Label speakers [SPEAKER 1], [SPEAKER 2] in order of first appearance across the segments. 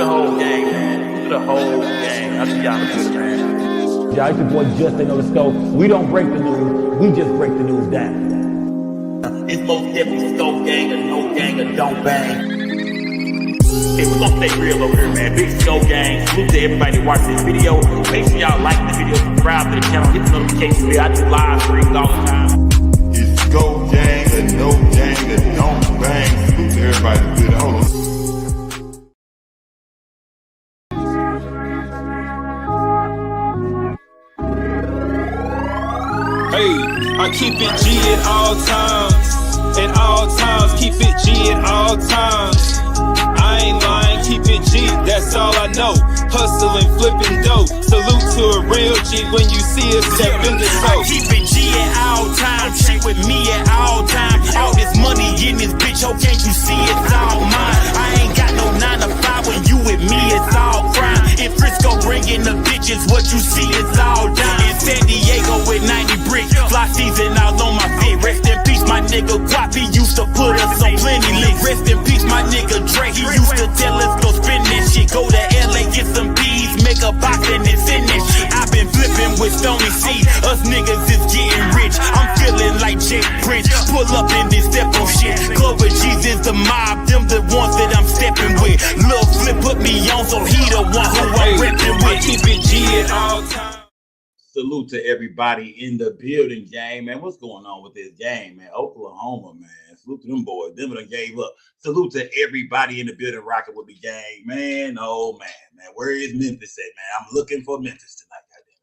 [SPEAKER 1] the whole gang, man. To the whole gang. I see y'all good, man.
[SPEAKER 2] Yeah, it's your boy Just Ain't No Scope. We don't break the news, we just break the news down.
[SPEAKER 1] It's most definitely Scope gang or no gang or don't bang. Hey, we're gonna stay real over here, man. Big Scope gang. Salute to everybody that watched this video. Make sure y'all like the video, subscribe to the channel, hit the notification bell. I do live streams all the time.
[SPEAKER 3] It's Scope gang or no gang or don't bang. Salute to everybody good. Hold on.
[SPEAKER 4] Hey, I keep it G at all times. At all times, keep it G at all times. I ain't lying, keep it G, that's all I know. Hustling, flipping dope. Salute to a real G when you see us step in the soap.
[SPEAKER 5] I keep it G at all times. She with me at all times. All this money in this bitch, oh can't you see it's all mine? I ain't got no 9 to 5 when you with me, it's all crime. In Frisco bringing the bitches, what you see is all dime. In San Diego with 90 bricks, fly season all on my feet. Rest in peace, my nigga Guap, he used to put us on plenty links. Rest in peace, my nigga Dre, he used to tell us go spin that shit. Go to LA, get some bees, make a box and then send that shit. I've been flipping with Stony C, us niggas is getting rich. I'm feeling like Jake Prince, pull up in this step on shit. Clover G's is the mob, them the ones that I'm stepping with. Lil Flip put me on, so he the one who I'm repping with. Keep it G at all times.
[SPEAKER 1] Salute to everybody in the building, gang, man. What's going on with this game, man? Oklahoma, man. Salute to them boys. Them done gave up. Salute to everybody in the building rocking with the gang, man. Oh, man. Where is Memphis at, man? I'm looking for Memphis tonight, goddamn.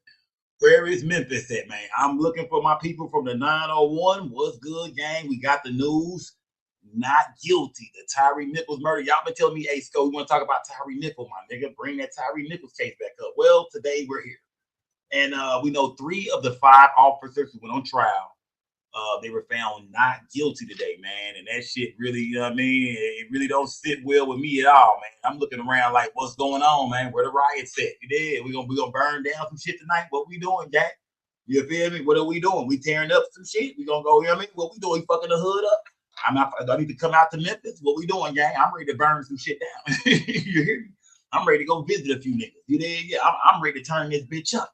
[SPEAKER 1] Where is Memphis at, man? I'm looking for my people from the 901. What's good, gang? We got the news. Not guilty. The Tyre Nichols murder. Y'all been telling me, hey, Sco, we want to talk about Tyre Nichols, my nigga. Bring that Tyre Nichols case back up. Well, today we're here. And we know 3 of the 5 officers who went on trial, they were found not guilty today, man. And that shit really, you know what I mean? It really don't sit well with me at all, man. I'm looking around like, what's going on, man? Where the riots at? You did? We gonna burn down some shit tonight? What we doing, Jack? You feel me? What are we doing? We tearing up some shit? We gonna go, you know what I mean? What we doing? Fucking the hood up? I need to come out to Memphis. What we doing, gang? I'm ready to burn some shit down. You hear me? I'm ready to go visit a few niggas. You did? Yeah, I'm ready to turn this bitch up.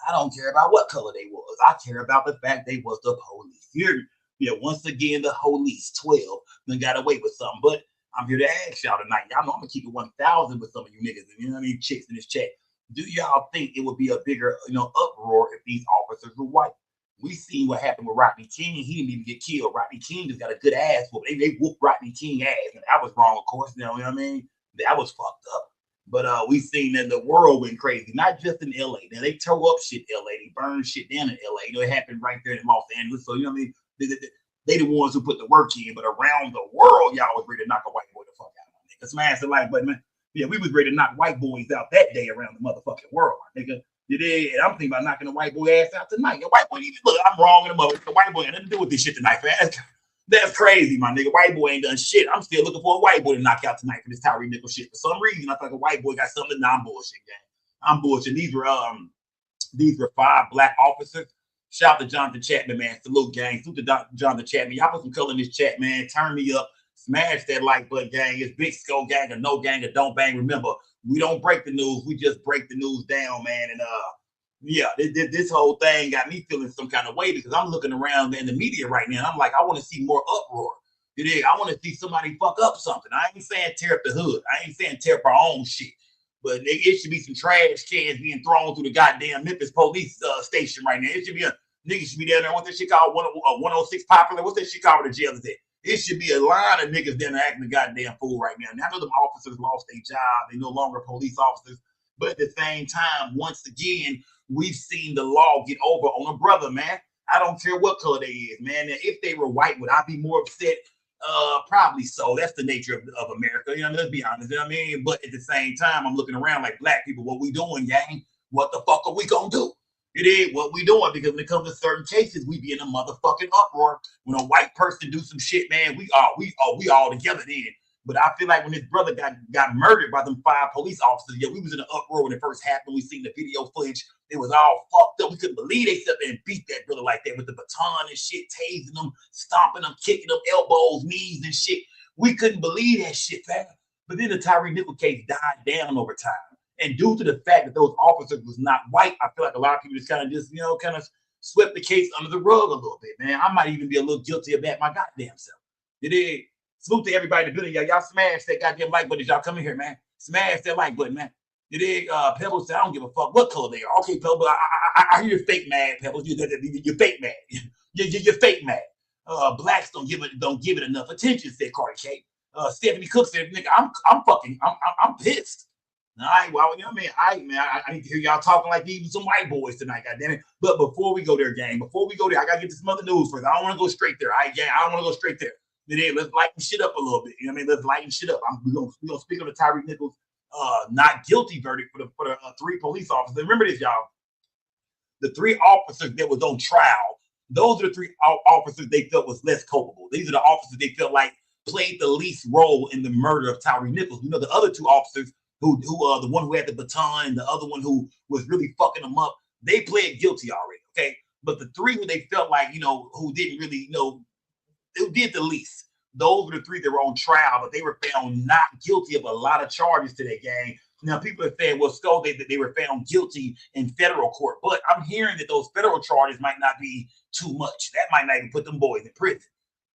[SPEAKER 1] I don't care about what color they was. I care about the fact they was the police. Here, yeah, once again, the police 12 then got away with something. But I'm here to ask y'all tonight. Y'all know I'm gonna keep it 1,000 with some of you niggas, and you know what I mean, chicks in this chat. Do y'all think it would be a bigger, uproar if these officers were white? We seen what happened with Rodney King. He didn't even get killed. Rodney King just got a good ass whoop. They whooped Rodney King ass, and that was wrong, of course. You know what I mean? That was fucked up. But we seen that the world went crazy, not just in LA. Now they tore up shit in LA, they burned shit down in LA. You know, it happened right there in Los Angeles. So you know what I mean? They the ones who put the work in, but around the world, y'all was ready to knock a white boy the fuck out, my nigga. Smash the like button, man. Yeah, we was ready to knock white boys out that day around the motherfucking world, my nigga. You did, and I'm thinking about knocking the white boy ass out tonight. The white boy, look, I'm wrong in the mother. The white boy had nothing to do with this shit tonight, man. That's crazy, my nigga. White boy ain't done shit. I'm still looking for a white boy to knock out tonight for this Tyre Nichols shit. For some reason, I think a white boy got something. Nah, I'm bullshit, gang. I'm bullshit. These were 5 black officers. Shout out to Jonathan Chapman, man. Salute, gang. Salute to Jonathan Chapman. Y'all put some color in this chat, man. Turn me up. Smash that like button, gang. It's Big Skull gang or no gang or don't bang. Remember, we don't break the news. We just break the news down, man. And yeah, this whole thing got me feeling some kind of way because I'm looking around in the media right now. And I'm like, I want to see more uproar. You dig? I want to see somebody fuck up something. I ain't saying tear up the hood. I ain't saying tear up our own shit. But it should be some trash cans being thrown through the goddamn Memphis police station right now. It should be a nigga should be down there. What's that shit called? 106 Popular. What's that shit called where the jail is at? It should be a line of niggas down there acting a goddamn fool right now. Now, I know them officers lost their job. They no longer police officers. But at the same time, once again, we've seen the law get over on a brother, man. I don't care what color they is, man. And if they were white, would I be more upset? Probably so. That's the nature of America. You know, let's be honest. You know what I mean? But at the same time, I'm looking around like black people. What we doing, gang? What the fuck are we gonna do? It is what we doing because when it comes to certain cases, we be in a motherfucking uproar. When a white person do some shit, man, we all together then. But I feel like when his brother got murdered by them 5 police officers, yeah, we was in an uproar when it first happened. We seen the video footage. It was all fucked up. We couldn't believe they sat there and beat that brother like that with the baton and shit, tasing them, stomping them, kicking them, elbows, knees and shit. We couldn't believe that shit, fam. But then the Tyre Nichols case died down over time. And due to the fact that those officers was not white, I feel like a lot of people just kind of swept the case under the rug a little bit, man. I might even be a little guilty of that my goddamn self. You dig? Salute to everybody in the building. Y'all smash that goddamn like button. Y'all come in here, man. Smash that like button, man. You dig? Pebbles said, I don't give a fuck what color they are. Okay, Pebbles, I hear you're fake mad, Pebbles. You're fake mad. You're fake mad. Blacks don't give it enough attention, said Cardi K. Stephanie Cook said, nigga, I'm pissed. All right, well, you know what I mean? I need to hear y'all talking like these some white boys tonight, goddammit. But before we go there, gang, I gotta get to some other news first. I don't want to go straight there. All right, gang, I don't want to go straight there. Then let's lighten shit up a little bit. You know what I mean? Let's lighten shit up. We're gonna speak on the Tyre Nichols not guilty verdict for the 3 police officers. Remember this, y'all. The 3 officers that was on trial, those are the 3 officers they felt was less culpable. These are the officers they felt like played the least role in the murder of Tyre Nichols. You know, the other 2 officers who the one who had the baton and the other one who was really fucking them up, they pled guilty already, okay? But the 3 who they felt like, who didn't really, who did the least, those were the 3 that were on trial, but they were found not guilty of a lot of charges today, gang. Now, people are saying, well, Skull, they were found guilty in federal court, but I'm hearing that those federal charges might not be too much. That might not even put them boys in prison.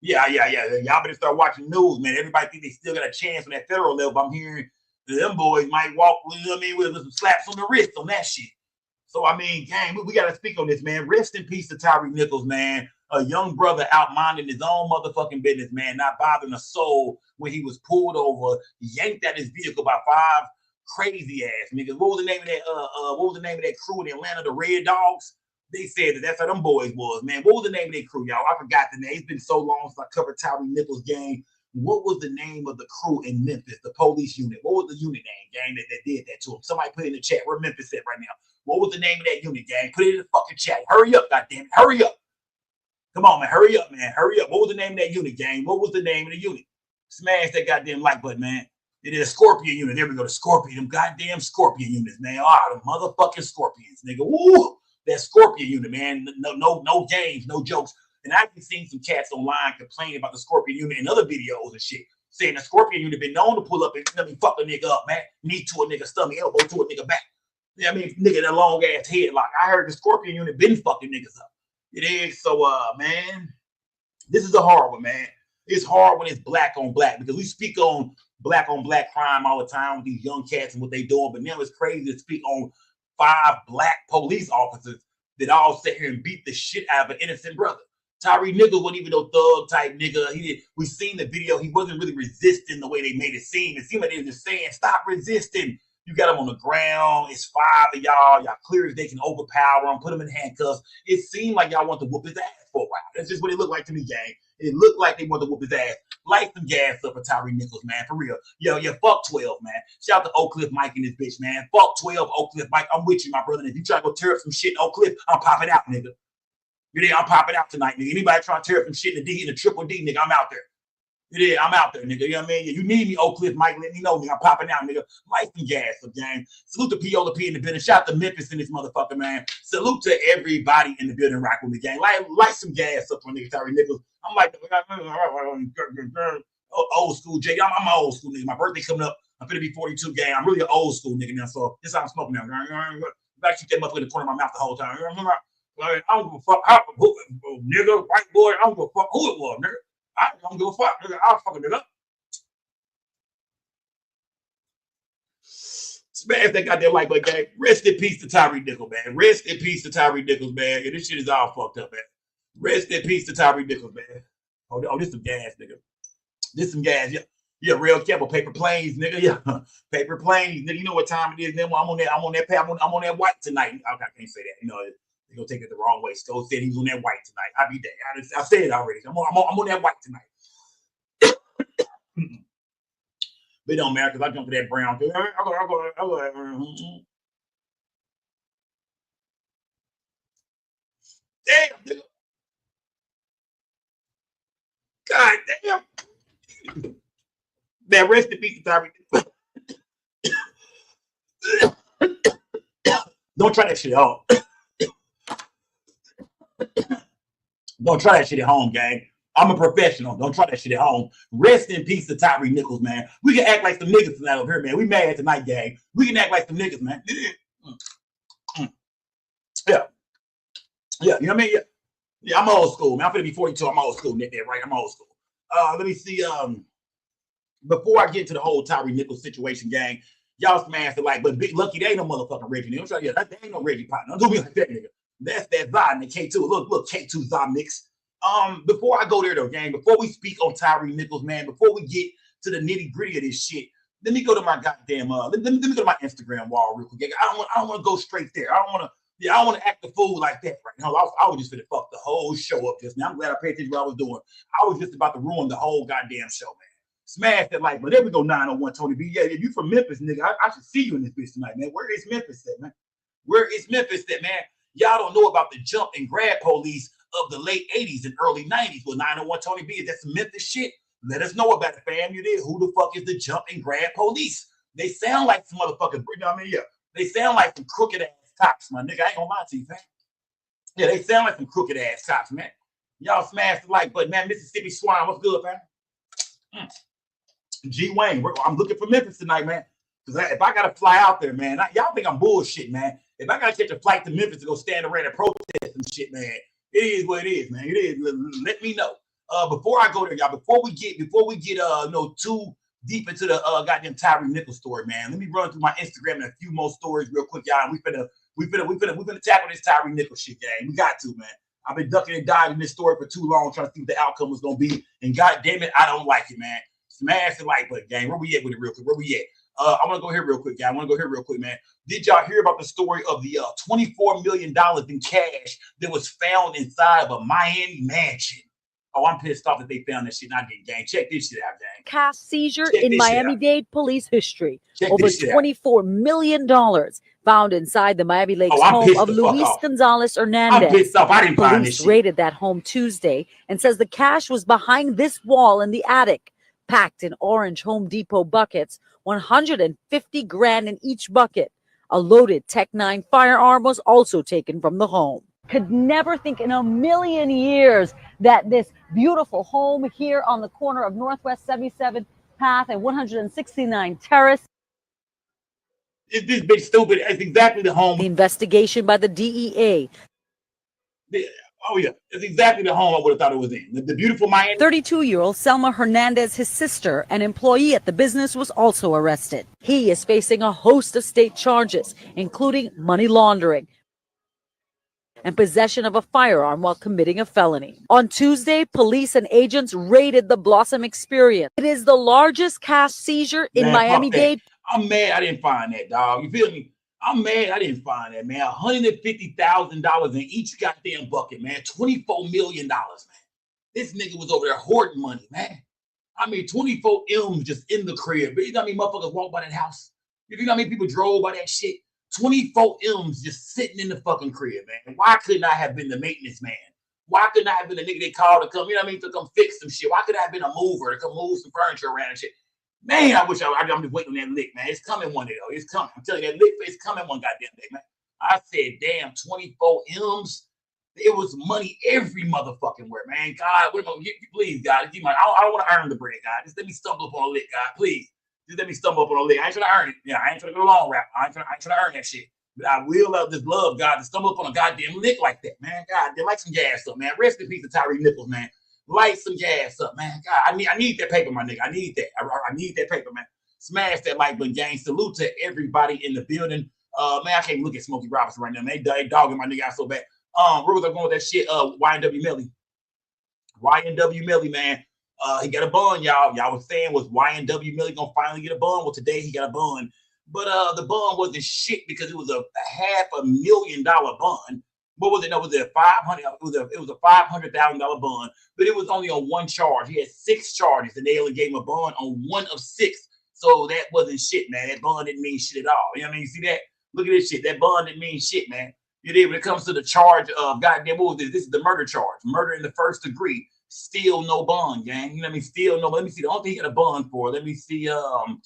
[SPEAKER 1] Yeah. Y'all better start watching news, man. Everybody think they still got a chance on that federal level. I'm hearing them boys might walk, with some slaps on the wrist on that shit. So, I mean, gang, we got to speak on this, man. Rest in peace to Tyre Nichols, man. A young brother out minding his own motherfucking business, man, not bothering a soul when he was pulled over, yanked out his vehicle by 5 crazy ass niggas. What was the name of that crew in Atlanta, the Red Dogs? They said that's how them boys was, man. What was the name of that crew, y'all? I forgot the name. It's been so long since I covered Tyre Nichols' gang. What was the name of the crew in Memphis, the police unit? What was the unit name, gang, that did that to him? Somebody put it in the chat. Where Memphis at right now? What was the name of that unit, gang? Put it in the fucking chat. Hurry up, goddammit. Hurry up. Come on, man. Hurry up, man. Hurry up. What was the name of that unit, gang? What was the name of the unit? Smash that goddamn like button, man. It is a Scorpion unit. There we go. The Scorpion. Them goddamn Scorpion units, man. The motherfucking Scorpions, nigga. Woo! That Scorpion unit, man. No games, no jokes. And I've been seeing some cats online complaining about the Scorpion unit in other videos and shit, saying the Scorpion unit been known to pull up and fuck a nigga up, man. Knee to a nigga stomach, elbow to a nigga back. I mean, nigga, that long ass headlock. I heard the Scorpion unit been fucking niggas up. It is. So, man, this is a hard one, man. It's hard when it's black on black because we speak on black crime all the time with these young cats and what they doing. But now it's crazy to speak on 5 black police officers that all sit here and beat the shit out of an innocent brother. Tyre Nichols wasn't even no thug type nigga. We seen the video. He wasn't really resisting the way they made it seem. It seemed like they were just saying, stop resisting. You got him on the ground. It's 5 of y'all. Y'all clear as they can overpower him, put him in handcuffs. It seemed like y'all want to whoop his ass for a while. That's just what it looked like to me, gang. It looked like they wanted to whoop his ass. Light some gas up for Tyre Nichols, man, for real. Yo, fuck 12, man. Shout out to Oak Cliff Mike and this bitch, man. Fuck 12, Oak Cliff Mike. I'm with you, my brother. And if you try to go tear up some shit in Oak Cliff, I'm popping out, nigga. I'm popping out tonight, nigga. Anybody trying to tear up some shit in the D, in the triple D, nigga, I'm out there. I'm out there, nigga. You know what I mean? You need me, Oak Cliff Mike. Let me know, nigga. I'm popping out, nigga. Light some gas up, gang. Salute to P.O. P in the building. Shout out to Memphis in this motherfucker, man. Salute to everybody in the building, rock with me, gang. Light some gas up on nigga Tyre Nichols. I'm like, old school, Jay. I'm an old school nigga. My birthday coming up. I'm gonna be 42, gang. I'm really an old school nigga now, so this is how I'm smoking now. I keep that motherfucker in the corner of my mouth the whole time. I don't give a fuck how nigga, white boy. I don't give a fuck who it was, nigga. I don't give a fuck, nigga. I'll fucking it up. Smash that goddamn like button, gang. Rest in peace to Tyre Nichols, man. Rest in peace to Tyre Nichols, man. Yeah, this shit is all fucked up, man. Rest in peace to Tyre Nichols, man. Oh, this some gas, nigga. This some gas, yeah. Yeah, real careful. Paper planes, nigga. Yeah, paper planes, nigga. You know what time it is, nigga. I'm on that white tonight. I can't say that. You know, they're gonna take it the wrong way. Skull said he was on that white tonight. I'll be there. I said it already. I'm on that white tonight. But it don't matter because I jumped to that brown. Damn, nigga. God damn. Man, rest in peace, Tyre. Don't try that shit at home. Don't try that shit at home, gang. I'm a professional. Don't try that shit at home. Rest in peace to Tyre Nichols, man. We can act like some niggas tonight over here, man. We mad tonight, gang. We can act like some niggas, man. Yeah. Yeah, you know what I mean? Yeah, I'm old school, man. I'm finna be 42. I'm old school, right? I'm old school. Let me see. Before I get to the whole Tyre Nichols situation, gang, y'all smashed it like, but Big Lucky, they ain't no motherfucking Reggie. I'm trying to, yeah, that ain't no Reggie partner. Don't do me like that, nigga. That's that Zion and K2. Look, K2 Zion mix. Before I go there though, gang, before we speak on Tyre Nichols, man, before we get to the nitty gritty of this shit, let me go to my goddamn let me go to my Instagram wall real quick. Gang. I don't want to go straight there. I don't want to act the fool like that right now. I was just finna fuck the whole show up just now. I'm glad I paid attention to what I was doing. I was just about to ruin the whole goddamn show, man. Smash that like, but there we go, 901 Tony B. Yeah, if you from Memphis, nigga, I should see you in this bitch tonight, man. Where is Memphis at, man? Where is Memphis at, man? Y'all don't know about the jump and grab police of the late 80s and early 90s. Well, 901 Tony B, is that some Memphis shit? Let us know about it, fam. You did. Who the fuck is the jump and grab police? They sound like some motherfuckers, you know what I mean? Yeah. They sound like some crooked ass cops, my nigga. I ain't gonna lie to you, fam. Yeah, they sound like some crooked ass cops, man. Y'all smashed the like button, man. Mississippi Swine, what's good, fam? G Wayne, I'm looking for Memphis tonight, man. Because if I gotta fly out there, man, y'all think I'm bullshit, man. If I gotta catch a flight to Memphis to go stand around and protest and shit, man, it is what it is, man. It is. Let me know. Before I go there, y'all, before we get too deep into the goddamn Tyre Nichols story, man. Let me run through my Instagram and a few more stories real quick, y'all. And we finna tackle this Tyre Nichols shit, gang. We got to, man. I've been ducking and diving in this story for too long, trying to see what the outcome was gonna be. And god damn it, I don't like it, man. Smash the like button, gang. Where we at with it real quick? Where we at? I want to go here real quick, guys. Man. Did y'all hear about the story of the $24 million in cash that was found inside of a Miami mansion? Oh, I'm pissed off that they found that shit. Not getting gang. Check this shit out, gang.
[SPEAKER 6] Cash seizure in Miami-Dade police history. Over $24 million found inside the Miami Lakes home of Luis Gonzalez Hernandez.
[SPEAKER 1] I'm pissed off. I didn't find this shit.
[SPEAKER 6] Police raided that home Tuesday and says the cash was behind this wall in the attic, packed in orange Home Depot buckets, 150 grand in each bucket. A loaded Tech-9 firearm was also taken from the home. Could never think in a million years that this beautiful home here on the corner of Northwest 77th Path and 169 Terrace.
[SPEAKER 1] It's this bitch stupid. It's exactly the home.
[SPEAKER 6] The investigation by the DEA.
[SPEAKER 1] Oh, yeah. It's exactly the home I would have thought it was in. The beautiful Miami.
[SPEAKER 6] 32-year-old Selma Hernandez, his sister, an employee at the business, was also arrested. He is facing a host of state charges, including money laundering and possession of a firearm while committing a felony. On Tuesday, police and agents raided the Blossom Experience. It is the largest cash seizure in Miami-Dade.
[SPEAKER 1] I'm mad I didn't find that, dog. You feel me? I'm mad I didn't find that, man. $150,000 in each goddamn bucket, man. $24 million, man. This nigga was over there hoarding money, man. I mean, 24 M's just in the crib. You know how many motherfuckers walked by that house? You know how many people drove by that shit? 24 M's just sitting in the fucking crib, man. Why couldn't I have been the maintenance man? Why couldn't I have been the nigga they called to come, you know what I mean, to come fix some shit? Why couldn't I have been a mover to come move some furniture around and shit? Man, I'm just waiting on that lick, man. It's coming one day, though. It's coming. I'm telling you, that lick is coming one goddamn day, man. I said, damn, 24 M's. It was money every motherfucking where, man. God, please, God. I don't want to earn the bread, God. Just let me stumble upon a lick, God. Please. Just let me stumble upon a lick. I ain't trying to earn it. Yeah, I ain't trying to go long rap. I ain't trying to earn that shit. But I will just love, God, to stumble upon a goddamn lick like that, man. God, they like some gas up, man. Rest in peace to Tyre Nichols, man. Light some gas up, man. God, I need that paper, my nigga. I need that. I need that paper, man. Smash that like button, gang. Salute to everybody in the building. Man, I can't look at Smokey Robinson right now, man. They dogging my nigga out so bad. Where was I going with that shit? YNW Melly. YNW Melly, man. He got a bond, y'all. Y'all was saying, was YNW Melly gonna finally get a bond? Well, today he got a bond. But the bond wasn't shit because it was a $500,000 bond. What was it? No, was it 500? It was a $500,000 bond, but it was only on one charge. He had 6 charges, and they only gave him a bond on 1 of 6. So that wasn't shit, man. That bond didn't mean shit at all. You know what I mean? You see that? Look at this shit. That bond didn't mean shit, man. You know, when it comes to the charge of goddamn, what was this? This is the murder charge. Murder in the first degree. Still no bond, gang. You know what I mean? Still no. Let me see. The only thing he got a bond for. Let me see. The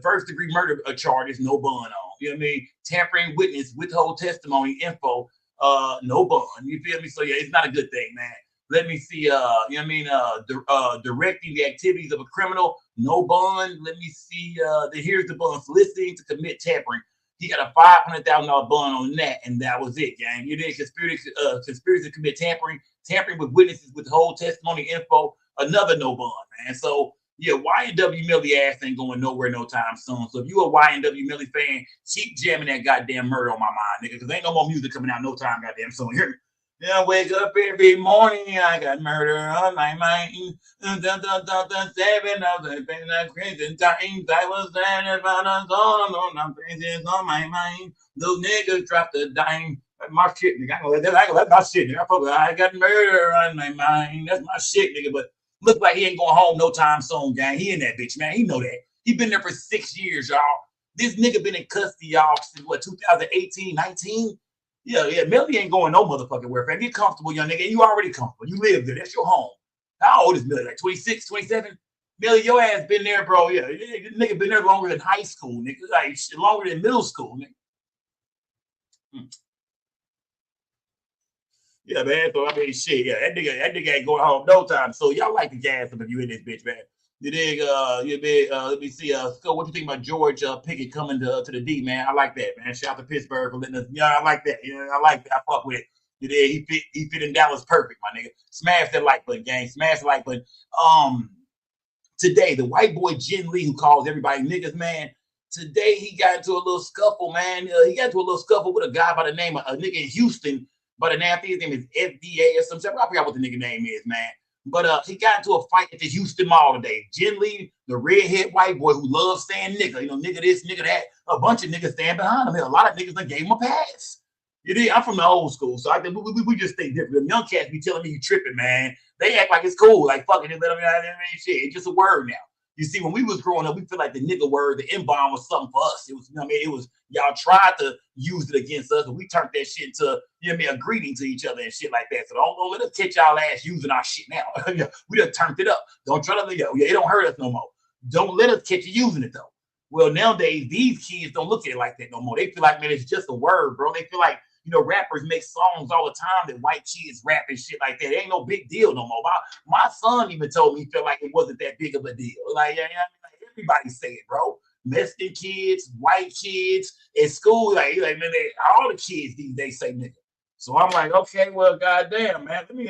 [SPEAKER 1] first degree murder charge is no bond on. You know what I mean? Tampering witness, withhold testimony, info. no bond. You feel me? So yeah, it's not a good thing, man. Let me see, you know what I mean? Directing the activities of a criminal, no bond. Let me see, here's the bond. Soliciting to commit tampering. He got a $500,000 bond on that, and that was it, gang. You did conspiracy to commit tampering with witnesses, withhold testimony info, another no bond, man. So yeah, YNW Melly ass ain't going nowhere no time soon. So if you a YNW Melly fan, keep jamming that goddamn murder on my mind, nigga, because ain't no more music coming out no time goddamn soon. Hear me? Yeah, I wake up every morning, I got murder on my mind. 7 of the crazy times I was there about us all on my faces on my mind. Those niggas dropped a dime. That's my shit, nigga. I got my shit, nigga. I got murder on my mind. That's my shit, nigga. But look like he ain't going home no time soon, gang. He in that bitch, man. He know that. He been there for 6 years, y'all. This nigga been in custody, y'all, since what, 2018, 19? Yeah, Melly ain't going no motherfucking where, fam. Get comfortable, young nigga. You already comfortable. You live there. That's your home. How old is Melly? Like 26, 27? Melly, your ass been there, bro. Yeah, this nigga been there longer than high school, nigga. Like, longer than middle school, nigga. Yeah, man. So, I mean, shit. Yeah, that nigga ain't going home no time. So, y'all like the gas up if you in this bitch, man. You dig, let me see, Scott, what you think about George Pickett coming to the D, man? I like that, man. Shout out to Pittsburgh for letting us, I like that. I like that. I fuck with it. You dig, he fit in Dallas perfect, my nigga. Smash that like button, gang. Smash the like button. Today, the white boy Ginn Lee, who calls everybody niggas, man, today he got into a little scuffle, man. He got into a little scuffle with a guy by the name of a nigga in Houston, but the name, I think his name is FDA or something. I forgot what the nigga name is, man. But he got into a fight at the Houston Mall today. Ginn Lee, the redhead white boy who loves saying nigga, nigga this, nigga that. A bunch of niggas stand behind him. A lot of niggas that gave him a pass. I'm from the old school, so I think we just think different. Them young cats be telling me you tripping, man. They act like it's cool, like fucking it, let them shit. It's just a word now. You see, when we was growing up, we feel like the nigga word, the N-bomb was something for us. It was, it was y'all tried to use it against us, and we turned that shit into, a greeting to each other and shit like that. So don't let us catch y'all ass using our shit now. We done turned it up. Don't try to, it don't hurt us no more. Don't let us catch you using it though. Well, nowadays these kids don't look at it like that no more. They feel like, man, it's just a word, bro. They feel like, rappers make songs all the time that white kids rap and shit like that. It ain't no big deal no more. My son even told me he felt like it wasn't that big of a deal. Like, everybody say it, bro. Mexican kids, white kids at school, like man, all the kids these days say nigga. So I'm like, okay, well, goddamn, man. Let me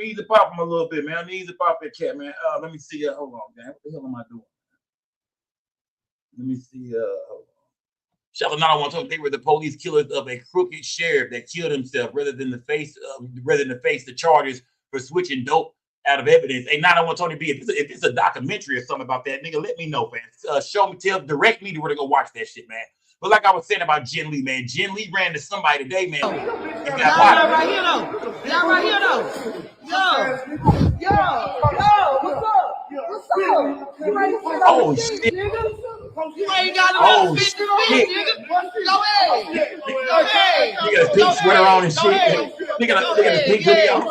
[SPEAKER 1] ease the pop him a little bit, man. I need to pop that cat, man. Let me see. Hold on, man. What the hell am I doing? Let me see. Hold on. Shalom, they were the police killers of a crooked sheriff that killed himself rather than to face the charges for switching dope out of evidence. Hey, 901 Tony B, if it's a documentary or something about that, nigga, let me know, man. Show me, direct me to where to go watch that shit, man. But like I was saying about Ginn Lee, man, Ginn Lee ran to somebody today, man.
[SPEAKER 7] Y'all right here though. Yo, what's up?
[SPEAKER 1] Oh shit.
[SPEAKER 7] You ain't got no shit. Nigga. Go ahead.
[SPEAKER 1] You got a pink sweater on and shit. You got a pink hoodie on.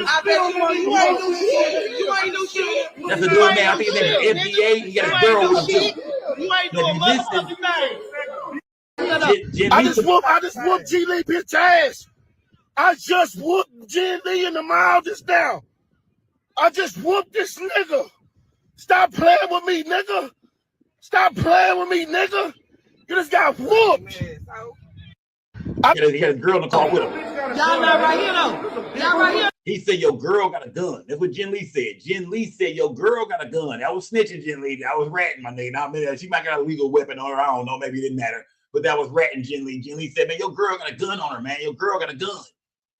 [SPEAKER 7] I bet you ain't no shit.
[SPEAKER 1] That's a dude, man. I think his name is FDA. He got a girl with him too.
[SPEAKER 7] You ain't doing motherfucking thing.
[SPEAKER 8] I just whooped Ginn Lee bitch ass. I just whooped Ginn Lee in the mouth just now. I just whooped this nigga. Stop playing with me, nigga. Stop playing with me, nigga. You just got whooped.
[SPEAKER 1] He got a girl in the car with him.
[SPEAKER 7] Y'all not right here though. Y'all right here.
[SPEAKER 1] He said your girl got a gun. That's what Ginn Lee said. Ginn Lee said your girl got a gun. I was snitching Ginn Lee. I was ratting my nigga. Now, she might got a legal weapon on her. I don't know. Maybe it didn't matter. But that was ratting Ginn Lee. Ginn Lee said, man, your girl got a gun on her, man. Your girl got a gun.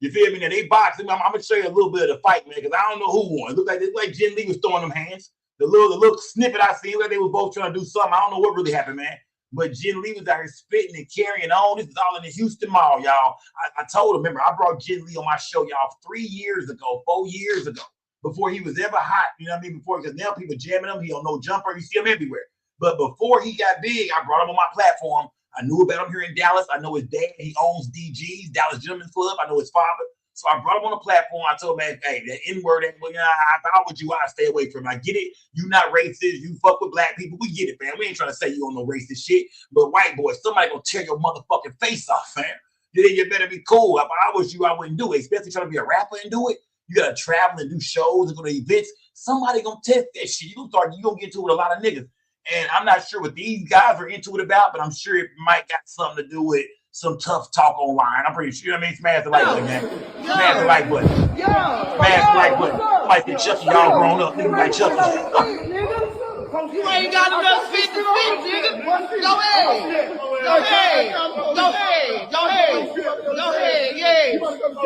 [SPEAKER 1] You feel me? Now they boxing. I'm gonna show you a little bit of the fight, man, because I don't know who won. It looked like Ginn Lee was throwing them hands. The little snippet I seen, like they were both trying to do something. I don't know what really happened, man. But Ginn Lee was out here spitting and carrying on. This is all in the Houston Mall, y'all. I told him, remember, I brought Ginn Lee on my show, y'all, 4 years ago, before he was ever hot. You know what I mean? Because now people jamming him. He don't know jumper. You see him everywhere. But before he got big, I brought him on my platform. I knew about him here in Dallas. I know his dad. He owns DG's, Dallas Gentlemen's Club. I know his father. So I brought him on the platform. I told him, man, hey, that N-word, if I was you, I'd stay away from him. I get it. You not racist. You fuck with black people. We get it, man. We ain't trying to say you don't know racist shit. But white boy, somebody gonna tear your motherfucking face off, man. then you better be cool. If I was you, I wouldn't do it, especially trying to be a rapper and do it. You gotta travel and do shows and go to events. Somebody gonna test that shit. You gonna get into it with a lot of niggas. And I'm not sure what these guys are into it about, but I'm sure it might got something to do with some tough talk online. I'm pretty sure. You know what I mean? Smash the like button, man. Smash the like button. Smash the like button. Like the Chucky, y'all grown up. Nigga like Chucky.
[SPEAKER 7] You ain't got enough fit to fit, nigga. Go ahead. Go ahead. Go ahead. Go ahead. Go ahead. Yeah.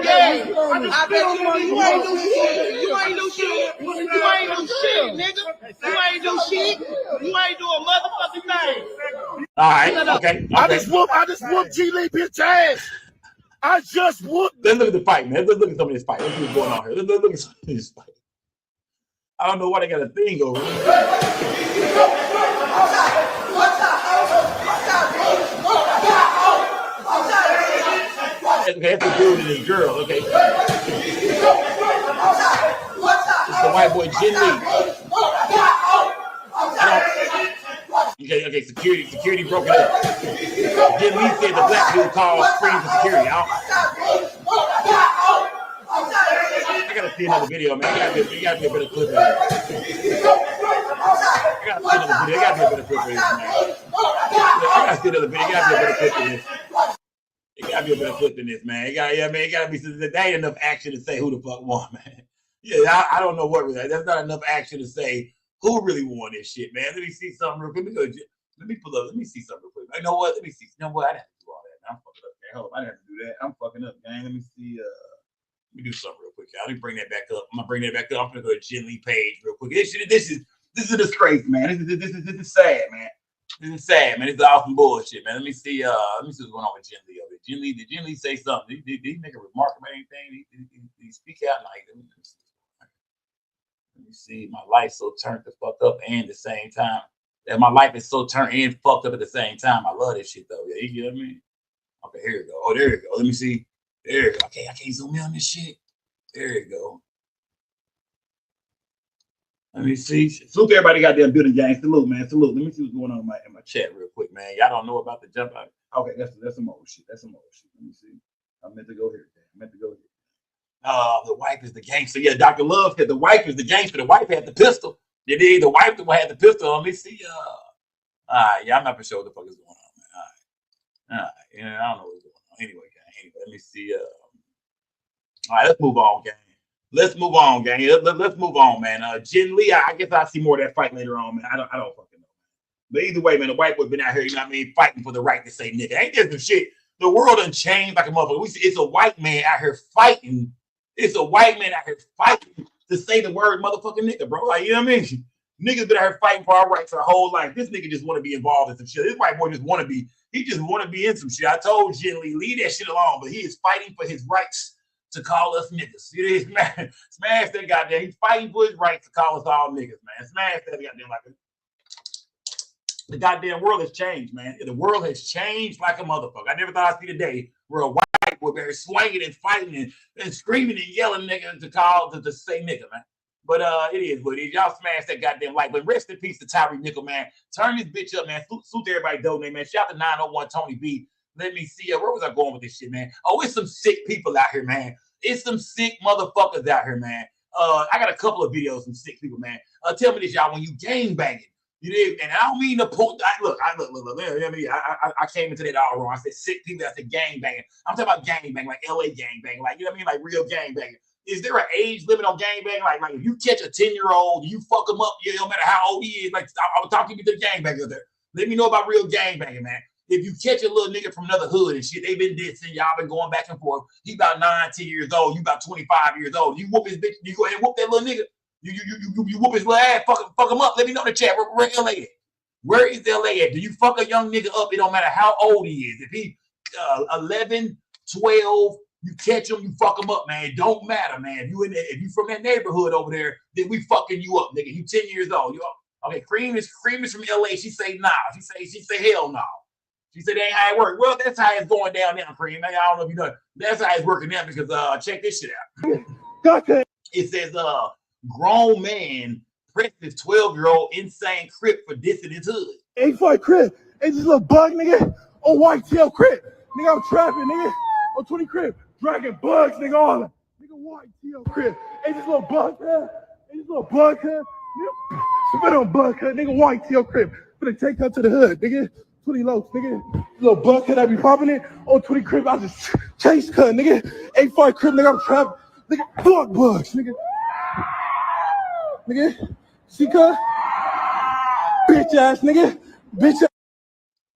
[SPEAKER 7] Yeah. I bet you ain't do shit. You ain't do shit. You ain't do shit, nigga. You ain't do shit. You ain't do a motherfucking thing.
[SPEAKER 1] All right. Okay.
[SPEAKER 8] I just whooped Ginn Lee bitch ass. I just whooped.
[SPEAKER 1] Let's look at the fight, man. Let's look at some of this fight. Let's see what's going on here. Let's look at some of this fight. I don't know why they got a thing over here. Okay, that's a dude and his girl. Okay. It's the white boy Ginn Lee. Okay, security broke it up. Ginn Lee said the black dude called screamed for security. I gotta see another video, man. It gotta be a better clip of this. I gotta see another video. It gotta be a better clip of this, man. I gotta see another video. It gotta be a better clip of this. It gotta be a better clip than this, man. It gotta be. There ain't enough action to say who the fuck won, man. Yeah, I don't know what really. There's not enough action to say who really won this shit, man. Let me see something real quick. Let me pull up. Let me see something real quick. You know what? Let me see. You know what? I didn't have to do all that. Man. I'm fucking up, man. Hold on. I didn't have to do that. I'm fucking up, gang. Let me see. Let me do something real quick. Let me bring that back up. I'm gonna bring that back up. I'm gonna go to Ginn Lee page real quick. This is a disgrace, man. This is sad, man. This is sad, man. This is awesome bullshit, man. Let me see what's going on with Ginn Lee over here. Did Ginn Lee say something? Did he make a remark about anything? Did he speak out? Like, let me see. My life's so turned the fuck up and at the same time. That my life is so turned and fucked up at the same time. I love this shit though. Yeah, you get what I mean? Okay, here we go. Oh, there you go. Let me see. There you go. Okay, I can't zoom in on this shit. There you go. Let me see. Salute everybody got there building gang. Salute, man. Salute. Let me see what's going on in my chat real quick, man. Y'all don't know about the jump out. Okay, that's some old shit. That's some old shit. Let me see. I meant to go here. The wife is the gangster. Yeah, Dr. Love said the wife is the gangster. The wife had the pistol. The wife had the pistol. Let me see. Yeah, I'm not for sure what the fuck is going on, man. All right. Yeah, I don't know what's going on. Anyway, let me see. All right, let's move on, gang. Let's move on, gang. Let's move on, man. Ginn Lee, I guess I'll see more of that fight later on, man. I don't fucking know. But either way, man, the white boy been out here, you know what I mean, fighting for the right to say nigga. Ain't there some shit? The world done changed like a motherfucker. It's a white man out here fighting. It's a white man out here fighting to say the word motherfucking nigga, bro. Like, you know what I mean? Niggas been out here fighting for our rights our whole life. This nigga just want to be involved in some shit. This white boy just want to be. He just want to be in some shit. I told Ginn Lee, leave that shit alone. But he is fighting for his rights to call us niggas. It is, man. Smash that goddamn. He's fighting for his rights to call us all niggas, man. Smash that goddamn like the goddamn world has changed, man. The world has changed like a motherfucker. I never thought I'd see the day where a white boy be swinging and fighting and screaming and yelling nigga to say nigga, man. But it is what it is. Y'all smash that goddamn like. But rest in peace to Tyre Nichols, man. Turn this bitch up, man. Salute everybody donate, man. Shout out to 901 Tony B. Let me see. Where was I going with this shit, man? Oh, it's some sick people out here, man. It's some sick motherfuckers out here, man. I got a couple of videos of some sick people, man. Tell me this, y'all. When you gang banging, you did, and I don't mean to pull. Look. I came into that all wrong. I said sick people. I said gang banging. I'm talking about gang banging, like LA gang banging, like you know what I mean, like real gang banging. Is there an age limit on gang banging? Like if you catch a 10-year-old, you fuck him up. No matter how old he is. Like I was talking to the gang bangers there. Let me know about real gang banging, man. If you catch a little nigga from another hood and shit, they been dissing, y'all been going back and forth. He about 9, 10 years old. You about 25 years old. You whoop his bitch. You go ahead and whoop that little nigga. You whoop his little ass. Fuck him up. Let me know in the chat. Where LA at? Where is LA at? Do you fuck a young nigga up? It don't matter how old he is. If he 11, 12. You catch them, you fuck them up, man. It don't matter, man. If you from that neighborhood over there, then we fucking you up, nigga. You 10 years old. Okay, Cream is from LA. She say nah. She say hell no. She said that ain't how it works. Well, that's how it's going down now, Cream. I don't know if you know. That's how it's working now because check this shit out. It says grown man presses 12-year-old insane crip for dissing his hood.
[SPEAKER 8] Ain't for a crip. Ain't this little bug, nigga. Oh, white tail crip. Nigga, I'm trapping, nigga. On 20 crib, dragging bugs, nigga, all that. Nigga, white TL crib. Hey, this little bug head. Hey, this little bug head. Nigga, spit on bug head. Nigga, white TL crib. Finna take her to the hood, nigga. 20 lows, nigga. Little bug head, I be popping it. On 20 crib, I just chase her, nigga. 8-5 crib, nigga, I'm trapped. Nigga, fuck bugs, nigga. Nigga, see her? Bitch ass, nigga. Bitch ass.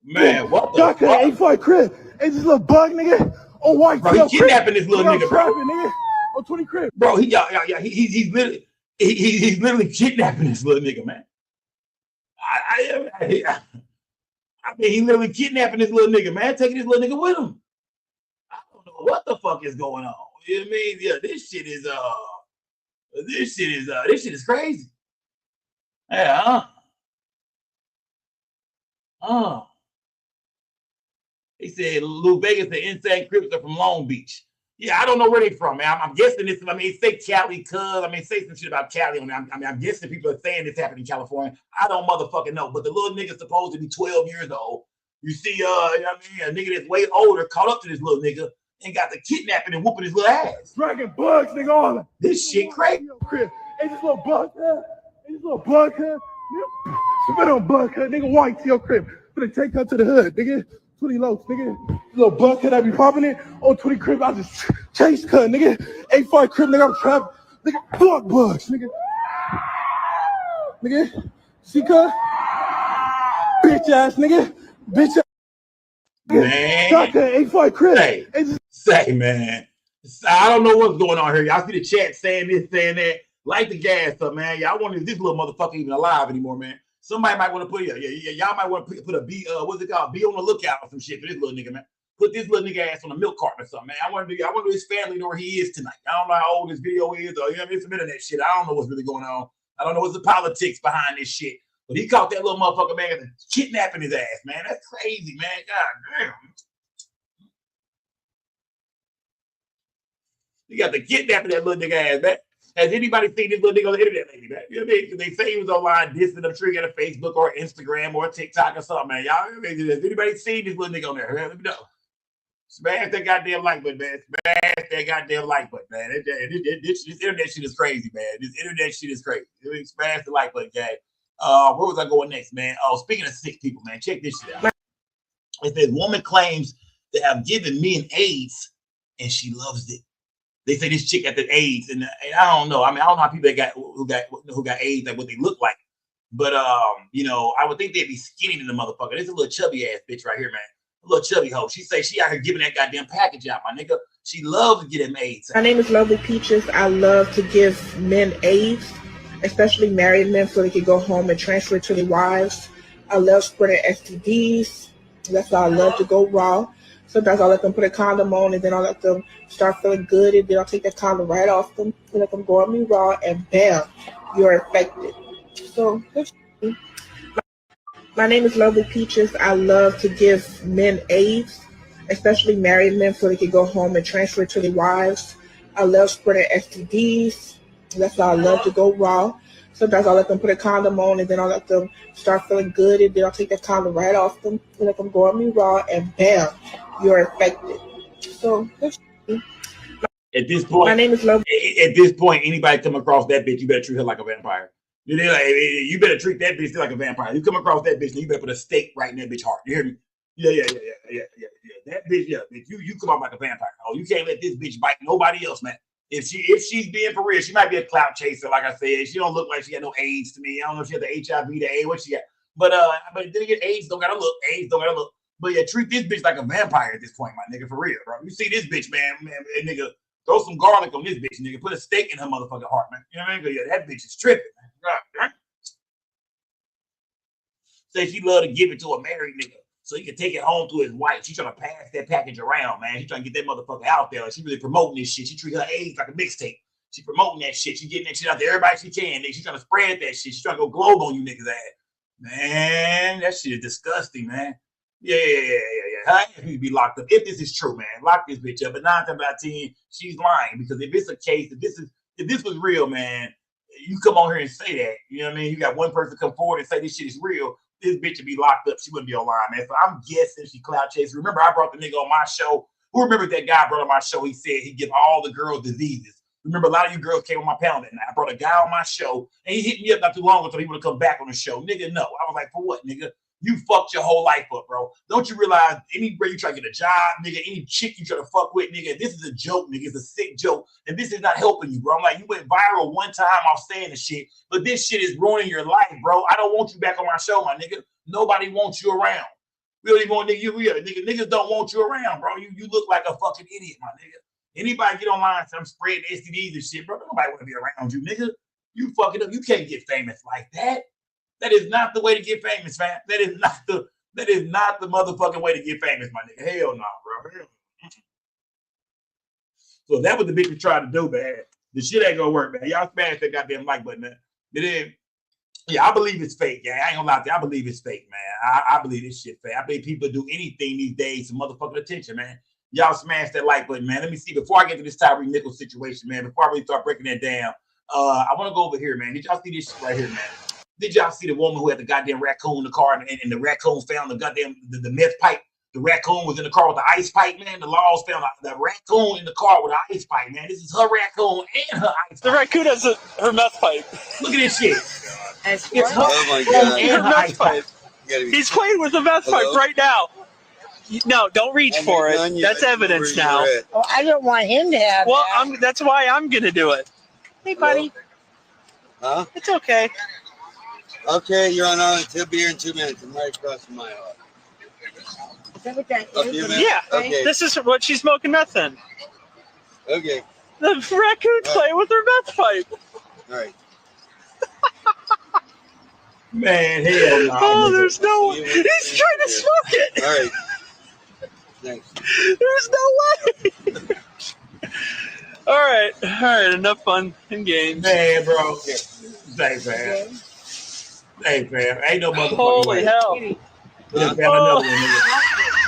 [SPEAKER 1] Man, what the
[SPEAKER 8] fuck?
[SPEAKER 1] fuck?
[SPEAKER 8] 8-5 crib. Hey, this little bug, nigga. On white
[SPEAKER 1] bro,
[SPEAKER 8] TL
[SPEAKER 1] he kidnapping this little nigga, bro.
[SPEAKER 8] Nigga. On 20 crib.
[SPEAKER 1] Bro, he's literally kidnapping this little nigga, man. I mean, he's literally kidnapping this little nigga, man, taking this little nigga with him. I don't know what the fuck is going on. You know what I mean? Yeah, this shit is crazy. Yeah, He said Lou Vegas, the insane Crips are from Long Beach. Yeah, I don't know where they from, man. I'm guessing this. I mean, say Cali, say some shit about Cali on there. I'm guessing people are saying this happened in California. I don't motherfucking know. But the little nigga's supposed to be 12 years old. You see, you know what I mean, a nigga that's way older caught up to this little nigga and got the kidnapping and whooping his little ass.
[SPEAKER 8] Dragging bugs, nigga, all that.
[SPEAKER 1] This shit crazy.
[SPEAKER 8] Hey, this little bug head. Hey, this little bug head. Nigga, spit on bug head. Nigga, white TL crib. Finna take her to the hood, nigga. 20 lows, nigga. Little bug head, I be popping it. On 20 crib, I just chase her, nigga. 8-5 crib, nigga, I'm trapped. Nigga, fuck bugs, nigga. Nigga, see her? Bitch ass, nigga. Bitch ass.
[SPEAKER 1] Man.
[SPEAKER 8] 8-5 crib.
[SPEAKER 1] Say, man. I don't know what's going on here. Y'all see the chat saying this, saying that. Light the gas up, man. Y'all wonder if this little motherfucker even alive anymore, man. Somebody might want to put y'all might want to put a B, what's it called? Be on the lookout or some shit for this little nigga, man. Put this little nigga ass on a milk carton or something, man. I wonder his family know where he is tonight. I don't know how old this video is, or it's some internet shit. I don't know what's really going on. I don't know what's the politics behind this shit. But he caught that little motherfucker, man, kidnapping his ass, man. That's crazy, man. God damn. You got the kidnapping that little nigga ass, man. Has anybody seen this little nigga on the internet lately, man? You know what I mean? They say he was online dissing them, triggering on Facebook or Instagram or TikTok or something, man. Y'all, has anybody seen this little nigga on there? Let me know. Smash that goddamn like button, man. Smash that goddamn like button, man. This internet shit is crazy, man. This internet shit is crazy. Smash the like button, gang. Where was I going next, man? Oh, speaking of sick people, man, check this shit out. It says woman claims to have given men AIDS and she loves it. They say this chick got the AIDS, and I don't know. I mean, I don't know how people who got AIDS, like what they look like. But you know, I would think they'd be skinny than the motherfucker. This is a little chubby ass bitch right here, man. A little chubby hoe. She say she out here giving that goddamn package out, my nigga. She loves to get him AIDS.
[SPEAKER 9] My name is Lovely Peaches. I love to give men AIDS, especially married men, so they can go home and transfer it to their wives. I love spreading STDs. That's why I love to go raw. Sometimes I'll let them put a condom on, and then I'll let them start feeling good, and then I'll take that condom right off them and let them go on me raw, and bam, you're infected. So that's me. My name is Lovely Peaches. I love to give men AIDS, especially married men, so they can go home and transfer it to their wives. I love spreading STDs. That's why I love to go raw. Sometimes I'll let them put a condom on, and then I'll let them start feeling good, and then I'll take that condom right off them and let them go on me raw, and bam, you're infected. So that's me.
[SPEAKER 1] At this point,
[SPEAKER 9] my name is Lovely.
[SPEAKER 1] At this point, anybody come across that bitch, you better treat her like a vampire. You better treat that bitch like a vampire. You come across that bitch, you better put a stake right in that bitch heart. You hear me? Yeah. That bitch, bitch, you come out like a vampire. Oh, you can't let this bitch bite nobody else, man. If she's being for real, she might be a clout chaser, like I said. She don't look like she got no AIDS to me. I don't know if she had the HIV, the AIDS, what she got. But then again, AIDS don't gotta look. AIDS don't gotta look. But yeah, treat this bitch like a vampire at this point, my nigga, for real, bro. You see this bitch, man, nigga, throw some garlic on this bitch, nigga. Put a stake in her motherfucking heart, man. You know what I mean? Yeah, that bitch is tripping, man. God. Say she love to give it to a married nigga so he can take it home to his wife. She trying to pass that package around, man. She trying to get that motherfucker out there. She really promoting this shit. She treat her AIDS like a mixtape. She promoting that shit. She getting that shit out to everybody she can. Nigga. She trying to spread that shit. She trying to go globe on you niggas' ass. Man, that shit is disgusting, man. Yeah. Her ass needs to be locked up. If this is true, man, lock this bitch up. But 9 times out of 10, she's lying. Because if it's a case, if this was real, man, you come on here and say that. You know what I mean? You got one person come forward and say this shit is real. This bitch would be locked up. She wouldn't be online, man. So I'm guessing she clout chasing. Remember, I brought the nigga on my show Who remembers that guy brought on my show? He said he give all the girls diseases. Remember, a lot of you girls came on my panel that night. I brought a guy on my show, and he hit me up not too long ago he want to come back on the show. Nigga, no. I was like, for what, nigga? You fucked your whole life up, bro. Don't you realize anywhere you try to get a job, nigga, any chick you try to fuck with, nigga, this is a joke, nigga. It's a sick joke, and this is not helping you, bro. I'm like, you went viral one time off saying the shit, but this shit is ruining your life, bro. I don't want you back on my show, my nigga. Nobody wants you around. We don't even want niggas don't want you around, bro. You look like a fucking idiot, my nigga. Anybody get online, I'm spreading STDs and shit, bro. Nobody want to be around you, nigga. You fucking up. You can't get famous like that. That is not the way to get famous, fam. That is not the motherfucking way to get famous, my nigga. Hell no, bro. Hell. So that was the bitch we tried to do, man. The shit ain't gonna work, man. Y'all smash that goddamn like button, man. But then, yeah, I believe it's fake, yeah. I ain't gonna lie to you. I believe it's fake, man. I believe this shit fake. I believe people do anything these days to motherfucking attention, man. Y'all smash that like button, man. Let me see. Before I get to this Tyre Nichols situation, man, before I really start breaking that down, I want to go over here, man. Did y'all see this shit right here, man? Did y'all see the woman who had the goddamn raccoon in the car and the raccoon found the goddamn the meth pipe? The raccoon was in the car with the ice pipe, man. The laws found the raccoon in the car with the ice pipe, man. This is her raccoon and her ice pipe.
[SPEAKER 10] The raccoon has her meth pipe.
[SPEAKER 1] Look at this shit.
[SPEAKER 6] It's
[SPEAKER 1] her
[SPEAKER 10] and her meth pipe. He's playing with the meth pipe right now. No, don't reach for it. That's evidence now.
[SPEAKER 7] Oh, I don't want him to have that.
[SPEAKER 10] That's why I'm going to do it. Hey, buddy.
[SPEAKER 11] Huh?
[SPEAKER 10] It's okay.
[SPEAKER 11] Okay, you're on he'll be here in 2 minutes. I'm right across from my office.
[SPEAKER 7] Is that what that is?
[SPEAKER 10] Yeah.
[SPEAKER 11] Okay.
[SPEAKER 10] This is what she's smoking meth in.
[SPEAKER 11] Okay.
[SPEAKER 10] The raccoon's playing with her meth pipe.
[SPEAKER 11] All right.
[SPEAKER 1] Man, hell no.
[SPEAKER 10] Oh, there's no way. He's trying to smoke it.
[SPEAKER 11] All right. Thanks.
[SPEAKER 10] There's no way. All right. Enough fun and games.
[SPEAKER 1] Man, bro. Hey, fam. Hey, fam. Ain't no motherfucking
[SPEAKER 10] Holy
[SPEAKER 1] way.
[SPEAKER 10] hell.
[SPEAKER 1] He done found another one, nigga.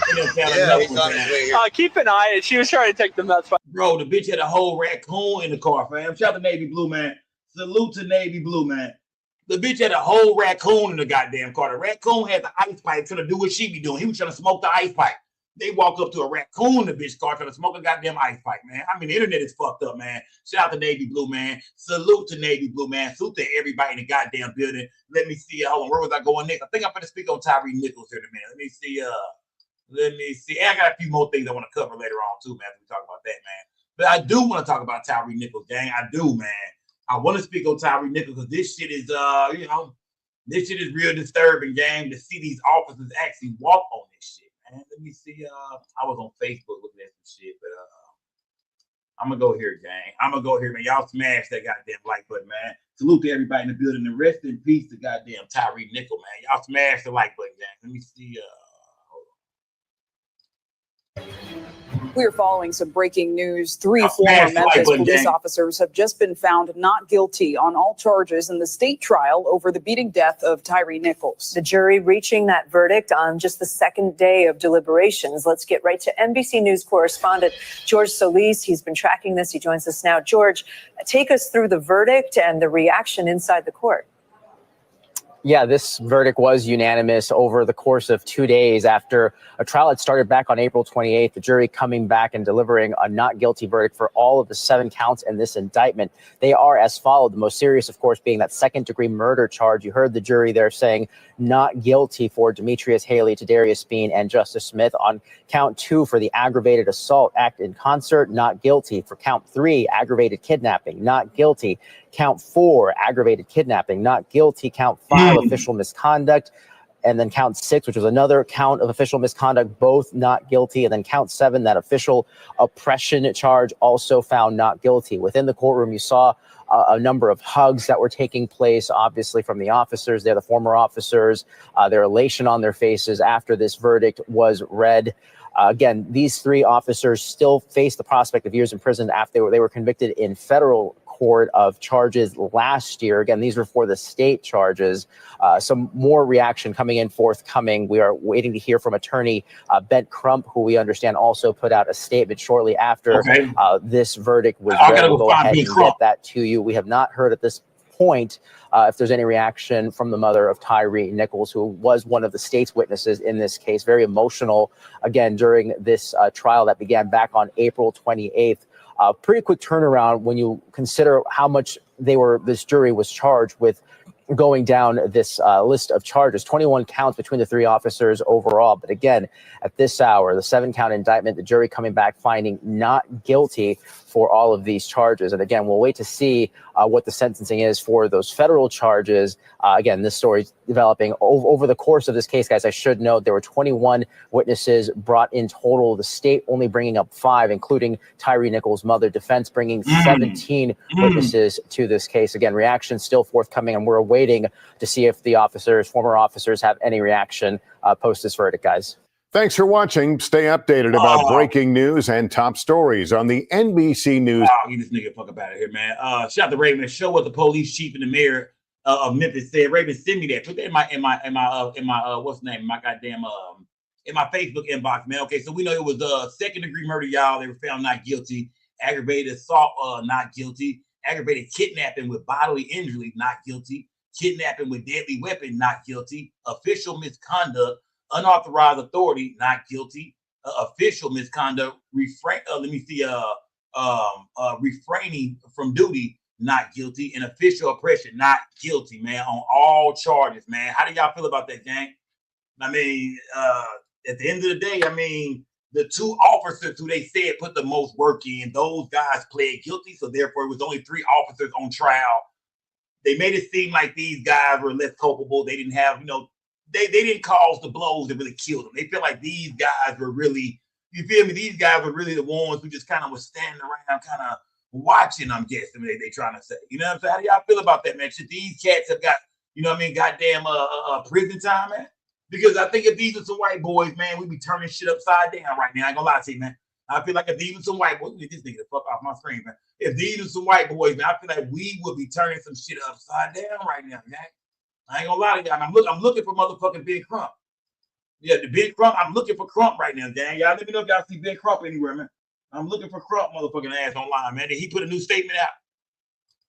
[SPEAKER 1] He done found another one, man.
[SPEAKER 10] Keep an eye. She was trying to take the meth pipe.
[SPEAKER 1] Bro, the bitch had a whole raccoon in the car, fam. Shout out to Navy Blue, man. Salute to Navy Blue, man. The bitch had a whole raccoon in the goddamn car. The raccoon had the ice pipe trying to do what she be doing. He was trying to smoke the ice pipe. They walk up to a raccoon in the bitch car trying to smoke a goddamn ice pipe, man. I mean, the internet is fucked up, man. Shout out to Navy Blue, man. Salute to Navy Blue, man. Salute to everybody in the goddamn building. Let me see. Hold on, where was I going next? I think I'm going to speak on Tyre Nichols here in a minute. Let me see. And I got a few more things I want to cover later on, too, man, we talk about that, man. But I do want to talk about Tyre Nichols, gang. I do, man. I want to speak on Tyre Nichols because this shit is, this shit is real disturbing, gang, to see these officers actually walk on this shit. Let me see. I was on Facebook looking at some shit, but I'm gonna go here, gang. I'm gonna go here, man. Y'all smash that goddamn like button, man. Salute to everybody in the building and rest in peace to goddamn Tyre Nichols, man. Y'all smash the like button, gang. Let me see.
[SPEAKER 12] We are following some breaking news. 3 former Memphis police officers have just been found not guilty on all charges in the state trial over the beating death of Tyre Nichols.
[SPEAKER 13] The jury reaching that verdict on just the second day of deliberations. Let's get right to NBC News correspondent George Solis. He's been tracking this. He joins us now. George, take us through the verdict and the reaction inside the court.
[SPEAKER 14] Yeah, this verdict was unanimous over the course of 2 days after a trial had started back on April 28th. The jury coming back and delivering a not guilty verdict for all of the 7 counts in this indictment. They are as followed. The most serious, of course, being that second-degree murder charge. You heard the jury there saying not guilty for Demetrius Haley, Tadarius Bean, and Justice Smith. On count 2 for the aggravated assault act in concert, not guilty. For count 3, aggravated kidnapping, not guilty. Count 4, aggravated kidnapping, not guilty. Count 5, official misconduct. And then count 6, which was another count of official misconduct, both not guilty. And then count 7, that official oppression charge, also found not guilty. Within the courtroom, you saw a number of hugs that were taking place, obviously, from the officers. They're the former officers, their elation on their faces after this verdict was read. Again, these 3 officers still face the prospect of years in prison after they were convicted in federal court of charges last year. Again, these were for the state charges. Some more reaction coming in forthcoming. We are waiting to hear from attorney Ben Crump, who we understand also put out a statement shortly after this verdict was read. We'll go ahead and get that to you. We have not heard at this point if there's any reaction from the mother of Tyre Nichols, who was one of the state's witnesses in this case. Very emotional, again, during this trial that began back on April 28th. Pretty quick turnaround when you consider how much this jury was charged with, going down this list of charges. 21 counts between the three officers overall. But again, at this hour, the 7-count indictment, the jury coming back finding not guilty for all of these charges. And again, we'll wait to see what the sentencing is for those federal charges. Again, this story is developing over the course of this case, guys. I should note there were 21 witnesses brought in total. The state only bringing up 5, including Tyre Nichols' mother. Defense bringing 17 witnesses to this case. Again, reactions still forthcoming, and we're waiting to see if the former officers, have any reaction post this verdict, guys.
[SPEAKER 15] Thanks for watching. Stay updated about breaking news and top stories on the NBC News.
[SPEAKER 1] Get this nigga fuck up out of here, man. Shout out to Raven. Show what the police chief and the mayor of Memphis said. Raven, send me that. Put that in my what's the name? My goddamn in my Facebook inbox, man. Okay, so we know it was second-degree murder, y'all. They were found not guilty. Aggravated assault, not guilty. Aggravated kidnapping with bodily injury, not guilty. Kidnapping with deadly weapon, not guilty. Official misconduct, unauthorized authority, not guilty. Official misconduct, refraining from duty, not guilty. And official oppression, not guilty, man, on all charges, man. How do y'all feel about that, gang? I mean, at the end of the day, I mean, the 2 officers who they said put the most work in, those guys pled guilty, so therefore it was only 3 officers on trial. They made it seem like these guys were less culpable. They didn't have, they didn't cause the blows that really killed them. They feel like these guys were really, you feel me? These guys were really the ones who just kind of was standing around, kind of watching, I'm guessing, they trying to say. You know what I'm saying? How do y'all feel about that, man? Should these cats have got, goddamn prison time, man? Because I think if these are some white boys, man, we'd be turning shit upside down right now. I ain't gonna lie to you, man. I feel like if these are some white boys, this nigga the fuck off my screen, man. If these are some white boys, man, I feel like we would be turning some shit upside down right now, man. I ain't gonna lie to y'all. I'm looking for motherfucking Big Crump. Yeah, the Big Crump. I'm looking for Crump right now, gang. Y'all let me know if y'all see Big Crump anywhere, man. I'm looking for Crump, motherfucking ass online, man. He put a new statement out.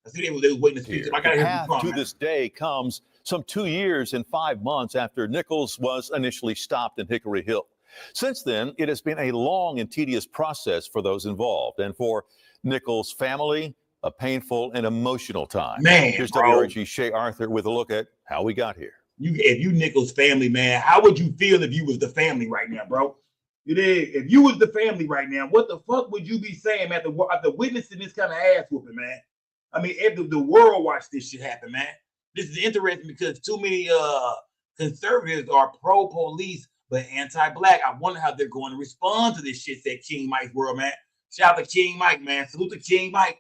[SPEAKER 1] I see they was waiting to speak to him. I gotta hear from Crump.
[SPEAKER 16] To this day comes some 2 years and 5 months after Nichols was initially stopped in Hickory Hill. Since then, it has been a long and tedious process for those involved, and for Nichols' family, a painful and emotional time.
[SPEAKER 1] Man,
[SPEAKER 16] here's WRG's Shay Arthur with a look at how we got here.
[SPEAKER 1] If you Nichols' family, man, how would you feel if you was the family right now, bro? You dig? If you was the family right now, what the fuck would you be saying after witnessing this kind of ass whooping, man? I mean, if the world watched this shit happen, man. This is interesting because too many conservatives are pro-police but anti-black. I wonder how they're going to respond to this shit, said King Mike's World, man. Shout out to King Mike, man. Salute to King Mike.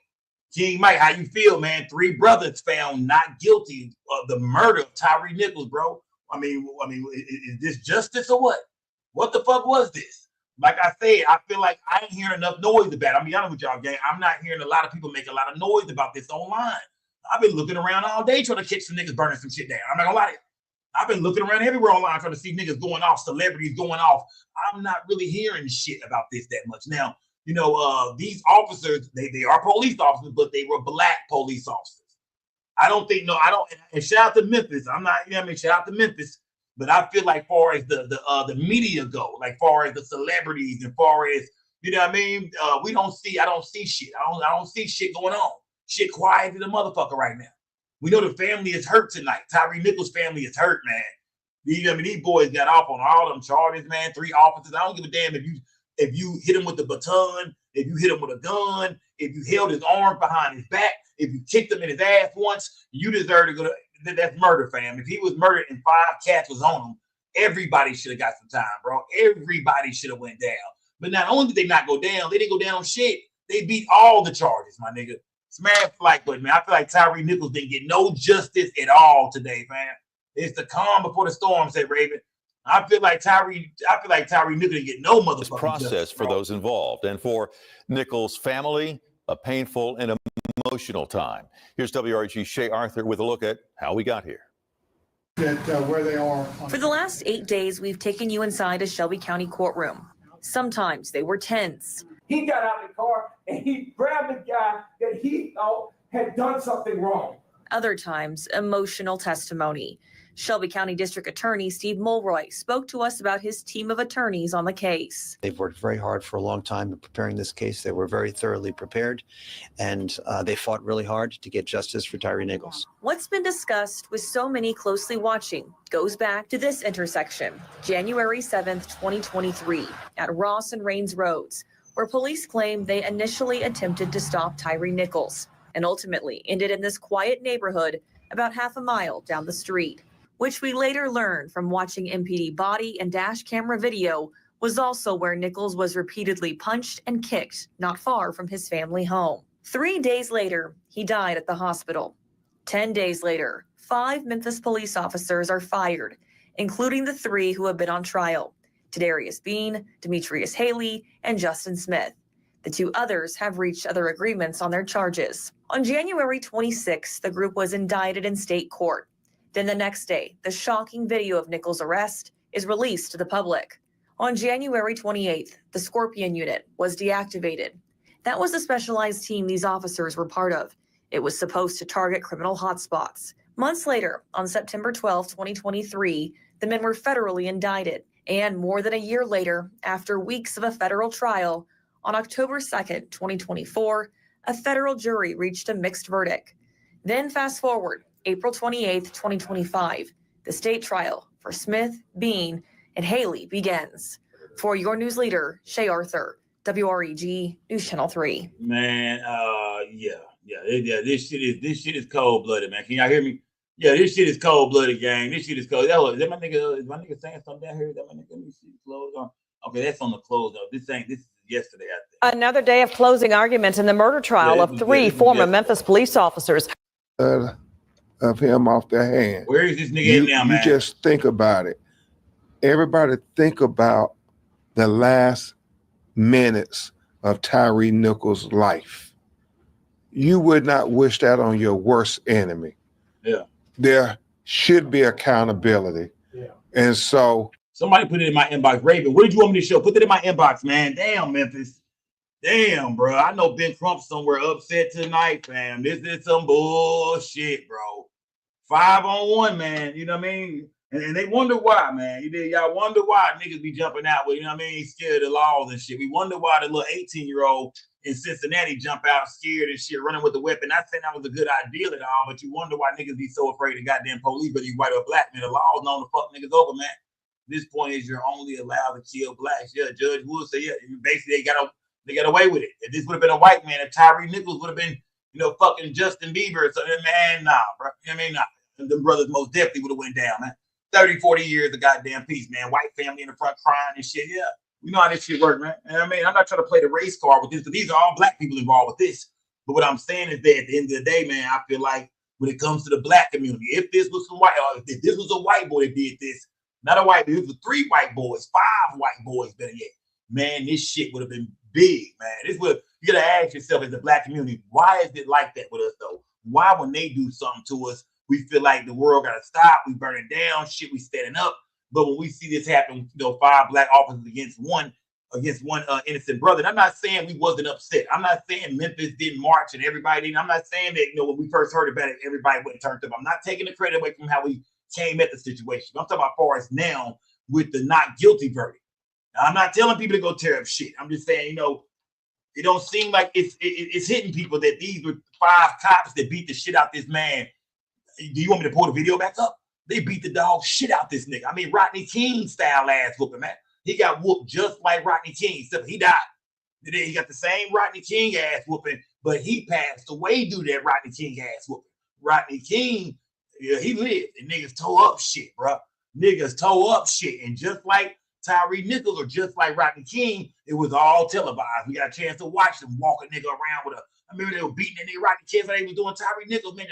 [SPEAKER 1] King Mike, how you feel, man? 3 brothers found not guilty of the murder of Tyre Nichols, bro. I mean, is this justice or what? What the fuck was this? Like I said, I feel like I ain't hearing enough noise about it. I'll be honest with y'all, gang. I'm not hearing a lot of people make a lot of noise about this online. I've been looking around all day trying to catch some niggas burning some shit down. I'm not gonna lie to you. I've been looking around everywhere online trying to see niggas going off, celebrities going off. I'm not really hearing shit about this that much. Now, these officers, they are police officers, but they were black police officers. And shout out to Memphis. I'm not, shout out to Memphis. But I feel like far as the media go, like far as the celebrities and far as, we don't see, I don't see shit. I don't see shit going on. Shit quiet to the motherfucker right now. We know the family is hurt tonight. Tyre Nichols' family is hurt, man. These boys got off on all them charges, man. 3 officers. I don't give a damn if you hit him with the baton, if you hit him with a gun, if you held his arm behind his back, if you kicked him in his ass once, you deserve to go to, that's murder, fam. If he was murdered and 5 cats was on him, everybody should have got some time, bro. Everybody should have went down. But not only did they not go down, they didn't go down on shit. They beat all the charges, my nigga. Smash like, but man, I feel like Tyre Nichols didn't get no justice at all today, fam. It's the calm before the storm, said Raven. I feel like Tyre Nichols didn't get no motherfucking
[SPEAKER 16] process justice, for those involved, and for Nichols' family, a painful and emotional time. Here's WRG's Shay Arthur with a look at how we got here.
[SPEAKER 17] Where they are. For the last 8 days, we've taken you inside a Shelby County courtroom. Sometimes they were tense.
[SPEAKER 2] He got out of the car and he grabbed the guy that he thought had done something wrong.
[SPEAKER 17] other times emotional testimony. Shelby County District Attorney Steve Mulroy spoke to us about his team of attorneys on the case.
[SPEAKER 18] They've worked very hard for a long time in preparing this case. They were very thoroughly prepared, and they fought really hard to get justice for Tyre Nichols.
[SPEAKER 17] What's been discussed with so many closely watching goes back to this intersection, January 7th, 2023, at Ross and Rains Roads, where police claim they initially attempted to stop Tyre Nichols and ultimately ended in this quiet neighborhood about half a mile down the street, which we later learned from watching MPD body and dash camera video was also where Nichols was repeatedly punched and kicked not far from his family home. 3 days later, he died at the hospital. 10 days later, 5 Memphis police officers are fired, including the 3 who have been on trial, Tadarius Bean, Demetrius Haley, and Justin Smith. The 2 others have reached other agreements on their charges. On January 26th, the group was indicted in state court. Then the next day, the shocking video of Nichols' arrest is released to the public. On January 28th, the Scorpion unit was deactivated. That was the specialized team these officers were part of. It was supposed to target criminal hotspots. Months later, on September 12, 2023, the men were federally indicted. And more than a year later, after weeks of a federal trial, on October 2nd, 2024, a federal jury reached a mixed verdict. Then fast forward, April 28th, 2025, the state trial for Smith, Bean, and Haley begins. For your news leader, Shay Arthur, WREG News Channel 3.
[SPEAKER 1] Man, this shit is cold blooded, man. Can y'all hear me? Yeah, this shit is cold blooded, gang. This shit is cold. Is that my nigga? Is my nigga saying something down here? Is that my nigga? Let me see the clothes on. Okay, that's on the clothes though. This is yesterday, I think.
[SPEAKER 6] Another day of closing arguments in the murder trial of 3 former Memphis police officers.
[SPEAKER 8] Of him off their hand.
[SPEAKER 1] Where is this nigga at now, man?
[SPEAKER 8] You just think about it. Everybody think about the last minutes of Tyre Nichols' life. You would not wish that on your worst enemy.
[SPEAKER 1] Yeah.
[SPEAKER 8] There should be accountability. Yeah. And so
[SPEAKER 1] somebody put it in my inbox. Raven, what did you want me to show? Put it in my inbox, man. Damn, Memphis. Damn, bro. I know Ben Trump's somewhere upset tonight, fam. This is some bullshit, bro. 5-on-1, man. You know what I mean? And they wonder why, man. Y'all wonder why niggas be jumping out with, you know what I mean, scared of the laws and shit. We wonder why the little 18-year-old in Cincinnati jump out scared and shit, running with a weapon. Not saying that was a good idea at all, but you wonder why niggas be so afraid of goddamn police, whether you white or black, man. The law is known to fuck niggas over, man. This point is you're only allowed to kill blacks. Yeah, Judge Wood said, yeah, basically they got away with it. If this would have been a white man, if Tyre Nichols would have been, you know, fucking Justin Bieber or something, man, nah, bro. You know what I mean? Nah. And them brothers most definitely would have went down, man. 30, 40 years of goddamn peace, man. White family in the front crying and shit. Yeah, we know how this shit works, man. And I mean, I'm not trying to play the race card with this, but these are all black people involved with this. But what I'm saying is that at the end of the day, man, I feel like when it comes to the black community, if this was some white, or if this was a white boy that did this, not a white boy, it was 3 white boys, 5 white boys, better yet, man, this shit would have been big, man. This would, you gotta ask yourself as the black community, why is it like that with us though? Why when they do something to us, we feel like the world gotta stop, we burn it down, shit, we standing up. But when we see this happen, you know, 5 black officers against one innocent brother, and I'm not saying we wasn't upset. I'm not saying Memphis didn't march and everybody didn't. I'm not saying that, you know, when we first heard about it, everybody went and turned up. I'm not taking the credit away from how we came at the situation. I'm talking about far as now with the not guilty verdict. Now, I'm not telling people to go tear up shit. I'm just saying, you know, it don't seem like it's hitting people that these were 5 cops that beat the shit out this man. Do you want me to pull the video back up? They beat the dog shit out this nigga. I mean, Rodney King style ass whooping, man. He got whooped just like Rodney King, except he died. He got the same Rodney King ass whooping, but he passed away due to that Rodney King ass whooping. Rodney King, yeah, he lived, and niggas tore up shit, bro. Niggas tore up shit, and just like Tyre Nichols or just like Rodney King, it was all televised. We got a chance to watch them walk a nigga around with a. I remember they were beating that nigga Rodney King, like they was doing Tyre Nichols, man.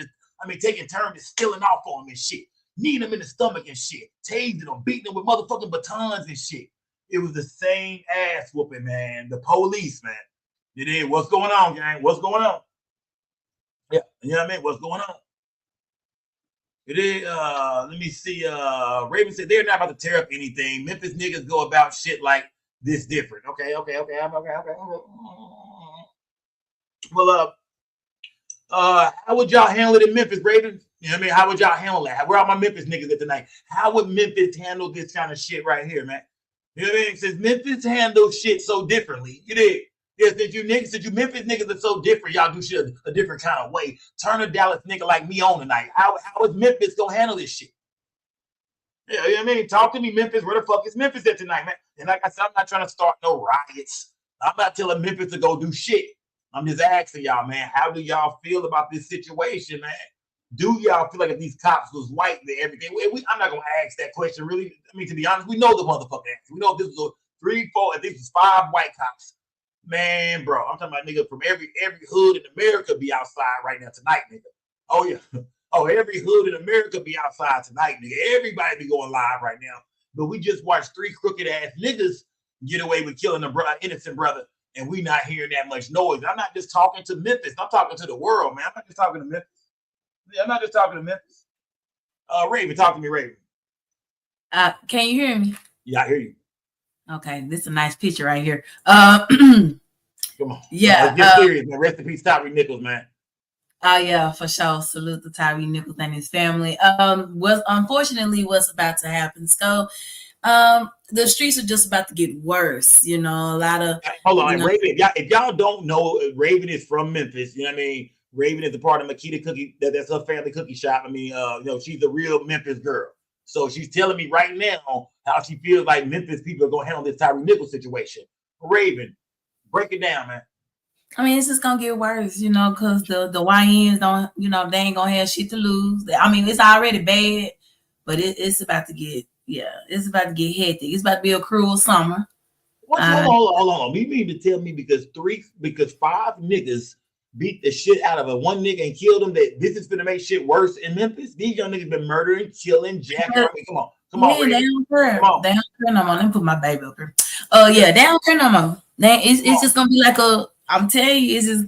[SPEAKER 1] Taking turns and stealing off on him and shit, kneeing him in the stomach and shit, tasing him, beating him with motherfucking batons and shit. It was the same ass whooping, man. The police, man. It is. What's going on, gang? What's going on? Yeah, you know what I mean? What's going on? It is. Let me see. Raven said they're not about to tear up anything. Memphis niggas go about shit like this different. Okay. Well, How would y'all handle it in Memphis, Ravens? You know what I mean? How would y'all handle that? Where are my Memphis niggas at tonight? How would Memphis handle this kind of shit right here, man? You know what I mean? Since Memphis handles shit so differently, you did. Yeah, since you Memphis niggas are so different, y'all do shit a different kind of way. Turn a Dallas nigga like me on tonight. How is Memphis gonna handle this shit? Yeah, you know what I mean? Talk to me, Memphis. Where the fuck is Memphis at tonight, man? And like I said, I'm not trying to start no riots. I'm not telling Memphis to go do shit. I'm just asking y'all, man, how do y'all feel about this situation, man? Do y'all feel like if these cops was white, everything? I'm not gonna ask that question, really. I mean, to be honest, we know the motherfucking answer. We know if this was 3, 4, if this was 5 white cops, man, bro. I'm talking about nigga from every hood in America be outside right now tonight, nigga. Oh yeah. Oh, every hood in America be outside tonight, nigga. Everybody be going live right now. But we just watched 3 crooked ass niggas get away with killing a innocent brother, and we not hearing that much noise. I'm not just talking to Memphis. I'm talking to the world, man. I'm not just talking to Memphis. I'm not just talking to Memphis. Raven, talk to me, Raven.
[SPEAKER 19] Can you hear me?
[SPEAKER 1] Yeah, I hear you.
[SPEAKER 19] Okay, this is a nice picture right here.
[SPEAKER 1] Come on.
[SPEAKER 19] Yeah.
[SPEAKER 1] Let's get serious, man. Rest in peace, Tyre Nichols, man.
[SPEAKER 19] Oh yeah, for sure. Salute to Tyre Nichols and his family. Unfortunately what's about to happen. So the streets are just about to get worse. You know, a lot of
[SPEAKER 1] hold on, Raven. If y'all don't know, Raven is from Memphis. You know what I mean? Raven is a part of Makita Cookie. That's her family cookie shop. I mean, you know, she's a real Memphis girl. So she's telling me right now how she feels like Memphis people are gonna handle this Tyre Nichols situation. Raven, break it down, man.
[SPEAKER 19] I mean, it's just gonna get worse, you know, because the YNs don't, you know, they ain't gonna have shit to lose. I mean, it's already bad, but it's about to get, it's about to get hectic. It's about to be a cruel summer.
[SPEAKER 1] Hold on. You mean to tell me because 5 niggas beat the shit out of one nigga and killed him, that this is gonna make shit worse in Memphis? These young niggas been murdering, killing, jacking. I mean, come on.
[SPEAKER 19] Yeah, they don't care. They don't care no more. Let me put my baby up here. Yeah, they don't care no more. It's just gonna be like I'm telling you, it's just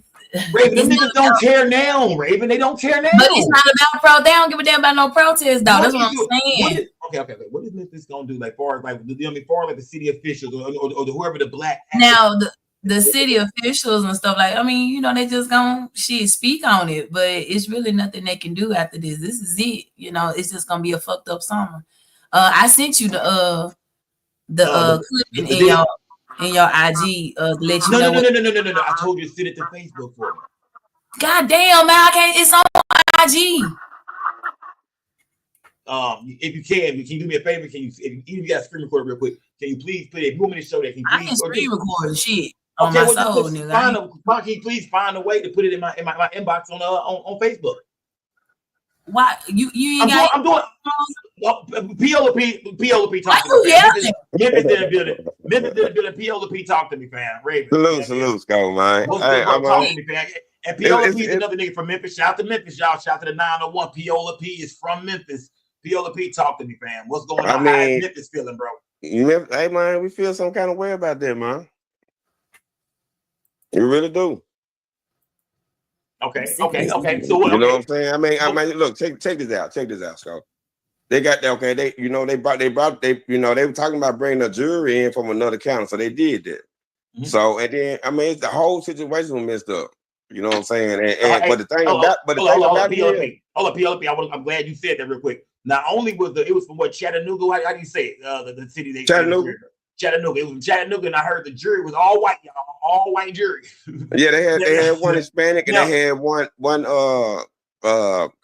[SPEAKER 1] Raven, them niggas don't care now, Raven. They don't care now.
[SPEAKER 19] But it's not about they don't give a damn about no protest, though. That's what I'm saying.
[SPEAKER 1] Okay. What is Memphis gonna do? Like far as like the city officials or whoever the black
[SPEAKER 19] now the city officials and stuff, like, I mean, you know, they just gonna speak on it, but it's really nothing they can do after this. This is it. You know, it's just gonna be a fucked up summer. I sent you the clip in your IG to let you know.
[SPEAKER 1] No. I told you to send it to Facebook for me.
[SPEAKER 19] God damn, man, I can't. It's on IG.
[SPEAKER 1] If you can you do me a favor? Can you, if you got a screen recorder real quick, can you please put it? If you want me to show that, can you please?
[SPEAKER 19] I can screen record shit.
[SPEAKER 1] Okay, can you please find a way to put it in my inbox on Facebook?
[SPEAKER 19] Why you ain't
[SPEAKER 1] I'm doing POP talk to me. Memphis in the building. POP talk to me, fam. Raven.
[SPEAKER 20] Salute, go, man.
[SPEAKER 1] Hey, talk to me, fam. And POP is another nigga from Memphis. Shout out to Memphis, y'all. Shout out to the 901. POP is from Memphis. POP talk to me, fam. What's going on? How is Memphis feeling, bro?
[SPEAKER 20] Hey, man, we feel some kind of way about that, man. You really do.
[SPEAKER 1] Okay. So what?
[SPEAKER 20] You know what I'm saying? I mean, look, check this out. Check this out, Scott. They got that. Okay, they were talking about bringing a jury in from another county, so they did that. Mm-hmm. So and then it's the whole situation was messed up. You know what I'm saying? But the thing about
[SPEAKER 1] PLP, I'm glad you said that real quick. Not only was it was from what Chattanooga? How do you say it? The city Chattanooga. It was from Chattanooga, and I heard the jury was all white, y'all. All white jury.
[SPEAKER 20] Yeah, they had one Hispanic and they had one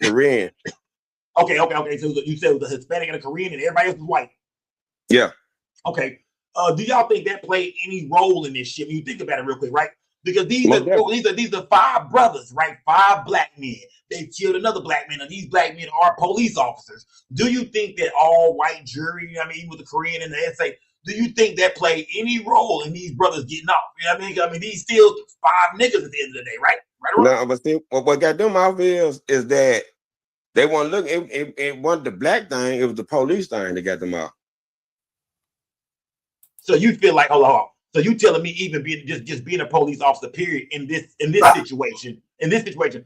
[SPEAKER 20] Korean.
[SPEAKER 1] Okay. So you said it was a Hispanic and a Korean, and everybody else was white.
[SPEAKER 20] Yeah.
[SPEAKER 1] Okay. Do y'all think that played any role in this shit? When you think about it real quick, right? Because these are 5 brothers, right? 5 black men. They killed another black man, and these black men are police officers. Do you think that all white jury, even with the Korean and the essay, do you think that played any role in these brothers getting off? You know what I mean? These still 5 niggas at the end of the day, right?
[SPEAKER 20] No, but see, what got them off is that they weren't looking. It wasn't the black thing; it was the police thing that got them off.
[SPEAKER 1] So you feel like, hold on. So you telling me even being just being a police officer, period, in this situation, I want to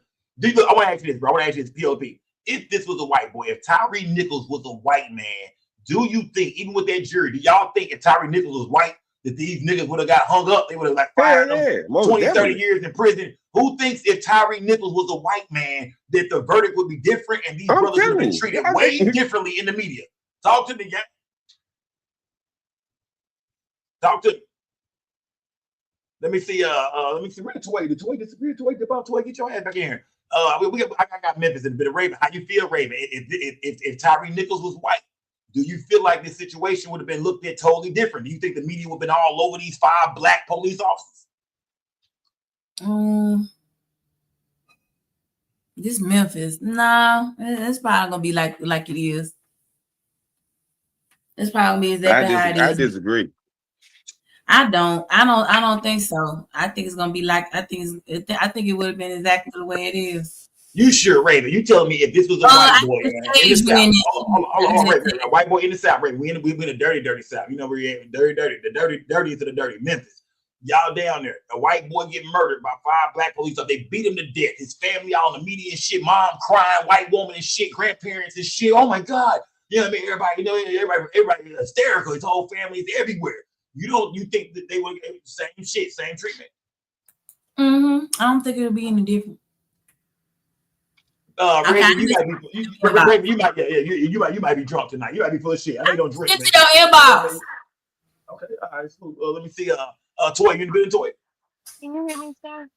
[SPEAKER 1] ask you this, bro. I want to ask you this, POP. If this was a white boy, if Tyre Nichols was a white man, do you think, even with that jury, do y'all think if Tyre Nichols was white, that these niggas would have got hung up. They would have like fired them 20, 30 years in prison. Who thinks if Tyre Nichols was a white man that the verdict would be different and these brothers would have been treated way differently in the media? Talk to me, gang. Talk to me. Let me see. Where did Toy? Did Toy disappear? Toy, get your ass back in here. I got Memphis in a bit of Raven. How you feel, Raven? If Tyre Nichols was white, do you feel like this situation would have been looked at totally different? Do you think the media would have been all over these 5 black police officers?
[SPEAKER 19] This Memphis, no, it's probably gonna be like it is. It's probably gonna be exactly how it is.
[SPEAKER 20] I disagree.
[SPEAKER 19] I don't think so. I think it's gonna be like I think it would have been exactly the way it is.
[SPEAKER 1] You sure, Raven? You telling me if this was a white boy in the South, Raven, a white boy in the South, Raven, we in a dirty South. You know where you're at, the dirtiest of the dirty, Memphis. Y'all down there, a white boy getting murdered by 5 black police officers. They beat him to death. His family all in the media and shit. Mom crying, white woman and shit, grandparents and shit. Oh my God. You know what I mean? Everybody hysterical. His whole family is everywhere. You think that they would get the same shit, same treatment?
[SPEAKER 19] I don't think it'll be any different.
[SPEAKER 1] Raven, you might be drunk tonight. You might be full of shit. I know you don't drink.
[SPEAKER 19] Get to your inbox.
[SPEAKER 1] Okay, all right. So, let me see. Toy, you in the building, Toy?
[SPEAKER 21] Can you hear me, sir?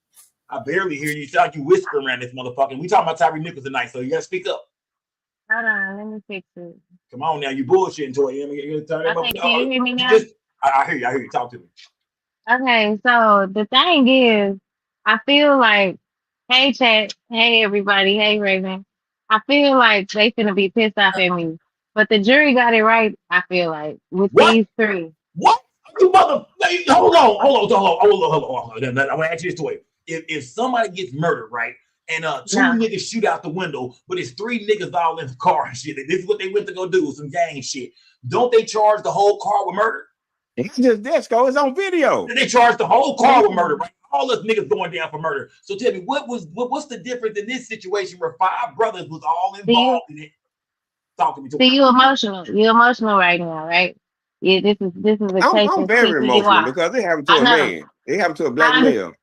[SPEAKER 1] I barely hear you. You sound like you whispering around this motherfucker. We talking about Tyre Nichols tonight, so you gotta speak up.
[SPEAKER 21] Hold on, let me fix it.
[SPEAKER 1] Come on now, you bullshitting, Toy. You turn that
[SPEAKER 21] Okay, can you hear me now?
[SPEAKER 1] I hear you. Talk to me.
[SPEAKER 21] Okay, so the thing is, I feel like, hey chat, hey everybody, hey Raven. I feel like they finna be pissed off at me. But the jury got it right, I feel like, with these 3.
[SPEAKER 1] What? You mother, hold on. I'm gonna ask you this way. If somebody gets murdered, right, and 2 niggas shoot out the window, but it's 3 niggas all in the car and shit. This is what they went to go do, some gang shit. Don't they charge the whole car with murder?
[SPEAKER 20] It's just Desco. It's on video.
[SPEAKER 1] They charged the whole car with murder, right? All us niggas going down for murder. So tell me, what's the difference in this situation where 5 brothers was all involved in it? Talk to me.
[SPEAKER 21] See, you emotional. You're emotional right now, right? Yeah, this is a case.
[SPEAKER 20] I'm very emotional because it happened to a man. It happened to a black male.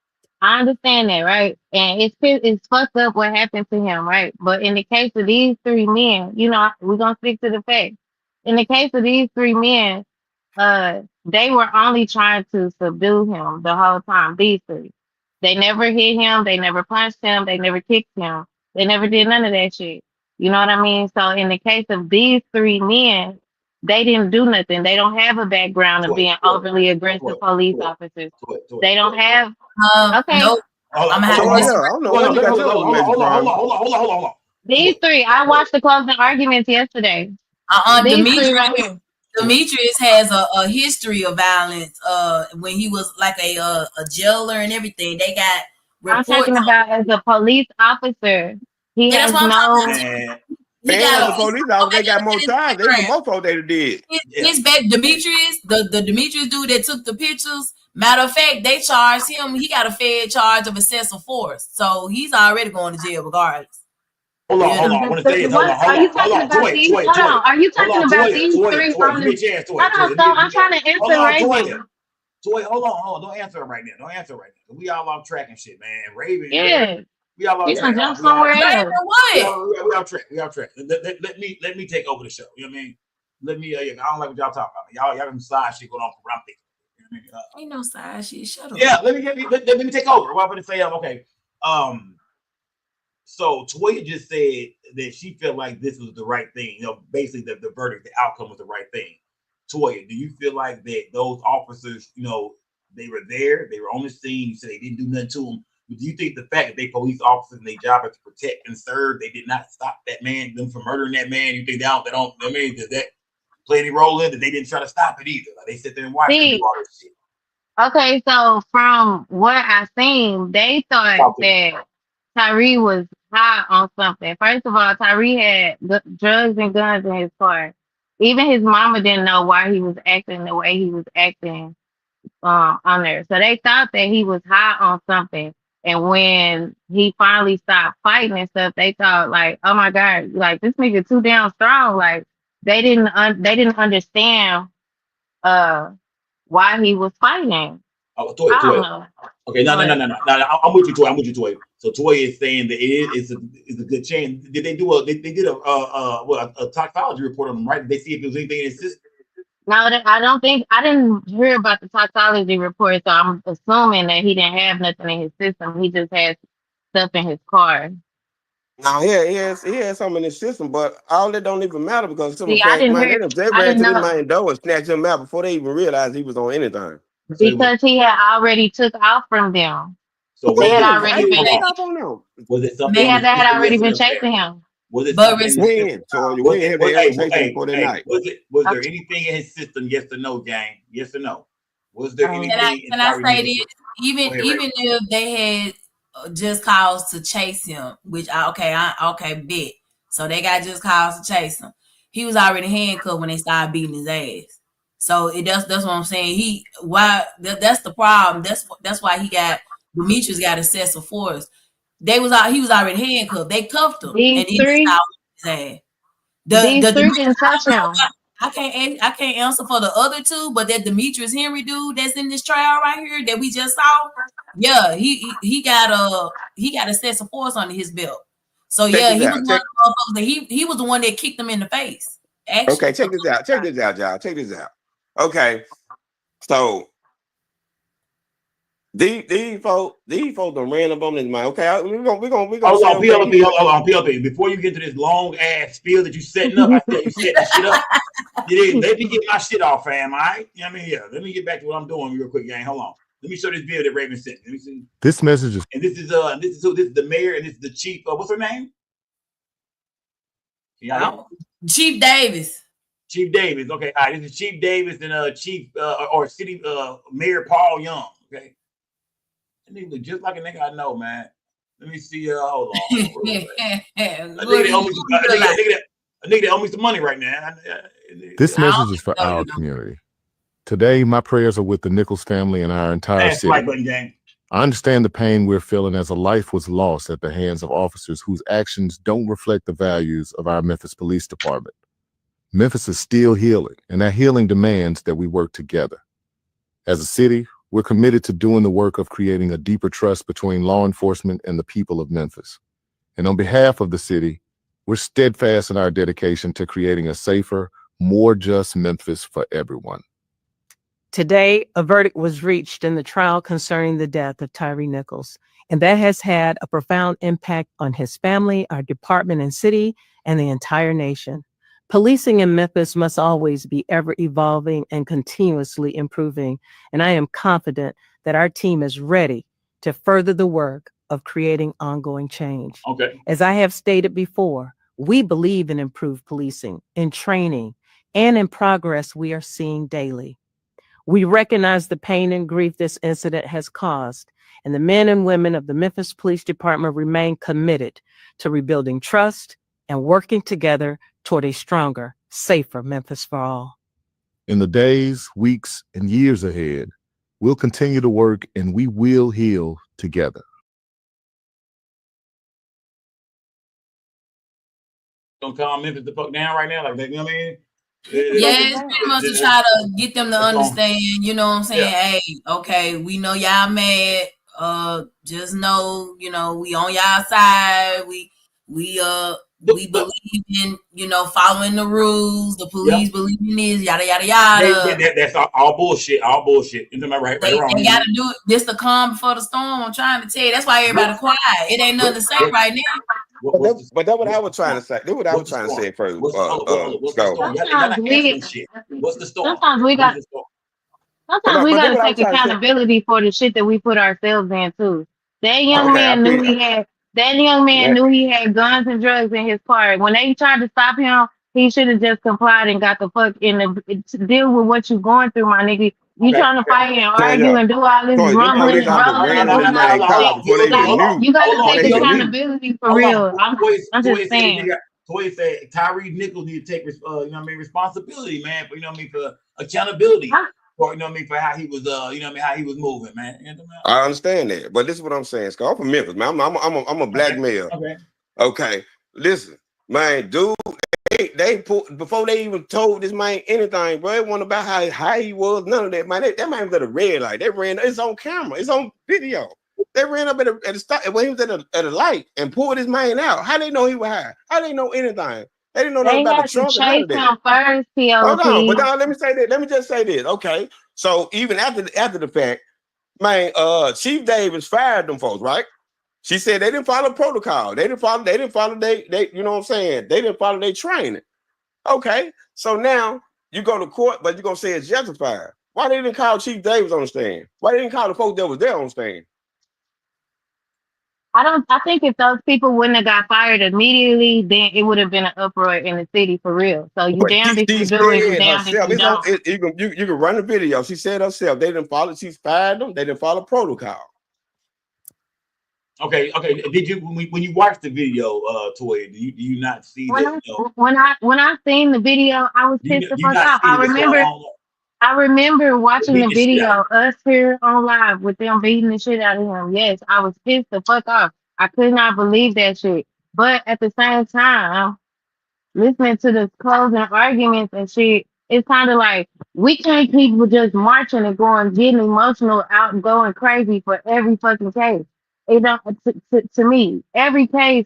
[SPEAKER 21] I understand that, right? And it's fucked up what happened to him, right? But in the case of these 3 men, we're gonna stick to the facts. In the case of these 3 men, they were only trying to subdue him the whole time. These 3. They never hit him, they never punched him, they never kicked him, they never did none of that shit. You know what I mean? So in the case of these 3 men, they didn't do nothing. They don't have a background of being overly aggressive police officers. They don't have. Okay.
[SPEAKER 19] Nope.
[SPEAKER 1] Hold on.
[SPEAKER 21] These 3, I watched the closing arguments yesterday.
[SPEAKER 19] Demetrius has a history of violence. When he was like a jailer and everything, they got.
[SPEAKER 21] I'm talking about as a police officer. He has no.
[SPEAKER 20] They got more time. They were more they did.
[SPEAKER 19] His back, Demetrius, the Demetrius dude that took the pictures. Matter of fact, they charged him. He got a fair charge of excessive force, so he's already going to jail regardless.
[SPEAKER 1] Hold on. I want to say it.
[SPEAKER 21] Are you talking about these? Are you talking about these 3 from the? Hold on, so I'm trying to answer Raven.
[SPEAKER 1] Toy, hold on. Don't answer it right now. We all off track and shit, man. Raven.
[SPEAKER 21] Yeah.
[SPEAKER 1] We all off track.
[SPEAKER 21] Jump somewhere else.
[SPEAKER 1] We off track. Let me take over the show. You know what I mean? Let me. I don't like what y'all talking about. Y'all some side shit going on for I'm thinking. You know what I mean?
[SPEAKER 19] Ain't no side shit. Shut up.
[SPEAKER 1] Yeah. Let me take over. What I'm gonna say. Okay. So Toya just said that she felt like this was the right thing. Basically the verdict, the outcome was the right thing. Toya, do you feel like that those officers, they were there, they were on the scene, you said they didn't do nothing to them? But do you think the fact that they police officers and their job is to protect and serve, they did not stop them from murdering that man? You think does that play any role in that they didn't try to stop it either? Like they sit there and watch them do all this shit.
[SPEAKER 21] Okay, so from what I seen, they thought that Tyre was high on something. First of all, Tyre had drugs and guns in his car. Even his mama didn't know why he was acting the way he was acting on there. So they thought that he was high on something. And when he finally stopped fighting and stuff, they thought like, oh my God, like this nigga too damn strong. Like they didn't understand why he was fighting.
[SPEAKER 1] Oh, Toy. Okay, no. I'm with you, Toy. I'm with you, Toy. So Toy is saying that it's a good chance. Did they do they did a toxicology report on him, right? Did they see if there was anything in his system?
[SPEAKER 21] No, I don't think I didn't hear about the toxicology report, so I'm assuming that he didn't have nothing in his system. He just had stuff in his car.
[SPEAKER 20] Now he has something in his system, but all that don't even matter because
[SPEAKER 21] See, I didn't hear.
[SPEAKER 20] they ran to this man door and snatched him out before they even realized he was on anything.
[SPEAKER 21] Because he had already took out from them.
[SPEAKER 1] So
[SPEAKER 21] they had already been.
[SPEAKER 1] Was it something?
[SPEAKER 21] They had already been chasing him.
[SPEAKER 1] Was it
[SPEAKER 21] But
[SPEAKER 1] something? Was
[SPEAKER 21] Okay.
[SPEAKER 1] there anything in his system? Yes or no, gang? Yes or no? Was there anything?
[SPEAKER 19] Can I say this? Even if they had just cause to chase him, which I bet. So they got just cause to chase him. He was already handcuffed when they started beating his ass. So that's what I'm saying. That's the problem. That's why Demetrius got excessive force. He was already handcuffed. They cuffed him, and he just out his ass.
[SPEAKER 21] These three didn't touch him.
[SPEAKER 19] I can't answer for the other two, but that Demetrius Henry dude that's in this trial right here that we just saw, yeah, he got excessive force under his belt. So yeah, he was one of the motherfuckers that he was the one that kicked him in the face. Actually.
[SPEAKER 20] Okay, check this out, y'all. Check this out. Okay, so these folks done ran up on this man. Okay, we're gonna
[SPEAKER 1] hold on, PLP. Before you get to this long ass spiel that you setting up, I said you setting this shit up. Let me get my shit off, fam. All right? You know what I mean? Yeah. Let me get back to what I'm doing real quick, gang. Hold on. Let me show this video that Raven sent. Let me see.
[SPEAKER 15] This message is.
[SPEAKER 1] And this is the mayor and this is the chief. What's her name?
[SPEAKER 19] Chief Davis.
[SPEAKER 1] Chief Davis. Okay. All right. This is Chief Davis and Chief or City Mayor Paul Young. Okay. That nigga look just like a nigga I know, man. Let me see. Hold on. A nigga that owes me some money right now.
[SPEAKER 15] This message is for our community. Today, my prayers are with the Nichols family and our entire city. I understand the pain we're feeling as a life was lost at the hands of officers whose actions don't reflect the values of our Memphis Police Department. Memphis is still healing, and that healing demands that we work together. As a city, we're committed to doing the work of creating a deeper trust between law enforcement and the people of Memphis. And on behalf of the city, we're steadfast in our dedication to creating a safer, more just Memphis for everyone.
[SPEAKER 3] Today, a verdict was reached in the trial concerning the death of Tyre Nichols, and that has had a profound impact on his family, our department and city, and the entire nation. Policing in Memphis must always be ever evolving and continuously improving, and I am confident that our team is ready to further the work of creating ongoing change.
[SPEAKER 1] Okay.
[SPEAKER 3] As I have stated before, we believe in improved policing, in training, and in progress we are seeing daily. We recognize the pain and grief this incident has caused, and the men and women of the Memphis Police Department remain committed to rebuilding trust and working together toward a stronger, safer Memphis for all.
[SPEAKER 15] In the days, weeks, and years ahead, we'll continue to work and we will heal together.
[SPEAKER 1] Don't calm Memphis the fuck down right now, like that, you know what I mean?
[SPEAKER 19] Yeah, it's pretty much to try to get them to understand, you know what I'm saying? Hey, okay, we know y'all mad. Just know, you know, we on y'all side. We believe in, you know, following the rules. The police believe in this, yada yada yada.
[SPEAKER 1] That's all bullshit. All bullshit. You know, right
[SPEAKER 19] They gotta do it. This the calm before the storm. I'm trying to tell you. That's why everybody quiet. It ain't nothing to say right now.
[SPEAKER 20] But that's what I was trying to say. That's what I was trying to say first.
[SPEAKER 1] What's the storm?
[SPEAKER 21] Sometimes we gotta take accountability for the shit that we put ourselves in too. That young man knew he had guns and drugs in his car. When they tried to stop him, he should have just complied and got the fuck in the deal with what you're going through, my nigga. You trying to fight and argue and do all this rumbling and rolling and doing all this. You gotta take accountability for real. I'm just saying.
[SPEAKER 1] Toy said Tyre Nichols need to take responsibility, man, for for accountability. For for how he was how he was moving, man.
[SPEAKER 20] I understand that, but this is what I'm saying, Scott. I'm from Memphis, man. I'm a black male.
[SPEAKER 1] Okay.
[SPEAKER 20] Okay. Listen, man, dude they put before they even told this man anything, bro. It wasn't about how he was, none of that, man. That man was at a red light. They ran, it's on camera, it's on video. They ran up at a stop when he was at a light and pulled his man out. How they know he was high? How they know anything? They didn't know nothing about the trunk and none of that.
[SPEAKER 21] First,
[SPEAKER 20] hold on, but now let me say that. Let me just say this, okay? So even after the fact, man, Chief Davis fired them folks, right? She said they didn't follow protocol. They didn't follow they you know what I'm saying? They didn't follow their training. Okay, so now you go to court, but you're gonna say it's justified. Why they didn't call Chief Davis on the stand? Why they didn't call the folks that was there on the stand?
[SPEAKER 21] I think if those people wouldn't have got fired immediately, then it would have been an uproar in the city for real. So you damned if you do it, you damned if you don't.
[SPEAKER 20] You can run the video. She said herself, they didn't follow, she fired them, they didn't follow protocol.
[SPEAKER 1] Okay. Did you when you watched the video, Toy? Do you not see that?
[SPEAKER 21] When I seen the video, I was pissed the fuck off. I remember watching the video, us here on live with them beating the shit out of him. Yes, I was pissed the fuck off. I could not believe that shit. But at the same time, listening to the closing arguments and shit, it's kind of like we can't people just marching and getting emotional, out and going crazy for every fucking case. It don't to me, every case,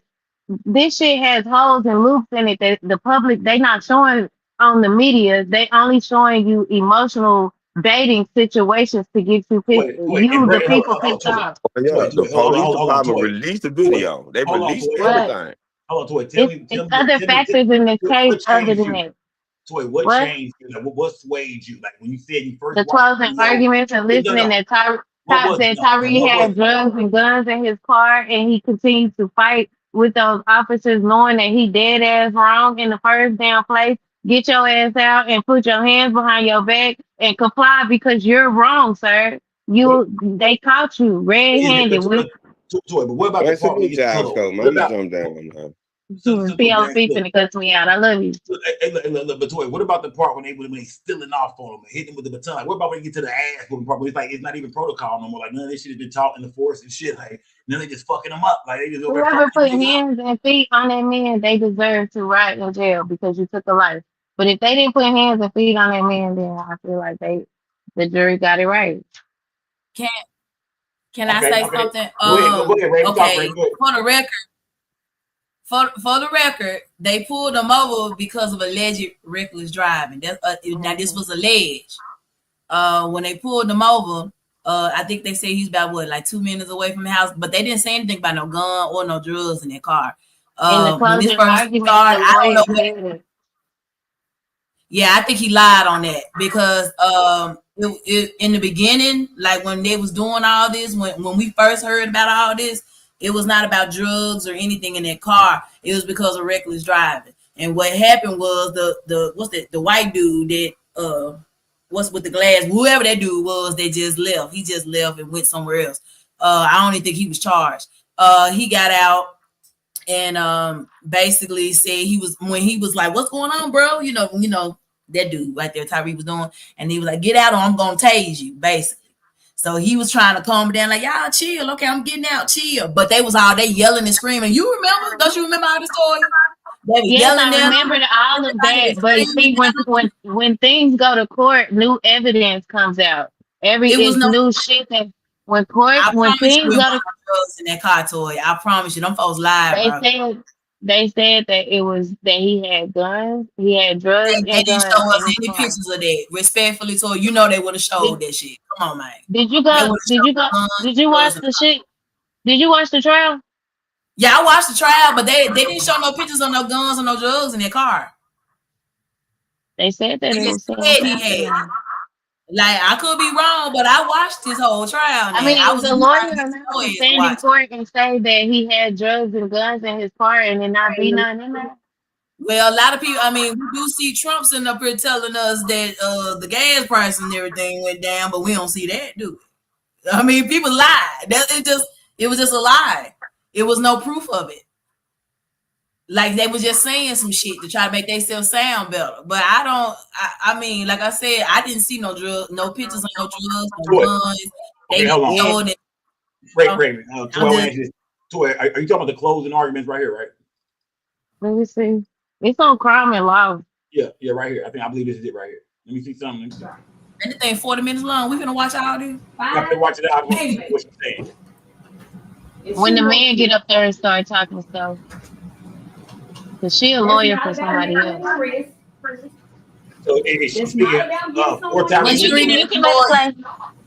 [SPEAKER 21] this shit has holes and loops in it that the public, they not showing on the media. They only showing you emotional baiting situations to get you pissed. The people pissed off.
[SPEAKER 20] Yeah, the police department released the video. They released everything.
[SPEAKER 1] Hold on, Toy.
[SPEAKER 21] Tell me other factors in this case other than that.
[SPEAKER 1] Toy, what changed you? Like, what swayed you? Like when you said you first
[SPEAKER 21] the closing arguments and listening that Tyree had drugs and guns in his car, and he continued to fight with those officers, knowing that he dead ass wrong in the first damn place. Get your ass out and put your hands behind your back and comply because you're wrong, sir. They caught you red-handed.
[SPEAKER 1] Toy, but what about the part where you
[SPEAKER 21] CLC finna cuss me out. I love you.
[SPEAKER 1] But Toy, what about the part when they stealing off on him and hitting him with the baton? What about when you get to the ass part where it's like it's not even protocol no more? Like none of this shit has been taught in the force and shit. Like now they just fucking them up. Like they just
[SPEAKER 21] whoever put hands and feet on that man, they deserve to rot in jail because you took a life. But if they didn't put hands and feet on that man, then I feel like the jury got it right.
[SPEAKER 19] Can I say something?
[SPEAKER 1] Go ahead, Ray.
[SPEAKER 19] Okay, for the record, they pulled him over because of alleged reckless driving. Now this was alleged. When they pulled him over, I think they say he's about 2 minutes away from the house, but they didn't say anything about no gun or no drugs in their car. When this first started, I don't know. Yeah, I think he lied on that because in the beginning, like when they was doing all this, when we first heard about all this, it was not about drugs or anything in that car. It was because of reckless driving. And what happened was the white dude that what's with the glass, whoever that dude was, they just left. He just left and went somewhere else. I don't even think he was charged. He got out and basically said when he was like, "What's going on, bro?" You know that dude right there, Tyree was doing, and he was like, "Get out or I'm gonna tase you," basically. So he was trying to calm down, like, "Y'all chill, okay, I'm getting out, chill." But they was all they yelling and screaming. You remember? Don't you remember all the story? They was yelling.
[SPEAKER 21] I remember all of that. But see, when things go to court, new evidence comes out. New shit that when things go to
[SPEAKER 19] drugs in that car, Toy. I promise you, them folks lied.
[SPEAKER 21] They said that that he had guns, he had drugs.
[SPEAKER 19] They didn't show us any pictures of that. Respectfully, Toy, you know they would have showed that shit. Come on, man.
[SPEAKER 21] Did you watch the shit? Did you watch the trial?
[SPEAKER 19] Yeah, I watched the trial, but they didn't show no pictures of no guns or no drugs in their car.
[SPEAKER 21] They said that
[SPEAKER 19] it was he had. Like, I could be wrong, but I watched this whole trial.
[SPEAKER 21] I mean, I was a lawyer to stand in court and say that he had drugs and guns in his car and then not be none in there.
[SPEAKER 19] Well, a lot of people, I mean, we do see Trump sitting up here telling us that the gas price and everything went down, but we don't see that, do we? I mean, people lie. It was just a lie. It was no proof of it. Like they were just saying some shit to try to make themselves sound better. But I mean, like I said, I didn't see no drugs, no pictures of no drugs, no guns.
[SPEAKER 1] Okay, hold on. Ray, Toy, are you talking about the closing arguments right here, right?
[SPEAKER 21] Let me see. It's on crime and law.
[SPEAKER 1] Yeah, right here. I believe this is it right here. Let me see something.
[SPEAKER 19] Anything 40 minutes long. We're gonna watch all this.
[SPEAKER 1] After watch it out, what she's saying.
[SPEAKER 21] When the man get up there and start talking stuff, cause she a lawyer for somebody else.
[SPEAKER 1] So is she speaking four times?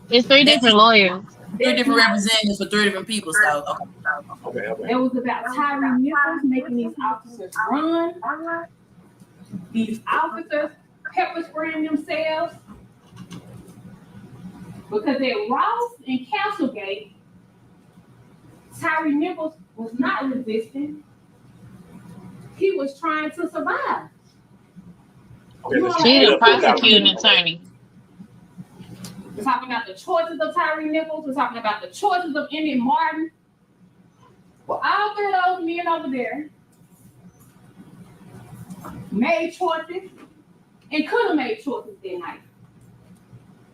[SPEAKER 21] It's 3 different lawyers.
[SPEAKER 19] 3 different representatives for 3 different people. So
[SPEAKER 1] okay.
[SPEAKER 4] It was about Tyre Nichols making these officers run. These officers pepper spraying themselves because at Ross and Castlegate, Tyre Nichols was not resisting. He was trying to survive.
[SPEAKER 21] She's a prosecuting attorney.
[SPEAKER 4] We're talking about the choices of Tyre Nichols. We're talking about the choices of Emmett Martin. Well, all 3 of those men over there made choices and could have made choices that night.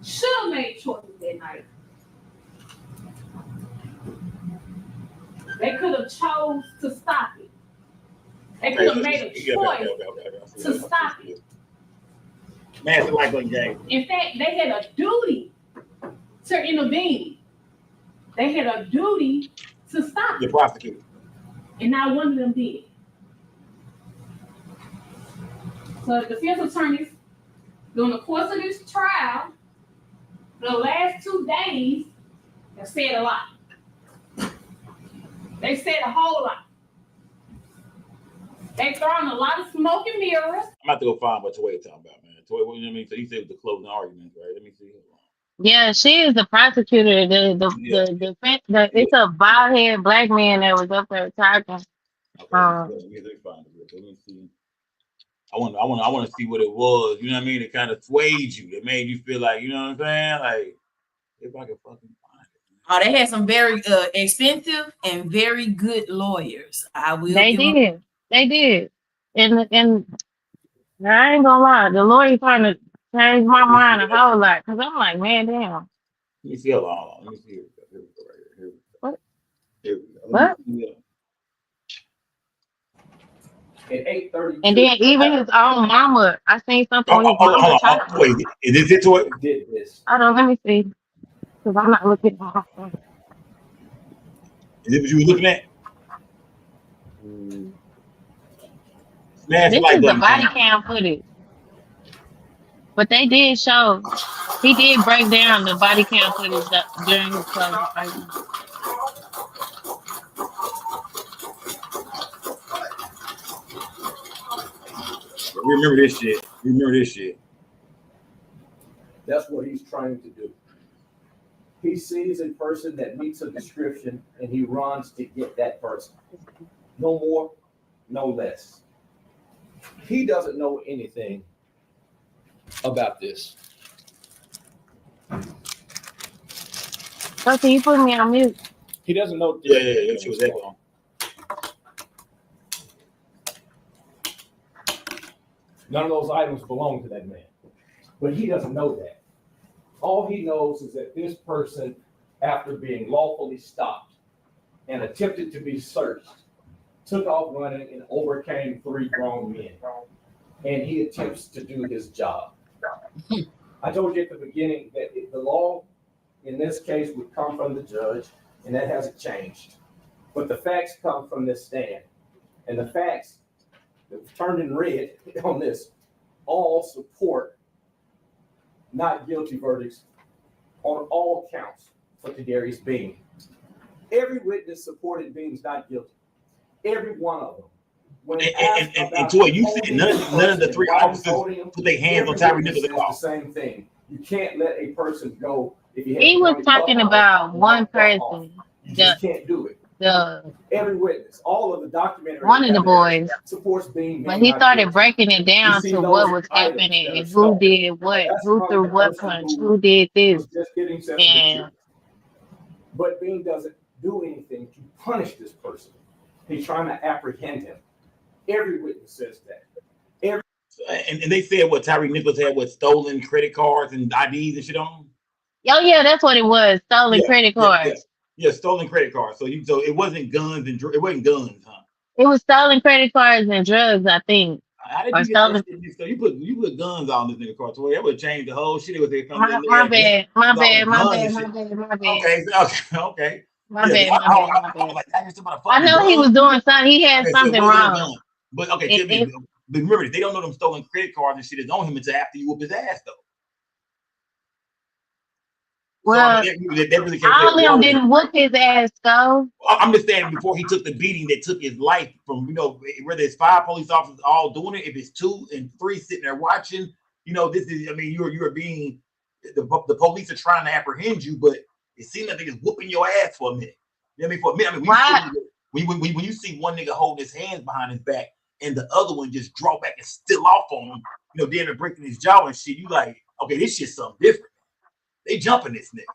[SPEAKER 4] Should have made choices that night. They could have chose to stop it. They could have made a choice to stop it.
[SPEAKER 1] Massive light gun game.
[SPEAKER 4] In fact, they had a duty to intervene. They had a duty to stop
[SPEAKER 1] the
[SPEAKER 4] it.
[SPEAKER 1] prosecutor.
[SPEAKER 4] And not one of them did. So the defense attorneys, during the course of this trial, the last 2 days, have said a lot. They said a whole lot. They thrown a lot of smoke and mirrors.
[SPEAKER 1] I'm about to go find what Toy talking about, man. Toy, what you know what I mean? So he said it was the closing argument, right? Let me see.
[SPEAKER 21] Yeah, she is the prosecutor. The defense. It's a bald head black man that was up there talking.
[SPEAKER 1] Let me see. I want to see what it was. You know what I mean? It kind of swayed you. It made you feel like, you know what I'm saying? Like, if I could fucking find it.
[SPEAKER 19] Oh, they had some very expensive and very good lawyers. I will.
[SPEAKER 21] They did. And I ain't gonna lie, the lawyer trying to change my mind a whole lot because I'm like, man, damn.
[SPEAKER 1] Let me see. Hold on. Let me see. Here we go. Right here.
[SPEAKER 21] What?
[SPEAKER 1] Here we go.
[SPEAKER 21] What?
[SPEAKER 2] At 8:30.
[SPEAKER 21] And then even his own mama, I seen something with his mama.
[SPEAKER 1] Wait, is this it to it?
[SPEAKER 2] Did this?
[SPEAKER 21] I don't. Let me see, because I'm not looking at my phone.
[SPEAKER 1] Is it what you were looking at?
[SPEAKER 21] This is the body cam footage. But they did show, he did break down the body cam footage during his closing argument.
[SPEAKER 1] Remember this shit.
[SPEAKER 2] That's what he's trying to do. He sees a person that meets a description and he runs to get that person. No more, no less. He doesn't know anything about this.
[SPEAKER 21] So can you put me on mute?
[SPEAKER 2] He doesn't know.
[SPEAKER 1] Yeah. She was echoing.
[SPEAKER 2] None of those items belong to that man. But he doesn't know that. All he knows is that this person, after being lawfully stopped and attempted to be searched, took off running and overcame 3 grown men. And he attempts to do his job. I told you at the beginning that the law in this case would come from the judge, and that hasn't changed. But the facts come from this stand. And the facts that turned in red on this all support not guilty verdicts on all counts for Kadarius Bean. Every witness supported Bean's not guilty. Every one of them.
[SPEAKER 1] And Toy, you said none of the 3 officers put their hands on Tyre Nichols at all.
[SPEAKER 2] The same thing. You can't let a person go if
[SPEAKER 21] he was talking about one person.
[SPEAKER 2] You just can't do it. Every witness, all of the documentary,
[SPEAKER 21] one of the boys
[SPEAKER 2] supports Bean.
[SPEAKER 21] But he started breaking it down to what was happening and who did what, who threw what punch, who did this. And
[SPEAKER 2] but Bean doesn't do anything to punish this person. He's trying to apprehend him. Every witness says that.
[SPEAKER 1] And they said what Tyre Nichols had was stolen credit cards and IDs and shit on them.
[SPEAKER 21] Oh yeah, that's what it was. Stolen credit cards.
[SPEAKER 1] Yeah, stolen credit cards. So it wasn't guns and it wasn't guns, huh?
[SPEAKER 21] It was stolen credit cards and drugs, I think.
[SPEAKER 1] How did you get that shit mixed up? You put guns on this nigga car. So that would change the whole shit. It was something.
[SPEAKER 21] My bad.
[SPEAKER 1] Okay.
[SPEAKER 21] My bad. I know he was doing something. He had something wrong.
[SPEAKER 1] But okay, but remember, they don't know them stolen credit cards and shit is on him until after you whoop his ass, though.
[SPEAKER 21] Well, all of them didn't whoop his ass, though.
[SPEAKER 1] I'm just saying, before he took the beating that took his life from, whether it's 5 police officers all doing it, if it's 2 and 3 sitting there watching, this is, you're being, the police are trying to apprehend you, but it seems like they're just whooping your ass for a minute. You know what I mean? When you see one nigga holding his hands behind his back and the other one just draw back and still off on him, then they're breaking his jaw and shit, you like, okay, this shit's something different. They jumping this nigga.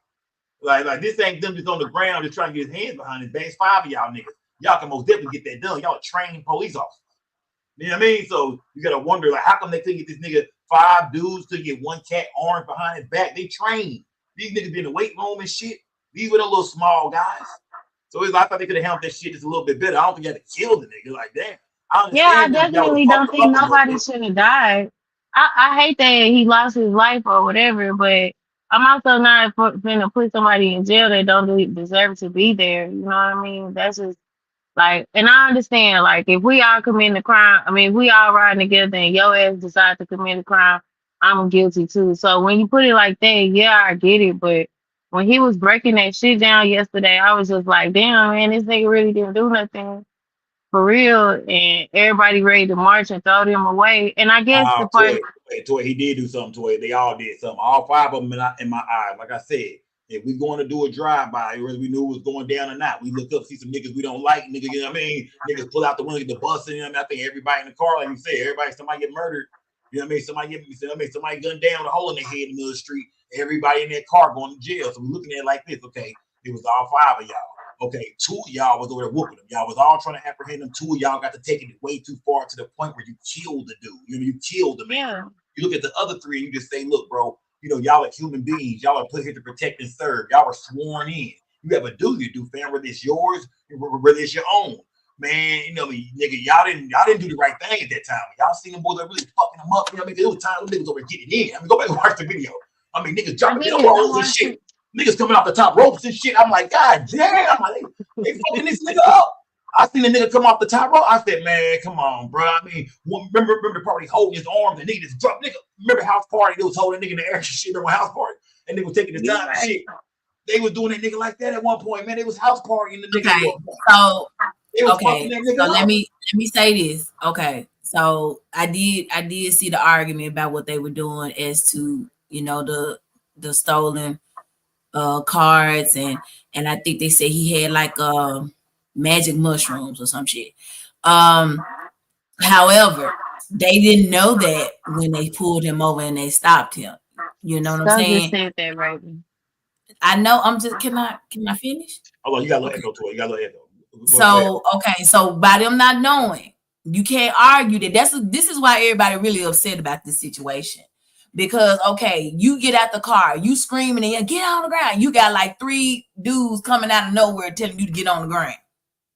[SPEAKER 1] Like this ain't them just on the ground just trying to get his hands behind his back. It's 5 of y'all niggas. Y'all can most definitely get that done. Y'all are trained police officers. You know what I mean? So you gotta wonder, like, how come they couldn't get this nigga 5 dudes to get one cat armed behind his back? They trained. These niggas be in the weight room and shit. These were the little small guys. So I thought they could have handled that shit just a little bit better. I don't think you had to kill the nigga like that.
[SPEAKER 21] I definitely don't think nobody should have died. I hate that he lost his life or whatever, but I'm also not going to put somebody in jail that don't deserve to be there. You know what I mean? That's just like, and I understand, like, if we all commit a crime, if we all riding together and your ass decide to commit a crime, I'm guilty too. So when you put it like that, yeah, I get it. But when he was breaking that shit down yesterday, I was just like, damn, man, this nigga really didn't do nothing for real. And everybody ready to march and throw them away. And I guess the part.
[SPEAKER 1] Toy, he did do something to it. They all did something. All 5 of them in my eyes. Like I said, if we going to do a drive-by, whether we knew it was going down or not, we look up, see some niggas we don't like, niggas, you know what I mean? Niggas pull out the window, get the bus, and I think everybody in the car, like you said, somebody get murdered. You know what I mean? Somebody gunned down, a hole in their head in the middle of the street. Everybody in that car going to jail. So we're looking at it like this. Okay, it was all 5 of y'all. Okay, 2 of y'all was over there whooping them. Y'all was all trying to apprehend them. 2 of y'all got to take it way too far to the point where you killed the dude. You killed the man.
[SPEAKER 21] Yeah.
[SPEAKER 1] You look at the other 3 and you just say, look, bro, y'all are human beings. Y'all are put here to protect and serve. Y'all are sworn in. You have a duty to do, fam, whether it's yours, whether it's your own. Man, nigga, y'all didn't do the right thing at that time. Y'all seen them boys that really fucking them up. It was time them niggas over getting in. Go back and watch the video. Niggas jumping over and shit. Niggas coming off the top ropes and shit. I'm like, God damn, they fucking this nigga up. I seen the nigga come off the top rope. I said, man, come on, bro. Remember the part he's holding his arms and nigga just dropped. Nigga, remember House Party? They was holding nigga in the air and shit. Remember House Party? And they was taking his time and shit. They was doing that nigga like that at one point, man. It was House Party and the nigga.
[SPEAKER 19] So let me say this. Okay, so I did see the argument about what they were doing as to the stolen cards and I think they said he had like magic mushrooms or some shit. However, they didn't know that when they pulled him over and they stopped him. You know what I'm saying?
[SPEAKER 21] Just said that right.
[SPEAKER 19] I know. I'm just. Can I finish?
[SPEAKER 1] Oh, you got a little echo to it. You got a little echo.
[SPEAKER 19] So okay. So by them not knowing, you can't argue that. This is why everybody really upset about this situation. Because okay, you get out the car, you screaming and you get on the ground. You got like 3 dudes coming out of nowhere telling you to get on the ground.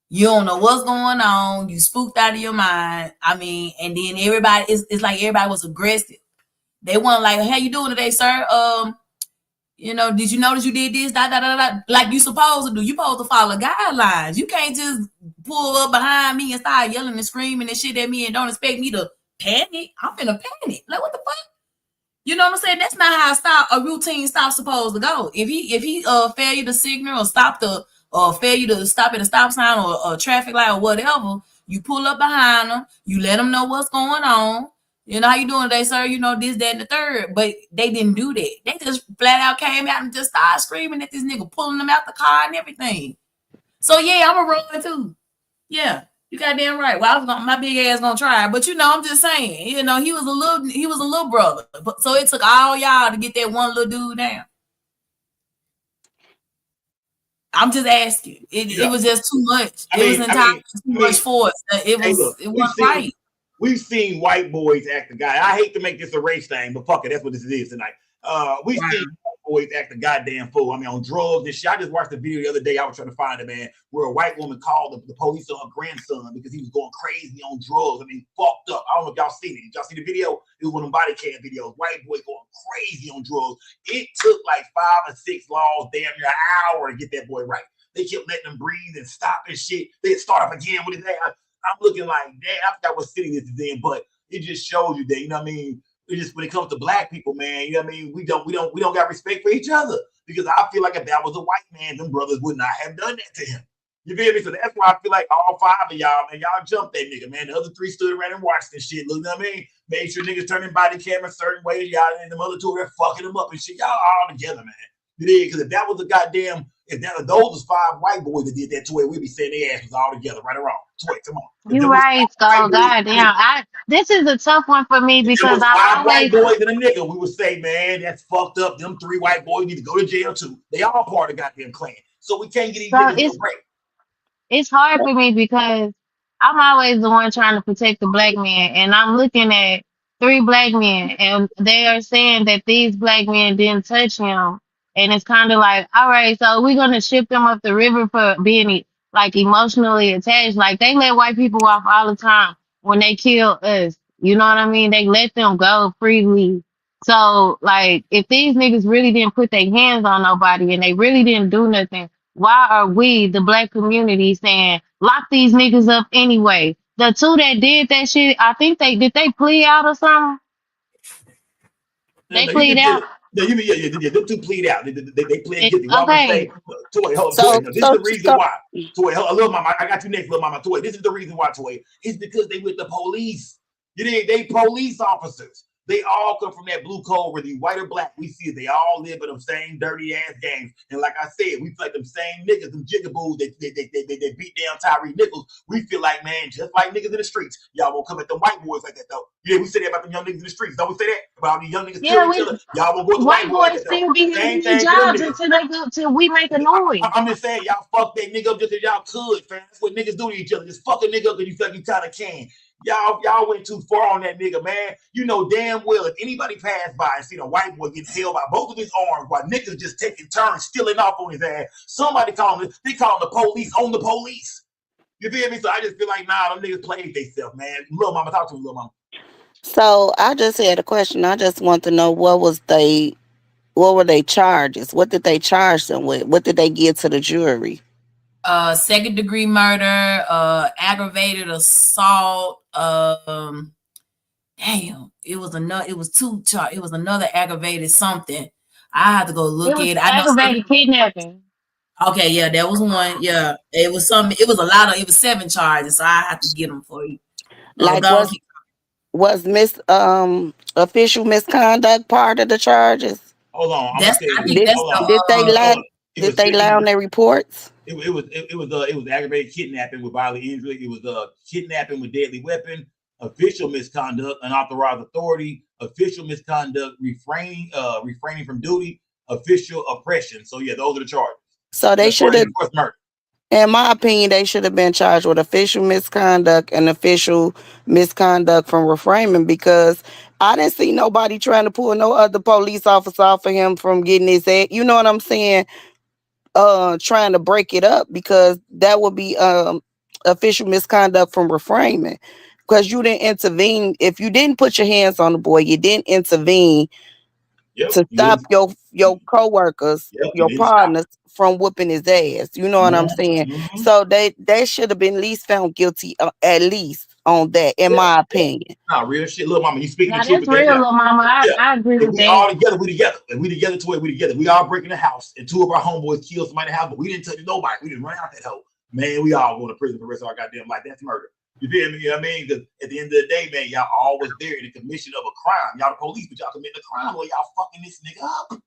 [SPEAKER 19] You don't know what's going on. You spooked out of your mind. And then everybody it's like everybody was aggressive. They weren't like, "How you doing today, sir? Did you notice you did this? Like you supposed to do. You supposed to follow guidelines. You can't just pull up behind me and start yelling and screaming and shit at me and don't expect me to panic. I'm finna panic. Like what the fuck? You know what I'm saying? That's not how a routine stop's supposed to go. If he fail you to signal or fail you to stop at a stop sign or a traffic light or whatever, you pull up behind them, you let them know what's going on. You know, how you doing today, sir? This, that, and the third. But they didn't do that. They just flat out came out and just started screaming at this nigga, pulling them out the car and everything. So yeah, I'm a roller too. Yeah. You goddamn right. Well, my big ass gonna try, but I'm just saying, he was a little brother. But so it took all y'all to get that one little dude down. I'm just asking. It was just too much. It was entirely too much force. It wasn't right.
[SPEAKER 1] We've seen white boys act the guy. I hate to make this a race thing, but fuck it, that's what this is tonight. We've seen always act a goddamn fool. I mean, on drugs and shit. I just watched the video the other day. I was trying to find it, man, where a white woman called the police on her grandson because he was going crazy on drugs. I mean, fucked up. I don't know if y'all seen it. Did y'all see the video? It was one of them body cam videos. White boy going crazy on drugs. It took like 5 or 6 laws, damn near an hour to get that boy right. They kept letting him breathe and stop and shit. They'd start up again with his ass. I'm looking like, damn, I forgot what city this is in, but it just shows you that, you know what I mean? It just, when it comes to black people, man, you know what I mean? We don't got respect for each other, because I feel like if that was a white man, them brothers would not have done that to him. You feel me? So that's why I feel like all 5 of y'all, man, y'all jumped that nigga, man. The other 3 stood around and watched this shit. Look, you know what I mean? Made sure niggas turning body camera certain ways, y'all, and the other 2 were fucking them up and shit. Y'all all together, man. You did, because if that was a goddamn, if those was 5 white boys that did that to it, we'd be saying their ass was all together, right or wrong. Tway, come on.
[SPEAKER 21] You're right, so goddamn. This is a tough one for me because I always
[SPEAKER 1] white boys and a nigga, we would say, man, that's fucked up. Them 3 white boys need to go to jail too. They all part of the goddamn clan. So we can't get these niggas no break.
[SPEAKER 21] It's hard for me because I'm always the one trying to protect the black man, and I'm looking at 3 black men, and they are saying that these black men didn't touch him, and it's kind of like, all right, so we're gonna ship them up the river for being like emotionally attached. Like they let white people off all the time when they kill us. You know what I mean? They let them go freely. So like, if these niggas really didn't put their hands on nobody and they really didn't do nothing, why are we, the black community, saying lock these niggas up anyway? The 2 that did that shit, I think did they plead out or something? They plead out.
[SPEAKER 1] Yeah, them 2 plead out. They plead guilty. What I'm gonna say, Toy, hold on, Toy. This is the reason why. Toy, little mama, I got you next, little mama. Toy, this is the reason why, Toy. It's because they with the police. They police officers. They all come from that blue code, whether you white or black. We see it. They all live in them same dirty ass gangs. And like I said, we feel like them same niggas, them jigaboos that they beat down Tyre Nichols. We feel like, man, just like niggas in the streets, y'all won't come at them white boys like that though. Yeah, we say that about them young niggas in the streets. Don't we say that about all these young niggas killing each other? Y'all won't go to white boys like
[SPEAKER 21] still be in their jobs until we make a noise.
[SPEAKER 1] I'm just saying, y'all fuck that nigga up just as y'all could, fam. That's what niggas do to each other. Just fuck a nigga up because you feel like you kind of can. Y'all went too far on that nigga, man. You know damn well if anybody passed by and seen a white boy getting held by both of his arms while niggas just taking turns stealing off on his ass, somebody call him. They call the police on the police. You feel me? So I just feel like, nah, them niggas played themselves, man. Little mama, talk to me, little mama.
[SPEAKER 5] So I just had a question. I just want to know what were they charges? What did they charge them with? What did they give to the jury?
[SPEAKER 19] 2nd-degree murder, aggravated assault. Damn, it was 2 charges. It was another aggravated something. I had to go look at it.
[SPEAKER 21] Aggravated kidnapping.
[SPEAKER 19] Okay, yeah, that was one. Yeah, it was something. It was a lot of. It was 7 charges. So I have to get them for you.
[SPEAKER 5] Like was official misconduct part of the charges?
[SPEAKER 1] Hold on.
[SPEAKER 5] Did they lie on their reports?
[SPEAKER 1] It was aggravated kidnapping with violent injury. It was kidnapping with deadly weapon, official misconduct, unauthorized authority, official misconduct, refraining from duty, official oppression. So yeah, those are the charges.
[SPEAKER 5] So they should have, in my opinion, they should have been charged with official misconduct and official misconduct from refraining, because I didn't see nobody trying to pull no other police officer off of him from getting his head. You know what I'm saying? Trying to break it up, because that would be official misconduct from refraining, because you didn't intervene. If you didn't put your hands on the boy, you didn't intervene to stop your co-workers, your partners from whooping his ass. You know what I'm saying? So they should have been at least found guilty, at least on that, in my opinion.
[SPEAKER 1] Nah, real shit, little mama. You speaking the truth.
[SPEAKER 21] That's real, little mama. I agree with that.
[SPEAKER 1] We all together. We together. And we together to it. We together. We all breaking the house, and 2 of our homeboys killed somebody in the house, but we didn't touch nobody. We didn't run out that hoe. Man, we all going to prison for the rest of our goddamn life. That's murder. You feel me? You know what I mean? Because at the end of the day, man, y'all always there in the commission of a crime. Y'all the police, but y'all committing a crime while y'all fucking this nigga up.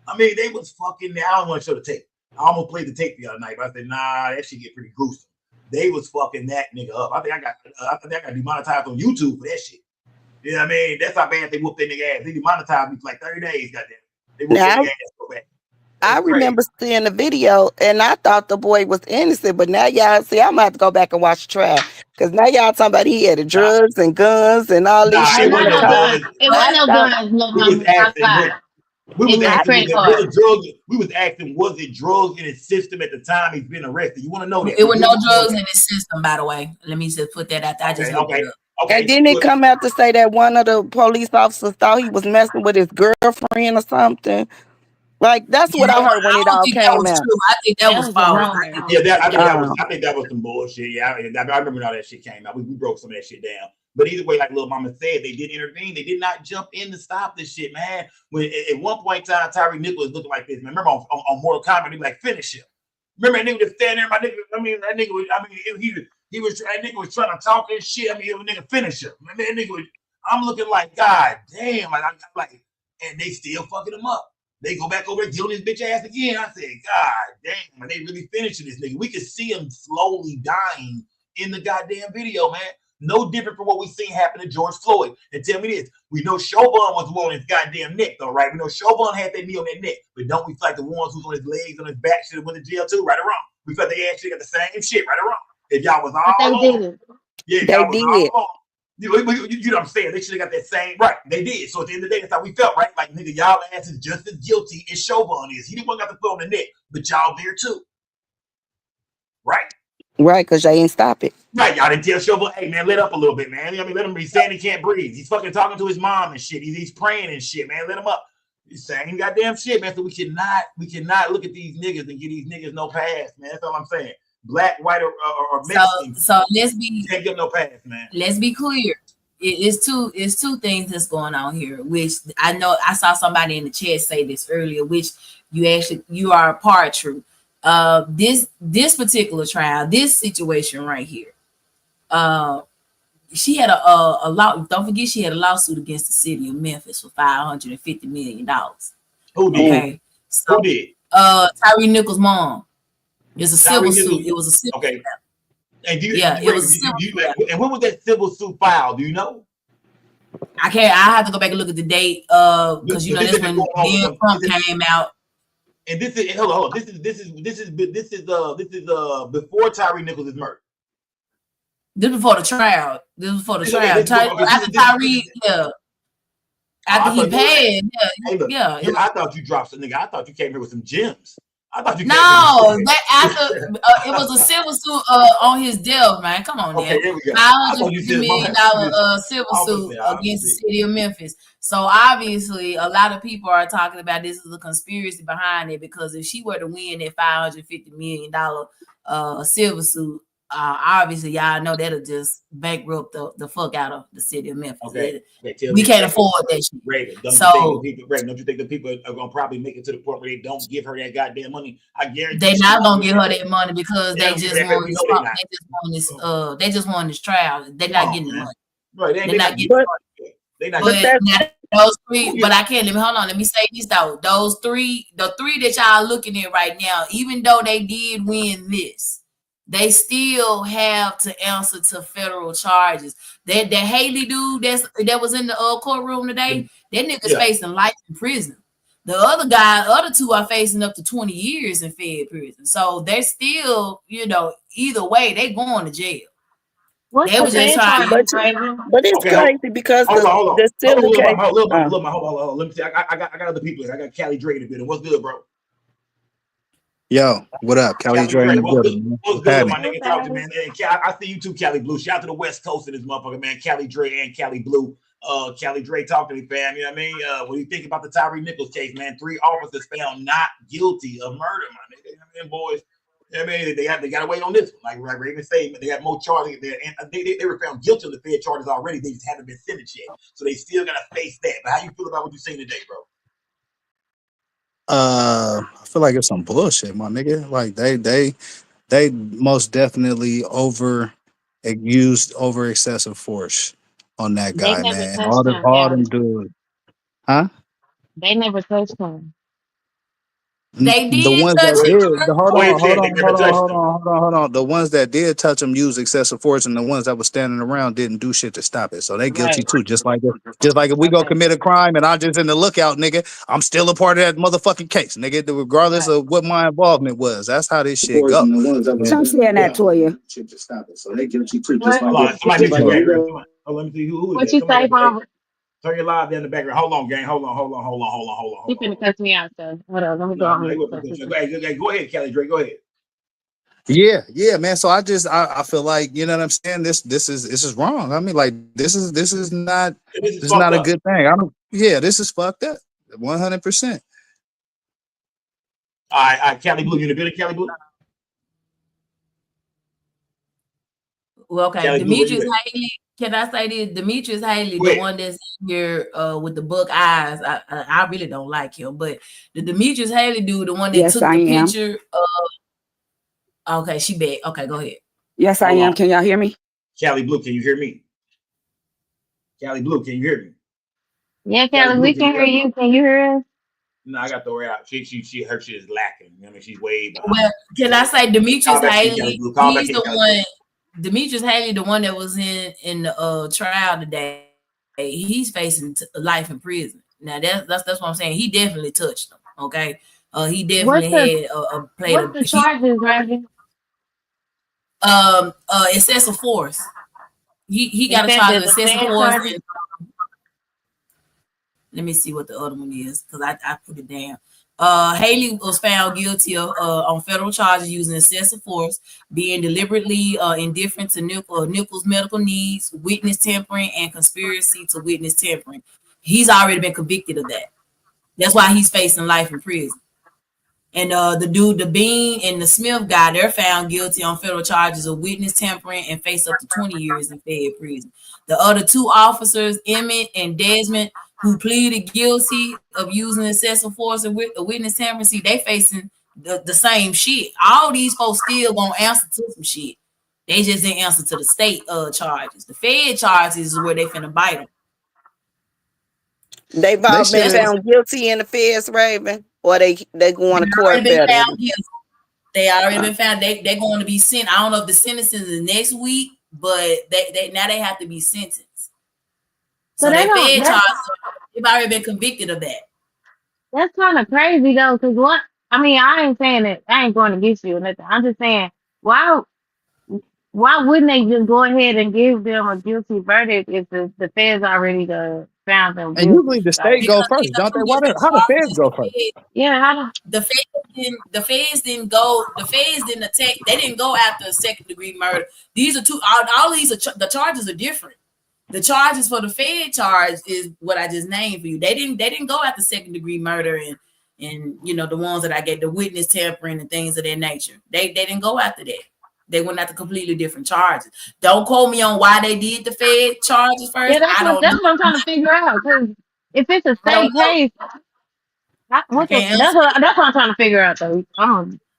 [SPEAKER 1] I mean, they was fucking. I don't want to show the tape. I almost played the tape the other night, but I said, nah, that shit get pretty gruesome. They was fucking that nigga up. I think I got demonetized on YouTube for that shit. You know what I mean? That's how bad they whooped that nigga ass. They demonetized me for like 30 days, goddamn. They whooped that nigga ass so bad.
[SPEAKER 5] I remember seeing the video and I thought the boy was innocent, but now y'all see, I'm gonna have to go back and watch the trial, because now y'all talking about he had the drugs and guns and all this shit in the car.
[SPEAKER 21] It wasn't no guns, no.
[SPEAKER 1] We was asking,
[SPEAKER 21] credit card.
[SPEAKER 1] we was asking, was it drugs in his system at the time he's been arrested? You want to know that?
[SPEAKER 19] It were no drugs in the system, by the way. Let me just put that out there. I just looked it up.
[SPEAKER 5] And didn't it come out to say that one of the police officers thought he was messing with his girlfriend or something? Like, that's what I heard when it all came out.
[SPEAKER 19] I think that was false.
[SPEAKER 1] Yeah, I think that was some bullshit. Yeah, I remember when all that shit came out. We broke some of that shit down. But either way, like Lil Mama said, they did intervene. They did not jump in to stop this shit, man. When at one point in time, Tyre Nichols was looking like this, man. Remember on Mortal Kombat, he was like, finish him. Remember that nigga just standing there, my nigga. That nigga was trying to talk and shit. It was a nigga finish him. That nigga was, I'm looking like, God damn, and they still fucking him up. They go back over and killing his bitch ass again. I said, God damn, they really finishing this nigga. We could see him slowly dying in the goddamn video, man. No different from what we seen happen to George Floyd. And tell me this, we know Chauvin was the one on his goddamn neck, though, right? We know Chauvin had that knee on that neck, but don't we feel like the ones who's on his legs, on his back should have went to jail too, right or wrong? We felt they actually got the same shit, right or wrong? If y'all was all on, yeah, y'all was all on. You know what I'm saying? They should have got that same right. They did. So at the end of the day, that's how we felt, right? Like, nigga, y'all ass is just as guilty as Chauvin is. He didn't want to got the foot on the neck, but y'all there too, right?
[SPEAKER 5] Right, because they ain't stop it.
[SPEAKER 1] Right, y'all didn't tell Chauvin, hey man, let up a little bit, man. Let him be saying he can't breathe. He's fucking talking to his mom and shit. He's praying and shit, man. Let him up. He's saying goddamn shit, man. So we cannot look at these niggas and give these niggas no pass, man. That's all I'm saying. Black, white, or Mexican.
[SPEAKER 19] So let's be,
[SPEAKER 1] can't give no pass, man.
[SPEAKER 19] Let's be clear. It's two things that's going on here, which I know I saw somebody in the chat say this earlier, which you are a part true. This particular trial, this situation right here, she had a law. Don't forget, she had a lawsuit against the city of Memphis for $550 million.
[SPEAKER 1] Who did?
[SPEAKER 19] Okay, so,
[SPEAKER 1] who did?
[SPEAKER 19] Tyre Nichols' mom. It's a civil suit. It was a civil.
[SPEAKER 1] Okay. And it was a civil. And when was that civil suit filed? Do you know?
[SPEAKER 19] I have to go back and look at the date. Because that's when Bill Trump came out.
[SPEAKER 1] And this is hold on. This is before Tyre Nichols is murdered.
[SPEAKER 19] This before the trial. After Tyre, after he passed.
[SPEAKER 1] I thought you dropped some nigga. I thought you came here with some gems. I thought you.
[SPEAKER 19] No, that after it was a civil suit on his death, man. Come on,
[SPEAKER 1] okay,
[SPEAKER 19] there we go. $550 million civil suit against the city of Memphis. So obviously, a lot of people are talking about this is a conspiracy behind it, because if she were to win that $550 million civil suit, obviously y'all know that'll just bankrupt the fuck out of the city of Memphis.
[SPEAKER 1] Okay.
[SPEAKER 19] We can't afford that shit.
[SPEAKER 1] Don't you think the people are gonna probably make it to the point where they don't give her that goddamn money? I guarantee
[SPEAKER 19] they're not gonna give her that money because they just want this trial. They're not getting the money.
[SPEAKER 1] Right,
[SPEAKER 19] they're not getting the money. They're not. Those three, but I can't let me say this though. The three that y'all looking at right now, even though they did win this, they still have to answer to federal charges. That Haley dude that was in the courtroom today, that nigga's facing life in prison. The other two are facing up to 20 years in Fed prison. So they're still, either way, they going to jail. They was just trying
[SPEAKER 5] but it's crazy because the civil case.
[SPEAKER 1] Hold on. Let me see. I got other people here. I got Callie Dre in the building. What's good, bro?
[SPEAKER 9] Yo, what up? Callie Dre in the building.
[SPEAKER 1] What's good, my nigga? Talk to me, man. I see you too, Callie Blue. Shout out to the West Coast of this motherfucker, man. Callie Dre and Callie Blue. Callie Dre, talk to me, fam. You know what I mean? What do you think about the Tyre Nichols case, man? 3 officers found not guilty of murder, my nigga. You know what I mean, boys? I mean, they got to wait on this one. Like Raven said, they got more charges there, and they were found guilty of the Fed charges already. They just haven't been sentenced yet, so they still got to face that. But how you feel about what you seen today, bro?
[SPEAKER 9] I feel like it's some bullshit, my nigga. Like they most definitely over excessive force on that guy, man. All them dudes, huh?
[SPEAKER 21] They never touched him.
[SPEAKER 19] They did.
[SPEAKER 9] The ones that did. Hold on. The ones that did touch him used excessive force, and the ones that was standing around didn't do shit to stop it. So they guilty too. Just like if we go commit a crime and I'm just in the lookout, nigga, I'm still a part of that motherfucking case, nigga. Regardless of what my involvement was, that's how this shit go.
[SPEAKER 5] I'm saying that to you.
[SPEAKER 9] Shit to stop it. So they guilty too. Just like
[SPEAKER 1] let me see who.
[SPEAKER 21] What you say, Robert?
[SPEAKER 1] Turn your live down in the background. Hold on, gang. Hold on.
[SPEAKER 21] You finna cuss me out, so hold on. Let me go on mute.
[SPEAKER 1] Go ahead, Kelly Drake. Go ahead.
[SPEAKER 9] Yeah, man. So I feel like, you know what I'm saying. This is wrong. I mean, like this is not a good thing. This is fucked up. 100%.
[SPEAKER 1] All right, Kelly Blue, you in the building, Kelly Blue?
[SPEAKER 19] Well, okay,
[SPEAKER 1] Kelly
[SPEAKER 19] Demetrius Haley. Can I say this? Demetrius Haley, the one that's here with the buck eyes. I really don't like him, but the Demetrius Haley dude, the one that took the picture. Okay, she back. Okay, go ahead.
[SPEAKER 7] Yes, I am. Can y'all hear me?
[SPEAKER 1] Kelly Blue, can you hear me? Kelly Blue, can you hear me?
[SPEAKER 21] Yeah, Kelly, we can hear you. Can you hear us?
[SPEAKER 1] No, I got to throw her out. Her shit is lacking. I mean, she's way behind.
[SPEAKER 19] Well, can I say Demetrius Haley? He's the one. Demetrius Haley, the one that was in the trial today. He's facing life in prison. Now that's what I'm saying. He definitely touched them. Okay, he definitely had played.
[SPEAKER 21] What's the charges, Raven?
[SPEAKER 19] Excessive force. He got a charge of excessive force. Let me see what the other one is, because I put it down. Haley was found guilty of on federal charges using excessive force, being deliberately indifferent to Nichols' medical needs, witness tampering, and conspiracy to witness tampering. He's already been convicted of that. That's why he's facing life in prison. And the dude, the Bean and the Smith guy, they're found guilty on federal charges of witness tampering and face up to 20 years in Fed prison. The other two officers, Emmett and Desmond, who pleaded guilty of using excessive force and witness tampering, see, they facing the same shit. All these folks still gonna answer to some shit. They just didn't answer to the state charges. The Fed charges is where they finna bite them.
[SPEAKER 5] They've all been found guilty in the feds, Raven, or they going to court federally.
[SPEAKER 19] They already been found. They're going to be sent. I don't know if the sentencing is next week, but they now they have to be sentenced. So they Fed charges. They've already been convicted of that.
[SPEAKER 21] That's kind of crazy though, because what? I mean, I ain't saying that. I ain't going against you or nothing. I'm just saying, why wouldn't they just go ahead and give them a guilty verdict if the feds already found them guilty?
[SPEAKER 9] And usually the state go first, don't they? How the feds go first?
[SPEAKER 21] Yeah,
[SPEAKER 19] the feds didn't go. The feds didn't attack. They didn't go after a second-degree murder. These are two. All these are the charges are different. The charges for the Fed charge is what I just named for you. They didn't go after second-degree murder and you know the ones that I get, the witness tampering and things of that nature. They didn't go after that. They went after completely different charges. Don't quote me on why they did the Fed charges first.
[SPEAKER 21] Yeah, that's what I'm trying to figure out. Because if it's a state case, that's what I'm trying to figure out though.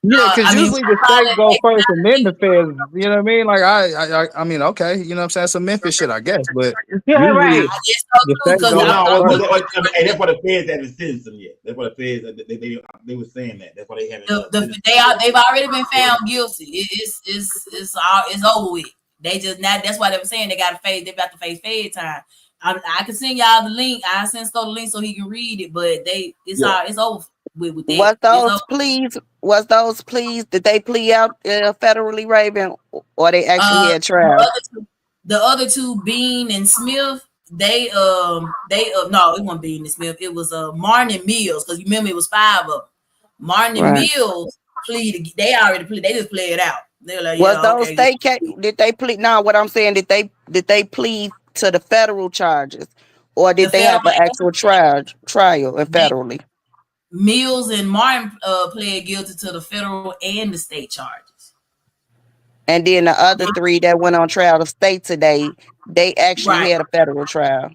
[SPEAKER 9] Yeah, because usually the state go first and then the feds. You know what I mean? Like I mean, okay, you know what I'm saying? Some Memphis shit, I guess, but
[SPEAKER 21] right.
[SPEAKER 9] The state go first.
[SPEAKER 1] Hey, that's what the feds haven't sentenced them yet. That's what the feds they were saying that. That's why they haven't.
[SPEAKER 19] They've already been found guilty. It's over with. They just not. That's why they were saying they got to face. They about to face Fed time. I can send y'all the link. I send Scott the link so he can read it. But it's over with that.
[SPEAKER 5] Was those pleas? Did they plea out federally, Raven, or they actually had trial?
[SPEAKER 19] The other two, Bean and Smith, no, it wasn't Bean and Smith. It was Martin and Mills, because you remember it was 5 of them. Martin and Mills pleaded. They already pleaded. They just played it out. They were like,
[SPEAKER 5] did they plead? No, what I'm saying, did they plead to the federal charges, or did they have an actual trial federally?
[SPEAKER 19] Mills and Martin pled guilty to the federal and the state charges.
[SPEAKER 5] And then the other 3 that went on trial to state today, they actually had a federal trial.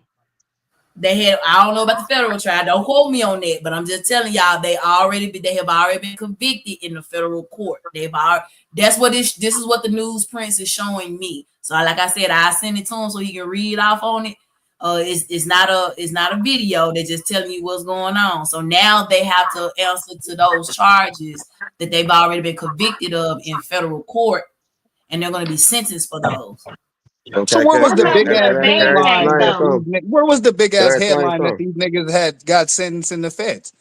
[SPEAKER 19] I don't know about the federal trial. Don't quote me on that, but I'm just telling y'all they have already been convicted in the federal court. This is what the news prints is showing me. So like I said, I send it to him so he can read off on it. It's not a video. They're just telling you what's going on. So now they have to answer to those charges that they've already been convicted of in federal court, and they're going to be sentenced for those.
[SPEAKER 9] Okay, so where was the big ass headline? Where was the big ass headline that these niggas got sentenced in the feds?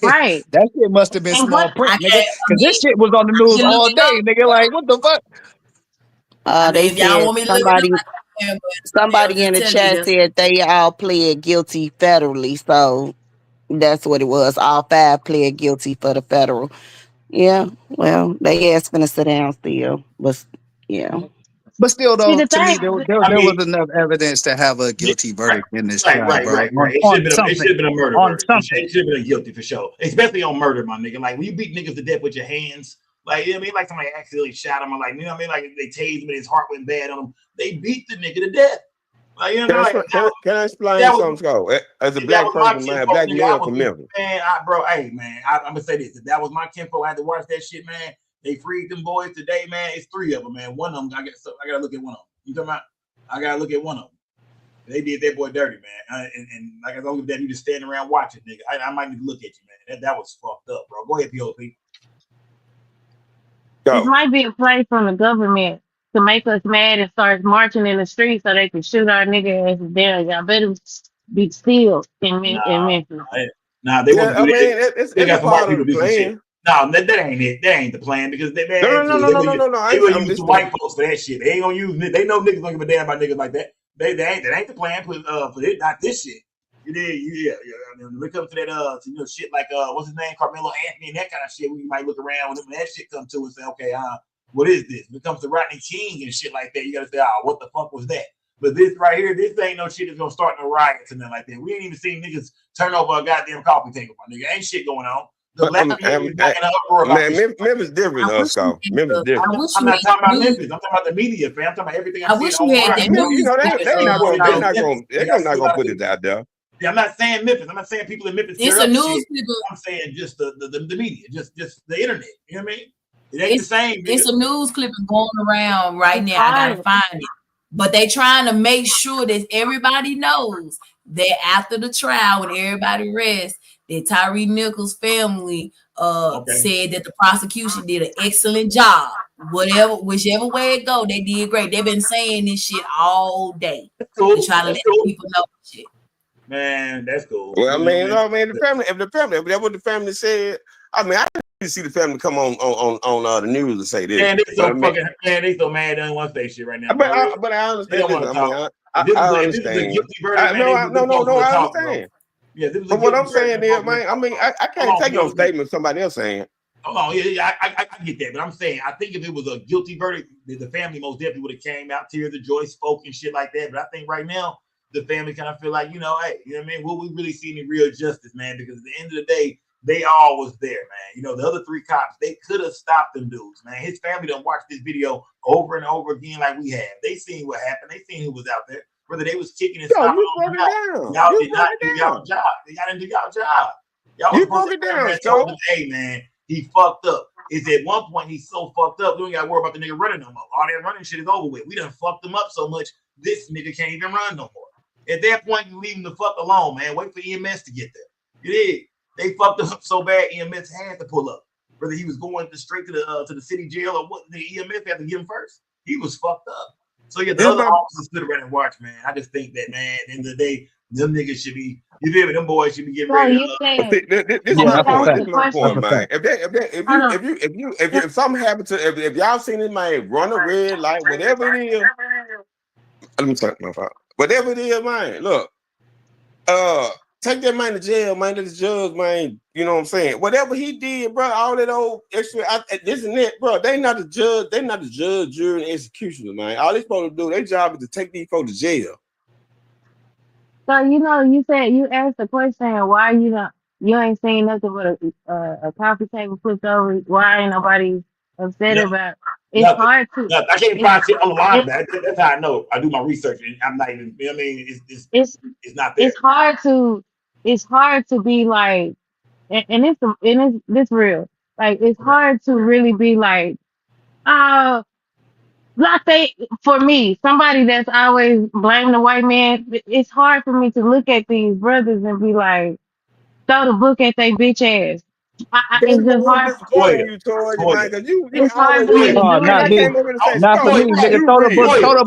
[SPEAKER 21] Right.
[SPEAKER 9] That shit must have been small print, nigga. Because this shit was on the news all day, nigga. Like, what the fuck?
[SPEAKER 5] They said somebody. Somebody in the chat said they all pled guilty federally, so that's what it was. All 5 pled guilty for the federal. Yeah, well, they asked finna sit down still, but yeah.
[SPEAKER 9] But still,
[SPEAKER 21] See,
[SPEAKER 9] though,
[SPEAKER 21] the
[SPEAKER 9] to me,
[SPEAKER 21] thing,
[SPEAKER 9] there was enough evidence to have a guilty verdict in this trial, bro.
[SPEAKER 1] It
[SPEAKER 9] On
[SPEAKER 1] should
[SPEAKER 9] something.
[SPEAKER 1] have been a murder
[SPEAKER 9] On
[SPEAKER 1] verdict.
[SPEAKER 9] something.
[SPEAKER 1] It should have been a guilty for sure, especially on murder, my nigga. Like when you beat niggas to death with your hands, like you know what I mean, like somebody accidentally shot him, or like you know what I mean, like they tased him and his heart went bad on him. They beat the nigga to death. Like you know,
[SPEAKER 20] Can I explain something, Scott? As a black person, man, a black male from Memphis.
[SPEAKER 1] Man, hey man, I'm gonna say this. If that was my kinfolk, I had to watch that shit, man. They freed them boys today, man. It's 3 of them, man. One of them, I gotta look at one of them. You talking about? I gotta look at one of them. They did that boy dirty, man. And like I don't give that, you just standing around watching, nigga. I might need to look at you, man. That was fucked up, bro. Go ahead, POP.
[SPEAKER 21] this might be a play from the government to make us mad and start marching in the streets so they can shoot our nigga ass down. Y'all better be still in Memphis.
[SPEAKER 1] Nah, they want to do that. They got some white people
[SPEAKER 20] do
[SPEAKER 1] some shit. No, that ain't it. That ain't the plan because they man.
[SPEAKER 20] No.
[SPEAKER 1] They will use some white folks for that shit. They ain't gonna use. They know niggas don't give a damn about niggas like that. That ain't the plan for it. Not this shit. You did, yeah. When it comes to that, shit like what's his name, Carmelo Anthony, and that kind of shit, we might look around when that shit comes to and say, okay, what is this? When it comes to Rodney King and shit like that, you gotta say, what the fuck was that? But this right here, this ain't no shit that's gonna start no riots and nothing like that. We ain't even seen niggas turn over a goddamn coffee table, my nigga. Ain't shit going on. The black community is back in an uproar about this.
[SPEAKER 20] Memphis different, Scott. Memphis different.
[SPEAKER 1] I'm not talking about Memphis. I'm talking about the media, fam. I'm talking about everything I'm seeing online.
[SPEAKER 20] They're not gonna put it out there.
[SPEAKER 1] Yeah, I'm not saying Memphis. I'm not saying people in Memphis.
[SPEAKER 19] It's a news.
[SPEAKER 1] I'm saying just the media, just the internet. You know what I mean? It ain't the same.
[SPEAKER 19] It's a news clipping going around right now. I gotta find it. But they trying to make sure that everybody knows that after the trial, when everybody rests, that Tyre Nichols' family said that the prosecution did an excellent job. Whichever way it go, they did great. They've been saying this shit all day.
[SPEAKER 1] Cool.
[SPEAKER 19] They try to let people know shit.
[SPEAKER 1] Man, that's cool.
[SPEAKER 20] Well, I mean, if that's what the family said, I mean, I didn't see the family come on the news and say this.
[SPEAKER 1] Man, they so mad they don't want to say shit right now.
[SPEAKER 20] But I understand. I understand. I understand.
[SPEAKER 1] Yeah,
[SPEAKER 20] but what I'm saying is, man, I mean, I can't take no statement somebody else saying.
[SPEAKER 1] Hold on, yeah, I get that, but I'm saying I think if it was a guilty verdict, the family most definitely would have came out, tears of joy, spoke and shit like that. But I think right now the family kind of feel like, hey, you know what I mean? Will we really see any real justice, man? Because at the end of the day, they all was there, man. The other 3 cops, they could have stopped them dudes, man. His family done watched this video over and over again like we have. They seen what happened. They seen who was out there. Whether they was kicking and stopping. Y'all did not do y'all job. Y'all didn't do y'all job. Y'all
[SPEAKER 20] broke it down,
[SPEAKER 1] so hey, man, he fucked up. Is at one point he's so fucked up, we don't gotta worry about the nigga running no more. All that running shit is over with. We done fucked him up so much, this nigga can't even run no more. At that point, you leave him the fuck alone, man. Wait for EMS to get there. You did. They fucked him up so bad, EMS had to pull up. Whether he was going straight to the city jail or what, the EMS had to get him first. He was fucked up. So yeah, the other officers stood around and watched, man. I just think that, man, at the end of the day, them niggas should be, you feel me? Them boys should be getting ready.
[SPEAKER 20] This is my point, man. If something happened to, if y'all seen this man run a red light, whatever it is, let me talk my fault. Whatever it is, man. Look, take that man to jail, man. To the judge, man. You know what I'm saying? Whatever he did, bro. All that old extra, this and that, bro. They not the judge. They not the judge, jury, and executioner, man. All they supposed to do, their job is to take these folks to jail.
[SPEAKER 21] So you said you asked the question, why you ain't seen nothing but a coffee table flipped over. Why ain't nobody upset about it? It's hard to.
[SPEAKER 1] I can't find shit online. That's how I know. I do my research, and I'm not even. You know what I mean, it's not there.
[SPEAKER 21] It's hard to be like, and it's this real. Like it's hard to really be like, for me, somebody that's always blaming the white man. It's hard for me to look at these brothers and be like, throw the book at they bitch ass. It's just hard.
[SPEAKER 20] It's
[SPEAKER 21] hard for me to do
[SPEAKER 9] not me. Not for me. Nigga, throw the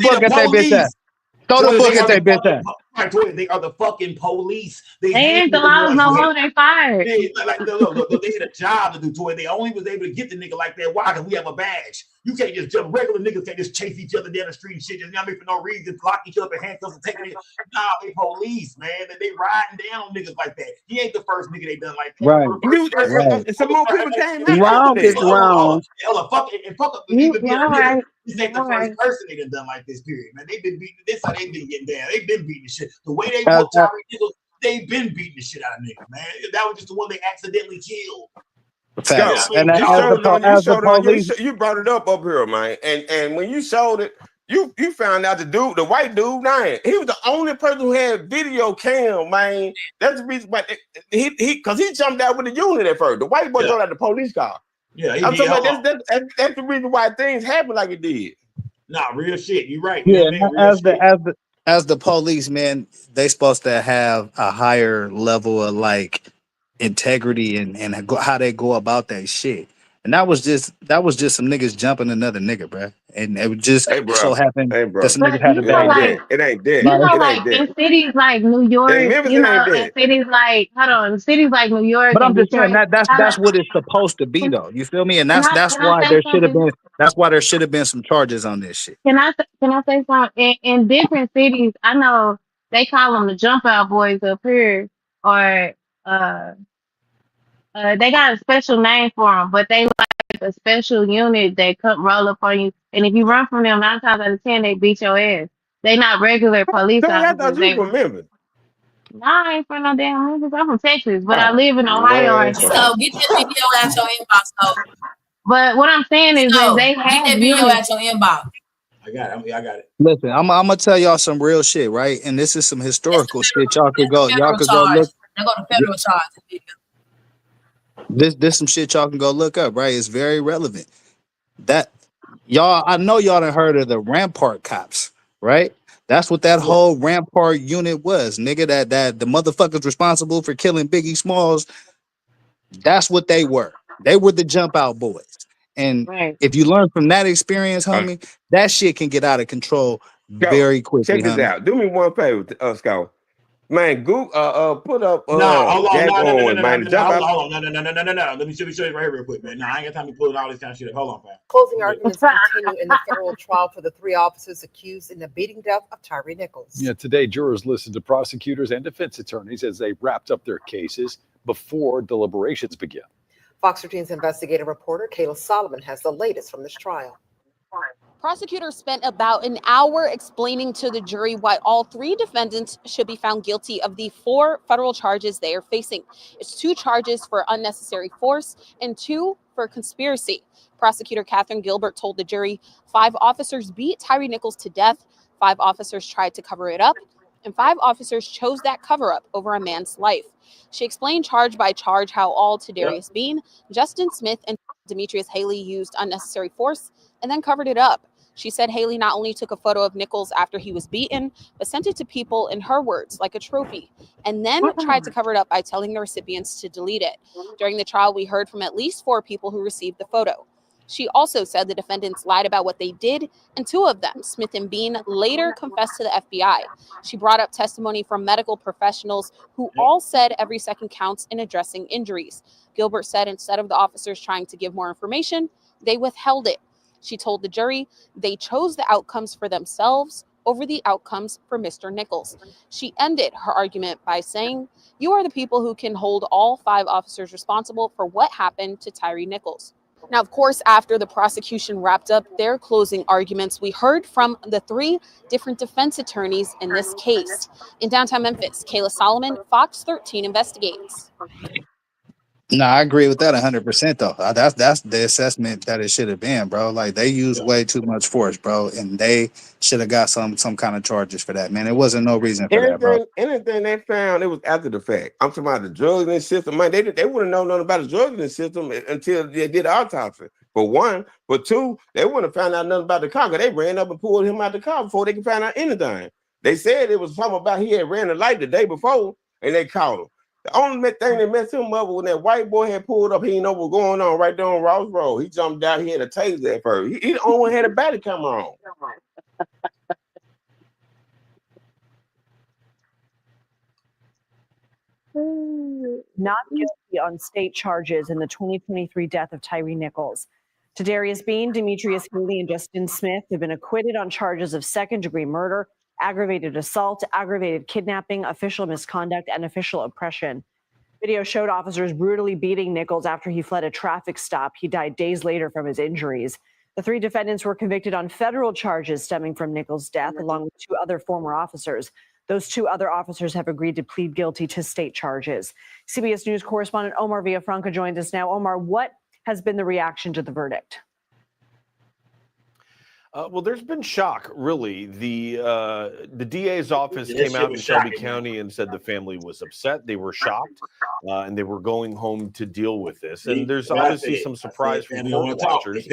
[SPEAKER 9] book at that bitch ass. Throw the book at that bitch ass.
[SPEAKER 1] They are the fucking police.
[SPEAKER 21] They ain't the laws no more. They fired.
[SPEAKER 1] Look, they had a job to do. Toy. They only was able to get the nigga like that. Why? Because we have a badge. You can't just jump. Regular niggas can't just chase each other down the street and shit. Just, you know what I mean, for no reason, lock each other up in handcuffs and taking it. Nah, they police, man. They riding down on niggas like that. He ain't the first nigga they done like that.
[SPEAKER 9] Right.
[SPEAKER 20] And some more people came out
[SPEAKER 5] Wrong
[SPEAKER 20] after
[SPEAKER 5] is
[SPEAKER 20] that.
[SPEAKER 5] wrong.
[SPEAKER 1] Hell, fuck it, and fuck up.
[SPEAKER 21] You
[SPEAKER 1] Even being a
[SPEAKER 21] all
[SPEAKER 1] nigga,
[SPEAKER 21] right.
[SPEAKER 1] this ain't the
[SPEAKER 21] All
[SPEAKER 1] first
[SPEAKER 21] right.
[SPEAKER 1] person they done like this. Period, man. They've been beating. This how they been getting down. They've been beating the shit. The way they whooped Tyre Nichols, they've been beating the shit out of niggas, man. That was just the one they accidentally killed.
[SPEAKER 9] Facts.
[SPEAKER 1] Yeah, I mean,
[SPEAKER 9] And
[SPEAKER 20] You
[SPEAKER 9] as
[SPEAKER 20] showed it on. You
[SPEAKER 9] as the
[SPEAKER 20] showed it on.
[SPEAKER 9] police,
[SPEAKER 20] You brought it up here, man. And when you showed it, you found out the white dude, he was the only person who had video cam, man. That's the reason why because he jumped out with the unit at first. The white boy jumped out the police car.
[SPEAKER 1] Yeah,
[SPEAKER 20] I'm talking about that's the reason why things happen like it did.
[SPEAKER 1] Nah, real shit. You right. You
[SPEAKER 9] yeah,
[SPEAKER 1] know what I mean? Real shit.
[SPEAKER 9] as the police, man, they supposed to have a higher level of like integrity and how they go about that shit. And that was just some niggas jumping another nigga, bro. And it would just so happened that some niggas
[SPEAKER 21] But
[SPEAKER 9] had
[SPEAKER 21] you
[SPEAKER 9] to
[SPEAKER 21] know,
[SPEAKER 9] back
[SPEAKER 21] like,
[SPEAKER 9] down.
[SPEAKER 20] It ain't dead.
[SPEAKER 21] you know,
[SPEAKER 20] It
[SPEAKER 21] like
[SPEAKER 20] ain't dead.
[SPEAKER 21] in cities like New York,
[SPEAKER 20] Memphis,
[SPEAKER 21] you
[SPEAKER 20] it ain't
[SPEAKER 21] know,
[SPEAKER 20] dead.
[SPEAKER 21] in cities like, hold on, cities like New York
[SPEAKER 9] But
[SPEAKER 21] and
[SPEAKER 9] I'm just saying
[SPEAKER 21] Detroit.
[SPEAKER 9] that's what it's supposed to be though. You feel me? And
[SPEAKER 21] Can
[SPEAKER 9] that's
[SPEAKER 21] I
[SPEAKER 9] why
[SPEAKER 21] say
[SPEAKER 9] there should have
[SPEAKER 21] something?
[SPEAKER 9] been some charges on this shit.
[SPEAKER 21] Can I say something? In different cities, I know they call them the jump out boys up here, or uh, they got a special name for them, but they like a special unit that come roll up on you, and if you run from them, 9 times out of 10 they beat your ass. They not regular police
[SPEAKER 20] So I thought
[SPEAKER 21] officers.
[SPEAKER 20] you
[SPEAKER 21] They
[SPEAKER 20] from Memphis.
[SPEAKER 21] No, I ain't from no damn Memphis. I'm from Texas, but I
[SPEAKER 20] Oh,
[SPEAKER 21] live in Ohio
[SPEAKER 20] man.
[SPEAKER 21] right
[SPEAKER 19] So
[SPEAKER 21] now.
[SPEAKER 19] get that video at your inbox, though.
[SPEAKER 21] But what I'm saying is that
[SPEAKER 19] So
[SPEAKER 21] they
[SPEAKER 19] get
[SPEAKER 21] have
[SPEAKER 19] that video
[SPEAKER 21] units.
[SPEAKER 19] at your inbox.
[SPEAKER 1] I got it. I got it.
[SPEAKER 9] Listen, I'm gonna tell y'all some real shit, right? And this is some historical shit. Y'all could go
[SPEAKER 19] Charge.
[SPEAKER 9] look.
[SPEAKER 19] They're going to federal charge the video.
[SPEAKER 9] This some shit y'all can go look up, right? It's very relevant. That y'all, I know y'all done heard of the Rampart cops, right? That's what that whole Rampart unit was, nigga. That the motherfuckers responsible for killing Biggie Smalls. That's what they were. They were the jump out boys. And
[SPEAKER 21] Right.
[SPEAKER 9] if you learn from that experience, homie, that shit can get out of control
[SPEAKER 20] Go.
[SPEAKER 9] very quickly,
[SPEAKER 20] Check this
[SPEAKER 9] homie.
[SPEAKER 20] out. Do me one favor, Scott. Man, Google, put up
[SPEAKER 1] Nah, hold on.
[SPEAKER 20] Jack
[SPEAKER 1] No,
[SPEAKER 20] Owens, man.
[SPEAKER 1] no.
[SPEAKER 20] Jump
[SPEAKER 1] Hold
[SPEAKER 20] out.
[SPEAKER 1] on. No. Let me show you right here real quick, man. Nah, I ain't got time to pull all this kind of shit. Hold on, fam.
[SPEAKER 11] Closing arguments continue in the federal trial for the 3 officers accused in the beating death of Tyre Nichols.
[SPEAKER 22] Yeah, today jurors listened to prosecutors and defense attorneys as they wrapped up their cases before deliberations begin.
[SPEAKER 11] Fox 13's investigative reporter Kayla Solomon has the latest from this trial.
[SPEAKER 23] Prosecutors spent about an hour explaining to the jury why all 3 defendants should be found guilty of the 4 federal charges they are facing. It's 2 charges for unnecessary force and 2 for conspiracy. Prosecutor Catherine Gilbert told the jury 5 officers beat Tyre Nichols to death, 5 officers tried to cover it up, and 5 officers chose that cover up over a man's life. She explained charge by charge how all Tadarius Bean, Justin Smith, and Demetrius Haley used unnecessary force and then covered it up. She said Haley not only took a photo of Nichols after he was beaten, but sent it to people in her words, like a trophy, and then tried to cover it up by telling the recipients to delete it. During the trial, we heard from at least 4 people who received the photo. She also said the defendants lied about what they did, and 2 of them, Smith and Bean, later confessed to the FBI. She brought up testimony from medical professionals who all said every second counts in addressing injuries. Gilbert said instead of the officers trying to give more information, they withheld it. She told the jury they chose the outcomes for themselves over the outcomes for Mr. Nichols. She ended her argument by saying, "You are the people who can hold all 5 officers responsible for what happened to Tyre Nichols." Now, of course, after the prosecution wrapped up their closing arguments, we heard from the 3 different defense attorneys in this case. In downtown Memphis, Kayla Solomon, Fox 13 investigates.
[SPEAKER 9] No, I agree with that 100% though. That's the assessment that it should have been, bro. Like they used way too much force, bro, and they should have got some kind of charges for that, man. It wasn't no reason for that, bro.
[SPEAKER 20] Anything they found, it was after the fact. I'm talking about the drugs in the system. Man, they wouldn't know nothing about the drugs in the system until they did the autopsy. For 1, for 2, they wouldn't have found out nothing about the car. They ran up and pulled him out the car before they could find out anything. They said it was something about he had ran the light the day before, and they caught him. The only thing that messed him up was when that white boy had pulled up. He didn't know what was going on right there on Ross Road. He jumped out. He had a taser at first. He the only one had a body camera on.
[SPEAKER 12] Not guilty on state charges in the 2023 death of Tyre Nichols.
[SPEAKER 10] Darius Bean, Demetrius Haley, and Justin Smith have been acquitted on charges of second-degree murder, aggravated assault, aggravated kidnapping, official misconduct, and official oppression. Video showed officers brutally beating Nichols after he fled a traffic stop. He died days later from his injuries. The three defendants were convicted on federal charges stemming from Nichols' death, along with two other former officers. Those two other officers have agreed to plead guilty to state charges. CBS News correspondent Omar Villafranca joins us now. Omar, what has been the reaction to the verdict?
[SPEAKER 13] Well, there's been shock, really. The DA's office came out in Shelby County and said the family was upset. They were shocked, and they were going home to deal with this. And there's obviously some surprise from court watchers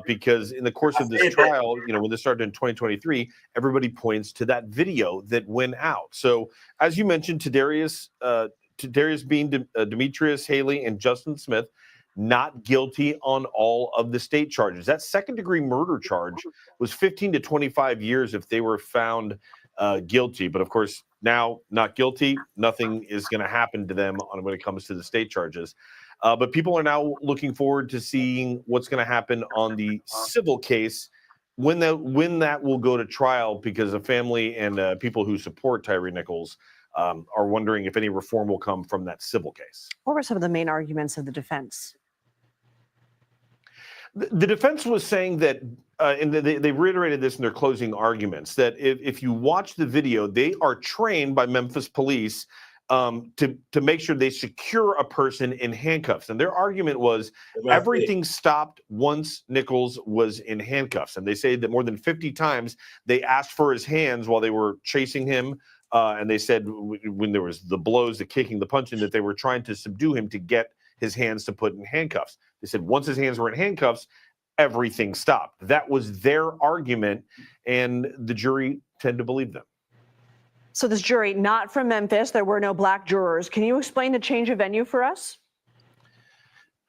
[SPEAKER 13] because in the course of this trial, when this started in 2023, everybody points to that video that went out. So, as you mentioned, to Darius Bean, Demetrius Haley, and Justin Smith, not guilty on all of the state charges. That second-degree murder charge was 15 to 25 years if they were found guilty. But of course, now not guilty, nothing is going to happen to them when it comes to the state charges. But people are now looking forward to seeing what's going to happen on the civil case when that will go to trial, because the family and people who support Tyre Nichols are wondering if any reform will come from that civil case.
[SPEAKER 10] What were some of the main arguments of the defense?
[SPEAKER 13] The defense was saying that, and they reiterated this in their closing arguments, that if you watch the video, they are trained by Memphis police to make sure they secure a person in handcuffs. And their argument was everything stopped once Nichols was in handcuffs. And they say that more than 50 times they asked for his hands while they were chasing him. And they said when there was the blows, the kicking, the punching, that they were trying to subdue him to get his hands to put in handcuffs. They said once his hands were in handcuffs, everything stopped. That was their argument, and the jury tend to believe them.
[SPEAKER 10] So this jury, not from Memphis, there were no black jurors. Can you explain the change of venue for us?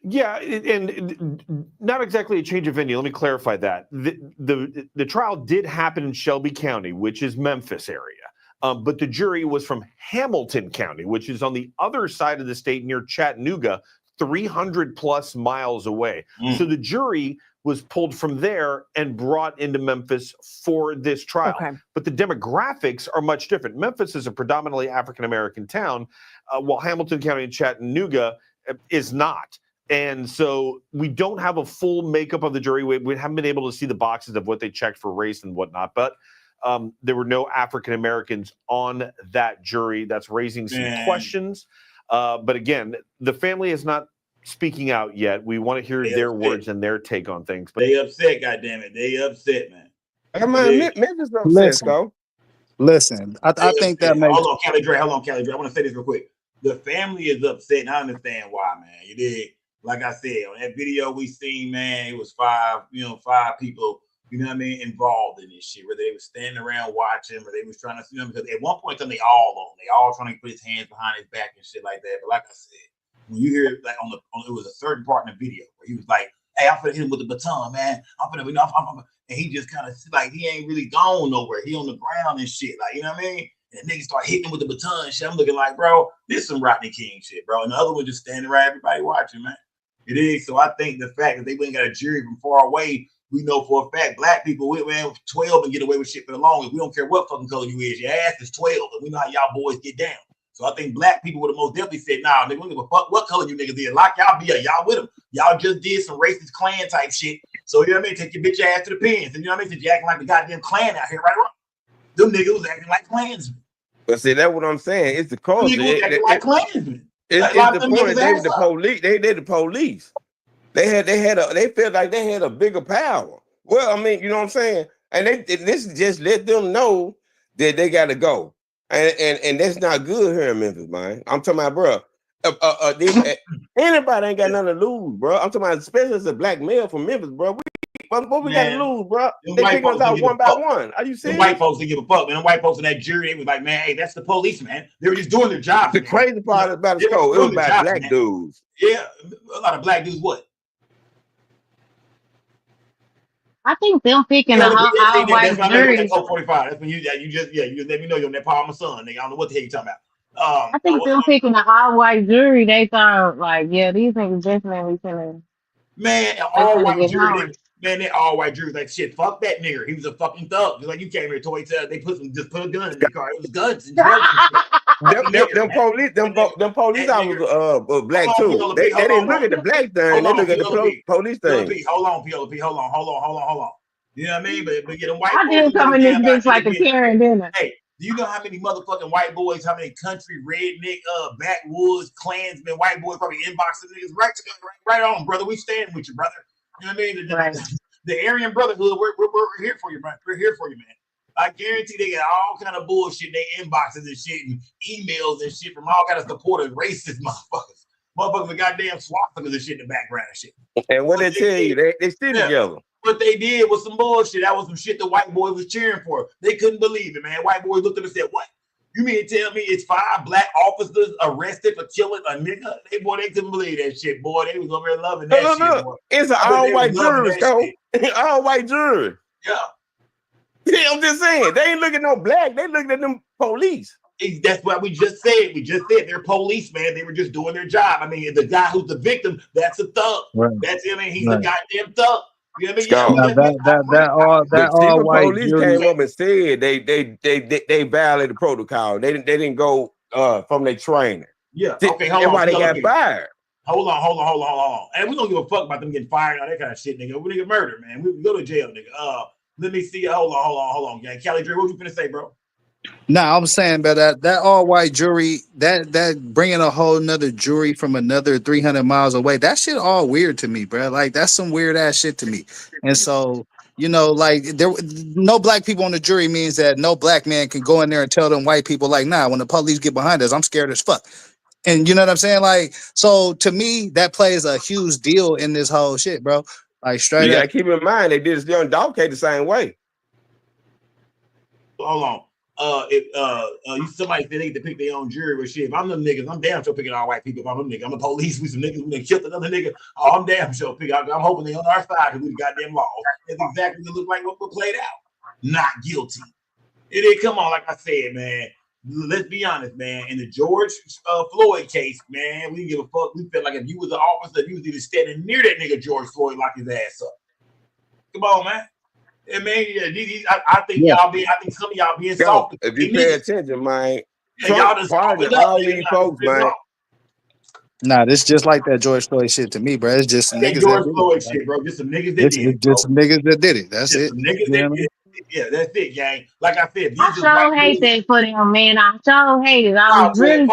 [SPEAKER 13] Yeah, and not exactly a change of venue. Let me clarify that. The trial did happen in Shelby County, which is Memphis area. But the jury was from Hamilton County, which is on the other side of the state near Chattanooga, 300 plus miles away. So the jury was pulled from there and brought into Memphis for this trial. Okay. But the demographics are much different. Memphis is a predominantly African-American town, while Hamilton County and Chattanooga is not. And so we don't have a full makeup of the jury. We haven't been able to see the boxes of what they checked for race and whatnot, but there were no African Americans on that jury. That's raising some questions. But again, the family is not speaking out yet. We want to hear their words and their take on things. But
[SPEAKER 1] they upset, goddammit. They upset, man.
[SPEAKER 20] Memphis upset, though.
[SPEAKER 9] Listen, I think that makes...
[SPEAKER 1] Hold on, Callie Dre. I want to say this real quick. The family is upset, and I understand why, man. You dig? Like I said, on that video we seen, man, it was five people, involved in this shit, whether they were standing around watching or they was trying to see them, because at one point in time they all trying to put his hands behind his back and shit like that. But like I said, when you hear like it was a certain part in the video where he was like, "Hey, I'm finna hit him with the baton, man. And he just kind of like he ain't really gone nowhere. He on the ground and shit, like, you know what I mean? And niggas start hitting him with the baton and shit. I'm looking like, bro, this some Rodney King shit, bro. And the other one just standing around, everybody watching, man. It is. So I think the fact that they went and got a jury from far away, we know for a fact black people, we ran 12 and get away with shit for the longest. We don't care what fucking color you is. Your ass is 12, and we know how y'all boys get down. So I think black people would have most definitely said, nah, nigga, we don't give a fuck what color you niggas is. Lock y'all be y'all with them. Y'all just did some racist Klan type shit. So you know what I mean? Take your bitch ass to the pens. And you know what I mean? Since you acting like the goddamn Klan out here, right? Them niggas was acting like Klansmen.
[SPEAKER 20] But see, that's what I'm saying. It's the culture.
[SPEAKER 1] Like Klansmen.
[SPEAKER 20] It's the point. They the police. They the police. They felt like they had a bigger power. Well, I mean, you know what I'm saying? And this just let them know that they got to go. And that's not good here in Memphis, man. I'm talking about, bro. Anybody ain't got nothing to lose, bro. I'm talking about, especially as a black male from Memphis, bro. What we got to lose, bro? They pick us out one by one. Are you serious?
[SPEAKER 1] The white folks didn't give a fuck, man. The white folks in that jury, they was like, man, hey, that's the police, man. They were just doing their job.
[SPEAKER 20] The crazy part about it was about black dudes.
[SPEAKER 1] Yeah, a lot of black dudes. What?
[SPEAKER 21] I think them picking a all white jury.
[SPEAKER 1] That's 45. That's when you just let me know you're on that Palmer son. Nigga, I don't know what the hell you talking about.
[SPEAKER 21] I think them picking an all white jury, they thought like, yeah, these niggas definitely finna
[SPEAKER 1] Man, all white jury, man, they all white juries like shit. Fuck that nigger. He was a fucking thug. Just like you came here, Toy. They just put a gun in the car. It was guns and drugs and shit.
[SPEAKER 20] Them police officers black too. They didn't look at the black thing. They look at the police thing.
[SPEAKER 1] Hold on, PLP. Hold on. You know what I mean? But get them white
[SPEAKER 21] I didn't come in this bitch like a Karen dinner.
[SPEAKER 1] Hey, do you know how many motherfucking white boys, how many country redneck, backwoods, Klansmen, white boys probably inboxing niggas right on, brother. We stand with you, brother. You know what I mean? The Aryan Brotherhood, we're here for you, man. We're here for you, man. I guarantee they got all kind of bullshit. They inboxes and shit and emails and shit from all kind of supporters, racist motherfuckers. Motherfuckers with goddamn swastikas and shit in the background and shit.
[SPEAKER 20] And what they tell you, they still together.
[SPEAKER 1] What they did was some bullshit. That was some shit the white boy was cheering for. They couldn't believe it, man. White boys looked at them and said, what? You mean to tell me it's 5 black officers arrested for killing a nigga? They couldn't believe that shit, boy. They was over there loving that shit, boy.
[SPEAKER 20] It's an all-white jury, so all-white jury. Yeah, I'm just saying. They ain't looking at no black. They looking at them police.
[SPEAKER 1] That's what we just said. We just said they're police, man. They were just doing their job. I mean, the guy who's the victim, that's a thug.
[SPEAKER 9] Right.
[SPEAKER 1] That's him, and he's a goddamn thug. You know what
[SPEAKER 20] I mean?
[SPEAKER 9] All white
[SPEAKER 20] police came up and said they violated protocol. They didn't go from their training.
[SPEAKER 1] Yeah. Okay. Hold on.
[SPEAKER 20] Why they got fired?
[SPEAKER 1] Hold on. And we don't give a fuck about them getting fired and all that kind of shit, nigga. We nigga murder, man. We go to jail, nigga. Let me see. Hold on, gang. Callie Dre, what you finna say, bro?
[SPEAKER 9] Nah, I'm saying, but that all white jury, that bringing a whole nother jury from another 300 miles away, that shit all weird to me, bro. Like that's some weird ass shit to me. And so, you know, like no black people on the jury means that no black man can go in there and tell them white people like, nah, when the police get behind us, I'm scared as fuck. And you know what I'm saying? Like, so to me, that plays a huge deal in this whole shit, bro. Like straight
[SPEAKER 20] up.
[SPEAKER 9] You
[SPEAKER 20] gotta keep in mind they did this on Dogcade the same way.
[SPEAKER 1] Hold on. Somebody said they get to pick their own jury with shit. If I'm them niggas, I'm damn sure picking all white people. If I'm them niggas, I'm the police. We some niggas who done killed another nigga. Oh, I'm damn sure picking. I'm hoping they on our side because we the goddamn law. That's exactly what it look like what played out. Not guilty. It did come on, like I said, man. Let's be honest, man. In the George Floyd case, man, we didn't give a fuck. We felt like if you was an officer, if you was even standing near that nigga George Floyd, lock his ass up. Come on, man. And man, I think some of y'all being soft.
[SPEAKER 20] If you pay attention, man,
[SPEAKER 1] y'all just
[SPEAKER 20] all these folks, man.
[SPEAKER 9] Nah, this just like that George Floyd shit to me, bro. It's just some niggas
[SPEAKER 1] George Floyd shit, bro. Just some niggas that did it.
[SPEAKER 9] Just some niggas that did it. That's it.
[SPEAKER 1] Niggas that did it. Yeah, that's it, gang. Like I said,
[SPEAKER 21] I sure hate that for them, man. I sure hate it. I was really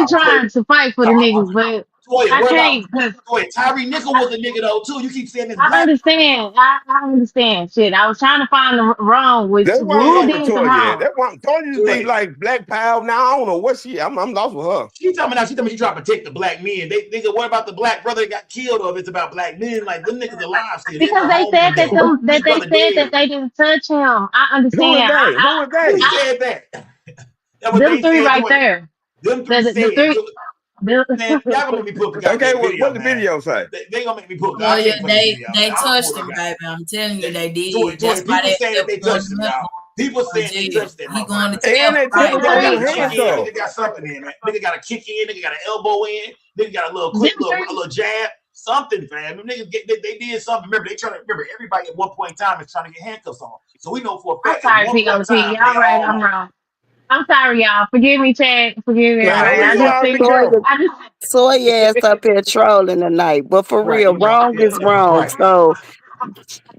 [SPEAKER 21] trying to fight for the niggas, but I can't.
[SPEAKER 1] Tyre Nichols was a nigga though too. You keep saying this.
[SPEAKER 21] I understand. I understand. Shit, I was trying to find the wrong with
[SPEAKER 20] that's why
[SPEAKER 21] who did some wrong.
[SPEAKER 20] That's why Toya used to be like Black Power. Now I don't know what she. I'm lost with her.
[SPEAKER 1] She trying to protect the black men. They nigga, what about the black brother that got killed? Or if it's about black men, like them niggas alive still.
[SPEAKER 21] Because they said that they didn't touch him. I understand.
[SPEAKER 20] Who was they?
[SPEAKER 1] Who said that?
[SPEAKER 21] Them three right there.
[SPEAKER 1] Them three said. Man, y'all gonna make me put
[SPEAKER 20] okay, what the video say?
[SPEAKER 1] They gonna make me put.
[SPEAKER 19] Well, yeah, they touched him, baby. I'm telling you, they did. That's why
[SPEAKER 1] people saying that they touched him, y'all. People saying they touched him.
[SPEAKER 19] He going to
[SPEAKER 1] tell.
[SPEAKER 20] Nigga
[SPEAKER 1] got something in, man. Nigga got a kick in. Nigga got an elbow in. Nigga got a little quick, little jab. Something, fam. Them niggas they did something. Remember, everybody at one point in time is trying to get handcuffs on. So we know for a fact.
[SPEAKER 21] I'm sorry, POP. Y'all right, I'm wrong. I'm sorry, y'all. Forgive me, Chad. Forgive me.
[SPEAKER 5] So ass up here trolling tonight, but for real, wrong is wrong. So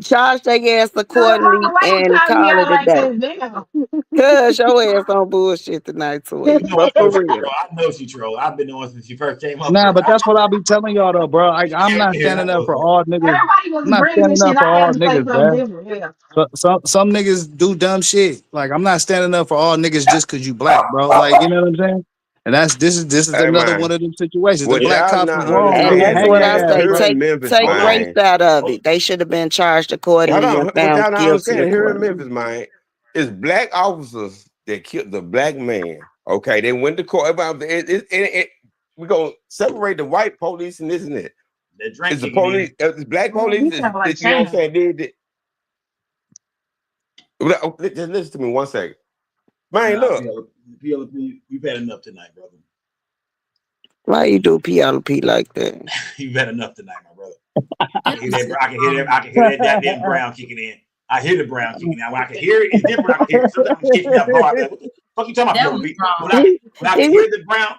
[SPEAKER 5] charge their ass accordingly and call it a day. Cause your ass on bullshit tonight, too. But for real,
[SPEAKER 1] I know she troll. I've been on since she first came up.
[SPEAKER 9] Nah, but that's what I'll be telling y'all though, bro. I'm not standing up for all niggas. I'm not standing up for all niggas, bro. Some niggas do dumb shit. Like I'm not standing up for all niggas just cause you black, bro. Like you know what I'm saying? And this is another one of them situations. The black cop is wrong.
[SPEAKER 5] And that's what I say. Take race out of it. They should have been charged accordingly.
[SPEAKER 20] What y'all not understand here in Memphis, man, is black officers that killed the black man. Okay, they went to court. We're gonna separate the white police and this and that. It's the police, it's black police. You know what I'm saying? Just listen to me one second. Man, look.
[SPEAKER 1] PLP, you've had enough tonight, brother.
[SPEAKER 5] Why you do PLP like that?
[SPEAKER 1] You had enough tonight, my brother. I can hear that goddamn Brown kicking in. I hear the Brown kicking in. When I can hear it, it's different. I can hear it. Sometimes I'm kicking that bar. Like, what the fuck you talking about? When I can hear the Brown,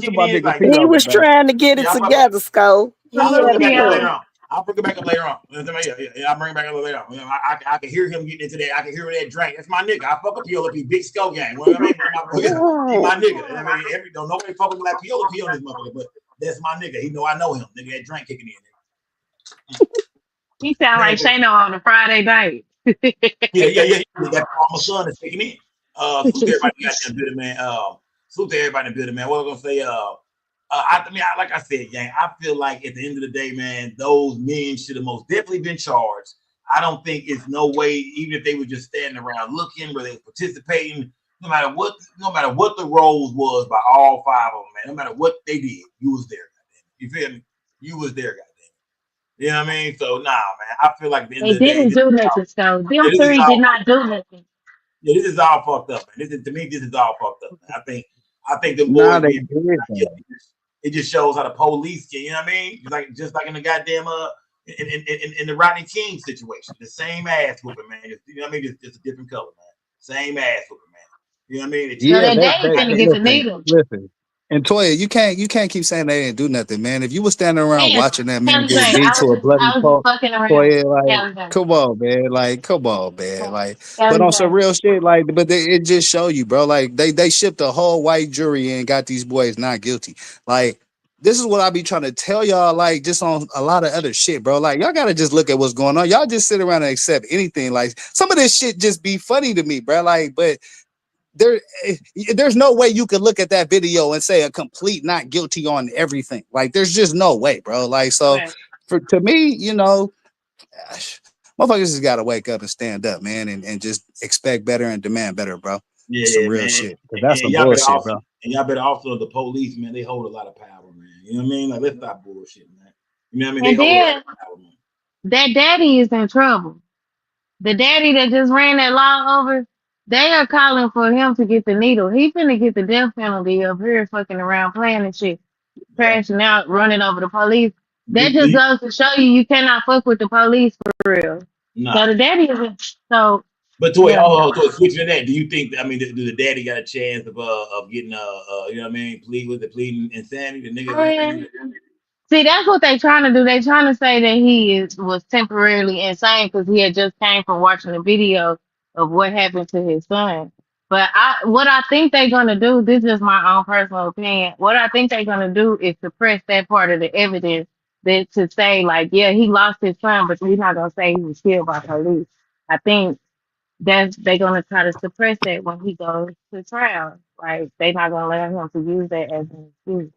[SPEAKER 1] kicking in, like
[SPEAKER 5] he was trying to get it together, Sko.
[SPEAKER 1] I'll bring it back up later on. I'll bring it back up later on. Yeah, I'll bring it back up later on. I can hear him getting into that. I can hear that drink. That's my nigga. I fuck with PLP, big skull gang. You know what I mean? He's my nigga. And I mean, don't nobody fuck with like PLP on this motherfucker, but that's my nigga. He know I know him. Nigga, that drink kicking in.
[SPEAKER 21] He sound like Shayna on a Friday night.
[SPEAKER 1] Yeah. That my son is kicking in. Salute to everybody in the building, man. Salute to everybody in the building, man. What was I gonna say? Like I said, gang, I feel like at the end of the day, man, those men should have most definitely been charged. I don't think it's no way, even if they were just standing around looking, where they were participating, no matter what the roles was by all five of them, man, no matter what they did, you was there, goddamn. You feel me? You was there, goddamn. You know what I mean? So nah, man, I feel like at the end
[SPEAKER 21] They
[SPEAKER 1] of the day,
[SPEAKER 21] didn't do nothing, so them three did not do nothing.
[SPEAKER 1] Yeah, this is all fucked up, man. This is all fucked up, man. I think the
[SPEAKER 9] Nah,
[SPEAKER 1] boys.
[SPEAKER 9] they
[SPEAKER 1] It just shows how the police can, you know what I mean? Just like in the goddamn in the Rodney King situation, the same ass whooping, man. You know what I mean? Just a different color, man. Same ass whooping, man. You know what I mean?
[SPEAKER 9] Listen. And Toya, you can't keep saying they didn't do nothing, man. If you were standing around watching that man get beat to a bloody pulp, Toya, like, come on, man. Like, but on some real shit, like, it just show you, bro. Like, they shipped a whole white jury and got these boys not guilty. Like, this is what I be trying to tell y'all, like, just on a lot of other shit, bro. Like, y'all gotta just look at what's going on. Y'all just sit around and accept anything. Like, some of this shit just be funny to me, bro. Like, but there's no way you could look at that video and say a complete not guilty on everything. Like, there's just no way, bro. Like, so to me, you know, motherfuckers just gotta wake up and stand up, man, and just expect better and demand better, bro.
[SPEAKER 1] Yeah,
[SPEAKER 9] some real
[SPEAKER 1] man.
[SPEAKER 9] shit. That's some bullshit, bro.
[SPEAKER 1] And y'all better also, the police, man, they hold a lot of power, man. You know what I mean? Like, let's stop bullshit, man. You know what I mean?
[SPEAKER 21] And
[SPEAKER 1] They hold a lot
[SPEAKER 21] then
[SPEAKER 1] of power, man.
[SPEAKER 21] that daddy is in trouble. The daddy that just ran that law over, they are calling for him to get the needle. He finna get the death penalty up here fucking around playing and shit, crashing out, running over the police. That just goes to show you cannot fuck with the police for real.
[SPEAKER 1] Nah.
[SPEAKER 21] So the daddy is
[SPEAKER 1] But Toy, switching to that, do you think? I mean, do the daddy got a chance of getting you know what I mean, pleading insanity? The nigga.
[SPEAKER 21] See, that's what they trying to do. They trying to say that he was temporarily insane because he had just came from watching a video of what happened to his son. But what I think they're gonna do, this is my own personal opinion. What I think they're gonna do is suppress that part of the evidence that to say like, yeah, he lost his son, but we're not gonna say he was killed by police. I think they're gonna try to suppress that when he goes to trial. Like, they're not gonna allow him to use that as an excuse.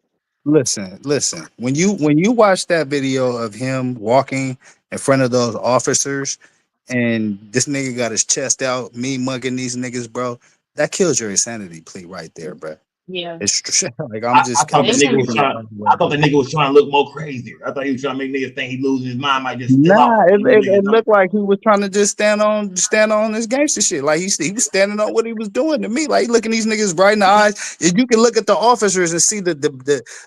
[SPEAKER 9] Listen. When you watch that video of him walking in front of those officers, and this nigga got his chest out, me mugging these niggas, bro, that kills your insanity plea right there, bro.
[SPEAKER 21] Yeah,
[SPEAKER 9] it's like
[SPEAKER 1] I thought the nigga was trying to look more crazy. I thought he was trying to make niggas think he losing his mind. Might just
[SPEAKER 9] it looked like he was trying to just stand on this gangster shit. Like he was standing on what he was doing to me. Like, he looking these niggas right in the eyes. If you can look at the officers and see the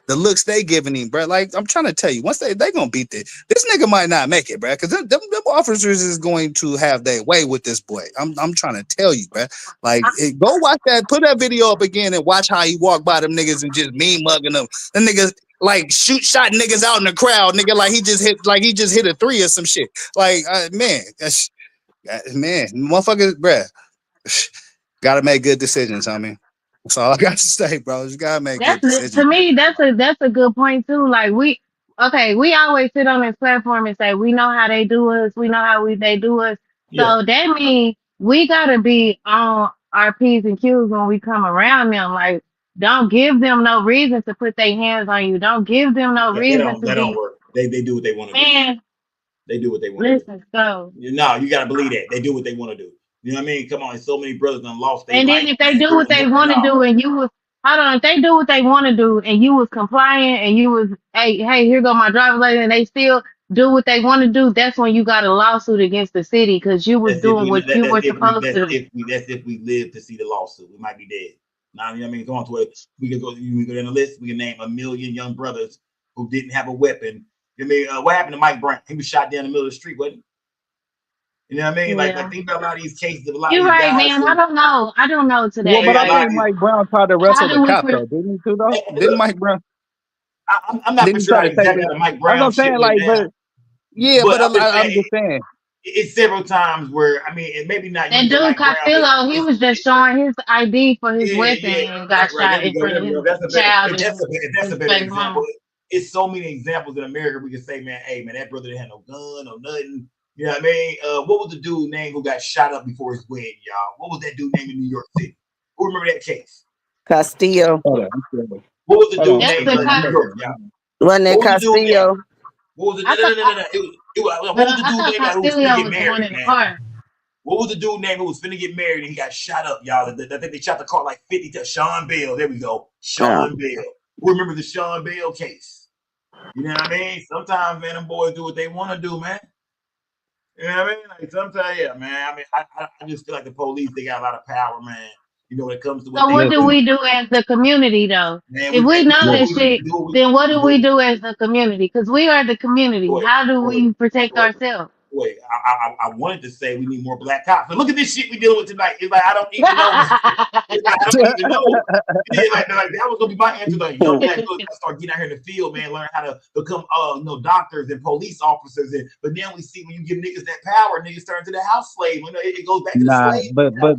[SPEAKER 9] looks they giving him, bro. Like, I'm trying to tell you, once they gonna beat this nigga might not make it, bro. Because them officers is going to have their way with this boy. I'm trying to tell you, bro. Like, go watch that. Put that video up again and watch how he walked by them niggas and just mean mugging them. Them niggas like shot niggas out in the crowd, nigga. Like he just hit a 3 or some shit. Like, man, motherfuckers, bruh, gotta make good decisions. I mean, that's all I got to say, bro. You gotta make good decisions.
[SPEAKER 21] To me, that's a good point too. Like, we always sit on this platform and say we know how they do us, we know how they do us.
[SPEAKER 1] Yeah.
[SPEAKER 21] So that means we gotta be on our P's and Q's when we come around them. Like, don't give them no reason to put their hands on you. Don't give them no reason to
[SPEAKER 1] That don't work. They do what they want to do. They do what they want to do.
[SPEAKER 21] Listen, so
[SPEAKER 1] no, you gotta believe that. They do what they want to do. You know what I mean? Come on, so many brothers done lost their
[SPEAKER 21] and
[SPEAKER 1] life.
[SPEAKER 21] then if they do what they want to do and you was if they do what they want to do and you was compliant and you was hey, here go my driver's license, and they still do what they want to do, that's when you got a lawsuit against the city because you was doing what you were supposed to do.
[SPEAKER 1] That's if we live to see the lawsuit. We might be dead. Now, you know what I mean? Going to it, we can go down the list. We can name 1 million young brothers who didn't have a weapon. I mean, what happened to Mike Brown? He was shot down in the middle of the street, wasn't he? You know what I mean?
[SPEAKER 21] Yeah.
[SPEAKER 1] Like think about a lot of these cases. A lot
[SPEAKER 21] You're
[SPEAKER 1] of these
[SPEAKER 21] right,
[SPEAKER 1] guys.
[SPEAKER 21] man. I don't know. I don't know today.
[SPEAKER 9] Well, but I
[SPEAKER 21] Like,
[SPEAKER 9] think Mike Brown tried to
[SPEAKER 21] how
[SPEAKER 9] wrestle
[SPEAKER 21] do
[SPEAKER 9] the
[SPEAKER 21] we?
[SPEAKER 9] cop though, didn't he? Too though? Didn't Mike Brown?
[SPEAKER 1] I'm not for
[SPEAKER 9] Didn't he
[SPEAKER 1] sure
[SPEAKER 9] try
[SPEAKER 1] how
[SPEAKER 9] to take
[SPEAKER 1] exactly
[SPEAKER 9] it?
[SPEAKER 1] the Mike
[SPEAKER 9] That's what
[SPEAKER 1] Brown
[SPEAKER 9] I'm
[SPEAKER 1] shit
[SPEAKER 9] saying.
[SPEAKER 1] went
[SPEAKER 9] Like,
[SPEAKER 1] down.
[SPEAKER 9] but yeah,
[SPEAKER 1] But
[SPEAKER 9] but I'm just saying.
[SPEAKER 1] It's several times where I mean, maybe not
[SPEAKER 21] That
[SPEAKER 1] you
[SPEAKER 21] dude
[SPEAKER 1] Mike Brown.
[SPEAKER 21] Costello, he was just showing his ID for his weapon and got
[SPEAKER 1] Right.
[SPEAKER 21] shot
[SPEAKER 1] There we
[SPEAKER 21] in
[SPEAKER 1] go.
[SPEAKER 21] front
[SPEAKER 1] There
[SPEAKER 21] of
[SPEAKER 1] we go.
[SPEAKER 21] his
[SPEAKER 1] That's a better.
[SPEAKER 21] child
[SPEAKER 1] If that's
[SPEAKER 21] and
[SPEAKER 1] a better
[SPEAKER 21] his
[SPEAKER 1] example.
[SPEAKER 21] mom.
[SPEAKER 1] It's so many examples in America. We can say, man, hey, man, that brother didn't have no gun or nothing. You know what I mean? What was the dude name who got shot up before his wedding, y'all? What was that dude name in New York City? Who remember that case?
[SPEAKER 5] Castillo.
[SPEAKER 1] What was the dude name in New York, y'all?
[SPEAKER 5] Wasn't it
[SPEAKER 1] What was the dude name?
[SPEAKER 5] Castillo?
[SPEAKER 1] What was the no. What was the dude name who was finna get married, man? What was the dude name who was finna get married and he got shot up, y'all? I think they shot the car like 50 to Sean Bell. There we go. Sean Bell. Who remember the Sean Bell case? You know what I mean? Sometimes, man, them boys do what they want to do, man. You know what I mean? Like sometimes, yeah, man. I mean, I just feel like the police, they got a lot of power, man. You know, when it comes to what
[SPEAKER 21] So
[SPEAKER 1] they
[SPEAKER 21] what do
[SPEAKER 1] do.
[SPEAKER 21] we do as the community, though?
[SPEAKER 1] Man,
[SPEAKER 21] If we know this shit, then what do
[SPEAKER 1] we
[SPEAKER 21] we do as the community? Because we are the community. How do we protect ourselves?
[SPEAKER 1] Wait, I wanted to say we need more black cops, but look at this shit we dealing with tonight. It's like I don't even know. It's like I don't even know. Like that was gonna be my answer. Like young black folks gotta start getting out here in the field, man, learn how to become doctors and police officers. But then we see when you give niggas that power, niggas turn to the house slave. You know, it goes back to the slave.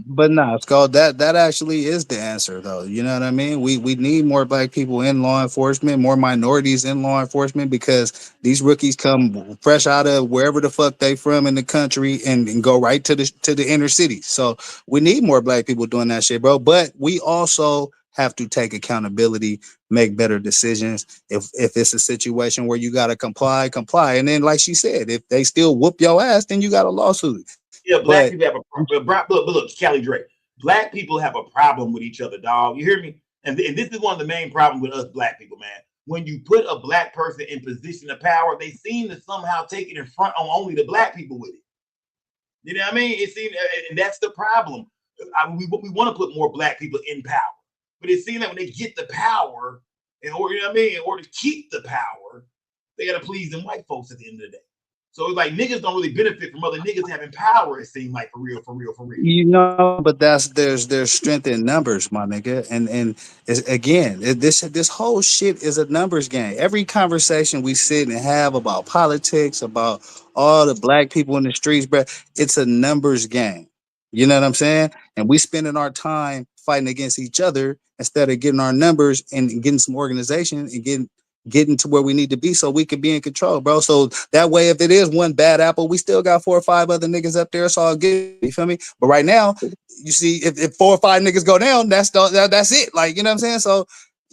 [SPEAKER 9] But nah, Scott, that actually is the answer though. You know what I mean? We need more black people in law enforcement, more minorities in law enforcement, because these rookies come fresh out of wherever the fuck they from in the country and go right to the inner city. So we need more black people doing that shit, bro. But we also have to take accountability, make better decisions. If it's a situation where you gotta comply, and then like she said, if they still whoop your ass, then you got a lawsuit.
[SPEAKER 1] Yeah, black people have a problem. But look, Kelly Drake, black people have a problem with each other, dog. You hear me? And this is one of the main problems with us black people, man. When you put a black person in position of power, they seem to somehow take it in front on only the black people with it. You know what I mean? It seems, and that's the problem. We want to put more black people in power, but it seems like when they get the power, in order to keep the power, they gotta please them white folks at the end of the day. So it's like niggas don't really benefit from other niggas having power. It seems like for real.
[SPEAKER 9] You know, but there's strength in numbers, my nigga, and this whole shit is a numbers game. Every conversation we sit and have about politics, about all the black people in the streets, bro, it's a numbers game. You know what I'm saying? And we spending our time fighting against each other instead of getting our numbers and getting some organization and getting to where we need to be so we can be in control, bro. So that way, if it is one bad apple, we still got 4 or 5 other niggas up there. It's all good. You feel me? But right now, you see, if 4 or 5 niggas go down, that's it. Like, you know what I'm saying? So,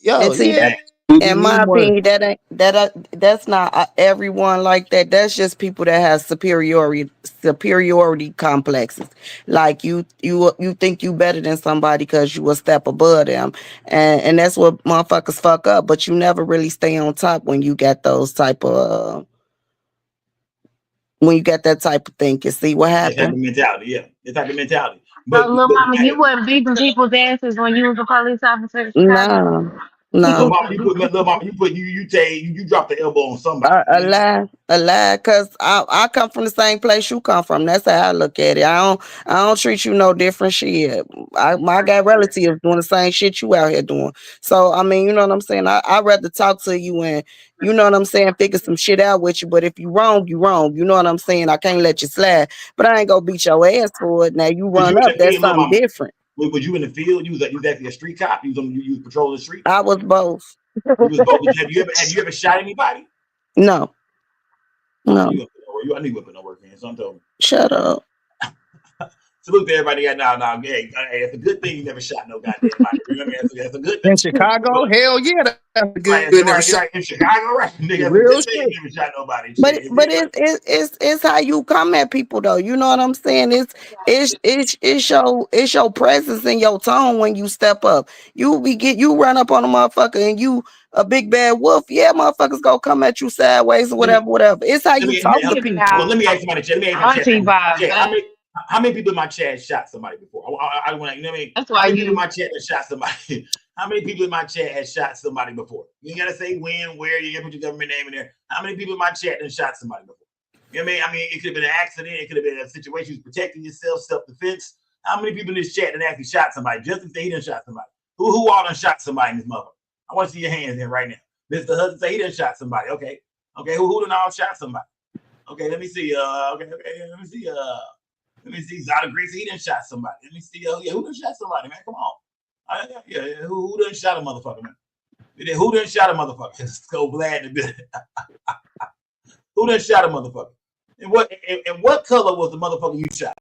[SPEAKER 5] And see, in my opinion, that's not everyone like that. That's just people that have superiority complexes. Like you think you better than somebody because you a step above them, and that's what motherfuckers fuck up. But you never really stay on top when you get those type of when you get that type of thing. You see what happened?
[SPEAKER 1] That type of mentality, yeah. That type of mentality.
[SPEAKER 21] So, little mama, you wasn't beating people's asses when you was a police officer in Chicago?
[SPEAKER 5] No.
[SPEAKER 1] Little mama, you dropped the elbow on somebody.
[SPEAKER 5] A lie, cause I come from the same place you come from. That's how I look at it. I don't treat you no different shit. I got relatives doing the same shit you out here doing. So I mean, you know what I'm saying. I'd rather talk to you and you know what I'm saying, figure some shit out with you. But if you wrong, you wrong. You know what I'm saying. I can't let you slide. But I ain't gonna beat your ass for it. Now you run up, that's something different.
[SPEAKER 1] Was you in the field? You was actually a street cop. You was patrolling the street.
[SPEAKER 5] I was both.
[SPEAKER 1] You was both. Have you ever shot anybody?
[SPEAKER 5] No. No.
[SPEAKER 1] I knew you were putting no work in. So I'm telling.
[SPEAKER 5] Shut up.
[SPEAKER 1] Salute to everybody. Now, hey, it's a good thing you never shot no goddamn body. You know what I mean? That's a good thing.
[SPEAKER 9] In Chicago, hell yeah, that's a good.
[SPEAKER 1] Right, in Chicago, right? Nigga,
[SPEAKER 9] real
[SPEAKER 1] shit. You never shot nobody.
[SPEAKER 5] But it's how you come at people though. You know what I'm saying? It's your presence and your tone when you step up. You run up on a motherfucker and you a big bad wolf. Yeah, motherfuckers gonna come at you sideways or whatever. It's how you talk to people.
[SPEAKER 1] Well, let me ask somebody. How many people in my chat shot somebody before? I want to, you know what I mean?
[SPEAKER 21] That's why
[SPEAKER 1] how many people in my chat has shot somebody? How many people in my chat has shot somebody before? You gotta say when, where, you gotta put your government name in there. How many people in my chat have shot somebody before? You know what I mean? I mean, it could have been an accident, it could have been a situation you was protecting yourself, self-defense. How many people in this chat that actually shot somebody? Justin say he done shot somebody. Who all done shot somebody in this mother? I want to see your hands in right now. Mr. Hudson say he done shot somebody. Okay. Okay, who done all shot somebody? Okay, let me see. Let me see. Let me see. Zada Grace, he done shot somebody. Let me see. Yeah, who done shot somebody, man? Come on. Who done shot a motherfucker, man? Who done shot a motherfucker? So glad to be. Who done shot a motherfucker? And what color was the motherfucker you shot?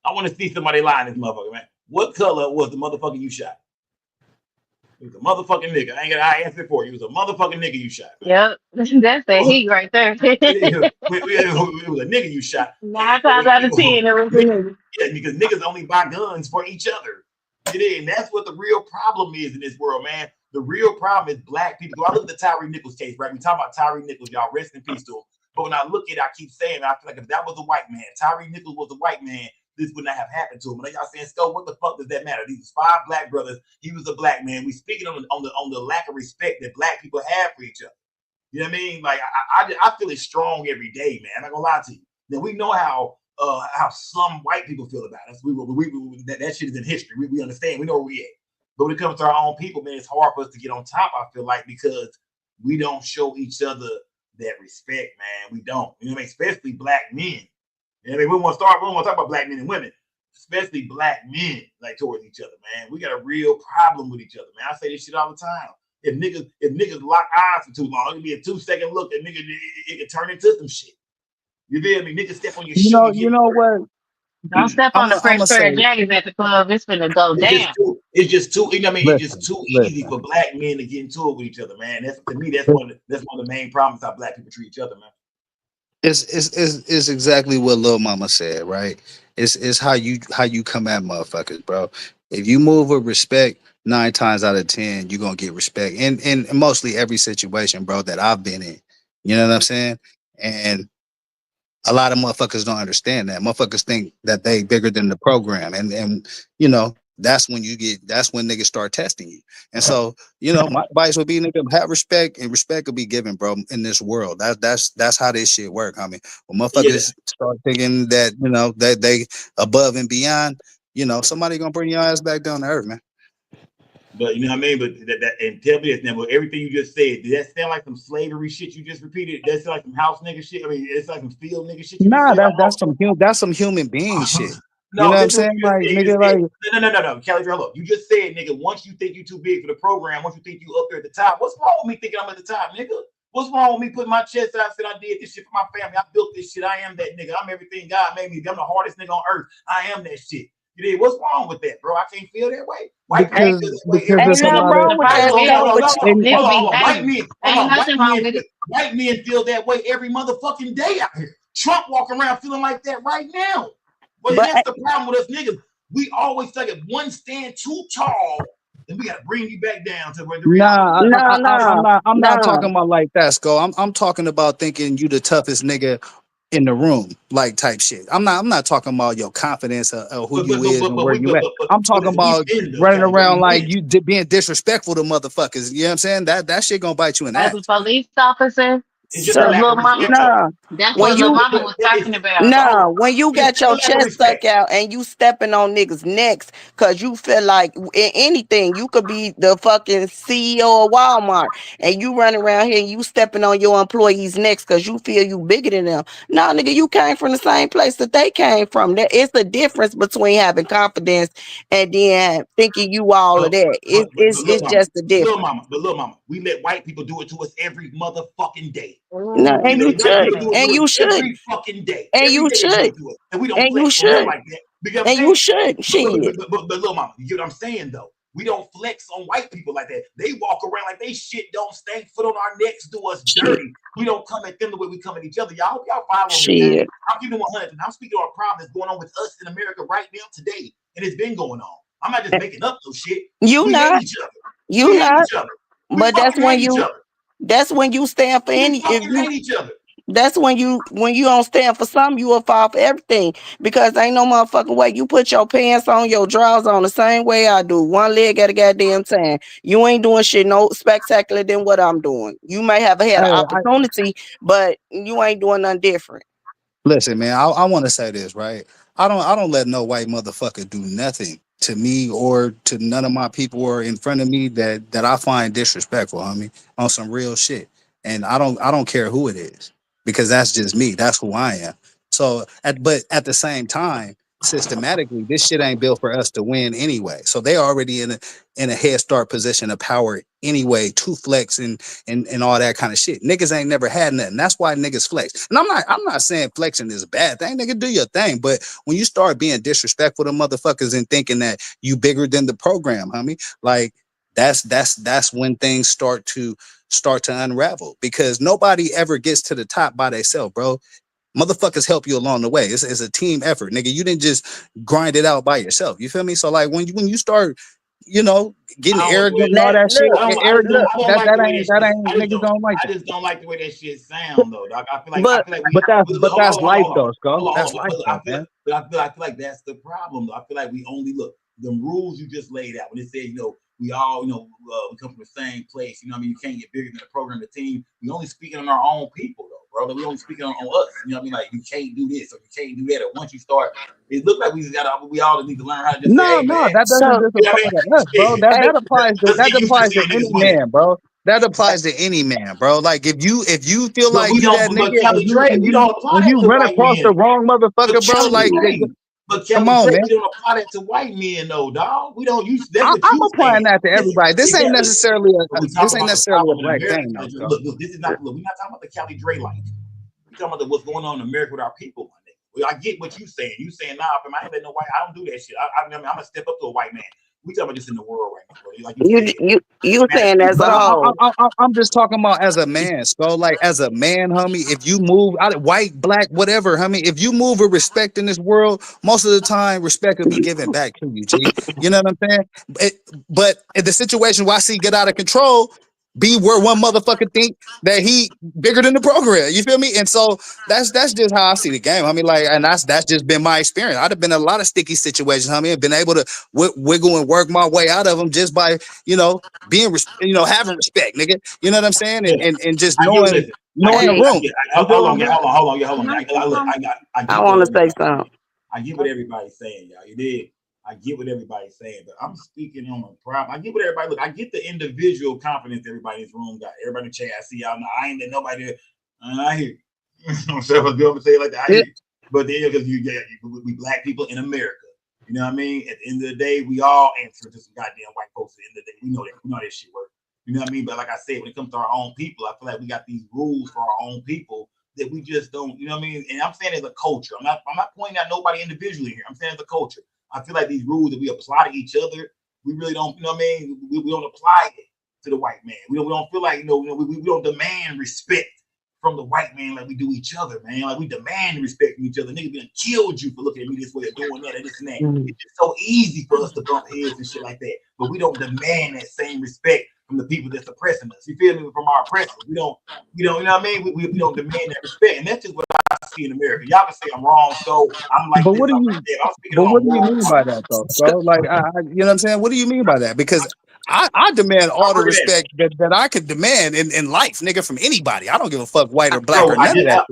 [SPEAKER 1] I want to see somebody lying this motherfucker, man. What color was the motherfucker you shot? It was a motherfucking nigga. I answered it for you. It was a motherfucking nigga you shot.
[SPEAKER 21] Yep, that's the heat right there.
[SPEAKER 1] It was a nigga you shot.
[SPEAKER 21] 9 times out of 10, it was a nigga.
[SPEAKER 1] Yeah, because niggas only buy guns for each other. And that's what the real problem is in this world, man. The real problem is black people. I look at the Tyre Nichols case, right? We talk about Tyre Nichols, y'all rest in peace to him. But when I look at it, I keep saying, I feel like if that was a white man, Tyre Nichols was a white man, this would not have happened to him. And y'all saying, Sco, what the fuck does that matter? These 5 black brothers. He was a black man. We speaking on the lack of respect that black people have for each other. You know what I mean? Like I feel it strong every day, man. I'm not gonna lie to you. Now we know how some white people feel about us. That shit is in history. We understand. We know where we at. But when it comes to our own people, man, it's hard for us to get on top. I feel like because we don't show each other that respect, man. We don't. You know what I mean? Especially black men. You know what I mean? We want to talk about black men and women, especially black men, like towards each other, man. We got a real problem with each other, man. I say this shit all the time. If niggas lock eyes for too long, it'll be a 2-second look, and nigga, it can turn into some shit. You feel me? Niggas step on your shit.
[SPEAKER 9] You know what?
[SPEAKER 21] Don't step on the fresh pair of J's at the club. It's finna go down.
[SPEAKER 1] It's just too. You know what I mean? It's just too easy for black men to get into it with each other, man. That's to me. That's one of the main problems how black people treat each other, man.
[SPEAKER 9] It's exactly what Lil Mama said, right? It's how you come at motherfuckers, bro. If you move with respect, 9 times out of 10, you're gonna get respect in mostly every situation, bro, that I've been in. You know what I'm saying? And a lot of motherfuckers don't understand that. Motherfuckers think that they bigger than the program, and you know that's when niggas start testing you. And so, you know, my advice would be, nigga, have respect, and respect will be given, bro, in this world. That's how this shit work. I mean, when motherfuckers start thinking that, you know, that they above and beyond, you know, somebody gonna bring your ass back down to earth, man.
[SPEAKER 1] But you know what I mean? But and tell me this now, but everything you just said, did that sound like some slavery shit you just repeated? That sound like some house nigga shit? I mean, it's like some field nigga shit.
[SPEAKER 9] Nah, that's some human being shit.
[SPEAKER 1] No,
[SPEAKER 9] you know what I'm saying? Like, nigga, like
[SPEAKER 1] no, Kelly, look, you just said, nigga, once you think you too big for the program, once you think you up there at the top, what's wrong with me thinking I'm at the top, nigga? What's wrong with me putting my chest out and said I did this shit for my family? I built this shit. I am that nigga. I'm everything God made me. I'm the hardest nigga on earth. I am that shit. You did. What's wrong with that, bro? I can't feel that way. White people feel that way.
[SPEAKER 9] There's a lot of
[SPEAKER 1] White men feel that way every motherfucking day out here. Trump walking around feeling like that right now. But that's the problem with us niggas. We always take it one stand too tall, and we gotta bring you back down to where the reality.
[SPEAKER 9] I'm not talking about like that, Sko. I'm talking about thinking you the toughest nigga in the room, like type shit. I'm not talking about your confidence of who you is and where you at. I'm talking about running around like you being disrespectful to motherfuckers. You know what I'm saying? That shit gonna bite you in the ass.
[SPEAKER 21] As a police officer, that's what Lil Mama was talking about.
[SPEAKER 5] No, when you got your chest stuck out and you stepping on niggas' necks because you feel like in anything, you could be the fucking CEO of Walmart and you running around here and you stepping on your employees' necks because you feel you bigger than them. No, nigga, you came from the same place that they came from. There is the difference between having confidence and then thinking you all of that. It's just the difference.
[SPEAKER 1] Lil Mama, we let white people do it to us every motherfucking day.
[SPEAKER 5] No, and you should, and you should,
[SPEAKER 1] every fucking day,
[SPEAKER 5] and you should,
[SPEAKER 1] and we don't
[SPEAKER 5] and you should,
[SPEAKER 1] like that.
[SPEAKER 5] And you should,
[SPEAKER 1] but Lil Mama, you get what I'm saying though? We don't flex on white people like that. They walk around like they shit don't stink, foot on our necks, do us dirty. We don't come at them the way we come at each other. Y'all follow me. I'm giving 100. I'm speaking on a problem that's going on with us in America right now today, and it's been going on. I'm not just making up no shit.
[SPEAKER 5] You not,
[SPEAKER 1] you not,
[SPEAKER 5] but that's when you stand for any.
[SPEAKER 1] If you hate each other.
[SPEAKER 5] That's when you don't stand for something, you will fall for everything. Because ain't no motherfucking way you put your pants on, your drawers on the same way I do. One leg at a goddamn time. You ain't doing shit no spectacular than what I'm doing. You may have had an opportunity, but you ain't doing nothing different.
[SPEAKER 9] Listen, man, I want to say this, right? I don't let no white motherfucker do nothing to me or to none of my people or in front of me that I find disrespectful, homie, on some real shit. And I don't care who it is, because that's just me. That's who I am. So, but at the same time, systematically, this shit ain't built for us to win anyway. So they already in a head start position of power anyway to flex and all that kind of shit. Niggas ain't never had nothing. That's why niggas flex. And I'm not saying flexing is a bad thing. Nigga, do your thing. But when you start being disrespectful to motherfuckers and thinking that you bigger than the program, homie, like that's when things start to unravel, because nobody ever gets to the top by themselves, bro. Motherfuckers help you along the way. It's a team effort, nigga. You didn't just grind it out by yourself. You feel me? So like when you start, getting arrogant and all that shit, that ain't niggas don't like.
[SPEAKER 1] I just don't like the way that shit sound though, dog. I feel like
[SPEAKER 9] that's life though, Skull. That's life, man.
[SPEAKER 1] I feel like that's the problem. Though. I feel like we only look the rules you just laid out when it said, we all, we come from the same place. You know what I mean? You can't get bigger than the program, the team. We only speaking on our own people, though, brother. We only speaking on us. You know what I mean? Like, you can't do this or you can't do that. Or once you start, it looks like we all need to learn how to just say, hey, man,
[SPEAKER 9] that doesn't just apply to us, bro. That applies to any man, bro. That applies to any man, bro. Like if you feel like you that nigga, when you run across the wrong motherfucker, bro, like.
[SPEAKER 1] But come on, man. We don't apply that to white men, though, dog. We don't use that.
[SPEAKER 9] I'm applying that to everybody. This ain't necessarily a black thing, though.
[SPEAKER 1] Look, this is not. Look, we're not talking about the Cali Dre life. We're talking about what's going on in America with our people, my nigga. Well, I get what you saying. You saying, nah, I ain't let no white. I don't do that shit. I'm gonna step up to a white man. We talking about just in the world right now, bro. Like
[SPEAKER 5] you saying as a whole.
[SPEAKER 9] I'm just talking about as a man. So like as a man, homie, if you move white, black, whatever, homie, if you move with respect in this world, most of the time respect will be given back to you, G. You know what I'm saying? But in the situation where I see get out of control, be where one motherfucker think that he bigger than the program. You feel me? And so that's just how I see the game. I mean, like, and that's just been my experience. I'd have been in a lot of sticky situations. I mean, been able to wiggle and work my way out of them just by, being, having respect, nigga. You know what I'm saying? And just knowing the room.
[SPEAKER 1] Hold on.
[SPEAKER 5] I want to say something.
[SPEAKER 1] I get what everybody's saying, y'all. You did. I get what everybody's saying, but I'm speaking on a problem. I get what everybody look. I get the individual confidence everybody in this room got. Everybody in the chat, I see y'all. I ain't let nobody. I hear you. So I'm gonna say it like that. I hear you. But then because we black people in America, you know what I mean. At the end of the day, we all answer to some goddamn white folks. At the end of the day, we know that. We know that shit works. You know what I mean. But like I said, when it comes to our own people, I feel like we got these rules for our own people that we just don't. You know what I mean. And I'm saying as a culture. I'm not pointing at nobody individually here. I'm saying as a culture. I feel like these rules that we apply to each other, we really don't, you know what I mean? We don't apply it to the white man. We don't feel like, we don't demand respect from the white man like we do each other, man. Like we demand respect from each other. Nigga done killed you for looking at me this way or doing that and this and that. It's just so easy for us to bump heads and shit like that. But we don't demand that same respect from the people that's oppressing us. You feel me? From our oppressors. We don't, you know what I mean? We don't demand that respect. And that's just what I see in America. Y'all can say I'm wrong, so I'm like,
[SPEAKER 9] but what do you mean by that, though? So, like, you know what I'm saying? What do you mean by that? Because I demand all the respect that I could demand in life, nigga, from anybody. I don't give a fuck, white or black or none of that.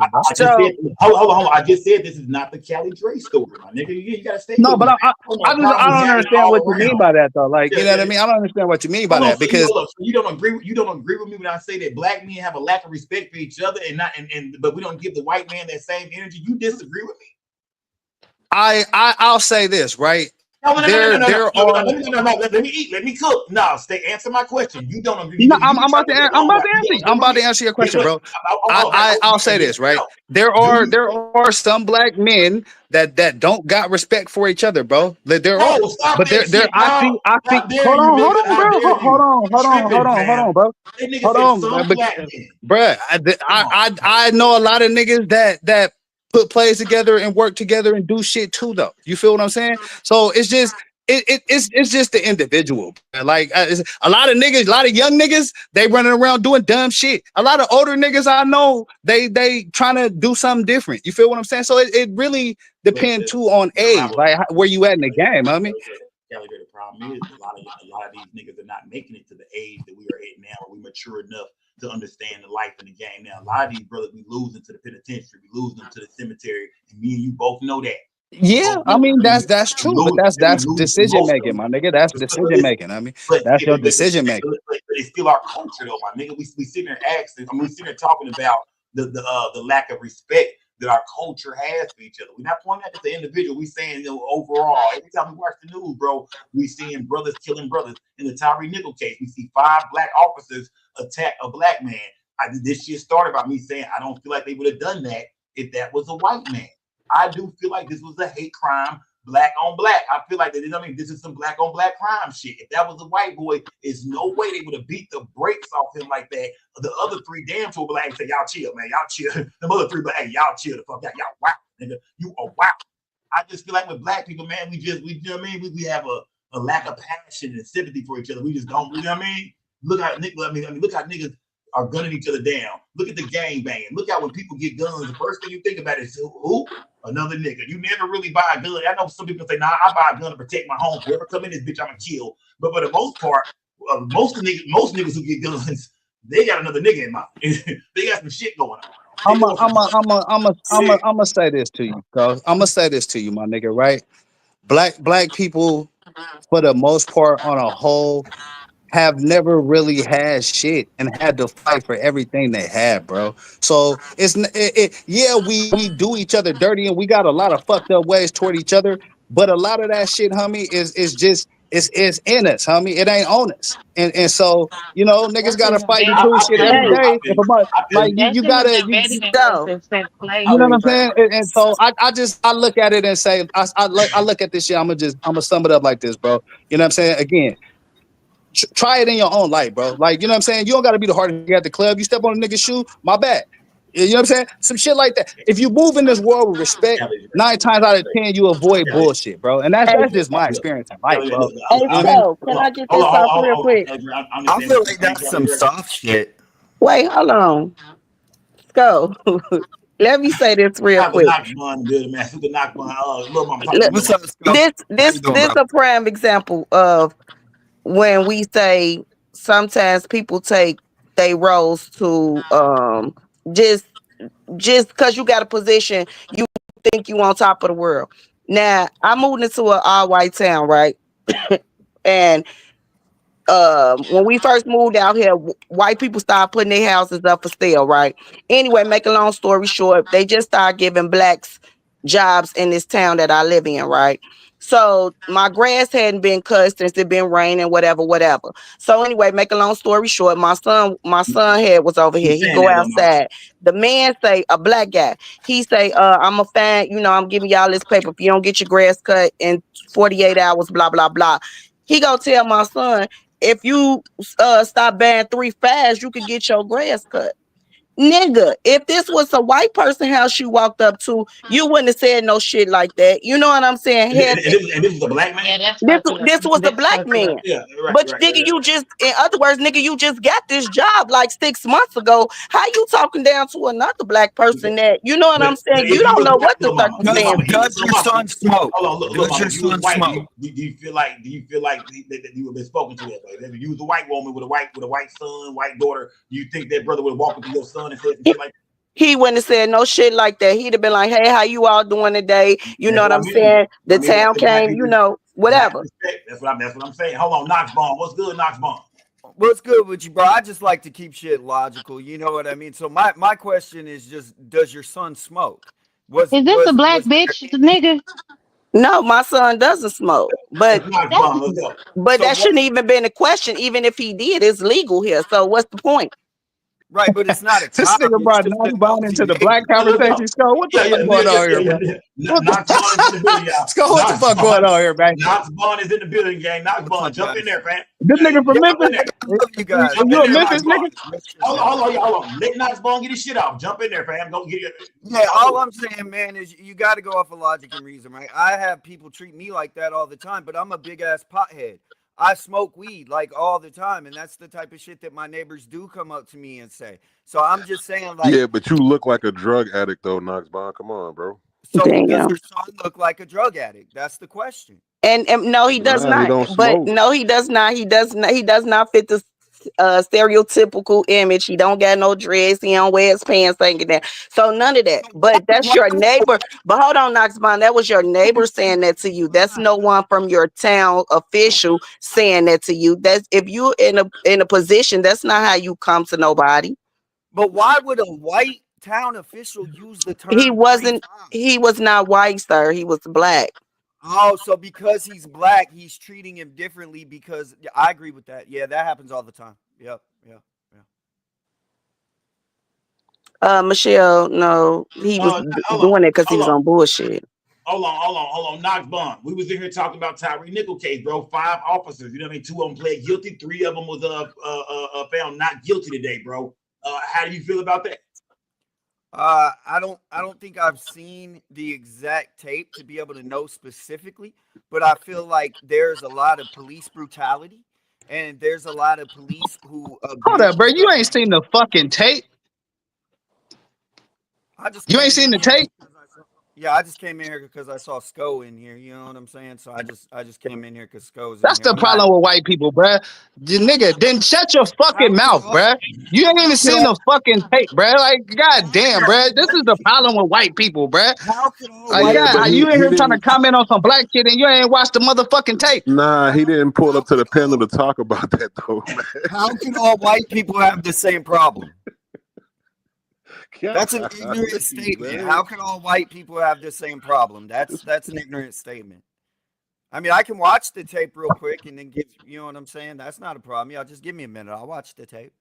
[SPEAKER 1] Hold on. I just said this is not the Cali Dre story, my nigga. You gotta stay.
[SPEAKER 9] No, but I don't understand what you mean by that, though. Like, you know what I mean? I don't understand what you mean by that because
[SPEAKER 1] you don't agree with me when I say that black men have a lack of respect for each other but we don't give the white man that same energy. You disagree with me?
[SPEAKER 9] I'll say this, right?
[SPEAKER 1] No, let me cook. No, answer my question. You don't agree.
[SPEAKER 9] No, I'm about to answer your question, bro. I'll say this, right? There are some black men that don't got respect for each other, bro. There are, but I think. Hold on, bro. Bro. I know a lot of niggas that put plays together and work together and do shit too, though. You feel what I'm saying? So it's just it's just the individual. Like a lot of niggas, a lot of young niggas, they running around doing dumb shit. A lot of older niggas I know, they trying to do something different. You feel what I'm saying? So it really depends too on age, like where you at in the game. I mean,
[SPEAKER 1] Kelly, the problem is a lot of these niggas are not making it to the age that we are at now, where we mature enough to understand the life in the game. Now, a lot of these brothers, we losing to the penitentiary, we losing them to the cemetery, and me and you both know that.
[SPEAKER 9] Yeah, I mean that's true, but that's decision making, my nigga. That's decision making. I mean, that's your decision making.
[SPEAKER 1] But it's still our culture, though, my nigga. We sitting there asking. I mean, we sitting there talking about the lack of respect that our culture has for each other. We're not pointing at the individual. We saying, you know, overall. Every time we watch the news, bro, we seeing brothers killing brothers. In the Tyre Nichols case, we see 5 black officers attack a black man. This shit started by me saying I don't feel like they would have done that if that was a white man. I do feel like this was a hate crime, black on black. I feel like this is some black on black crime shit. If that was a white boy, there's no way they would have beat the brakes off him like that. The other 3 damn sure black say, y'all chill, man. Y'all chill. The other 3 black, hey, y'all chill the fuck out. Y'all wow, nigga. You are wow. I just feel like with black people, man, we you know what I mean? We have a lack of passion and sympathy for each other. We just don't, you know what I mean? Look how niggas are gunning each other down. Look at the gang banging. Look how when people get guns, the first thing you think about is who? Another nigga. You never really buy a gun. I know some people say, nah, I buy a gun to protect my home. Whoever come in this bitch, I'm gonna kill. But for the most part, most niggas who get guns, they got another nigga in mind. They got some shit going on.
[SPEAKER 9] I'm gonna say this to you, bro. I'm gonna say this to you, my nigga, right? Black people, for the most part, on a whole, have never really had shit and had to fight for everything they had, bro. So yeah, we do each other dirty and we got a lot of fucked up ways toward each other, but a lot of that shit, homie, is just it's in us, homie. It ain't on us. And so, you know, niggas gotta fight and do shit every day. Like you gotta go. You know what I'm saying? And so I look at it and say, I look at this shit, I'm gonna sum it up like this, bro. You know what I'm saying? Again, try it in your own life, bro. Like, you know what I'm saying? You don't got to be the hardest at the club. You step on a nigga's shoe, my bad. You know what I'm saying? Some shit like that. If you move in this world with respect, 9 times out of 10, you avoid bullshit, bro. And that's just my experience in life, bro.
[SPEAKER 5] Can I get this off real quick?
[SPEAKER 14] I feel like that's some soft shit.
[SPEAKER 5] Wait, hold on. Let's go. Let me say this real quick. This a prime example of when we say sometimes people take their roles to just because you got a position, you think you on top of the world. Now I moved into an all-white town, right? And when we first moved out here, white people started putting their houses up for sale, right? Anyway, make a long story short, they just started giving blacks jobs in this town that I live in, right? So my grass hadn't been cut since it been raining, whatever. So anyway, make a long story short, my son head was over here. He go outside. The man say, a black guy, he say, I'm a fan, you know, I'm giving y'all this paper. If you don't get your grass cut in 48 hours, blah, blah, blah. He gonna tell my son, if you stop buying 3 fads, you could get your grass cut. Nigga, if this was a white person house you walked up to, you wouldn't have said no shit like that. You know what I'm saying?
[SPEAKER 1] And this was a black man?
[SPEAKER 5] Yeah, this was a black man. Yeah, but nigga, you just, in other words, nigga, you just got this job like 6 months ago. How you talking down to another black person that, you know what I'm saying? You don't know what the circumstance.
[SPEAKER 14] Does your son smoke? Does your son smoke?
[SPEAKER 1] Do you feel like that you have been spoken to that way? If you was a white woman with a white son, white daughter, do you think that brother would walk up to your son and say shit like that?
[SPEAKER 5] He wouldn't have said no shit like that. He'd have been like, hey, how you all doing today? You know what I'm saying? The town came, you know, whatever.
[SPEAKER 1] That's what I'm saying. Hold on, Knox Bomb. What's good, Knox Bomb?
[SPEAKER 14] What's good with you, bro? I just like to keep shit logical. You know what I mean? So my question is just, does your son smoke?
[SPEAKER 21] Is this a black bitch, nigga?
[SPEAKER 5] No, my son doesn't smoke. But that shouldn't even been a question. Even if he did, it's legal here. So what's the point?
[SPEAKER 14] Right, but it's not a
[SPEAKER 9] This
[SPEAKER 14] topic.
[SPEAKER 9] nigga
[SPEAKER 14] It's
[SPEAKER 9] brought
[SPEAKER 14] just a
[SPEAKER 9] Knox
[SPEAKER 14] nosy
[SPEAKER 9] into the black
[SPEAKER 14] neighbor.
[SPEAKER 9] conversation. Skull, what the fuck going on here, man? What
[SPEAKER 1] Knox Bond is in the building,
[SPEAKER 9] the
[SPEAKER 1] y'all.
[SPEAKER 9] Skull, what the fuck going on here, man?
[SPEAKER 1] Knox Bond is in the building, gang. Knox
[SPEAKER 14] What's
[SPEAKER 1] Bond,
[SPEAKER 14] up,
[SPEAKER 1] jump in
[SPEAKER 14] guys?
[SPEAKER 1] there, fam.
[SPEAKER 9] This nigga from
[SPEAKER 1] Jump in
[SPEAKER 9] Memphis?
[SPEAKER 1] there.
[SPEAKER 14] I love you guys.
[SPEAKER 1] Jump
[SPEAKER 9] You
[SPEAKER 1] in
[SPEAKER 9] a
[SPEAKER 1] there,
[SPEAKER 9] Memphis
[SPEAKER 1] Knox
[SPEAKER 9] nigga?
[SPEAKER 1] Bond. Hold on. Let Knox Bond get his shit off. Jump in there, fam. Go get it.
[SPEAKER 14] Yeah, all I'm saying, man, is you got to go off of logic and reason, right? I have people treat me like that all the time, but I'm a big ass pothead. I smoke weed like all the time, and that's the type of shit that my neighbors do come up to me and say. So I'm just saying, like,
[SPEAKER 16] Yeah, but you look like a drug addict though, Knox Bond. Come on, bro.
[SPEAKER 14] so does
[SPEAKER 5] Damn.
[SPEAKER 14] your son look like a drug addict? That's the question.
[SPEAKER 5] And no, he does
[SPEAKER 16] Nah, he
[SPEAKER 5] not.
[SPEAKER 16] don't
[SPEAKER 5] But
[SPEAKER 16] smoke.
[SPEAKER 5] no, he does not. He does not. He does not fit the stereotypical image. He don't got no dreads. He don't wear his pants hanging down. So none of that. But that's your neighbor. But hold on, Knoxbon. That was your neighbor saying that to you. That's no one from your town official saying that to you. That's if you in a position. That's not how you come to nobody.
[SPEAKER 14] But why would a white town official use the term?
[SPEAKER 5] He wasn't. He was not white, sir. He was black.
[SPEAKER 14] Oh, so because he's black, he's treating him differently because yeah, I agree with that. Yeah, that happens all the time. Yep.
[SPEAKER 5] Michelle, no, he was doing it because he was on bullshit.
[SPEAKER 1] Hold on. Knox Bond. We was in here talking about Tyre Nichols case, bro. 5 officers. You know what I mean? 2 of them pled guilty. 3 of them was found not guilty today, bro. How do you feel about that?
[SPEAKER 14] I don't think I've seen the exact tape to be able to know specifically, but I feel like there's a lot of police brutality and there's a lot of police who
[SPEAKER 9] Hold up, bro. You ain't seen the fucking tape. You ain't seen the tape.
[SPEAKER 14] Yeah, I just came in here because I saw Sko in here. You know what I'm saying? So I just came in here because Sko's in
[SPEAKER 9] That's
[SPEAKER 14] here.
[SPEAKER 9] the problem with white people, bruh. The nigga, then shut your fucking mouth, bruh. You ain't even seen the fucking tape, bruh. Like, goddamn, bruh. This is the problem with white people, bruh. Like,
[SPEAKER 16] Yeah, but
[SPEAKER 9] God,
[SPEAKER 16] he
[SPEAKER 9] you in here trying to
[SPEAKER 16] didn't.
[SPEAKER 9] comment on some black shit and you ain't watched the motherfucking tape.
[SPEAKER 16] Nah, he didn't pull up to the panel to talk about that though, man.
[SPEAKER 14] How can all white people have the same problem? That's an ignorant statement. How can all white people have the same problem? That's an ignorant statement. I mean, I can watch the tape real quick and then give you know what I'm saying. That's not a problem. Y'all just give me a minute. I'll watch the tape.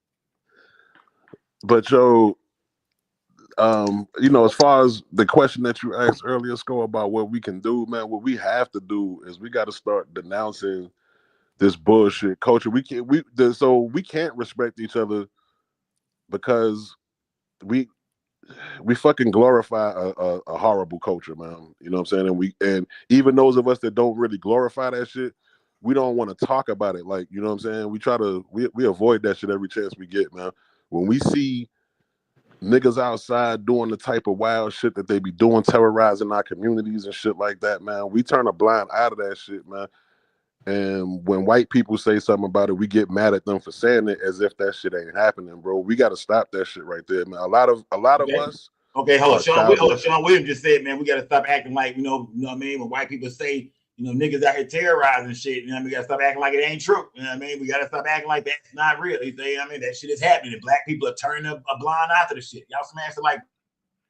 [SPEAKER 16] But yo, you know, as far as the question that you asked earlier, Sko, about what we can do, man, what we have to do is we got to start denouncing this bullshit culture. We can't respect each other because we fucking glorify a horrible culture, man. You know what I'm saying? And even those of us that don't really glorify that shit, we don't want to talk about it. Like, you know what I'm saying? We avoid that shit every chance we get, man. When we see niggas outside doing the type of wild shit that they be doing, terrorizing our communities and shit like that, man, we turn a blind eye to that shit, man. And when white people say something about it, we get mad at them for saying it as if that shit ain't happening, bro. We got to stop that shit right there, man. A lot of us.
[SPEAKER 1] Okay, hold on. Sean Williams just said, man, we got to stop acting like, you know what I mean? When white people say, you know, niggas out here terrorizing shit, you know what I mean? We got to stop acting like it ain't true. You know what I mean? We got to stop acting like that's not real. They say, I mean, that shit is happening. And black people are turning a blind eye to the shit. Y'all smash it like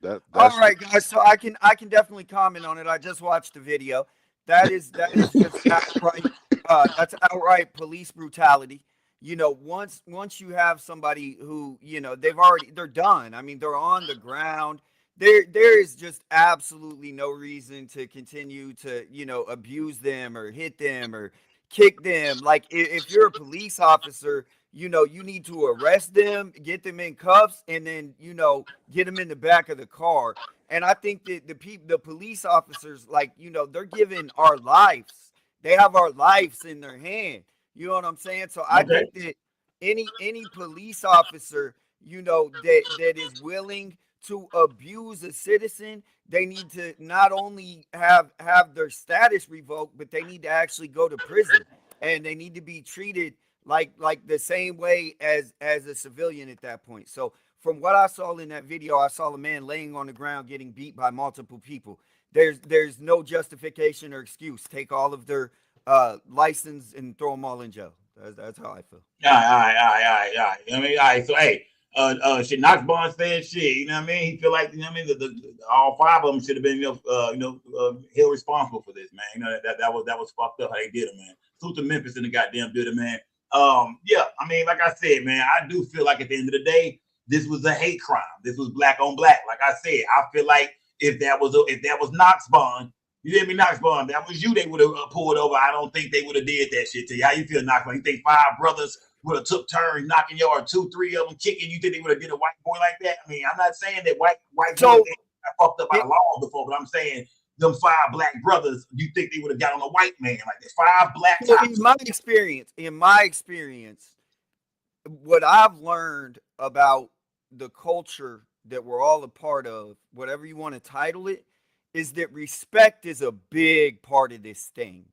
[SPEAKER 16] that.
[SPEAKER 14] All right, guys. So I can definitely comment on it. I just watched the video. That is just outright. That's outright police brutality. You know, once you have somebody who, you know, they're done. I mean, they're on the ground. There is just absolutely no reason to continue to, you know, abuse them or hit them or kick them. Like if you're a police officer, you know, you need to arrest them, get them in cuffs, and then, you know, get them in the back of the car. And I think that the police officers, like, you know, they're giving our lives. They have our lives in their hand. You know what I'm saying? So I think that any police officer, you know, that is willing to abuse a citizen, they need to not only have their status revoked, but they need to actually go to prison, and they need to be treated like the same way as a civilian at that point. So from what I saw in that video, I saw a man laying on the ground getting beat by multiple people. There's no justification or excuse. Take all of their license and throw them all in jail. That's how I feel.
[SPEAKER 1] All right. I mean, all right. So, hey, shit, Knox Bond said shit. You know what I mean? He feel like, you know what I mean? All 5 of them should have been, held responsible for this, man. You know, that was fucked up how they did it, man. Salute to Memphis in the goddamn building, man. Yeah, I mean, like I said, man, I do feel like at the end of the day, this was a hate crime. This was black on black. Like I said, I feel like if that was Knox Bond, you hear me, Knox Bond, that was you, they would have pulled over. I don't think they would have did that shit to you. How you feel, Knox Bond? You think 5 brothers would have took turns knocking you, or 2, 3 of them kicking? You think they would have did a white boy like that? I mean, I'm not saying that white boys got fucked up by the law before, but I'm saying them 5 black brothers, you think they would have got on a white man like that? 5 black cops.
[SPEAKER 14] In my experience, what I've learned about the culture that we're all a part of, whatever you want to title it, is that respect is a big part of this thing.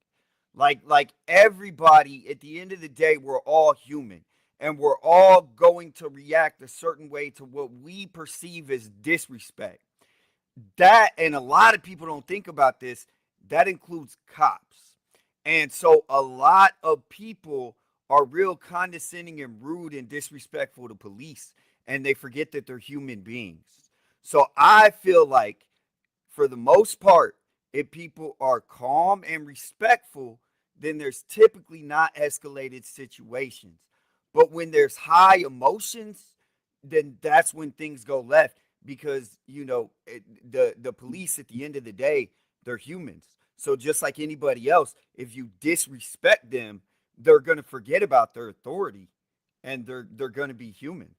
[SPEAKER 14] Like everybody, at the end of the day, we're all human, and we're all going to react a certain way to what we perceive as disrespect. That, and a lot of people don't think about this, that includes cops. And so a lot of people are real condescending and rude and disrespectful to police, and they forget that they're human beings. So I feel like, for the most part, if people are calm and respectful, then there's typically not escalated situations. But when there's high emotions, then that's when things go left, because, you know, the police, at the end of the day, they're humans. So just like anybody else, if you disrespect them, they're going to forget about their authority, and they're going to be humans.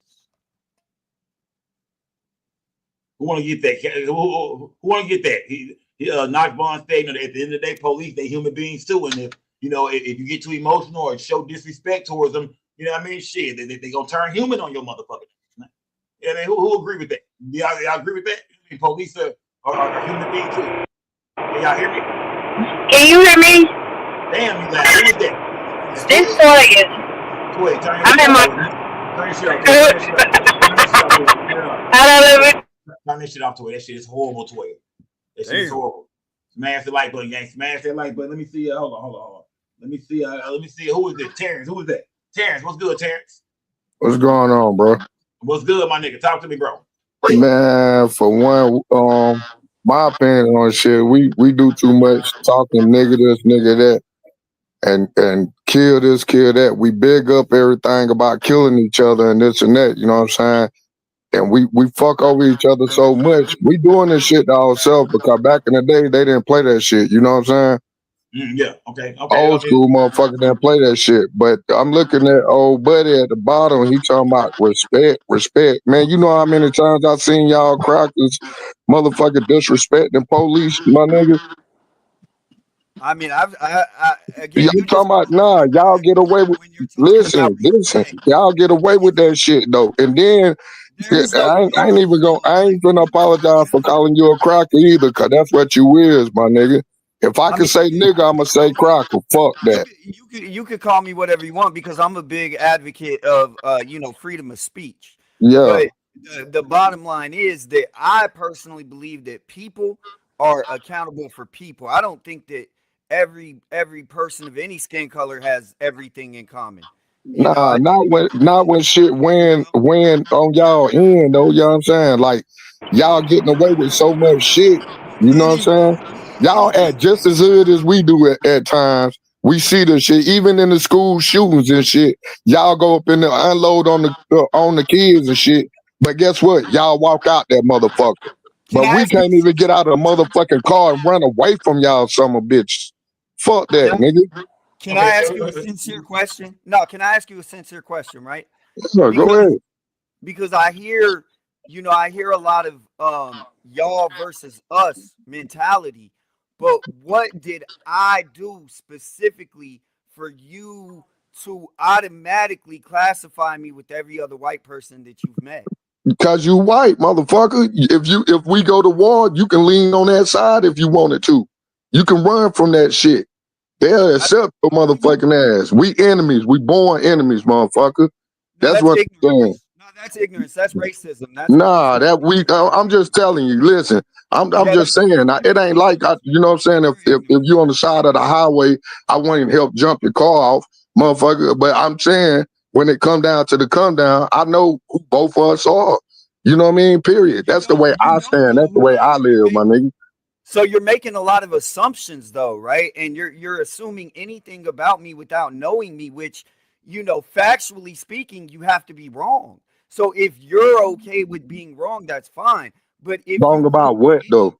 [SPEAKER 1] Who want to get that? Who want to get that? Knox Bond statement, at the end of the day, police, they human beings too. And if you get too emotional or show disrespect towards them, you know what I mean? Shit, they gonna turn human on your motherfucker. And then who agree with that? Y'all agree with that? I mean, police are human beings too. Can y'all hear me?
[SPEAKER 21] Can you hear me?
[SPEAKER 1] Damn, you loud. Who is that?
[SPEAKER 21] This Toya.
[SPEAKER 1] Toya, turn your shit off. Turn this shit off, Toya. That shit is horrible, Toya. That shit is horrible. Smash the like button, gang. Smash that like button. Let me see. Hold on. Let me see. Who is it? Terrence. Who is that? Terrence. What's good, Terrence?
[SPEAKER 6] What's going on, bro?
[SPEAKER 1] What's good, my nigga? Talk to me, bro.
[SPEAKER 6] Man, for one, my opinion on shit, we do too much talking nigga this, nigga that, and kill this, kill that. We big up everything about killing each other and this and that, you know what I'm saying? And we fuck over each other so much. We doing this shit to ourselves, because back in the day, they didn't play that shit, you know what I'm saying?
[SPEAKER 1] Yeah, okay.
[SPEAKER 6] Old school motherfucker didn't play that shit. But I'm looking at old buddy at the bottom. He talking about respect. Man, you know how many times I've seen y'all crackers motherfucker disrespecting police, my nigga?
[SPEAKER 14] I mean, again,
[SPEAKER 6] You talking about, nah, y'all get away with, listen, y'all get away with that shit though. And then I ain't even gonna apologize for calling you a cracker either, because that's what you is, my nigga. If I can say nigga, I'm gonna say cracker. Fuck that.
[SPEAKER 14] You could call me whatever you want, because I'm a big advocate of freedom of speech.
[SPEAKER 6] Yeah.
[SPEAKER 14] But the bottom line is that I personally believe that people are accountable for people. I don't think that every person of any skin color has everything in common.
[SPEAKER 6] Nah, not when shit win on y'all end though, you know what I'm saying? Like, y'all getting away with so much shit, you know what I'm saying? Y'all act just as hood as we do at times. We see the shit, even in the school shootings and shit. Y'all go up in there, unload on the kids and shit. But guess what? Y'all walk out that motherfucker. But we can't even get out of the motherfucking car and run away from y'all son of a bitch. Fuck that, nigga.
[SPEAKER 14] Can I ask you a sincere question? No, can I ask you a sincere question, right?
[SPEAKER 6] No, go ahead.
[SPEAKER 14] Because I hear a lot of y'all versus us mentality. But what did I do specifically for you to automatically classify me with every other white person that you've met?
[SPEAKER 6] Because you white, motherfucker. If we go to war, you can lean on that side if you wanted to. You can run from that shit. They'll accept your motherfucking ass. We enemies. We born enemies, motherfucker. That's what I'm saying.
[SPEAKER 14] No, that's ignorance. That's racism.
[SPEAKER 6] I'm just telling you. Listen, I'm just saying. It ain't like you know what I'm saying. If you on the side of the highway, I want you to help jump your car off, motherfucker. But I'm saying, when it come down, I know who both of us are. You know what I mean? Period. That's the way I stand. That's the way I live, my nigga.
[SPEAKER 14] So you're making a lot of assumptions, though, right? And you're assuming anything about me without knowing me, which, factually speaking, you have to be wrong. So if you're okay with being wrong, that's fine. But if
[SPEAKER 6] Wrong about what though?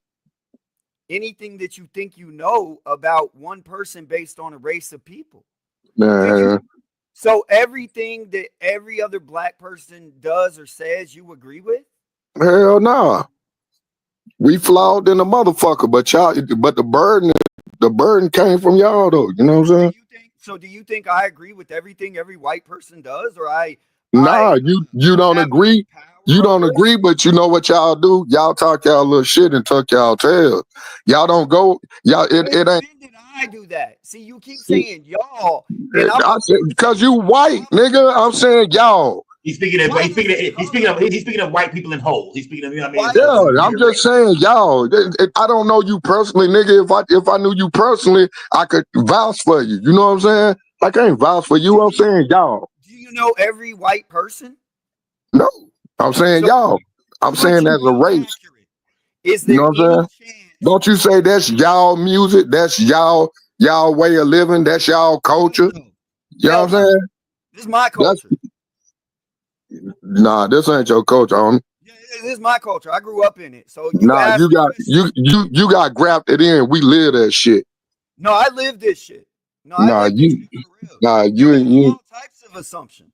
[SPEAKER 14] anything that you think you know about one person based on a race of people.
[SPEAKER 6] Man.
[SPEAKER 14] So everything that every other black person does or says, you agree with?
[SPEAKER 6] Hell nah. We flawed in the motherfucker, but the burden came from y'all though. You know what I'm saying?
[SPEAKER 14] So do you think I agree with everything every white person does, or
[SPEAKER 6] Nah, you don't agree. You don't agree, but you know what y'all do? Y'all talk y'all little shit and tuck y'all tail. Y'all don't go. Y'all it ain't.
[SPEAKER 14] I do that. See, you keep saying y'all, and
[SPEAKER 6] I said because you white, nigga. I'm saying y'all.
[SPEAKER 1] He's speaking of white people in whole. He's speaking of, you know what I mean?
[SPEAKER 6] Yeah, I'm just saying, y'all. I don't know you personally, nigga. If I knew you personally, I could vouch for you. You know what I'm saying? I can't vouch for you. I'm saying y'all.
[SPEAKER 14] Do you know every white person?
[SPEAKER 6] No, I'm saying y'all. I'm saying as a race.
[SPEAKER 14] Is
[SPEAKER 6] You
[SPEAKER 14] there
[SPEAKER 6] know what I'm saying? Don't you say that's y'all music? That's y'all way of living. That's y'all culture. You know what I'm saying?
[SPEAKER 14] This is my culture.
[SPEAKER 6] Nah, this ain't your culture, homie.
[SPEAKER 14] This is my culture. I grew up in it. So
[SPEAKER 6] you got grafted in. We live that shit.
[SPEAKER 14] No, I live this shit. No, I
[SPEAKER 6] Nah,
[SPEAKER 14] live this shit for real.
[SPEAKER 6] you
[SPEAKER 14] all types of assumptions.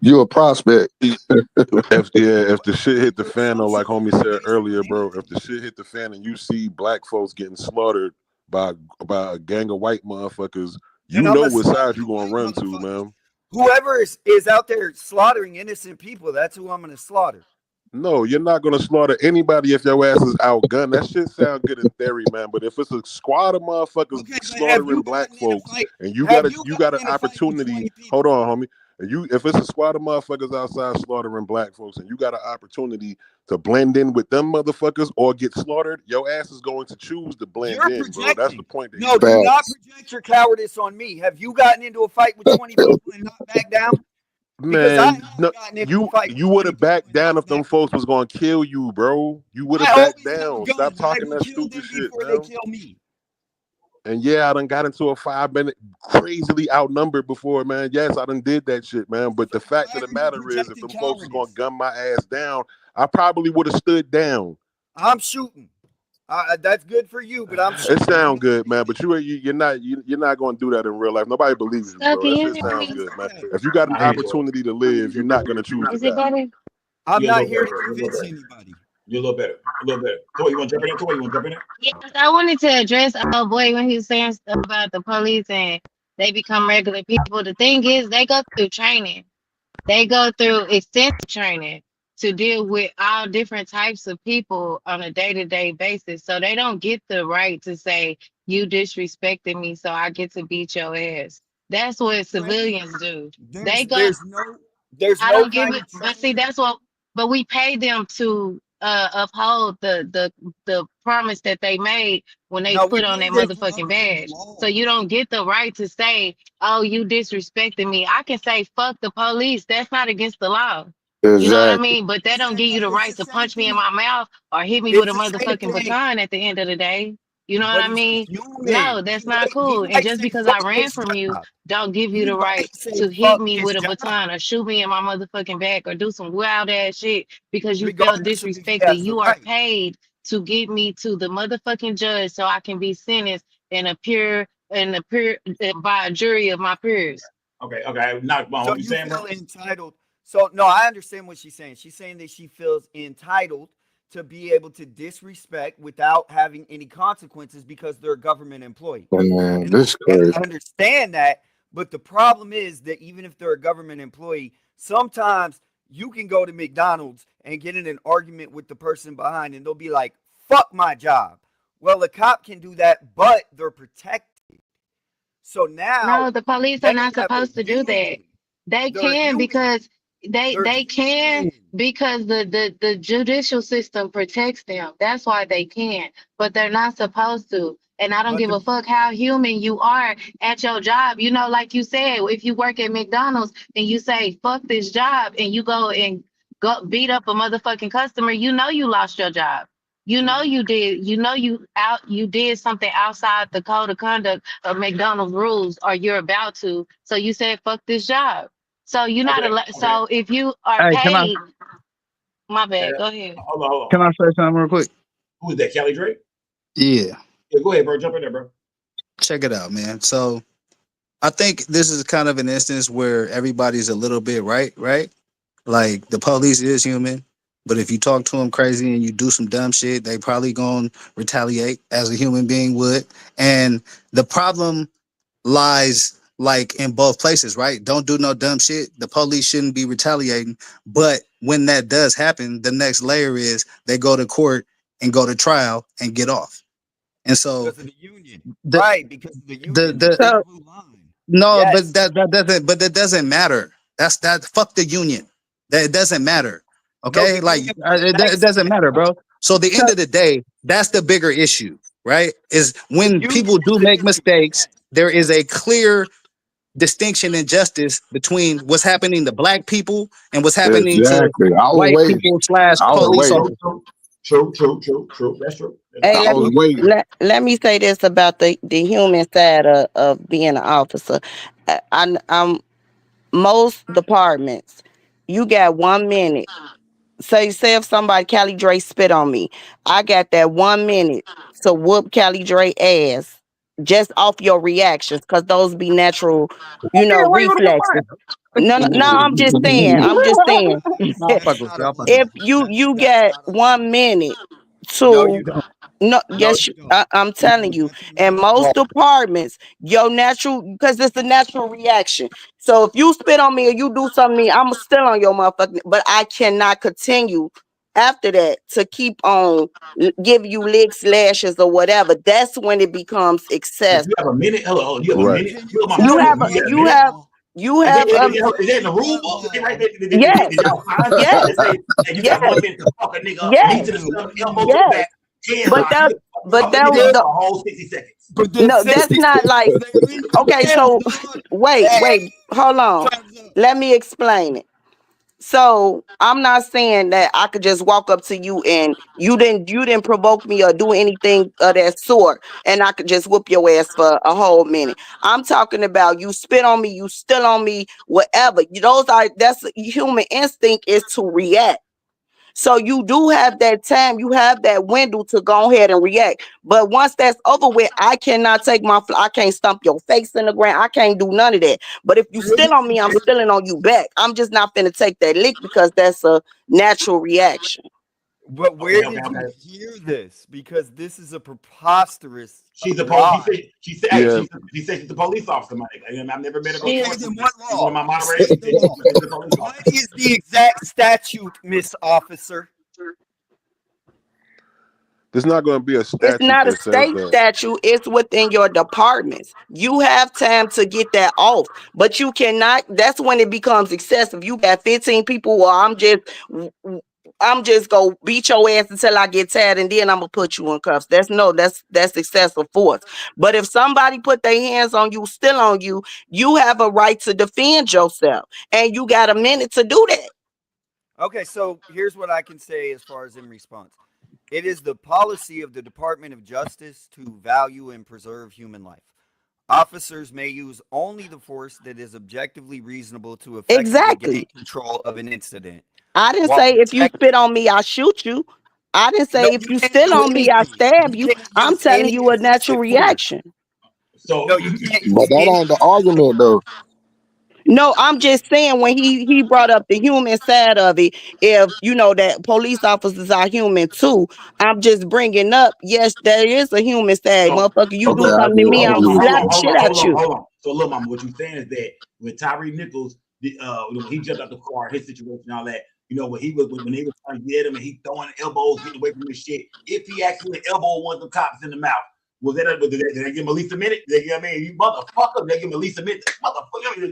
[SPEAKER 6] You a prospect.
[SPEAKER 16] if the shit hit the fan, though, like homie said earlier, bro, if the shit hit the fan and you see black folks getting slaughtered by a gang of white motherfuckers, you know what side you gonna run to, man.
[SPEAKER 14] Whoever is out there slaughtering innocent people, that's who I'm gonna slaughter.
[SPEAKER 16] No, you're not gonna slaughter anybody if your ass is outgunned. That shit sound good in theory, man. But if it's a squad of motherfuckers slaughtering black folks, and you got an opportunity, hold on, homie. If it's a squad of motherfuckers outside slaughtering black folks, and you got an opportunity to blend in with them motherfuckers or get slaughtered, your ass is going to choose to blend in, bro. That's the point.
[SPEAKER 14] No, do not project your cowardice on me. Have you gotten into a fight with 20 people and not back down?
[SPEAKER 16] Man, no, you would have backed down if them folks was gonna kill you, bro. You would have backed down. Stop talking that stupid shit, man.
[SPEAKER 14] They kill me.
[SPEAKER 16] And yeah, I done got into a fight. I've been crazily outnumbered before, man. Yes, I done did that shit, man. But the fact of the matter is, if them folks was gonna gun my ass down, I probably would have stood down.
[SPEAKER 14] I'm shooting. That's good for you, but I'm shooting.
[SPEAKER 16] It sound good, man. But you're not gonna do that in real life. Nobody believes you, bro. That shit sounds good, man. If you got an opportunity to live, you're not gonna choose to die.
[SPEAKER 14] I'm not here to convince anybody.
[SPEAKER 1] You're a little better. Toy, you want to jump in there?
[SPEAKER 21] Yes, I wanted to address boy when he was saying stuff about the police and they become regular people. The thing is, they go through training. They go through extensive training to deal with all different types of people on a day-to-day basis. So they don't get the right to say, you disrespected me, so I get to beat your ass. That's what civilians do.
[SPEAKER 14] There's
[SPEAKER 21] I don't give it, but see, but we pay them to uphold the promise that they made when they put on their motherfucking badge. So you don't get the right to say, oh, you disrespected me. I can say, fuck the police. That's not against the law.
[SPEAKER 6] Exactly.
[SPEAKER 21] You know what I mean? But that don't give you the right to punch me in my mouth or hit me with a motherfucking baton at the end of the day. You know what I mean? No, that's not cool. And just because I ran from you, don't give you the right to hit me with a baton or shoot me in my motherfucking back or do some wild ass shit because you felt disrespected. You are paid to get me to the motherfucking judge so I can be sentenced and appear by a jury of my peers.
[SPEAKER 1] Okay. Not
[SPEAKER 14] so you feel entitled. So no, I understand what she's saying. She's saying that she feels entitled to be able to disrespect without having any consequences because they're a government employee.
[SPEAKER 6] Man, this crazy.
[SPEAKER 14] I understand that, but the problem is that even if they're a government employee, sometimes you can go to McDonald's and get in an argument with the person behind and they'll be like, fuck my job. Well, a cop can do that, but they're protected. So now
[SPEAKER 21] no, the police are not supposed to do that. They can because they can because the judicial system protects them. That's why they can, but they're not supposed to. And I don't give a fuck how human you are at your job. You know, like you said, if you work at McDonald's and you say, fuck this job, and you go beat up a motherfucking customer, you know you lost your job. You know you did. You know you did something outside the code of conduct of McDonald's rules, or you're about to. So you said, fuck this job. So you're not allowed. So if you are paid My bad. Go ahead.
[SPEAKER 1] Hold on.
[SPEAKER 9] Can I say something real quick?
[SPEAKER 1] Who is that? Kelly Drake?
[SPEAKER 9] Yeah.
[SPEAKER 1] Yeah, go ahead, bro. Jump in there, bro.
[SPEAKER 9] Check it out, man. So I think this is kind of an instance where everybody's a little bit right? Like the police is human, but if you talk to them crazy and you do some dumb shit, they probably gonna retaliate as a human being would. And the problem lies like in both places, right? Don't do no dumb shit. The police shouldn't be retaliating. But when that does happen, the next layer is they go to court and go to trial and get off. And so
[SPEAKER 14] because of the union, right? Because of the union,
[SPEAKER 9] the
[SPEAKER 14] blue line.
[SPEAKER 9] no,
[SPEAKER 14] Yes.
[SPEAKER 9] but that doesn't matter. That's that fuck the union. That it doesn't matter. Okay,
[SPEAKER 14] No,
[SPEAKER 9] like it doesn't matter, bro. So the end of the day, that's the bigger issue, right? Is when people do make mistakes, there is a clear distinction and justice between what's happening to black people and what's happening to
[SPEAKER 6] Exactly. I was
[SPEAKER 9] white
[SPEAKER 6] waiting.
[SPEAKER 9] people /
[SPEAKER 6] I was
[SPEAKER 9] police
[SPEAKER 6] waiting.
[SPEAKER 9] officers.
[SPEAKER 1] True. That's true.
[SPEAKER 5] Hey,
[SPEAKER 6] I was waiting.
[SPEAKER 5] let me say this about the human side of being an officer. I'm most departments, you got 1 minute. Say if somebody Callie Dre spit on me, I got that 1 minute to whoop Callie Dre ass just off your reactions, because those be natural, reflexes. No, I'm just saying.
[SPEAKER 9] Nah, fuck with y'all.
[SPEAKER 5] If you get 1 minute
[SPEAKER 14] No, you
[SPEAKER 5] to
[SPEAKER 14] don't.
[SPEAKER 5] no,
[SPEAKER 14] No,
[SPEAKER 5] yes,
[SPEAKER 14] you don't.
[SPEAKER 5] I'm telling you. In most departments, your natural, because it's a natural reaction. So if you spit on me or you do something to me, I'm still on your motherfucking, but I cannot continue after that to keep on give you licks, lashes, or whatever. That's when it becomes
[SPEAKER 1] If
[SPEAKER 5] excessive.
[SPEAKER 1] you have a minute, hello, you have a
[SPEAKER 6] Right.
[SPEAKER 1] minute. Look, Mama,
[SPEAKER 5] You
[SPEAKER 1] tell me,
[SPEAKER 5] have
[SPEAKER 1] you have a minute. Is
[SPEAKER 5] have
[SPEAKER 1] that in the rule book? Is it right there?
[SPEAKER 5] yes,
[SPEAKER 1] Did y'all find something
[SPEAKER 5] yes,
[SPEAKER 1] that say that you got 1 minute to fuck a nigga up, knee
[SPEAKER 5] yes,
[SPEAKER 1] to the stomach, elbow to the
[SPEAKER 5] yes.
[SPEAKER 1] back, head
[SPEAKER 5] But
[SPEAKER 1] high,
[SPEAKER 5] that
[SPEAKER 1] fuck a nigga up for a whole 60 seconds.
[SPEAKER 14] But
[SPEAKER 5] no, that's not like okay. So wait, hold on. Let me explain it. So I'm not saying that I could just walk up to you and you didn't provoke me or do anything of that sort, and I could just whoop your ass for a whole minute. I'm talking about you spit on me, you still on me, whatever. That's human instinct is to react. So you do have that time, you have that window to go ahead and react. But once that's over with, I cannot take I can't stump your face in the ground. I can't do none of that. But if you still on me, I'm stilling on you back. I'm just not finna take that lick because that's a natural reaction.
[SPEAKER 14] But where did you hear this? Because this is a preposterous.
[SPEAKER 1] She's a
[SPEAKER 14] lie.
[SPEAKER 1] she said she's the police officer. I've never met her before.
[SPEAKER 14] Okay, then what law?
[SPEAKER 1] One of my moderators.
[SPEAKER 14] What is the exact statute, Miss Officer?
[SPEAKER 16] There's not going to be a statute.
[SPEAKER 5] It's not a
[SPEAKER 16] that says
[SPEAKER 5] state
[SPEAKER 16] that.
[SPEAKER 5] statute. It's within your departments. You have time to get that off, but you cannot. That's when it becomes excessive. You got 15 people. Well, I'm just go beat your ass until I get tired, and then I'm gonna put you in cuffs. That's excessive force. But if somebody put their hands on you, still on you, you have a right to defend yourself, and you got a minute to do that.
[SPEAKER 14] Okay, so here's what I can say as far as in response. It is the policy of the Department of Justice to value and preserve human life. Officers may use only the force that is objectively reasonable to effectively gain control of an incident.
[SPEAKER 5] I didn't say if you spit on me, I shoot you. I didn't say if you spit on me, I stab you. I'm telling you a natural reaction.
[SPEAKER 1] So
[SPEAKER 14] no, you can't.
[SPEAKER 6] But that ain't the argument, though.
[SPEAKER 5] No, I'm just saying when he brought up the human side of it, if that police officers are human too, I'm just bringing up, yes, there is a human side. Motherfucker, you do something to me, I'm slap the shit out you.
[SPEAKER 1] Hold on. So, little mama, what you saying is that when Tyre Nichols, when he jumped out the car, his situation and all that, when they was trying to get him and he throwing elbows, getting away from his shit, if he actually elbowed one of the cops in the mouth, did they give him at least a minute? You motherfucker, they give him at least a minute. Motherfucker,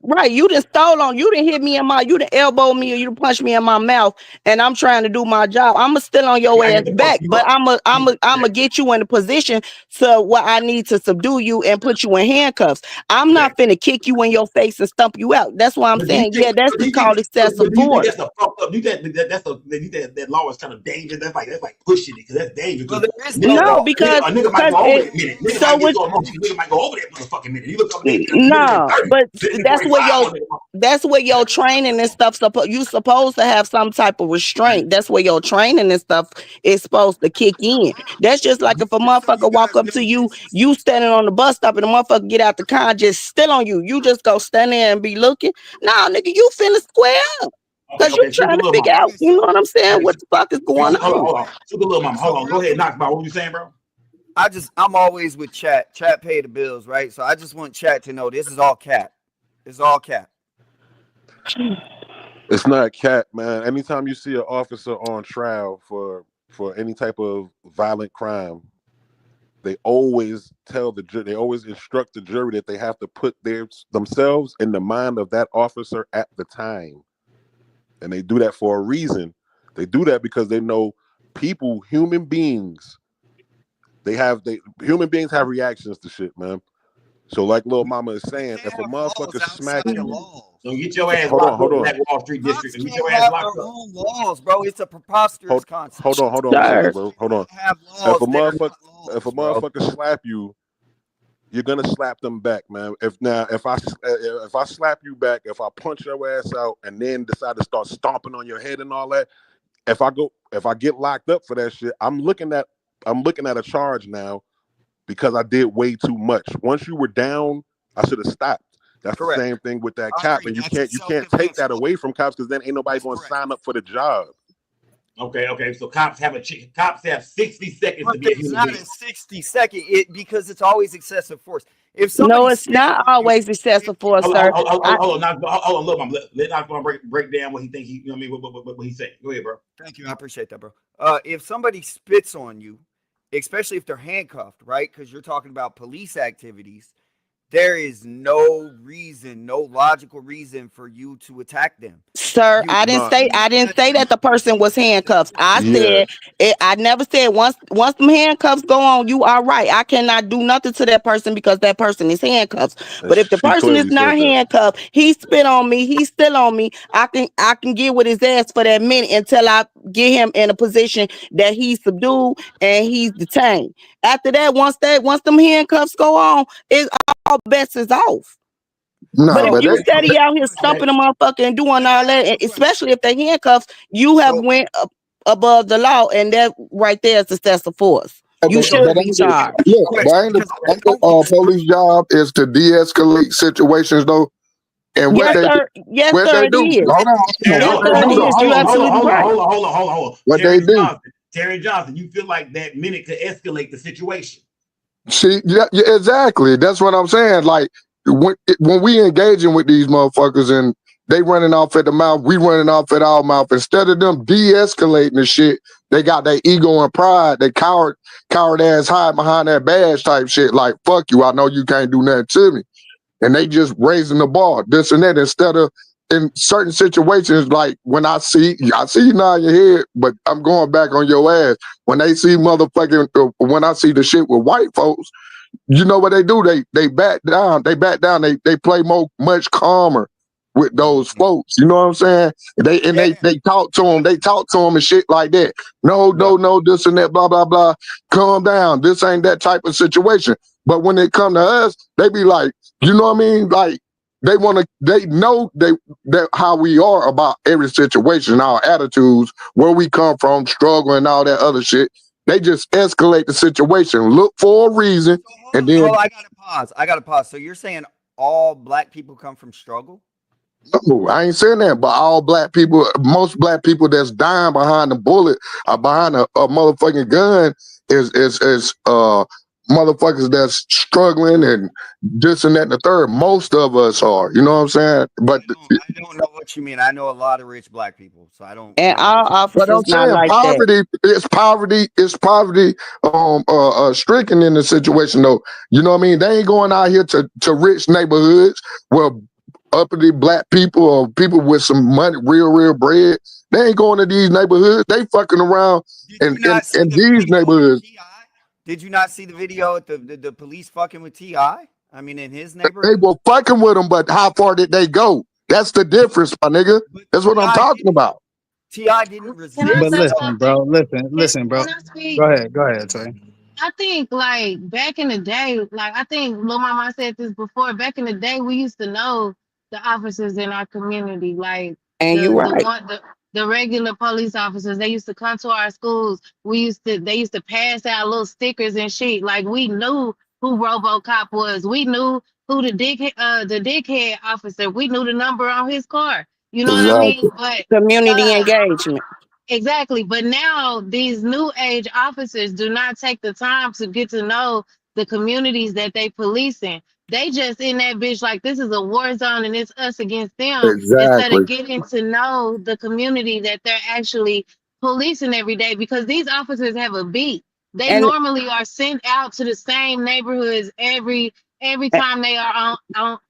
[SPEAKER 5] Right. You done stole on. You done hit me you done elbow me, or you done punch me in my mouth, and I'm trying to do my job. I'ma still on your ass back, but I'ma get you in a position to where I need to subdue you and put you in handcuffs. I'm not finna kick you in your face and stump you out. That's why I'm saying, that's called excessive force.
[SPEAKER 1] That's a fucked up. That law is kind of dangerous. That's like pushing it because that's dangerous.
[SPEAKER 14] Well, there is no
[SPEAKER 5] No, because
[SPEAKER 1] a nigga might go over that minute. Nigga
[SPEAKER 5] so
[SPEAKER 1] might get
[SPEAKER 5] what?
[SPEAKER 1] so emotional. Nigga might go over that motherfucking minute. You look up there,
[SPEAKER 5] No, but that's where
[SPEAKER 1] 30.
[SPEAKER 5] that's where your training and stuff. You supposed to have some type of restraint. That's where your training and stuff is supposed to kick in. That's just like if a motherfucker walk up to you, you standing on the bus stop, and the motherfucker get out the car and just still on you. You just go stand there and be looking. Nah, nigga, you finna square up. Because you trying to figure out, you know what I'm saying? What the fuck is going on?
[SPEAKER 1] Hold on. Super little mama. Hold on. Go ahead, knock about what you saying, bro?
[SPEAKER 14] I'm always with Chat. Chat pay the bills, right? So I just want Chat to know this is all cap. It's all cap.
[SPEAKER 16] It's not cat, man. Anytime you see an officer on trial for any type of violent crime, they always tell the jury, they always instruct the jury that they have to put themselves in the mind of that officer at the time. And they do that for a reason. They do that because they know people, human beings, human beings have reactions to shit, man. So like Lil Mama is saying, if a motherfucker smack you,
[SPEAKER 1] so get your ass
[SPEAKER 16] hold on.
[SPEAKER 1] Black Wall Street District and get your ass locked up.
[SPEAKER 14] Laws, bro. It's a preposterous concept.
[SPEAKER 16] Hold on a second, bro. Hold on. If a motherfucker slap you, you're gonna slap them back, man. If I slap you back, if I punch your ass out and then decide to start stomping on your head and all that, if I get locked up for that shit, I'm looking at a charge now because I did way too much. Once you were down, I should have stopped. That's correct. The same thing with that cop, and you can't take that away from cops because then ain't nobody gonna sign up for the job.
[SPEAKER 1] Okay. So cops have 60 seconds to be a human being.
[SPEAKER 14] It's not a 60-second because it's always excessive force.
[SPEAKER 5] No, it's not always excessive force, sir.
[SPEAKER 1] Hold on, look, let Knox break down what he think you know what he said. Go ahead, bro.
[SPEAKER 14] Thank you, I appreciate that, bro. If somebody spits on you, especially if they're handcuffed, right? Because you're talking about police activities. There is no logical reason for you to attack them.
[SPEAKER 5] Sir, I didn't say that the person was handcuffed. I never said once them handcuffs go on, you are right. I cannot do nothing to that person because that person is handcuffed. But if the person is not handcuffed, he spit on me, he's still on me. I can get with his ass for that minute until I get him in a position that he's subdued and he's detained. After that, once them handcuffs go on, it's all bets is off.
[SPEAKER 6] No,
[SPEAKER 5] but if you steady out here stumping a motherfucker and doing all that, especially if they handcuffs, you have went above the law, and that right there is excessive force. You should be charged.
[SPEAKER 6] Look, the police job is to de-escalate situations, though. And what they do?
[SPEAKER 1] Hold on.
[SPEAKER 6] What they do?
[SPEAKER 1] Terry Johnson, you feel like that minute could escalate the situation?
[SPEAKER 6] See, yeah, exactly. That's what I'm saying. Like when we engaging with these motherfuckers and they running off at the mouth, we running off at our mouth. Instead of them de-escalating the shit, they got their ego and pride. They coward ass hide behind that badge type shit. Like, fuck you, I know you can't do nothing to me. And they just raising the bar, this and that, instead of in certain situations, like when I see you nod your head, but I'm going back on your ass. When they see when I see the shit with white folks, you know what they do? They back down. They play much calmer with those folks. You know what I'm saying? They talk to them. They talk to them and shit like that. No, this and that, blah blah blah. Calm down. This ain't that type of situation. But when it come to us, they be like, you know what I mean? Like they know that how we are about every situation, our attitudes, where we come from, struggle and all that other shit. They just escalate the situation, look for a reason, and then.
[SPEAKER 14] I gotta pause. So you're saying all black people come from struggle?
[SPEAKER 6] No, I ain't saying that, but all black people, most black people that's dying behind the bullet or behind a motherfucking gun is motherfuckers that's struggling and this and that and the third. Most of us are, you know what I'm saying? But
[SPEAKER 14] I don't know what you mean. I know a lot of rich black people, so I don't.
[SPEAKER 5] And our officers not like
[SPEAKER 6] poverty.
[SPEAKER 5] That.
[SPEAKER 6] It's poverty stricken in the situation though. You know what I mean? They ain't going out here to rich neighborhoods where uppity black people or people with some money, real bread. They ain't going to these neighborhoods. They fucking around in these neighborhoods.
[SPEAKER 14] Did you not see the video at the police fucking with T.I.? I mean, in his neighborhood?
[SPEAKER 6] They were fucking with him, but how far did they go? That's the difference, my nigga. That's what I'm talking about.
[SPEAKER 14] T.I. didn't resist.
[SPEAKER 9] But listen, bro. Go ahead, Trey.
[SPEAKER 21] I think like back in the day, like I think Lil Mama said this before. Back in the day, we used to know the officers in our community, like
[SPEAKER 5] And you right.
[SPEAKER 21] the regular police officers. They used to come to our schools. They used to pass out little stickers and shit. Like we knew who RoboCop was. We knew who the dickhead officer. We knew the number on his car. You know what I mean?
[SPEAKER 5] Exactly.
[SPEAKER 21] But
[SPEAKER 5] Community engagement.
[SPEAKER 21] exactly. But now these new age officers do not take the time to get to know the communities that they policing. They just in that bitch like this is a war zone and it's us against them instead
[SPEAKER 6] Exactly.
[SPEAKER 21] of getting to know the community that they're actually policing every day because these officers have a beat. They
[SPEAKER 5] And
[SPEAKER 21] normally are sent out to the same neighborhoods every time they are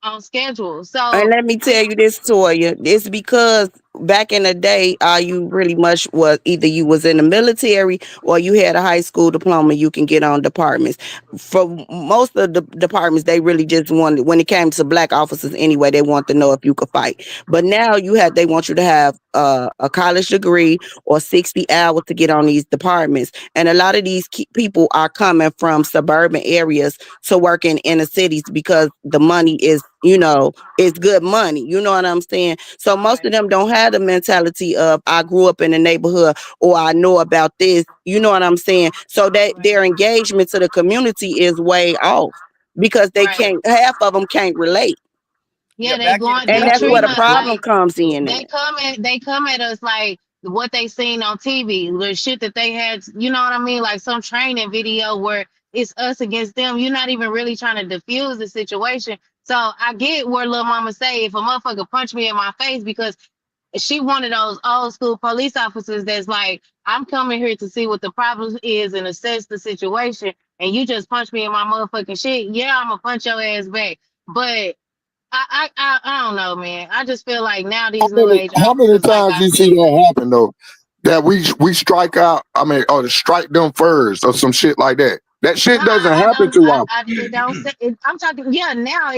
[SPEAKER 21] on schedule.
[SPEAKER 5] And
[SPEAKER 21] So
[SPEAKER 5] let me tell you this, Toya. It's because back in the day, you really much was either you was in the military or you had a high school diploma. You can get on departments. For most of the departments, they really just wanted when it came to black officers anyway. They want to know if you could fight. But now they want you to have a college degree or 60 hours to get on these departments. And a lot of these people are coming from suburban areas to work in inner cities because the money is, it's good money. You know what I'm saying? So most of them don't have the mentality of I grew up in the neighborhood or I know about this. You know what I'm saying? So that their engagement to the community is way off because they can't. Half of them can't relate.
[SPEAKER 21] yeah,
[SPEAKER 5] And
[SPEAKER 21] they
[SPEAKER 5] that's where
[SPEAKER 21] treat
[SPEAKER 5] the
[SPEAKER 21] us
[SPEAKER 5] problem
[SPEAKER 21] like
[SPEAKER 5] comes in.
[SPEAKER 21] they come at us like what they seen on TV, the shit that they had, you know what I mean? Like some training video where it's us against them. You're not even really trying to diffuse the situation. So I get where Lil Mama say if a motherfucker punch me in my face because she one of those old school police officers that's like, I'm coming here to see what the problem is and assess the situation. And you just punch me in my motherfucking shit. Yeah, I'm gonna punch your ass back. But I don't know, man. I just feel like now these new age
[SPEAKER 6] How many
[SPEAKER 21] officers, like
[SPEAKER 6] times
[SPEAKER 21] I
[SPEAKER 6] you see
[SPEAKER 21] said,
[SPEAKER 6] that happen though? That we strike out, or to strike them first or some shit like that. That shit doesn't happen too often.
[SPEAKER 21] it don't say. I'm talking. Yeah, now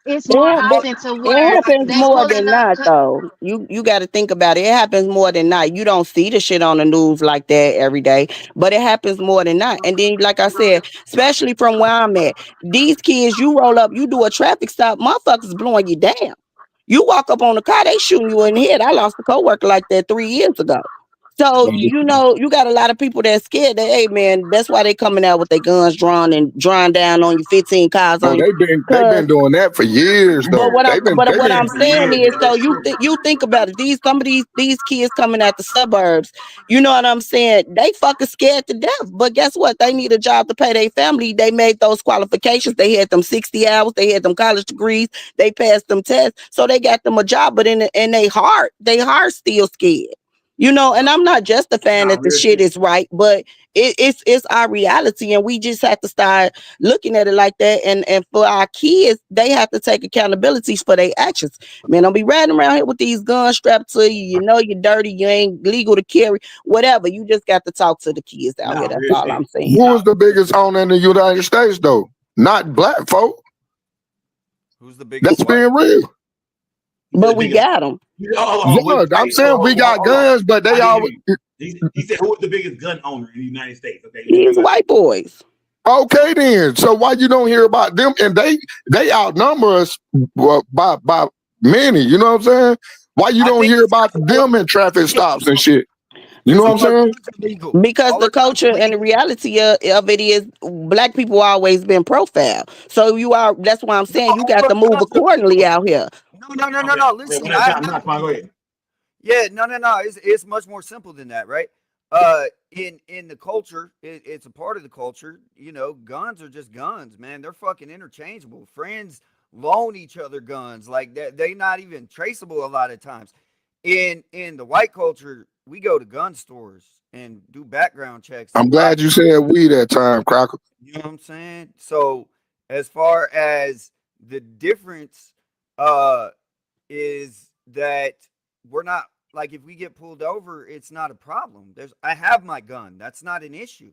[SPEAKER 21] it's more
[SPEAKER 5] Yeah, but
[SPEAKER 21] often to
[SPEAKER 5] it
[SPEAKER 21] where
[SPEAKER 5] happens
[SPEAKER 21] they
[SPEAKER 5] more
[SPEAKER 21] pulling
[SPEAKER 5] than
[SPEAKER 21] up.
[SPEAKER 5] not, though. You got to think about it. It happens more than not. You don't see the shit on the news like that every day, but it happens more than not. And then, like I said, especially from where I'm at, these kids, you roll up, you do a traffic stop, motherfuckers blowing you down. You walk up on the car, they shooting you in the head. I lost a coworker like that 3 years ago. So, you got a lot of people that's scared that, hey, man, that's why they coming out with their guns drawn and drawn down on you, 15 cars
[SPEAKER 6] Oh,
[SPEAKER 5] on you.
[SPEAKER 6] they've been doing that for years
[SPEAKER 5] But
[SPEAKER 6] though.
[SPEAKER 5] what I'm saying is, so
[SPEAKER 6] Years.
[SPEAKER 5] you think about it. Some of these kids coming out the suburbs, you know what I'm saying? They fucking scared to death. But guess what? They need a job to pay their family. They made those qualifications. They had them 60 hours. They had them college degrees. They passed them tests, so they got them a job. But in their heart still scared. And I'm not justifying that the shit is right, but it's our reality, and we just have to start looking at it like that. And for our kids, they have to take accountability for their actions. Man, don't be riding around here with these guns strapped to you. You know you're dirty. You ain't legal to carry. Whatever. You just got to talk to the kids out here. That's all I'm saying.
[SPEAKER 6] Who is the biggest owner in the United States though? Not black folk.
[SPEAKER 14] Who's the biggest?
[SPEAKER 6] That's being real.
[SPEAKER 5] But we got them.
[SPEAKER 6] Yeah, I'm saying we got guns, but they all.
[SPEAKER 1] He said, "Who is the biggest gun owner in the United States?" Okay,
[SPEAKER 5] these white boys.
[SPEAKER 6] Okay, then. So why you don't hear about them? And they outnumber us by many. You know what I'm saying? Why you don't hear about them in traffic stops and shit? You know what I'm saying?
[SPEAKER 5] Because the culture and the reality of it is black people always been profiled. So that's why I'm saying you got to move accordingly out here.
[SPEAKER 14] No. Listen, yeah, no. It's much more simple than that, right? In the culture, it's a part of the culture. Guns are just guns, man. They're fucking interchangeable. Friends loan each other guns, like that. They not even traceable a lot of times. In the white culture, we go to gun stores and do background checks.
[SPEAKER 6] I'm glad you said we that time, Crocker.
[SPEAKER 14] You know what I'm saying? So as far as the difference is that we're not, like, if we get pulled over, it's not a problem. I have my gun. That's not an issue.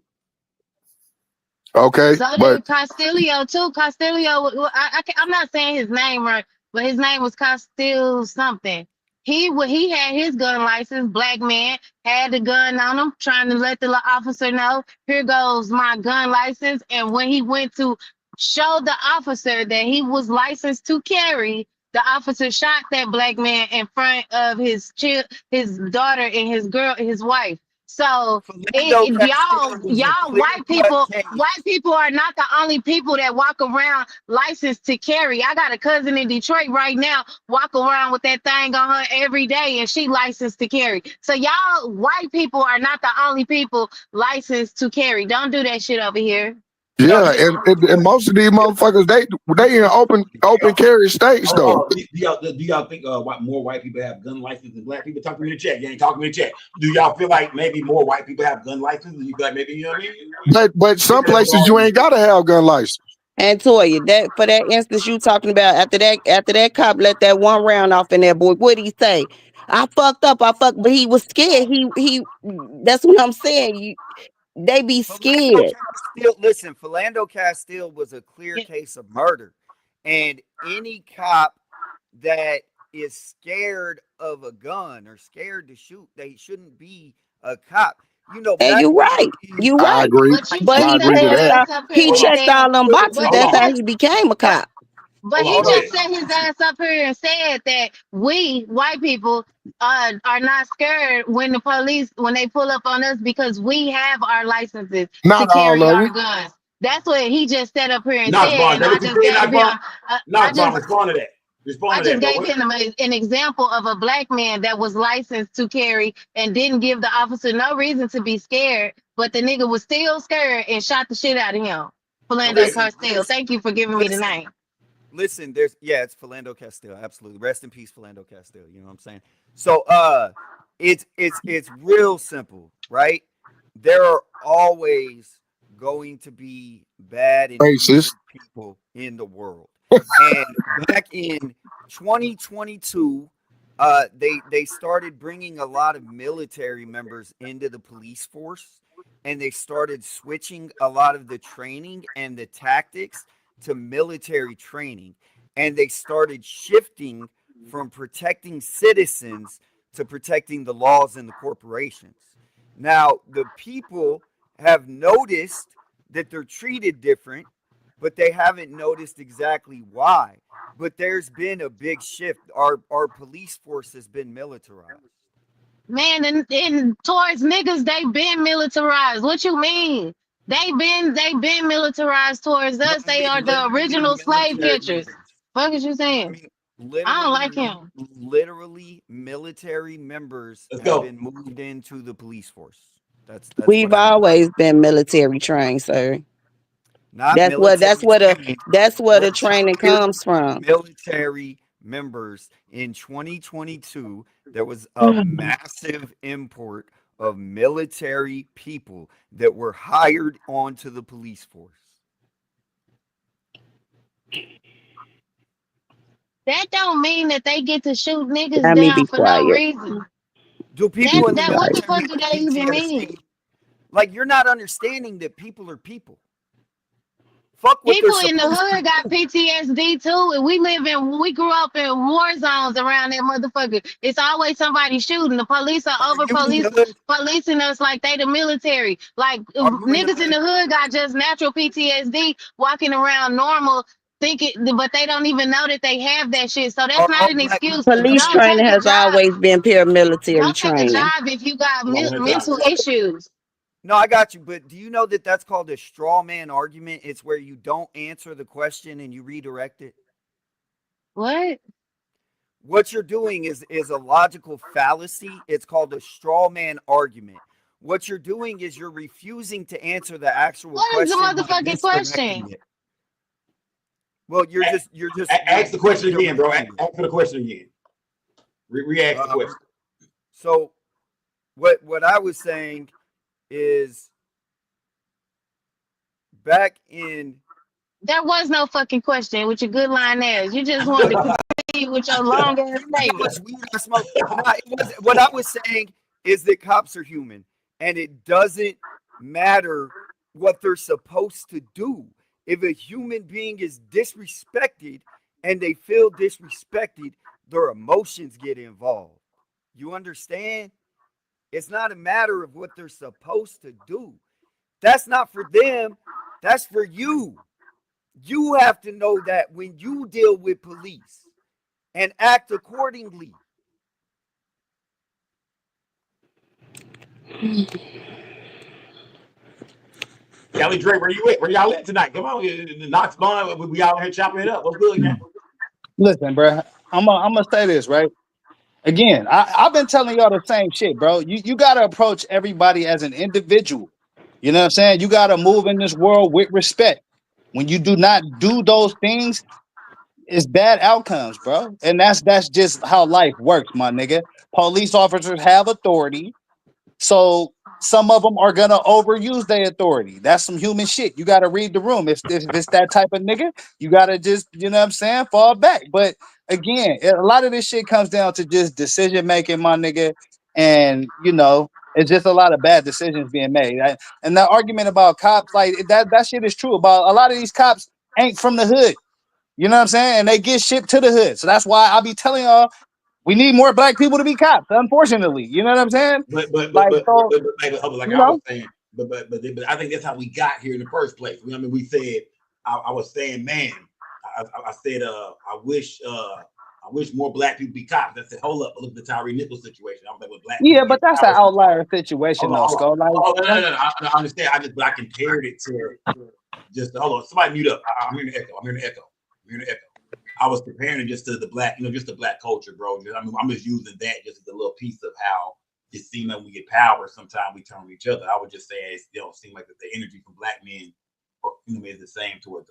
[SPEAKER 6] Okay,
[SPEAKER 21] so
[SPEAKER 6] but
[SPEAKER 21] Castillo too. Castillo, I'm not saying his name right, but his name was Castillo something. he had his gun license. Black man had the gun on him, trying to let the officer know, here goes my gun license. And when he went to show the officer that he was licensed to carry, the officer shot that black man in front of his daughter and his wife. So y'all white people are not the only people that walk around licensed to carry. I got a cousin in Detroit right now, walk around with that thing on her every day, and she licensed to carry. So y'all white people are not the only people licensed to carry. Don't do that shit over here.
[SPEAKER 6] Yeah, and most of these motherfuckers, they in open carry states though.
[SPEAKER 1] Do y'all think more white people have gun licenses than black people? Talk to me in the chat. You ain't talking to me in the chat. Do y'all feel like maybe more white people have gun licenses? You feel like maybe, you know what I mean?
[SPEAKER 6] But some places you ain't gotta have gun license.
[SPEAKER 5] And Toya, that for that instance you talking about, after that cop let that one round off in that boy, what did he say? I fucked up, but he was scared. He that's what I'm saying. They be scared.
[SPEAKER 14] Listen, Philando Castile was a clear case of murder. And any cop that is scared of a gun or scared to shoot, they shouldn't be a cop. You know,
[SPEAKER 5] and you're right. You right.
[SPEAKER 6] I agree.
[SPEAKER 5] But he checked all them boxes. That's how he became a cop.
[SPEAKER 21] But he just set his ass up here and said that we white people are not scared when the police, when they pull up on us, because we have our licenses to carry our guns. That's what he just set up here and said. And I just gave him
[SPEAKER 1] respond to that.
[SPEAKER 21] I just gave him an example of a black man that was licensed to carry and didn't give the officer no reason to be scared, but the nigga was still scared and shot the shit out of him. Philando Castile. Thank you for giving me the name.
[SPEAKER 14] Listen, it's Philando Castile, absolutely. Rest in peace, Philando Castile. You know what I'm saying? So it's real simple, right? There are always going to be bad and racist people in the world. And back in 2022, they started bringing a lot of military members into the police force, and they started switching a lot of the training and the tactics to military training, and they started shifting from protecting citizens to protecting the laws and the corporations. Now, the people have noticed that they're treated different, but they haven't noticed exactly why. But there's been a big shift. Our police force has been militarized.
[SPEAKER 21] Man, and towards niggas, they've been militarized. What you mean? They've been militarized towards us. They are the original slave catchers. What is you saying? I don't like him.
[SPEAKER 14] Literally, military members have been moved into the police force. That's
[SPEAKER 5] We've always been military trained, sir. That's where the training comes from.
[SPEAKER 14] Military members in 2022, there was a massive import of military people that were hired onto the police force.
[SPEAKER 21] That don't mean that they get to shoot niggas down for no reason.
[SPEAKER 14] Do people in the military,
[SPEAKER 21] what the fuck do they even mean?
[SPEAKER 14] Like, you're not understanding that people are people. Fuck what
[SPEAKER 21] people in the hood got PTSD too, and we grew up in war zones around that motherfucker. It's always somebody shooting. The police are policing us like they the military. Like niggas in the hood got just natural PTSD, walking around normal, thinking, but they don't even know that they have that shit. So that's not an excuse.
[SPEAKER 5] Police training has always been paramilitary training.
[SPEAKER 21] Don't take a job if you got mental issues.
[SPEAKER 14] No, I got you. But do you know that that's called a straw man argument? It's where you don't answer the question and you redirect it.
[SPEAKER 21] What?
[SPEAKER 14] What you're doing is a logical fallacy. It's called a straw man argument. What you're doing is you're refusing to answer the actual question.
[SPEAKER 21] What is the motherfucking question?
[SPEAKER 14] Well, you're just
[SPEAKER 1] ask the question again, bro. Ask for the question again. Re-ask the question.
[SPEAKER 14] So what I was saying is, back in,
[SPEAKER 21] there was no fucking question with your good line ass. You just wanted to continue with your long ass statement.
[SPEAKER 14] What I was saying is that cops are human, and it doesn't matter what they're supposed to do. If a human being is disrespected and they feel disrespected, their emotions get involved. You understand? It's not a matter of what they're supposed to do. That's not for them. That's for you. You have to know that when you deal with police and act accordingly.
[SPEAKER 1] Kelly Dre, where you at? Where y'all at tonight? Come on, Knox Bond. We out here chopping it up. What's good, man?
[SPEAKER 9] Listen, bro. I'm gonna say this, right? Again, I've been telling y'all the same shit, bro. You gotta approach everybody as an individual. You know what I'm saying? You gotta move in this world with respect. When you do not do those things, it's bad outcomes, bro. And that's just how life works, my nigga. Police officers have authority. So some of them are gonna overuse their authority. That's some human shit. You gotta read the room. If it's that type of nigga, you gotta just, you know what I'm saying, fall back. But again, a lot of this shit comes down to just decision making, my nigga. And you know, it's just a lot of bad decisions being made. And that argument about cops, like that shit is true. About a lot of these cops ain't from the hood. You know what I'm saying? And they get shipped to the hood. So that's why I'll be telling y'all, we need more black people to be cops, unfortunately. You know what I'm saying?
[SPEAKER 1] Like
[SPEAKER 9] I
[SPEAKER 1] was saying, but I think that's how we got here in the first place. I mean, we said, I was saying, man, I said, I wish more black people be cops. I said, hold up, look at the Tyre Nichols situation. I'm like, with black.
[SPEAKER 9] Yeah, but that's an outlier situation, though, Skull.
[SPEAKER 1] No, I understand. But I compared it to just hold on. Somebody mute up. I'm hearing the echo. I was comparing it just to the black, just the black culture, bro. I'm just using that just as a little piece of how it seems like we get power. Sometimes we turn on each other. I would just say it seem like the energy from black men, is the same towards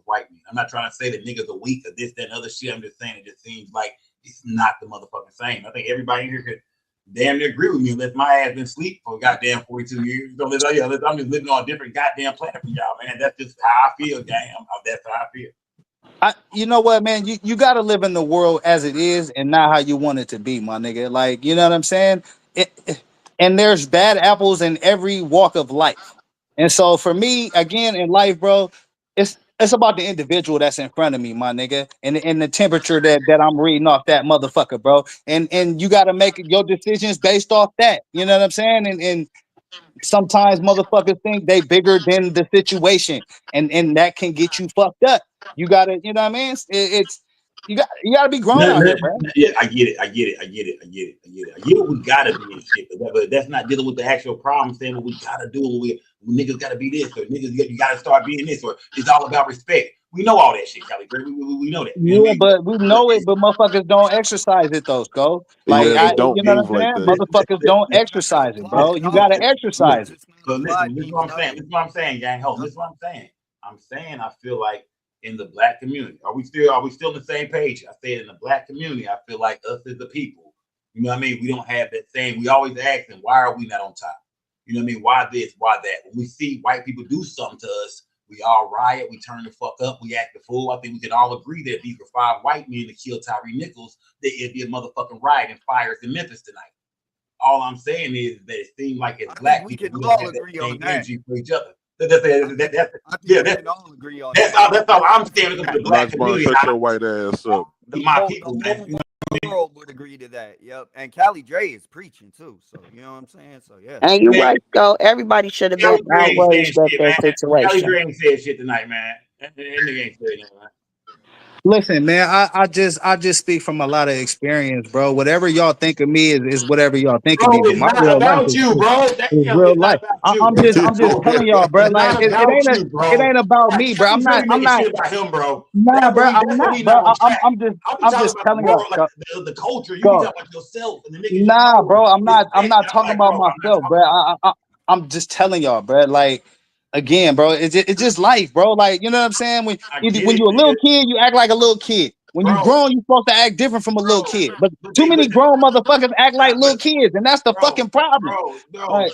[SPEAKER 1] white men. I'm not trying to say that niggas are weak or this, that, and other shit. I'm just saying it just seems like it's not the motherfucking same. I think everybody here could damn near agree with me unless my ass been asleep for goddamn 42 years. I'm just living on a different goddamn planet from y'all, man. That's just how I feel, damn. That's how I feel.
[SPEAKER 9] You know what, man? You got to live in the world as it is and not how you want it to be, my nigga. Like, you know what I'm saying? And there's bad apples in every walk of life. And so for me, again, in life, bro, it's about the individual that's in front of me, my nigga, and the temperature that I'm reading off that motherfucker, bro. And you got to make your decisions based off that. You know what I'm saying? And sometimes motherfuckers think they bigger than the situation, and that can get you fucked up. You gotta, you know what I mean? You gotta be grown out here, bro.
[SPEAKER 1] Yeah, I get it. I get what we gotta be and shit, but that's not dealing with the actual problem. Saying what we gotta do, when niggas gotta be this, or niggas you gotta start being this, or it's all about respect. We know all that shit, Kelly. We know that.
[SPEAKER 9] Yeah, but we know it, but motherfuckers don't exercise it, though, Sko. Like,
[SPEAKER 16] Yeah, they don't
[SPEAKER 9] you know what
[SPEAKER 16] move
[SPEAKER 9] I'm
[SPEAKER 16] like
[SPEAKER 9] saying?
[SPEAKER 16] that.
[SPEAKER 9] Motherfuckers don't exercise it, bro. You gotta exercise it.
[SPEAKER 1] So listen, this is what I'm saying. This is what I'm saying, gang. Hold on. This is what I'm saying. I'm saying I feel like in the black community, are we still on the same page? I said in the black community, I feel like us as the people, you know what I mean? We don't have that same. We always asking, why are we not on top? You know what I mean? Why this? Why that? When we see white people do something to us, we all riot. We turn the fuck up. We act the fool. I think we can all agree that if these were 5 white men to kill Tyre Nichols, that it'd be a motherfucking riot and fires in Memphis tonight. All I'm saying is that it seems like as black people, we don't have that same energy for each other. That's all I'm saying. The black community.
[SPEAKER 16] Shut your white ass up.
[SPEAKER 1] My people, man.
[SPEAKER 14] The world would agree to that. Yep. And Callie Dre is preaching too. So you know what I'm saying? So yeah.
[SPEAKER 5] And you're right, though. Everybody should have been outraged at that situation.
[SPEAKER 1] Callie Dre ain't said shit tonight, man. That nigga ain't said nothing, man.
[SPEAKER 9] Listen, man, I just speak from a lot of experience, bro. Whatever y'all think of me is whatever y'all think of me.
[SPEAKER 1] It's
[SPEAKER 9] My
[SPEAKER 1] not
[SPEAKER 9] real life
[SPEAKER 1] about you, bro.
[SPEAKER 9] is real life. I'm just telling y'all, bro. Like it ain't about me, bro. I'm not.
[SPEAKER 1] Shit about him, bro.
[SPEAKER 9] Nah, bro. I'm not, bro. I'm just telling y'all.
[SPEAKER 1] Like the culture. You talking about yourself and the niggas.
[SPEAKER 9] Nah, bro. I'm not talking about myself, bro. I'm just telling y'all, bro. Like. Again, bro, it's just life, bro. Like, you know what I'm saying? When you're a little kid, you act like a little kid. When you're grown, you're supposed to act different from a little kid. But too many grown motherfuckers act like little kids, and that's the fucking problem.
[SPEAKER 1] Bro,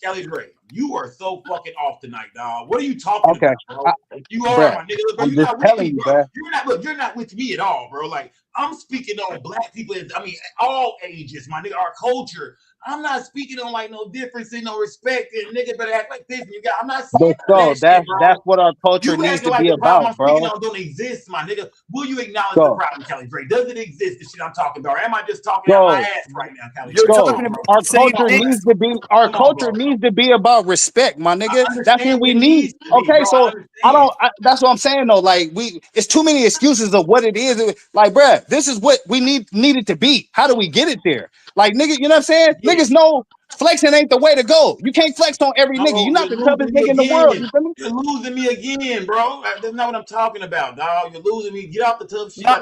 [SPEAKER 1] Callie Dre, you are so fucking off tonight, dog. What are you talking about, bro? You are, my nigga. Bro,
[SPEAKER 9] I'm just telling you, bro.
[SPEAKER 1] You're not with me at all, bro. Like, I'm speaking on black people. I mean, all ages, my nigga, our culture. I'm not speaking on like no difference in no respect and nigga better act like this. And you got. I'm not saying that shit, bro.
[SPEAKER 9] That's what our culture
[SPEAKER 1] You
[SPEAKER 9] needs
[SPEAKER 1] acting
[SPEAKER 9] to
[SPEAKER 1] like
[SPEAKER 9] be
[SPEAKER 1] the problem
[SPEAKER 9] about,
[SPEAKER 1] I'm speaking
[SPEAKER 9] bro.
[SPEAKER 1] on don't exist, my nigga. Will you acknowledge the
[SPEAKER 9] Go.
[SPEAKER 1] problem, Kelly Drake? Does it exist? The shit I'm talking about, or am I just talking out my ass right now, Kelly
[SPEAKER 14] You're
[SPEAKER 1] Drake?
[SPEAKER 14] talking about
[SPEAKER 9] Our
[SPEAKER 14] the same
[SPEAKER 9] culture
[SPEAKER 14] thing.
[SPEAKER 9] needs to be about respect, my nigga. That's what we need. Okay, so that's what I'm saying though. Like it's too many excuses of what it is. Like, bruh, this is what we needed to be. How do we get it there? Like, nigga, you know what I'm saying? Yeah. Niggas know flexing ain't the way to go. You can't flex on every nigga. You're not the toughest nigga in the world. You feel me?
[SPEAKER 1] You're losing me again, bro. That's not what I'm talking about, dog. You're losing me. Get off the tough shit.
[SPEAKER 14] No,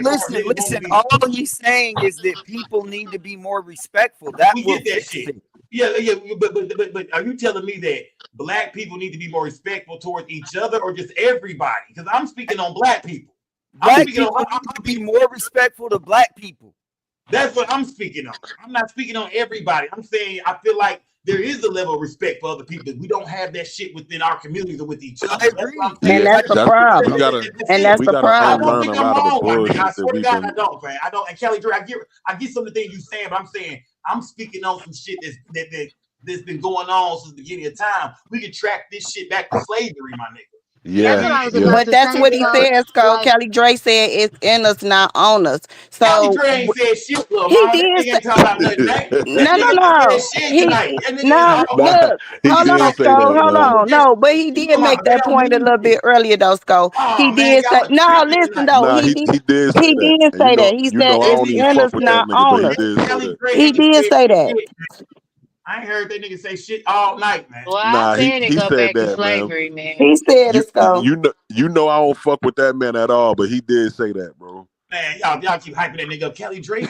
[SPEAKER 14] listen. All he's saying is that people need to be more respectful. That will fix it.
[SPEAKER 1] Yeah, but are you telling me that black people need to be more respectful towards each other or just everybody? Because I'm speaking on black people.
[SPEAKER 14] Black people need to be more respectful to black people.
[SPEAKER 1] That's what I'm speaking on. I'm not speaking on everybody. I'm saying I feel like there is a level of respect for other people. We don't have that shit within our communities or with each other.
[SPEAKER 14] I agree.
[SPEAKER 5] And that's the problem. And that's the problem.
[SPEAKER 1] I don't think I'm wrong, my nigga. I swear to God, I don't, man. I don't. And Kelly Dre, I get some of the things you saying, but I'm saying I'm speaking on some shit that's been going on since the beginning of time. We can track this shit back to slavery, my nigga.
[SPEAKER 5] Yeah, but that's what he says, Cole. Kelly Dre said it's in us, not on us. So
[SPEAKER 1] Kelly Dre ain't said shit, little
[SPEAKER 5] he
[SPEAKER 1] mama.
[SPEAKER 5] did.
[SPEAKER 1] Ain't talking about nothing.
[SPEAKER 5] No. Look, hold on, Sko. Hold on. No, but he did make that point a little bit earlier, though, Sko. He did say, no, listen, though.
[SPEAKER 16] Nah,
[SPEAKER 5] He
[SPEAKER 16] he did say
[SPEAKER 5] He
[SPEAKER 16] that.
[SPEAKER 5] did
[SPEAKER 16] And
[SPEAKER 5] say that. He said
[SPEAKER 16] I
[SPEAKER 5] it's
[SPEAKER 16] don't even
[SPEAKER 5] in us,
[SPEAKER 16] fuck with that
[SPEAKER 5] not
[SPEAKER 16] nigga,
[SPEAKER 5] on
[SPEAKER 16] but
[SPEAKER 5] us.
[SPEAKER 16] he did say that.
[SPEAKER 5] He did say that.
[SPEAKER 1] I ain't heard that nigga say shit all night, man.
[SPEAKER 21] Well,
[SPEAKER 16] Nah,
[SPEAKER 21] I said it
[SPEAKER 16] he
[SPEAKER 21] go
[SPEAKER 16] said
[SPEAKER 21] back to
[SPEAKER 16] that, man.
[SPEAKER 21] slavery, man.
[SPEAKER 5] He said it, Sko.
[SPEAKER 16] You know I don't fuck with that man at all, but he did say that, bro.
[SPEAKER 1] Man, y'all keep hyping that nigga up. Kelly Dre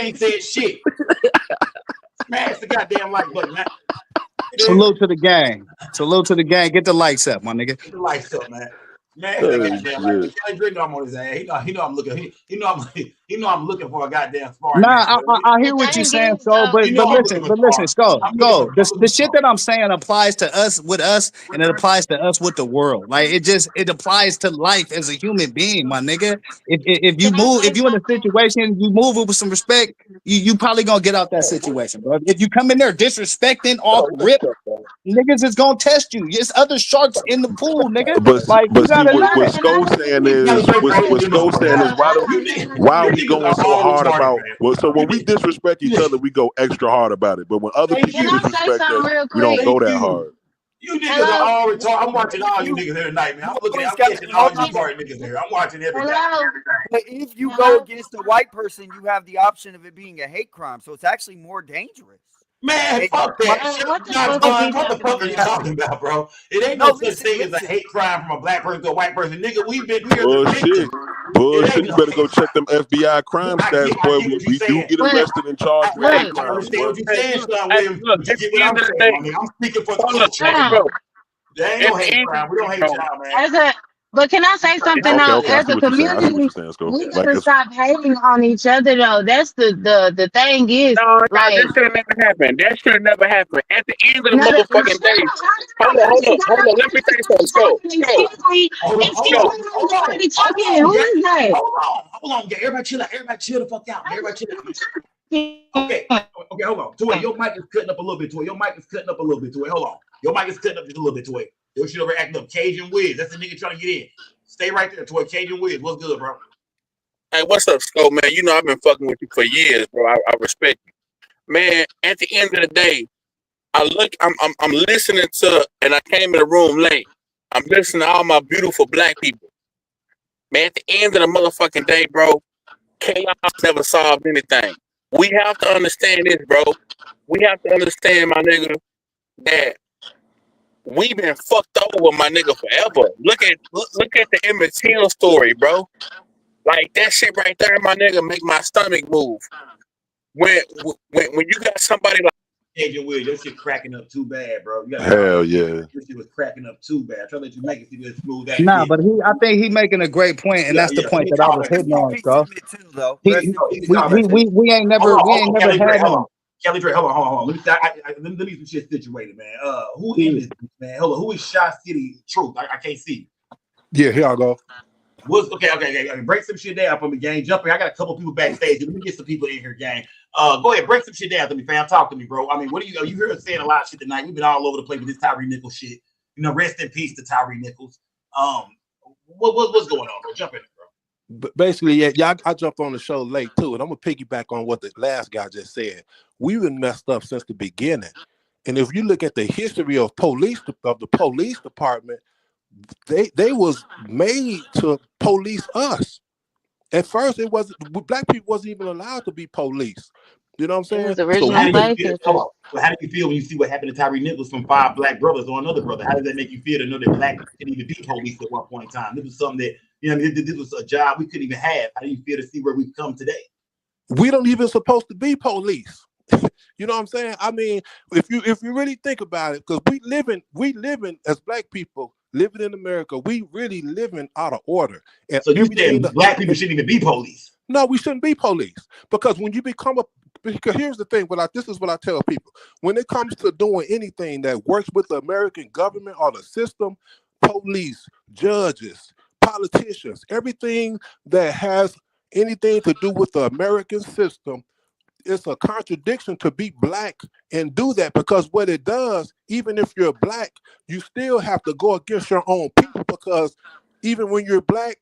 [SPEAKER 1] ain't said shit. Smash the goddamn like button, man.
[SPEAKER 9] Salute to the gang. Salute to the gang. Get the lights up, my nigga.
[SPEAKER 1] Get the lights up, man. Man, Kelly Dre know I'm on his ass. He know I'm looking. He know I'm looking for a goddamn sparring match.
[SPEAKER 9] I hear what you're saying, Sko, but listen, Sko, the shit that I'm saying applies to us with us, and it applies to us with the world. Like it applies to life as a human being, my nigga. If you in a situation, you move it with some respect, you probably gonna get out that situation, bro. If you come in there disrespecting off rip, niggas is gonna test you. There's other sharks in the pool, nigga.
[SPEAKER 16] But
[SPEAKER 9] you
[SPEAKER 16] see,
[SPEAKER 9] gotta
[SPEAKER 16] what Sko saying is why are we going so hard about? Well, so when we disrespect each other, we go extra hard about it. But when other people disrespect us, we don't go that hard.
[SPEAKER 1] You niggas are all retarded. I'm watching all you niggas here tonight, man. I'm catching all you retarded niggas here. I'm watching everything.
[SPEAKER 14] But if you go against a white person, you have the option of it being a hate crime. So it's actually more dangerous.
[SPEAKER 1] Man, fuck that. What the fuck are you talking about, bro? It ain't no such thing as a hate crime from a black person to a white person. Nigga, we are the victims.
[SPEAKER 16] Bullshit. You better go check them FBI crime stats, boy. We do get arrested and charged with hate crimes.
[SPEAKER 1] I understand what you're saying, Sean Williams. Look, you get what I'm saying. I'm speaking for the culture. There ain't no hate crime. We don't hate y'all, man.
[SPEAKER 21] But can I say something though? As a community, we gotta stop hating on each other though. That's the thing is.
[SPEAKER 8] No,
[SPEAKER 21] like,
[SPEAKER 8] that should never happen. That should never happen. At the end of the motherfucking day. Hold on. Let me say something.
[SPEAKER 1] Hold on. Everybody chill out. Everybody chill the fuck out. Everybody chill out. Okay, hold on. Toy, your mic is cutting up a little bit. Toy, your mic is cutting up a little bit. Toy, hold on. Your mic is cutting up just a little bit. Toy. Your shit over acting up. Cajun Wiz. That's the nigga trying to get in. Stay right there, Toy. Cajun Wiz. What's good, bro?
[SPEAKER 8] Hey, what's up, Sko, man? You know I've been fucking with you for years, bro. I respect you. Man, at the end of the day, I'm listening to, and I came in the room late. I'm listening to all my beautiful black people. Man, at the end of the motherfucking day, bro, chaos never solved anything. We have to understand this, bro. We have to understand, my nigga, that we been fucked over, my nigga, forever. Look at the Emmett Till story, bro. Like that shit right there, my nigga, make my stomach move. When you got somebody like
[SPEAKER 1] Cajun Wiz, your shit cracking up too bad, bro.
[SPEAKER 16] Hell yeah.
[SPEAKER 1] Your shit was cracking up too bad. Try to let you make it see this smooth that.
[SPEAKER 9] Nah, but I think he making a great point, and that's the point that I was hitting on, Sko. We ain't never had him.
[SPEAKER 1] Kelly Dre, hold on. Let me some shit situated, man. Who in this, man? Hold on. Who is Shaw City Truth? I can't see.
[SPEAKER 17] Yeah, here I go.
[SPEAKER 1] Okay. Break some shit down for me, gang. Jumping. I got a couple people backstage. Let me get some people in here, gang. Go ahead, break some shit down to me, fam. Talk to me, bro. I mean, what do you hear us saying a lot of shit tonight? We've been all over the place with this Tyre Nichols shit. You know, rest in peace to Tyre Nichols. What's going on, bro? Jump in, bro.
[SPEAKER 3] But basically, yeah, I jumped on the show late too, and I'm gonna piggyback on what the last guy just said. We've been messed up since the beginning, and if you look at the history of the police department, they was made to police us. At first, it wasn't. Black people wasn't even allowed to be police. You know what I'm saying?
[SPEAKER 21] It was original slave sisters.
[SPEAKER 1] Well, how do you feel when you see what happened to Tyre Nichols from 5 black brothers or another brother? How does that make you feel to know that black people couldn't even be police at one point in time? This was something that, you know, this was a job we couldn't even have. How do you feel to see where we've come today?
[SPEAKER 3] We don't even supposed to be police. You know what I'm saying? I mean, if you really think about it, because we living as black people living in America, we really living out of order. And
[SPEAKER 1] so you saying black people shouldn't even be police?
[SPEAKER 3] No, we shouldn't be police, because when you become because here's the thing, this is what I tell people. When it comes to doing anything that works with the American government or the system, police, judges, politicians, everything that has anything to do with the American system, it's a contradiction to be black and do that, because what it does, even if you're black, you still have to go against your own people, because even when you're black,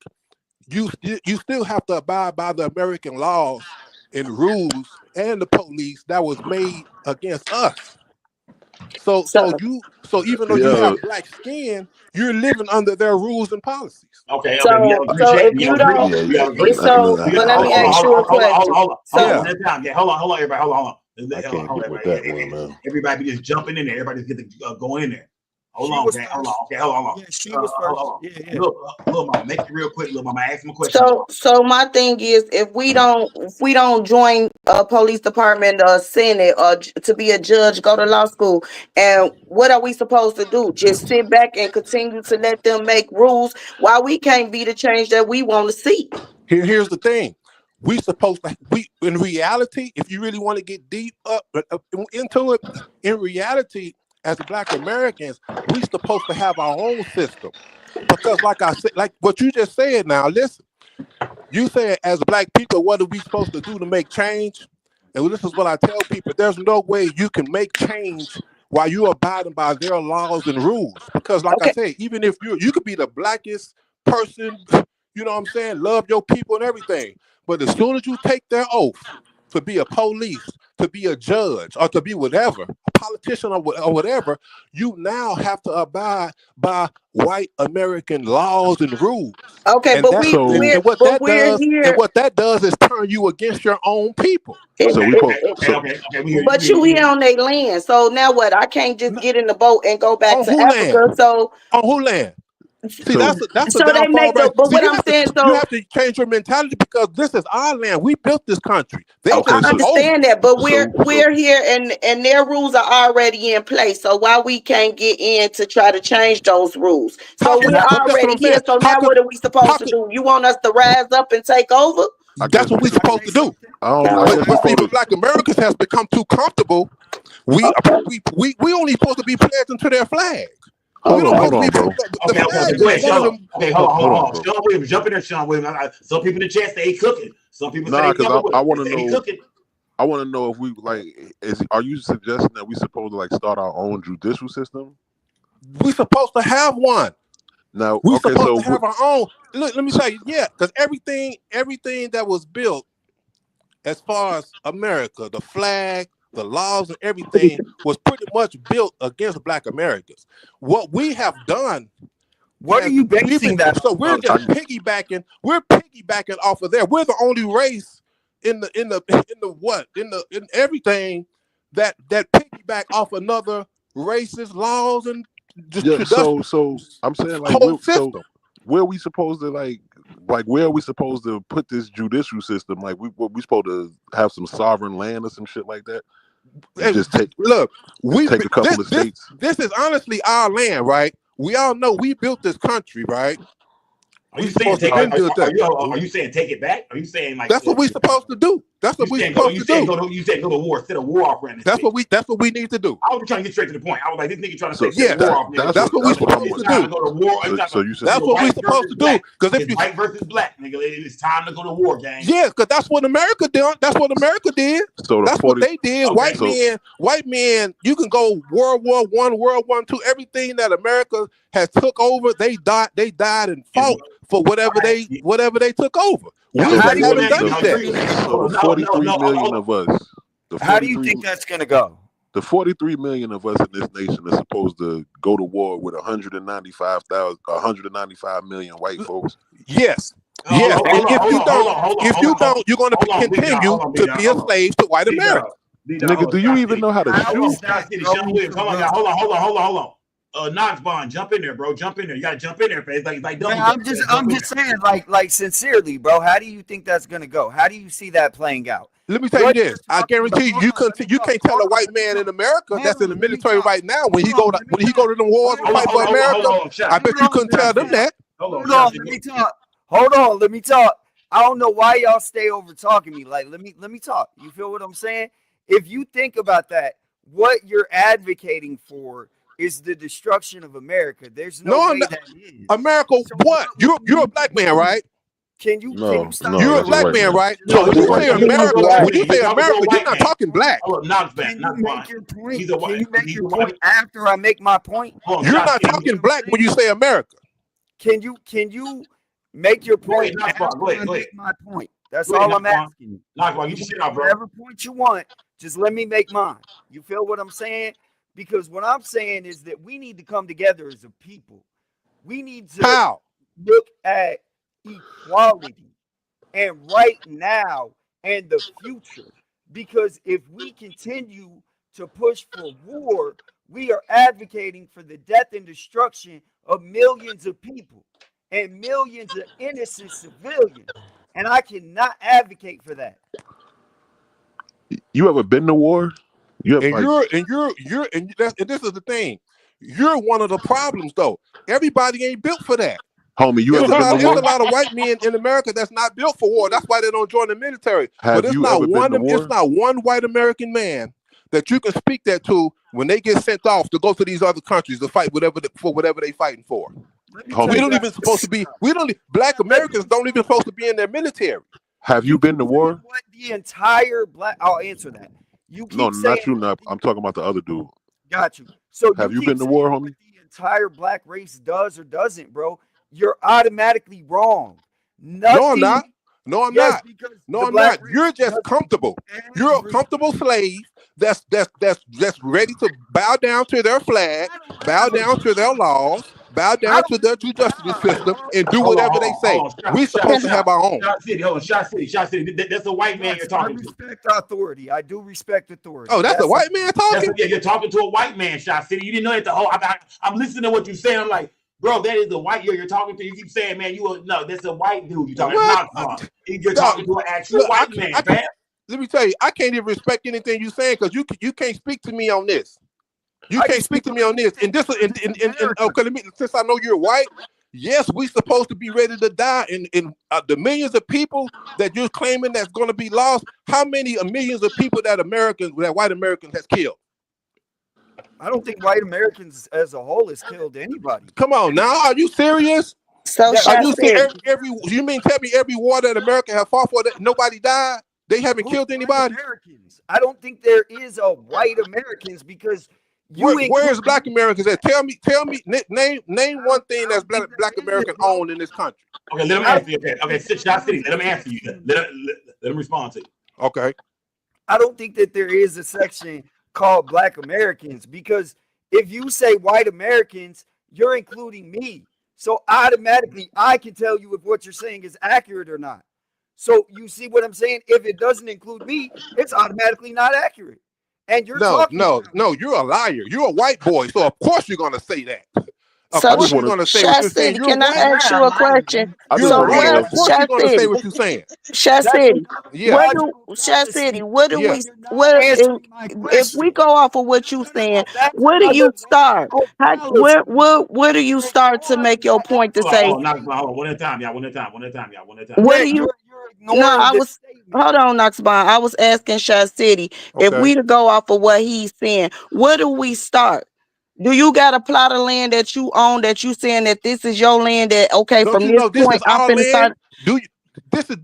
[SPEAKER 3] you still have to abide by the American laws and rules and the police that was made against us. So even though you have black skin, you're living under their rules and policies.
[SPEAKER 1] Okay.
[SPEAKER 5] So if you don't, but let me ask you a question.
[SPEAKER 1] Hold on, everybody. Hold on.
[SPEAKER 16] I can't get with that one, man.
[SPEAKER 1] Everybody just jumping in there. Everybody just get going in there. Hold on. Okay, hold on.
[SPEAKER 14] Yeah, she was first. Yeah.
[SPEAKER 1] Look, mama, make it real quick. Look, mama, ask him a question.
[SPEAKER 5] So my thing is, if we don't join a police department or Senate or to be a judge, go to law school, and what are we supposed to do? Just sit back and continue to let them make rules while we can't be the change that we want to see?
[SPEAKER 3] Here's the thing. In reality, if you really want to get deep up into it, in reality, as Black Americans, we supposed to have our own system, because like I said, like what you just said now, listen, you said as Black people, what are we supposed to do to make change? And this is what I tell people: there's no way you can make change while you're abiding by their laws and rules, because like I said, even if you could be the blackest person, you know what I'm saying, love your people and everything, but as soon as you take their oath to be a police, to be a judge, or to be whatever, a politician or whatever, you now have to abide by white American laws and rules.
[SPEAKER 5] Okay,
[SPEAKER 3] and
[SPEAKER 5] but
[SPEAKER 3] what that does is turn you against your own people.
[SPEAKER 5] But you here on their land, so now what? I can't just get in the boat and go back to Africa.
[SPEAKER 3] Land?
[SPEAKER 5] So
[SPEAKER 3] on who land? See, that's
[SPEAKER 5] so they make
[SPEAKER 3] right?
[SPEAKER 5] but what I'm saying,
[SPEAKER 3] you have to change your mentality, because this is our land. We built this country. I
[SPEAKER 5] understand that, but we're here and their rules are already in place. So why we can't get in to try to change those rules? So we're already here. So now what are we supposed to do? You want us to rise up and take over?
[SPEAKER 3] That's what we're supposed to do. But Black Americans has become too comfortable. We only supposed to be pledging to their flag.
[SPEAKER 16] Hold on, bro.
[SPEAKER 1] Okay, hold on. Sean Williams, jump in there, Sean Williams. Some people in the chat say he cooking. Some people say
[SPEAKER 16] because I want to
[SPEAKER 1] know.
[SPEAKER 16] Cooking. I want to know if we are you suggesting that we supposed to start our own judicial system?
[SPEAKER 3] We supposed to have one.
[SPEAKER 16] No,
[SPEAKER 3] we supposed to have our own. Look, let me tell you, because everything that was built as far as America, the flag, the laws and everything was pretty much built against Black Americans. What we have done.
[SPEAKER 14] What are you basing that?
[SPEAKER 3] So we're just piggybacking. We're piggybacking off of there. We're the only race in everything that piggyback off another race's laws and just
[SPEAKER 16] so I'm saying where are we supposed to where are we supposed to put this judicial system? Like we supposed to have some sovereign land or some shit like that? Just take a couple of states.
[SPEAKER 3] This is honestly our land, right? We all know we built this country, right?
[SPEAKER 1] Are you saying take it back? Are you saying take it back? Are you saying
[SPEAKER 3] that's what we're supposed to do? That's what we're supposed to do.
[SPEAKER 1] You said go to war, set a war off around this.
[SPEAKER 3] That's what we need to do.
[SPEAKER 1] I was trying to get straight to the point. I was like, this nigga trying to
[SPEAKER 3] So,
[SPEAKER 1] say war off.
[SPEAKER 3] That's what we're supposed to do.
[SPEAKER 1] Go to war.
[SPEAKER 16] So you said
[SPEAKER 3] that's what we're supposed to do. Because if you
[SPEAKER 1] white versus black, nigga, it's time to go to war, gang.
[SPEAKER 3] Yeah, because that's what America did. That's what America did.
[SPEAKER 16] So
[SPEAKER 3] that's what they did. White men. You can go World War I, World War II. Everything that America has took over, they died and fought for whatever they took over. We haven't done that.
[SPEAKER 16] So the 43 million of us.
[SPEAKER 14] How do you think that's gonna go?
[SPEAKER 16] The 43 million of us in this nation are supposed to go to war with 195 million white folks.
[SPEAKER 3] Yes. Yes. If you don't, you're going to continue to be a slave to white America.
[SPEAKER 16] Nigga, do you even know how to shoot?
[SPEAKER 1] Hold on. Knox Bond, jump in there, bro. Jump in there. You gotta jump in there, face. Like
[SPEAKER 14] I'm just saying, like sincerely, bro. How do you think that's gonna go? How do you see that playing out?
[SPEAKER 3] Let me tell you this. I guarantee you can't tell a white man in America that's in the military right now when he go to the wars and fight for America. I bet you couldn't tell them that.
[SPEAKER 14] Hold on, let me talk. I don't know why y'all stay over talking me. Like, let me talk. You feel what I'm saying? If you think about that, what you're advocating for is the destruction of America. There's no way that is.
[SPEAKER 3] America, so what? You're a black man, right?
[SPEAKER 14] Can you stop?
[SPEAKER 3] You're a black man, right? So when you say America, you're not talking black.
[SPEAKER 14] Can you make your point? Can you make your point after I make my point?
[SPEAKER 3] You're not talking black when you say America.
[SPEAKER 14] Can you make your point after I make my point? That's all I'm asking. Whatever point you want, just let me make mine. You feel what I'm saying? Because what I'm saying is that we need to come together as a people. We need to look at equality and right now and the future. Because if we continue to push for war, we are advocating for the death and destruction of millions of people and millions of innocent civilians. And I cannot advocate for that.
[SPEAKER 16] You ever been to war?
[SPEAKER 3] And this is the thing. You're one of the problems, though. Everybody ain't built for that.
[SPEAKER 16] Homie,
[SPEAKER 3] there's a lot of white men in America that's not built for war. That's why they don't join the military. But it's not one white American man that you can speak that to when they get sent off to go to these other countries to fight for whatever they fighting for. Black Americans don't even supposed to be in their military.
[SPEAKER 16] Have you been to war?
[SPEAKER 14] The entire I'll answer that.
[SPEAKER 16] Not you. I'm talking about the other dude.
[SPEAKER 14] Got you. So
[SPEAKER 16] have you been to war, homie?
[SPEAKER 14] The entire black race does or doesn't, bro. You're automatically wrong.
[SPEAKER 3] No, I'm not. No, I'm not. You're just comfortable. You're a comfortable slave that's ready to bow down to their flag, bow down to their laws, bow down to their justice system, and do whatever they say. We're supposed to have our own.
[SPEAKER 1] Shot City. That's a white man you're talking to.
[SPEAKER 14] I respect authority. I do respect authority.
[SPEAKER 3] Oh, that's a white man talking?
[SPEAKER 1] Yeah, you're talking to a white man, Shot City. You didn't know that I'm listening to what you're saying. I'm like, bro, that is the white you're talking to. You keep saying, man, that's a white dude you're talking to. You're talking to an actual white man, man.
[SPEAKER 3] Let me tell you, I can't even respect anything you're saying because you can't speak to me on this. You can't speak to me on this. And this, okay, since I know you're white, yes, we supposed to be ready to die. In the millions of people that you're claiming that's going to be lost, how many millions of people that white Americans has killed?
[SPEAKER 14] I don't think white Americans as a whole has killed anybody.
[SPEAKER 3] Come on now, are you serious?
[SPEAKER 5] So
[SPEAKER 3] are you you mean tell me every war that America have fought for that nobody died? They haven't killed anybody.
[SPEAKER 14] Americans. I don't think there is a white Americans because
[SPEAKER 3] where's black Americans at? Tell me, name one thing that's black American owned in this country.
[SPEAKER 1] Okay, let him answer you. Okay, Shot City, let him answer you. Let him respond to you.
[SPEAKER 3] Okay.
[SPEAKER 14] I don't think that there is a section called black Americans because if you say white Americans, you're including me. So automatically I can tell you if what you're saying is accurate or not. So you see what I'm saying? If it doesn't include me, it's automatically not accurate. And you're
[SPEAKER 3] no, you're a liar. You're a white boy, so of course you're gonna say that.
[SPEAKER 5] So Shasta, can I ask you a question? So what? Shasta, if we go off of what you're saying, where do you start? Where do you start to make your point to say?
[SPEAKER 1] One at a time, y'all. One at a time.
[SPEAKER 14] Where do you? ignoring this statement.
[SPEAKER 5] Hold on, Knoxbon. I was asking Shot City if we to go off of what he's saying, where do we start? Do you got a plot of land that you own that you saying that this is your land that
[SPEAKER 3] Don't you know this is our land? This is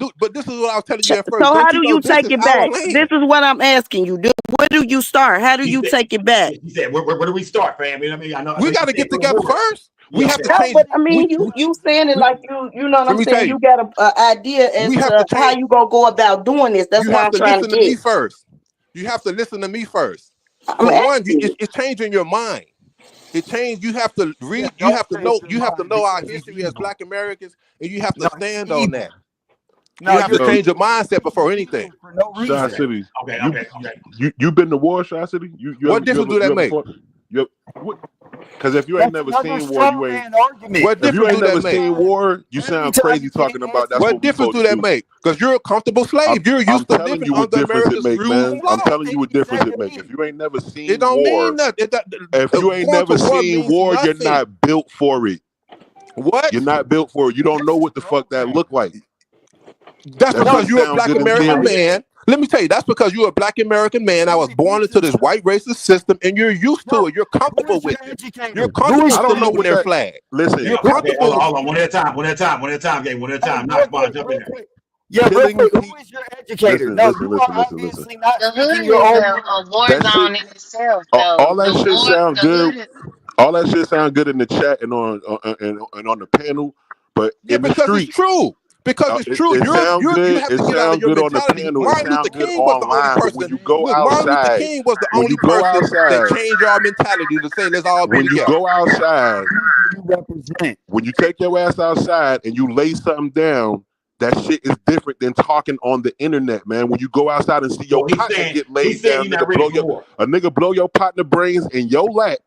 [SPEAKER 3] what I was telling you at first.
[SPEAKER 5] So
[SPEAKER 3] Don't
[SPEAKER 5] how
[SPEAKER 3] you
[SPEAKER 5] do
[SPEAKER 3] know
[SPEAKER 5] you
[SPEAKER 3] this
[SPEAKER 5] take
[SPEAKER 3] is
[SPEAKER 5] it
[SPEAKER 3] our
[SPEAKER 5] back?
[SPEAKER 3] land?
[SPEAKER 5] This is what I'm asking you. Where do you start? How do you take it back?
[SPEAKER 1] He said, where do we start, fam? I mean, I know
[SPEAKER 3] We got to get together first. We have to
[SPEAKER 5] No,
[SPEAKER 3] change.
[SPEAKER 5] but I mean, you saying it like you know what I'm saying. You got a idea as to how you gonna go about doing this. That's
[SPEAKER 3] You
[SPEAKER 5] what
[SPEAKER 3] have
[SPEAKER 5] I'm
[SPEAKER 3] to
[SPEAKER 5] trying
[SPEAKER 3] listen
[SPEAKER 5] to
[SPEAKER 3] to me
[SPEAKER 5] get.
[SPEAKER 3] first. You have to listen to me first.
[SPEAKER 5] I'm
[SPEAKER 3] For one,
[SPEAKER 5] asking you.
[SPEAKER 3] it's changing your mind. It changed. You have to read. You have to know. You have to know our history as Black Americans, and you have to stand on that. You have to change your mindset before anything.
[SPEAKER 14] For no reason.
[SPEAKER 16] Shot City.
[SPEAKER 1] Okay.
[SPEAKER 16] You been to war, Shot City?
[SPEAKER 3] What difference do that make?
[SPEAKER 16] Because if you ain't never seen war, you ain't.
[SPEAKER 3] What
[SPEAKER 16] If you
[SPEAKER 3] difference
[SPEAKER 16] ain't
[SPEAKER 3] do
[SPEAKER 16] never
[SPEAKER 3] that make?
[SPEAKER 16] seen war, you sound crazy talking about that's
[SPEAKER 3] What
[SPEAKER 16] what we
[SPEAKER 3] difference
[SPEAKER 16] supposed
[SPEAKER 3] do
[SPEAKER 16] to
[SPEAKER 3] that make? Because you're a comfortable slave. You're
[SPEAKER 16] I'm
[SPEAKER 3] used to
[SPEAKER 16] telling
[SPEAKER 3] living
[SPEAKER 16] you what
[SPEAKER 3] under
[SPEAKER 16] difference it
[SPEAKER 3] America's
[SPEAKER 16] make,
[SPEAKER 3] rules
[SPEAKER 16] man.
[SPEAKER 3] and laws.
[SPEAKER 16] I'm telling you what difference it make. If you ain't never seen
[SPEAKER 3] It don't
[SPEAKER 16] war,
[SPEAKER 3] mean nothing.
[SPEAKER 16] if you ain't
[SPEAKER 3] Going
[SPEAKER 16] never
[SPEAKER 3] to war
[SPEAKER 16] seen
[SPEAKER 3] means
[SPEAKER 16] war, you're
[SPEAKER 3] nothing.
[SPEAKER 16] not built for it.
[SPEAKER 3] What?
[SPEAKER 16] You're not built for it. You don't know what the fuck that look like.
[SPEAKER 3] That's
[SPEAKER 16] That
[SPEAKER 3] because
[SPEAKER 16] shit
[SPEAKER 3] you're a
[SPEAKER 16] sound
[SPEAKER 3] Black
[SPEAKER 16] good in
[SPEAKER 3] American
[SPEAKER 16] theory.
[SPEAKER 3] man. Let me tell you, that's because you're a Black American man. I was born into this white racist system, and you're used to it. You're comfortable with it. You're comfortable
[SPEAKER 16] I don't know
[SPEAKER 3] saluting
[SPEAKER 16] what
[SPEAKER 3] their
[SPEAKER 16] that.
[SPEAKER 3] flag.
[SPEAKER 16] Listen,
[SPEAKER 3] You're comfortable.
[SPEAKER 1] Hold on. One at a time. One at a time. Knoxbon, jump in there.
[SPEAKER 14] Yeah, real
[SPEAKER 16] killing
[SPEAKER 14] quick. Who
[SPEAKER 16] people.
[SPEAKER 14] is your educator?
[SPEAKER 16] Listen,
[SPEAKER 14] No,
[SPEAKER 16] listen,
[SPEAKER 14] you are
[SPEAKER 16] listen, listen, listen.
[SPEAKER 14] obviously not
[SPEAKER 21] The hood
[SPEAKER 14] speaking your
[SPEAKER 21] is
[SPEAKER 14] own
[SPEAKER 21] a
[SPEAKER 14] words.
[SPEAKER 21] war
[SPEAKER 16] That shit,
[SPEAKER 21] zone in itself, though.
[SPEAKER 16] all that shit sound
[SPEAKER 21] The
[SPEAKER 16] good.
[SPEAKER 21] hood is,
[SPEAKER 16] All that shit sound good in the chat and on the panel, but
[SPEAKER 3] Yeah,
[SPEAKER 16] in the
[SPEAKER 3] because it's
[SPEAKER 16] street,
[SPEAKER 3] true. Because it's true.
[SPEAKER 16] it sound
[SPEAKER 3] You
[SPEAKER 16] good.
[SPEAKER 3] have
[SPEAKER 16] It
[SPEAKER 3] to get out of
[SPEAKER 16] sound
[SPEAKER 3] your
[SPEAKER 16] good on the
[SPEAKER 3] mentality.
[SPEAKER 16] panel. It
[SPEAKER 3] Martin Luther
[SPEAKER 16] sound good
[SPEAKER 3] King was the only
[SPEAKER 16] online, but when
[SPEAKER 3] person.
[SPEAKER 16] you go
[SPEAKER 3] Look, Martin Luther
[SPEAKER 16] outside,
[SPEAKER 3] King was the
[SPEAKER 16] when
[SPEAKER 3] only
[SPEAKER 16] you go
[SPEAKER 3] person that
[SPEAKER 16] outside,
[SPEAKER 3] changed our mentality to say let's all be
[SPEAKER 16] when you
[SPEAKER 3] together.
[SPEAKER 16] go outside,
[SPEAKER 14] You represent.
[SPEAKER 16] when you take your ass outside and you lay something down, that shit is different than talking on the internet, man. When you go outside and see your partner get laid down,
[SPEAKER 1] he's not ready for war.
[SPEAKER 16] a nigga blow your partner brains in your lap.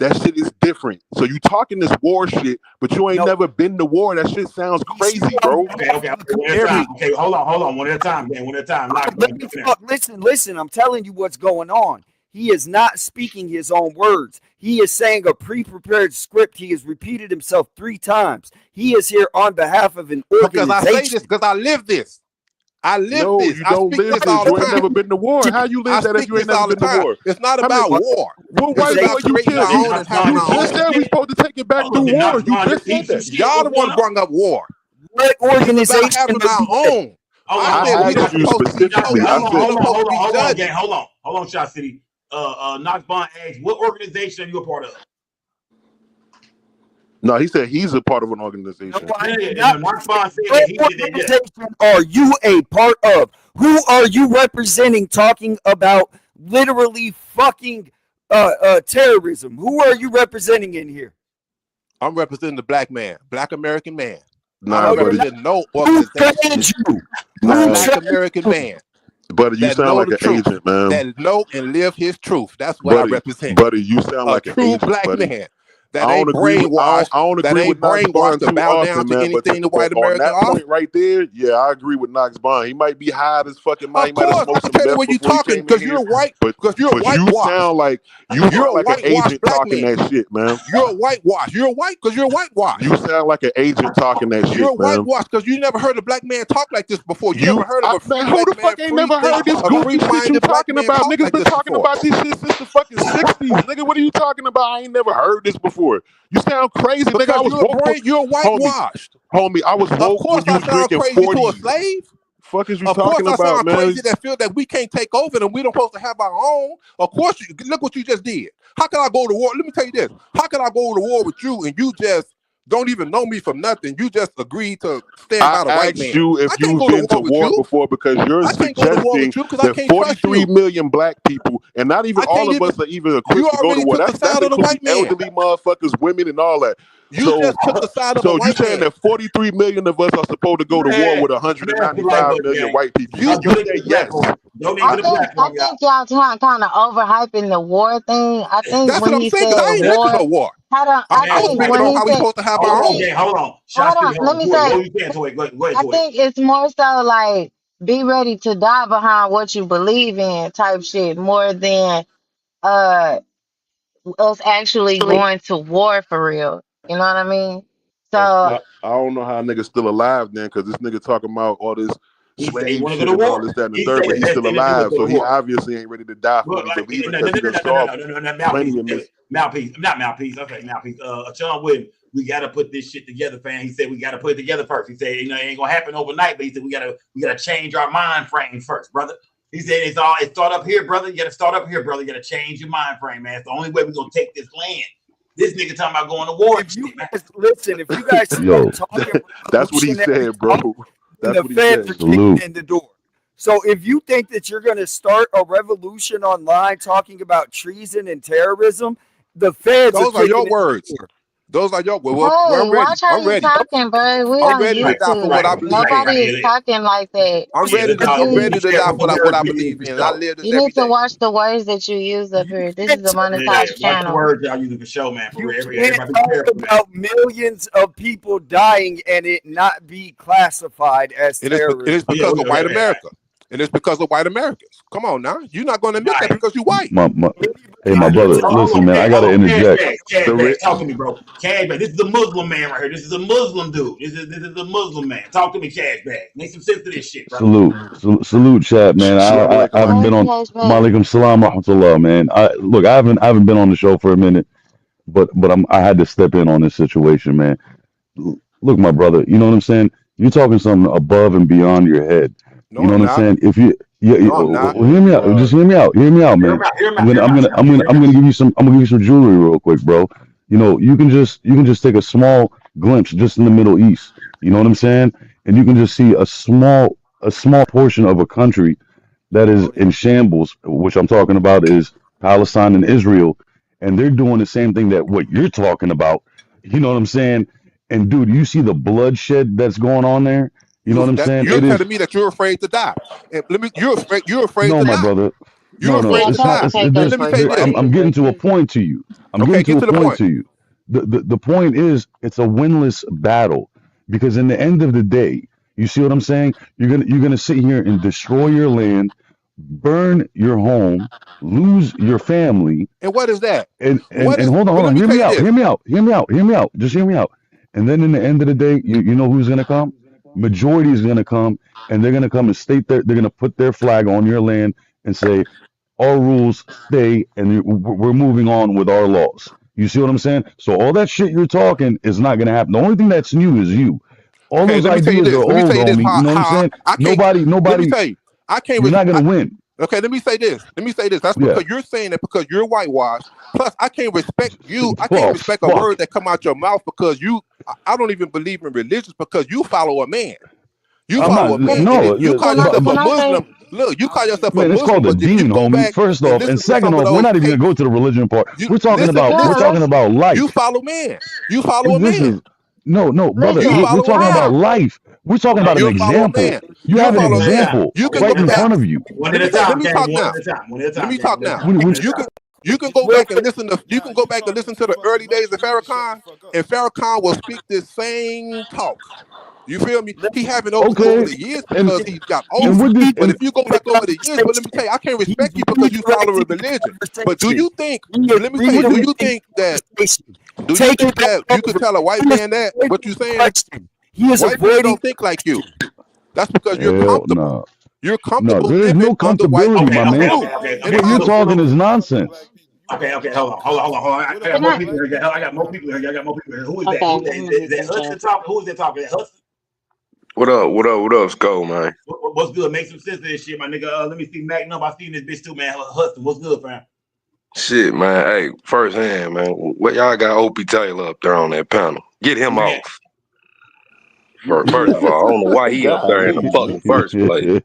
[SPEAKER 16] That shit is different. So you talking this war shit, but you ain't never been to war. That shit sounds crazy, bro.
[SPEAKER 1] Okay. One at a time. Okay, hold on. One at a time, man. One at a time.
[SPEAKER 14] Listen. I'm telling you what's going on. He is not speaking his own words. He is saying a pre-prepared script. He has repeated himself 3 times. He is here on behalf of an
[SPEAKER 3] Because I
[SPEAKER 14] organization.
[SPEAKER 3] say this because I live this. I live
[SPEAKER 16] No,
[SPEAKER 3] this.
[SPEAKER 16] you
[SPEAKER 3] I
[SPEAKER 16] don't
[SPEAKER 3] speak
[SPEAKER 16] live
[SPEAKER 3] this all
[SPEAKER 16] this.
[SPEAKER 3] the
[SPEAKER 16] You ain't
[SPEAKER 3] time.
[SPEAKER 16] never been to war. How you
[SPEAKER 3] I
[SPEAKER 16] live that if
[SPEAKER 3] speak
[SPEAKER 16] you ain't
[SPEAKER 3] this
[SPEAKER 16] never
[SPEAKER 3] all the
[SPEAKER 16] been to
[SPEAKER 3] time.
[SPEAKER 16] war?
[SPEAKER 3] It's not
[SPEAKER 16] How many-
[SPEAKER 3] about war.
[SPEAKER 16] What
[SPEAKER 3] It's
[SPEAKER 16] white
[SPEAKER 3] about
[SPEAKER 16] boy you
[SPEAKER 3] creating
[SPEAKER 16] killed?
[SPEAKER 3] our own and having
[SPEAKER 16] You
[SPEAKER 3] our
[SPEAKER 16] just
[SPEAKER 3] own.
[SPEAKER 16] said we supposed to take it back through war. You just said that.
[SPEAKER 3] Y'all the one brought up war.
[SPEAKER 14] What
[SPEAKER 3] It's about
[SPEAKER 14] organization?
[SPEAKER 3] having our own. I said we
[SPEAKER 16] I
[SPEAKER 3] not
[SPEAKER 16] asked you
[SPEAKER 3] supposed to be
[SPEAKER 16] specifically. I
[SPEAKER 3] police.
[SPEAKER 16] said,
[SPEAKER 3] We're supposed to be
[SPEAKER 1] Hold on,
[SPEAKER 3] judges.
[SPEAKER 1] gang. Hold on, Shot City. Knoxbon asked, what organization are you a part of?
[SPEAKER 16] no, he said he's a part of an organization.
[SPEAKER 1] Knoxbon said
[SPEAKER 14] What
[SPEAKER 1] that he did that.
[SPEAKER 14] organization are you a part of? Who are you representing talking about literally fucking terrorism? Who are you representing in here?
[SPEAKER 3] I'm representing the Black man, Black American man.
[SPEAKER 16] Nah,
[SPEAKER 3] I don't
[SPEAKER 16] buddy.
[SPEAKER 3] represent no
[SPEAKER 14] Who
[SPEAKER 3] organization.
[SPEAKER 14] trained you?
[SPEAKER 3] A
[SPEAKER 16] Nah,
[SPEAKER 3] Black American man
[SPEAKER 16] buddy, you
[SPEAKER 3] that
[SPEAKER 16] sound
[SPEAKER 3] know
[SPEAKER 16] like
[SPEAKER 3] the
[SPEAKER 16] an
[SPEAKER 3] truth,
[SPEAKER 16] agent, man.
[SPEAKER 3] that know and live his truth. That's what I represent.
[SPEAKER 16] Buddy, you sound
[SPEAKER 3] A
[SPEAKER 16] like an
[SPEAKER 3] true
[SPEAKER 16] agent,
[SPEAKER 3] Black
[SPEAKER 16] buddy.
[SPEAKER 3] man that
[SPEAKER 16] I
[SPEAKER 3] ain't
[SPEAKER 16] don't agree with
[SPEAKER 3] brainwashed,
[SPEAKER 16] Knox
[SPEAKER 3] to
[SPEAKER 16] Bond too
[SPEAKER 3] bow down
[SPEAKER 16] often,
[SPEAKER 3] to
[SPEAKER 16] man. But
[SPEAKER 3] anything the white
[SPEAKER 16] on
[SPEAKER 3] American
[SPEAKER 16] that
[SPEAKER 3] offers.
[SPEAKER 16] point right there, yeah, I agree with Knox Bond. He might be high as fucking mind. He
[SPEAKER 3] Of
[SPEAKER 16] might have
[SPEAKER 3] course,
[SPEAKER 16] smoked
[SPEAKER 3] I
[SPEAKER 16] some
[SPEAKER 3] tell you
[SPEAKER 16] meth
[SPEAKER 3] what you
[SPEAKER 16] before he
[SPEAKER 3] talking
[SPEAKER 16] came in
[SPEAKER 3] because
[SPEAKER 16] here.
[SPEAKER 3] you're white.
[SPEAKER 16] But
[SPEAKER 3] You're
[SPEAKER 16] you
[SPEAKER 3] whitewashed.
[SPEAKER 16] sound like
[SPEAKER 3] You're a
[SPEAKER 16] like an
[SPEAKER 3] whitewashed
[SPEAKER 16] agent
[SPEAKER 3] Black
[SPEAKER 16] talking
[SPEAKER 3] man.
[SPEAKER 16] that shit, man.
[SPEAKER 3] You're a whitewash. You're white because you're whitewashed.
[SPEAKER 16] You sound like an agent talking that
[SPEAKER 3] You're
[SPEAKER 16] shit, man.
[SPEAKER 3] whitewashed because you never heard a Black man talk like this before. You never heard of a free
[SPEAKER 16] Man, who
[SPEAKER 3] Black
[SPEAKER 16] the
[SPEAKER 3] man,
[SPEAKER 16] fuck ain't
[SPEAKER 3] free
[SPEAKER 16] never heard
[SPEAKER 3] thinking,
[SPEAKER 16] this
[SPEAKER 3] a
[SPEAKER 16] goofy shit you
[SPEAKER 3] free-minded Black
[SPEAKER 16] talking
[SPEAKER 3] man
[SPEAKER 16] about?
[SPEAKER 3] talk
[SPEAKER 16] Niggas
[SPEAKER 3] like
[SPEAKER 16] been
[SPEAKER 3] this
[SPEAKER 16] talking
[SPEAKER 3] before.
[SPEAKER 16] about this shit since the fucking 60s. Nigga, what are you talking about? I ain't never heard this before. You sound crazy, nigga. I
[SPEAKER 3] Because
[SPEAKER 16] was woke.
[SPEAKER 3] you're whitewashed.
[SPEAKER 16] Homie, I was
[SPEAKER 3] Of
[SPEAKER 16] woke
[SPEAKER 3] course
[SPEAKER 16] when you
[SPEAKER 3] I
[SPEAKER 16] was
[SPEAKER 3] sound
[SPEAKER 16] drinking
[SPEAKER 3] crazy to a
[SPEAKER 16] 40s.
[SPEAKER 3] slave.
[SPEAKER 16] Fuck is you
[SPEAKER 3] Of course
[SPEAKER 16] talking
[SPEAKER 3] I
[SPEAKER 16] about,
[SPEAKER 3] sound
[SPEAKER 16] man?
[SPEAKER 3] crazy that feel that we can't take over and we don't supposed to have our own. Of course, look what you just did. How can I go to war? Let me tell you this. How can I go to war with you and you just don't even know me from nothing? You just agreed to stand by the
[SPEAKER 16] I
[SPEAKER 3] white
[SPEAKER 16] asked
[SPEAKER 3] man.
[SPEAKER 16] you if
[SPEAKER 3] I can't
[SPEAKER 16] you've
[SPEAKER 3] go to
[SPEAKER 16] been to
[SPEAKER 3] war with
[SPEAKER 16] war
[SPEAKER 3] you.
[SPEAKER 16] before because you're
[SPEAKER 3] I can't go to war
[SPEAKER 16] suggesting
[SPEAKER 3] with you because I
[SPEAKER 16] that
[SPEAKER 3] can't trust
[SPEAKER 16] 43
[SPEAKER 3] you.
[SPEAKER 16] million black people, and not even
[SPEAKER 3] I
[SPEAKER 16] all
[SPEAKER 3] can't
[SPEAKER 16] of us are even equipped
[SPEAKER 3] You
[SPEAKER 16] to go to
[SPEAKER 3] already
[SPEAKER 16] war.
[SPEAKER 3] took the
[SPEAKER 16] That's
[SPEAKER 3] side of the
[SPEAKER 16] including
[SPEAKER 3] white man.
[SPEAKER 16] elderly motherfuckers, women, and all that.
[SPEAKER 3] You just took the side of a
[SPEAKER 16] So you
[SPEAKER 3] white
[SPEAKER 16] saying
[SPEAKER 3] man.
[SPEAKER 16] that 43 million of us are supposed to go to war with 195 million white people? You said yes.
[SPEAKER 21] I think y'all kind of overhyping the war thing. I think
[SPEAKER 3] That's
[SPEAKER 21] when
[SPEAKER 3] what I'm
[SPEAKER 21] he
[SPEAKER 3] saying because
[SPEAKER 21] said
[SPEAKER 3] I ain't been to
[SPEAKER 21] war,
[SPEAKER 3] no war.
[SPEAKER 21] I think
[SPEAKER 3] speaking
[SPEAKER 21] when
[SPEAKER 3] on
[SPEAKER 21] he
[SPEAKER 3] how we
[SPEAKER 21] said,
[SPEAKER 3] supposed to have our own.
[SPEAKER 21] hold on, let me say, I think it's more so like be ready to die behind what you believe in type shit more than us actually going to war for real. You know what I mean? So
[SPEAKER 16] I don't know how niggas still alive then, because this nigga talking about all this
[SPEAKER 1] He said he
[SPEAKER 16] slave
[SPEAKER 1] want to
[SPEAKER 16] shit
[SPEAKER 1] go to
[SPEAKER 16] and all
[SPEAKER 1] war.
[SPEAKER 16] this, that, and the
[SPEAKER 1] He
[SPEAKER 16] third,
[SPEAKER 1] said
[SPEAKER 16] but
[SPEAKER 1] the
[SPEAKER 16] he's
[SPEAKER 1] best
[SPEAKER 16] still
[SPEAKER 1] thing to do is
[SPEAKER 16] alive.
[SPEAKER 1] go
[SPEAKER 16] So
[SPEAKER 1] to
[SPEAKER 16] he
[SPEAKER 1] war.
[SPEAKER 16] obviously ain't ready to die for
[SPEAKER 1] Well,
[SPEAKER 16] what he
[SPEAKER 1] like,
[SPEAKER 16] believes
[SPEAKER 1] no,
[SPEAKER 16] because he done saw plenty of
[SPEAKER 1] mouthpiece, not mouthpiece. Okay, mouthpiece. John Wooden, we got to put this shit together, fam. He said we got to put it together first. He said, it ain't gonna happen overnight, but he said we gotta change our mind frame first, brother. He said it start up here, brother. You gotta start up here, brother. You gotta change your mind frame, man. It's the only way we're gonna take this land. This nigga talking about going to war.
[SPEAKER 14] If you guys listen, if you guys
[SPEAKER 15] Yo,
[SPEAKER 14] start talking
[SPEAKER 16] that's what he
[SPEAKER 14] revolutionary
[SPEAKER 16] said, bro.
[SPEAKER 14] talk,
[SPEAKER 16] That's
[SPEAKER 14] the
[SPEAKER 16] what he
[SPEAKER 14] feds
[SPEAKER 16] said.
[SPEAKER 14] are kicking in the door. So if you think that you're going to start a revolution online talking about treason and terrorism, the feds
[SPEAKER 3] Those
[SPEAKER 14] are
[SPEAKER 3] are your
[SPEAKER 14] kicking in the
[SPEAKER 3] words.
[SPEAKER 14] door.
[SPEAKER 3] Those are your words. Well,
[SPEAKER 21] Hey,
[SPEAKER 3] I'm ready.
[SPEAKER 21] watch how
[SPEAKER 3] I'm
[SPEAKER 21] you
[SPEAKER 3] ready.
[SPEAKER 21] talking, bro. We
[SPEAKER 3] I'm
[SPEAKER 21] on
[SPEAKER 3] ready to die for what I
[SPEAKER 21] YouTube.
[SPEAKER 3] believe in.
[SPEAKER 21] Nobody is talking like that.
[SPEAKER 3] I'm
[SPEAKER 1] Yeah,
[SPEAKER 3] ready
[SPEAKER 1] let's
[SPEAKER 3] to.
[SPEAKER 1] talk.
[SPEAKER 3] I'm
[SPEAKER 1] Be
[SPEAKER 3] ready to die
[SPEAKER 1] careful
[SPEAKER 3] for
[SPEAKER 1] with the
[SPEAKER 3] what
[SPEAKER 1] words
[SPEAKER 3] I
[SPEAKER 1] we use
[SPEAKER 3] believe
[SPEAKER 1] for
[SPEAKER 3] in, and I
[SPEAKER 1] show.
[SPEAKER 3] live this
[SPEAKER 21] You
[SPEAKER 3] every
[SPEAKER 21] need to
[SPEAKER 3] day.
[SPEAKER 21] watch the words that you use up here. This is a
[SPEAKER 1] Yeah,
[SPEAKER 21] monetized
[SPEAKER 1] watch the
[SPEAKER 21] channel.
[SPEAKER 1] words y'all using for show, man. For
[SPEAKER 14] You
[SPEAKER 1] real,
[SPEAKER 14] can't
[SPEAKER 1] everybody be
[SPEAKER 14] talk
[SPEAKER 1] careful, man.
[SPEAKER 14] about millions of people dying and it not be classified as
[SPEAKER 3] It
[SPEAKER 14] terrorism.
[SPEAKER 3] is because of white America. And it's because of white Americans. Come on now. You're not going to admit that because you're white.
[SPEAKER 15] Hey, my brother, listen, man. I gotta interject.
[SPEAKER 1] Cash, talk to me, bro. Cash Bag. This is a Muslim man right here. This is a Muslim dude. This is a Muslim man. Talk to me, Cash Bag. Make some sense of this shit, bro.
[SPEAKER 15] Salute, chat, man. I haven't been on. Malikum salam rahmatullah, man. Look, I haven't been on the show for a minute, but I had to step in on this situation, man. Look, my brother, you know what I'm saying? You're talking something above and beyond your head.
[SPEAKER 3] No,
[SPEAKER 15] you know
[SPEAKER 3] I'm
[SPEAKER 15] what I'm
[SPEAKER 3] not.
[SPEAKER 15] saying? If you, yeah,
[SPEAKER 3] No, I'm not.
[SPEAKER 15] hear me out. Just hear me out. Hear me out, man. I'm gonna give you some jewelry real quick, bro. You know, you can just take a small glimpse just in the Middle East. You know what I'm saying? And you can just see a small portion of a country that is in shambles, which I'm talking about is Palestine and Israel, and they're doing the same thing that what you're talking about. You know what I'm saying? And dude, you see the bloodshed that's going on there. You know what I'm saying?
[SPEAKER 3] You're
[SPEAKER 15] It is
[SPEAKER 3] telling me that you're afraid to die. And you're afraid
[SPEAKER 15] no,
[SPEAKER 3] to
[SPEAKER 15] my
[SPEAKER 3] die.
[SPEAKER 15] brother.
[SPEAKER 3] You're afraid to die. Let me say this.
[SPEAKER 15] I'm getting to a point to you.
[SPEAKER 3] Okay, get to the point.
[SPEAKER 15] The point is it's a winless battle because in the end of the day, you see what I'm saying? You're gonna sit here and destroy your land, burn your home, lose your family.
[SPEAKER 3] And what is that?
[SPEAKER 15] And
[SPEAKER 3] What is?
[SPEAKER 15] hold
[SPEAKER 3] But let
[SPEAKER 15] on,
[SPEAKER 3] me
[SPEAKER 15] hear
[SPEAKER 3] tell
[SPEAKER 15] me
[SPEAKER 3] you
[SPEAKER 15] out,
[SPEAKER 3] this.
[SPEAKER 15] hear me out. Just hear me out. And then in the end of the day, you know who's gonna come? Majority is gonna come, and they're gonna come and they're gonna put their flag on your land and say, our rules stay, and we're moving on with our laws. You see what I'm saying? So all that shit you're talking is not gonna happen. The only thing that's new is you. All
[SPEAKER 3] Okay,
[SPEAKER 15] those
[SPEAKER 3] let me tell you
[SPEAKER 15] ideas are
[SPEAKER 3] this. Let me
[SPEAKER 15] old,
[SPEAKER 3] tell you this.
[SPEAKER 15] homie. You know what I'm saying?
[SPEAKER 3] I can't.
[SPEAKER 15] Nobody.
[SPEAKER 3] Let me tell you. I can't.
[SPEAKER 15] You're not gonna win.
[SPEAKER 3] Okay, let me say this. That's
[SPEAKER 15] Yeah.
[SPEAKER 3] because you're saying that because you're whitewashed. Plus, I can't respect you. I can't
[SPEAKER 15] Oh,
[SPEAKER 3] respect a
[SPEAKER 15] fuck.
[SPEAKER 3] word that come out your mouth because I don't even believe in religions because you follow a man. You
[SPEAKER 15] I'm
[SPEAKER 3] follow a
[SPEAKER 15] not.
[SPEAKER 3] man.
[SPEAKER 15] No,
[SPEAKER 3] And you call
[SPEAKER 15] but
[SPEAKER 3] yourself a Muslim. Look, you call yourself a
[SPEAKER 15] man, it's
[SPEAKER 3] Muslim,
[SPEAKER 15] called the
[SPEAKER 3] but if you
[SPEAKER 15] deen,
[SPEAKER 3] go
[SPEAKER 15] homie.
[SPEAKER 3] back
[SPEAKER 15] First
[SPEAKER 3] and
[SPEAKER 15] off, and
[SPEAKER 3] listen to
[SPEAKER 15] second
[SPEAKER 3] some of
[SPEAKER 15] off, we're
[SPEAKER 3] those
[SPEAKER 15] not even gonna
[SPEAKER 3] tapes,
[SPEAKER 15] go to the religion part. We're talking
[SPEAKER 3] listen,
[SPEAKER 15] about life.
[SPEAKER 3] you follow man. You follow a
[SPEAKER 15] This
[SPEAKER 3] man.
[SPEAKER 15] is no, brother.
[SPEAKER 3] You
[SPEAKER 15] We're
[SPEAKER 3] follow a
[SPEAKER 15] talking about
[SPEAKER 3] man.
[SPEAKER 15] life. We're talking about an
[SPEAKER 3] You follow a
[SPEAKER 15] example.
[SPEAKER 3] man.
[SPEAKER 15] You
[SPEAKER 3] You
[SPEAKER 15] have an
[SPEAKER 3] follow a man.
[SPEAKER 15] example
[SPEAKER 3] You can
[SPEAKER 15] right
[SPEAKER 3] go
[SPEAKER 15] in
[SPEAKER 3] back.
[SPEAKER 15] front of you.
[SPEAKER 3] Let me talk now. Let me talk now. You can go back and listen to. You can go back and listen to the early days of Farrakhan, and Farrakhan will speak this same talk. You feel me? He haven't over
[SPEAKER 15] Okay,
[SPEAKER 3] the years
[SPEAKER 15] and
[SPEAKER 3] because he's got older.
[SPEAKER 15] with this,
[SPEAKER 3] But if you go back over the years, but let me tell you, I can't respect you because you follow a religion. But do you think? Let me tell you, do you think that you could tell a white man that what you saying? White people don't think like you. That's because you're
[SPEAKER 15] hell
[SPEAKER 3] comfortable.
[SPEAKER 15] no.
[SPEAKER 3] You're
[SPEAKER 15] No,
[SPEAKER 3] comfortable
[SPEAKER 15] there is
[SPEAKER 3] living
[SPEAKER 15] no
[SPEAKER 3] under white
[SPEAKER 15] comfortability, my man. What you're
[SPEAKER 3] entitlement.
[SPEAKER 15] talking is nonsense.
[SPEAKER 1] Okay, hold on. I got more people here. I got more people here. Who is that? Is that Hudson talking? Who is that talking? Is that Hudson?
[SPEAKER 20] What up, Skull, man?
[SPEAKER 1] What's good? Make some sense of this shit, my nigga. Let me see Magnum. I seen this bitch too, man. Hudson, what's good, fam?
[SPEAKER 20] Shit, man. Hey, first hand, man. What y'all got Opie Taylor up there on that panel? Get him off. First of all, I don't know why he up there in the fucking first place.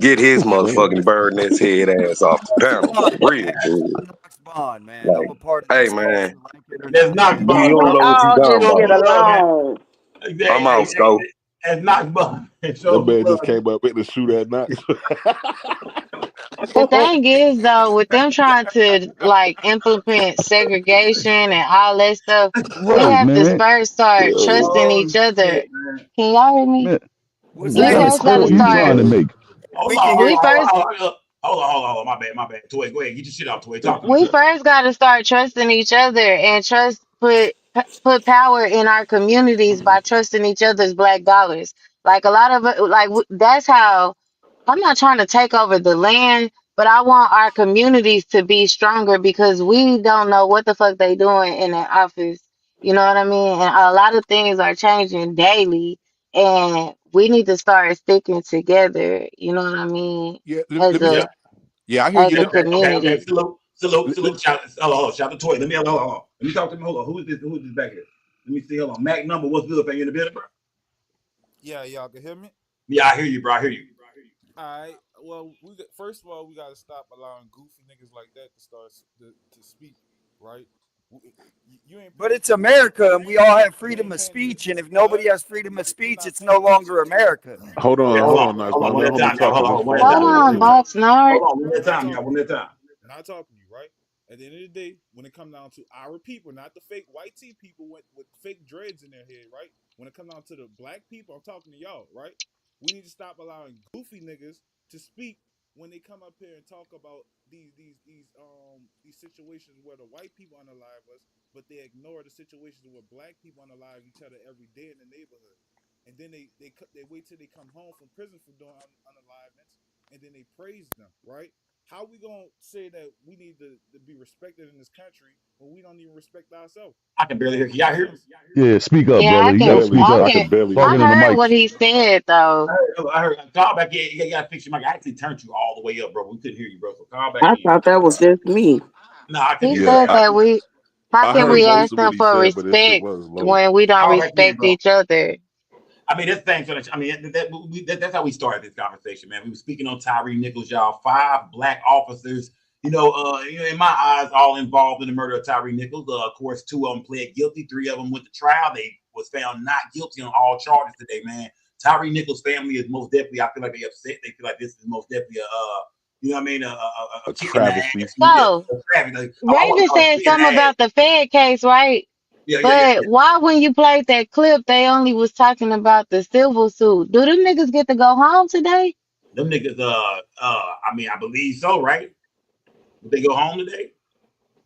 [SPEAKER 20] Get his motherfucking bird in his head ass off the panel. Real dude.
[SPEAKER 14] Bond, man.
[SPEAKER 20] Like,
[SPEAKER 14] I'm a part of
[SPEAKER 20] hey,
[SPEAKER 14] this
[SPEAKER 20] man.
[SPEAKER 1] That's Knox
[SPEAKER 20] You
[SPEAKER 1] Bond,
[SPEAKER 20] don't
[SPEAKER 1] bro.
[SPEAKER 20] know what you
[SPEAKER 5] All
[SPEAKER 20] talking
[SPEAKER 5] just get
[SPEAKER 20] about.
[SPEAKER 5] along.
[SPEAKER 20] I'm out, Skull.
[SPEAKER 1] That's Knox Bond.
[SPEAKER 16] That man just came up with the shoot at Knox.
[SPEAKER 21] The thing is, though, with them trying to like implement segregation and all that stuff, we
[SPEAKER 15] Right,
[SPEAKER 21] have to
[SPEAKER 15] man.
[SPEAKER 21] first start trusting
[SPEAKER 1] Oh
[SPEAKER 21] each other.
[SPEAKER 1] shit, man.
[SPEAKER 21] Can y'all hear me?
[SPEAKER 15] Man,
[SPEAKER 21] We
[SPEAKER 15] what kind of
[SPEAKER 21] first got to
[SPEAKER 15] call you trying
[SPEAKER 21] start.
[SPEAKER 15] to make?
[SPEAKER 21] We first
[SPEAKER 1] Hold on. My bad. Toy, go ahead. Get your shit out, Toy. Talk to me,
[SPEAKER 21] we
[SPEAKER 1] good.
[SPEAKER 21] first got to start trusting each other and put power in our communities by trusting each other's black dollars. Like a lot of it, like that's how. I'm not trying to take over the land, but I want our communities to be stronger because we don't know what the fuck they doing in that office. You know what I mean? And a lot of things are changing daily, and we need to start sticking together. You know what I mean?
[SPEAKER 3] Yeah,
[SPEAKER 21] As
[SPEAKER 3] let me.
[SPEAKER 21] a
[SPEAKER 3] Yeah, I hear
[SPEAKER 21] as
[SPEAKER 3] you.
[SPEAKER 21] a
[SPEAKER 1] Okay.
[SPEAKER 21] community.
[SPEAKER 1] Salute. Shout out to Toy. Let me hold on. Let me talk to him. Hold on. Who is this back here? Let me see. Hold on. Mac number. What's good? Are you in the building, bro?
[SPEAKER 4] Yeah, y'all can hear me?
[SPEAKER 1] Yeah, I hear you, bro. I hear you.
[SPEAKER 4] All right. Well, first of all, we got to stop allowing goofy niggas like that to start to speak, right? You ain't.
[SPEAKER 14] But it's America, and we all have freedom of speech. And if nobody has freedom of speech, it's no longer America.
[SPEAKER 16] Hold on, nice
[SPEAKER 1] Hold
[SPEAKER 16] man.
[SPEAKER 1] on.
[SPEAKER 16] Let
[SPEAKER 1] One
[SPEAKER 16] the
[SPEAKER 1] at a
[SPEAKER 16] homie
[SPEAKER 1] time, y'all.
[SPEAKER 16] talk because his
[SPEAKER 1] One
[SPEAKER 16] phone
[SPEAKER 1] at a
[SPEAKER 21] Hold
[SPEAKER 16] going
[SPEAKER 1] time.
[SPEAKER 16] in
[SPEAKER 21] on,
[SPEAKER 16] and out.
[SPEAKER 21] Boxnard.
[SPEAKER 1] Hold on. One at a time, y'all. One at a time.
[SPEAKER 4] Not talking to you, right? At the end of the day, when it comes down to our people, not the fake white tea people with fake dreads in their head, right? When it comes down to the black people, I'm talking to y'all, right? We need to stop allowing goofy niggas to speak when they come up here and talk about these situations where the white people unalive us, but they ignore the situations where black people unalive each other every day in the neighborhood. And then they wait till they come home from prison for doing unaliveness, and then they praise them, right? How we gonna say that we need to be respected in this country when we don't even respect ourselves?
[SPEAKER 1] I can barely hear you. Y'all hear me?
[SPEAKER 15] Yeah, speak up,
[SPEAKER 21] Yeah,
[SPEAKER 15] brother. You gotta speak
[SPEAKER 21] I
[SPEAKER 15] up.
[SPEAKER 21] can.
[SPEAKER 15] Talking
[SPEAKER 21] I
[SPEAKER 15] in the
[SPEAKER 21] heard
[SPEAKER 15] mic.
[SPEAKER 21] what he said though.
[SPEAKER 1] I heard. Call back in. You got to fix your mic. I actually turned you all the way up, bro. We couldn't hear you, bro. So call back
[SPEAKER 5] I
[SPEAKER 1] in.
[SPEAKER 5] thought that was just me.
[SPEAKER 1] No, I couldn't
[SPEAKER 21] He
[SPEAKER 1] hear you.
[SPEAKER 16] Yeah,
[SPEAKER 21] said that we. How
[SPEAKER 16] I
[SPEAKER 21] can
[SPEAKER 16] heard
[SPEAKER 21] we
[SPEAKER 16] most
[SPEAKER 21] ask
[SPEAKER 16] of what
[SPEAKER 21] them
[SPEAKER 16] he
[SPEAKER 21] for
[SPEAKER 16] said, but this shit
[SPEAKER 21] respect
[SPEAKER 16] was low.
[SPEAKER 21] when we don't
[SPEAKER 1] Call back in,
[SPEAKER 21] respect
[SPEAKER 1] bro.
[SPEAKER 21] each other?
[SPEAKER 1] I mean, that's thing. I mean, that's how we started this conversation, man. We were speaking on Tyre Nichols, y'all. 5 black officers, in my eyes, all involved in the murder of Tyre Nichols. Of course, 2 of them pled guilty. 3 of them went to trial. They was found not guilty on all charges today, man. Tyre Nichols' family is most definitely. I feel like they upset. They feel like this is most definitely a kick in the ass.
[SPEAKER 16] Travesty.
[SPEAKER 21] So Raven said something about the Fed case, right?
[SPEAKER 1] Yeah.
[SPEAKER 21] But why, when you played that clip, they only was talking about the civil suit? Do them niggas get to go home today?
[SPEAKER 1] Them niggas, I mean, I believe so, right? Did they go home today?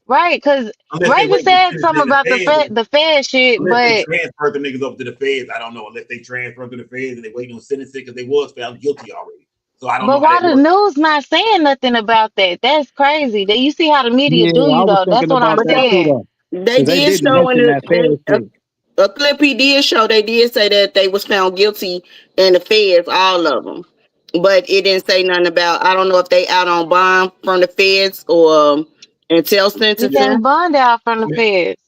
[SPEAKER 21] Right, because
[SPEAKER 1] Unless they
[SPEAKER 21] Raven
[SPEAKER 1] wait to
[SPEAKER 21] said
[SPEAKER 1] finish
[SPEAKER 21] something
[SPEAKER 1] in the
[SPEAKER 21] about
[SPEAKER 1] feds.
[SPEAKER 21] the Fed shit,
[SPEAKER 1] Unless they
[SPEAKER 21] but
[SPEAKER 1] transfer the niggas over to the feds, I don't know. Unless they transfer to the feds and they waiting on sentencing because they was found guilty already. So I don't know how
[SPEAKER 21] why
[SPEAKER 1] that
[SPEAKER 21] the
[SPEAKER 1] works.
[SPEAKER 21] news not saying nothing about that? That's crazy. You see how the media
[SPEAKER 9] Yeah,
[SPEAKER 21] do
[SPEAKER 9] I
[SPEAKER 21] you
[SPEAKER 9] was
[SPEAKER 21] though. That's
[SPEAKER 9] thinking
[SPEAKER 21] what I'm
[SPEAKER 9] about
[SPEAKER 5] But
[SPEAKER 9] that too,
[SPEAKER 21] saying.
[SPEAKER 9] though,
[SPEAKER 5] they
[SPEAKER 9] because they
[SPEAKER 5] did
[SPEAKER 9] didn't
[SPEAKER 5] show
[SPEAKER 9] mention that Fed shit.
[SPEAKER 5] a clip he did show. They did say that they was found guilty in the feds, all of them. But it didn't say nothing about. I don't know if they out on bond from the feds or until
[SPEAKER 21] You
[SPEAKER 5] sentencing.
[SPEAKER 21] can't bond out from the feds.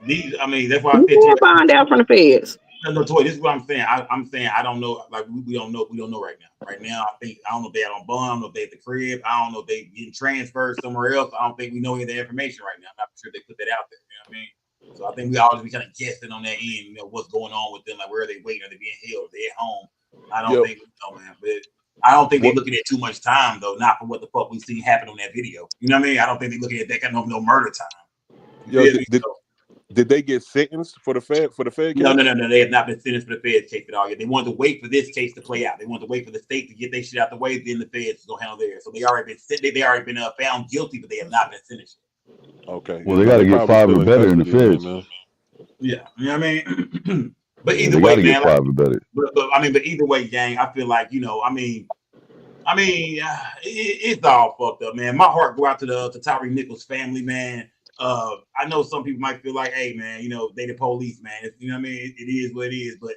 [SPEAKER 1] That's why I
[SPEAKER 5] You
[SPEAKER 1] said to
[SPEAKER 5] can
[SPEAKER 1] you.
[SPEAKER 5] bond out from the feds.
[SPEAKER 1] No, Toy, this is what I'm saying. I'm saying I don't know. Like we don't know. We don't know right now. Right now, I don't know if they out on bond. I don't know if they at the crib. I don't know if they getting transferred somewhere else. I don't think we know any of the information right now. I'm not sure they put that out there. You know what I mean? So I think we all just be kind of guessing on that end. What's going on with them? Like where are they waiting? Are they being held? Are they at home? I don't think we know, man. But I don't think they're looking at too much time though. Not for what the fuck we see happen on that video. You know what I mean? I don't think they're looking at that kind of no murder time.
[SPEAKER 16] Did they get sentenced for the Fed case?
[SPEAKER 1] No. They have not been sentenced for the Fed case at all yet. They wanted to wait for this case to play out. They wanted to wait for the state to get their shit out the way. Then the Feds is gonna handle theirs. So they already been found guilty, but they have not been sentenced.
[SPEAKER 16] Okay.
[SPEAKER 15] Well, they got to get 5 or better in the feds.
[SPEAKER 1] Yeah, you know what I mean. But
[SPEAKER 15] Yeah,
[SPEAKER 1] either
[SPEAKER 15] they
[SPEAKER 1] way,
[SPEAKER 15] got to
[SPEAKER 1] man.
[SPEAKER 15] get 5 or better.
[SPEAKER 1] But either way, gang. I feel like it's all fucked up, man. My heart go out to Tyre Nichols' family, man. I know some people might feel like, hey, man, they the police, man. You know what I mean? It is what it is, but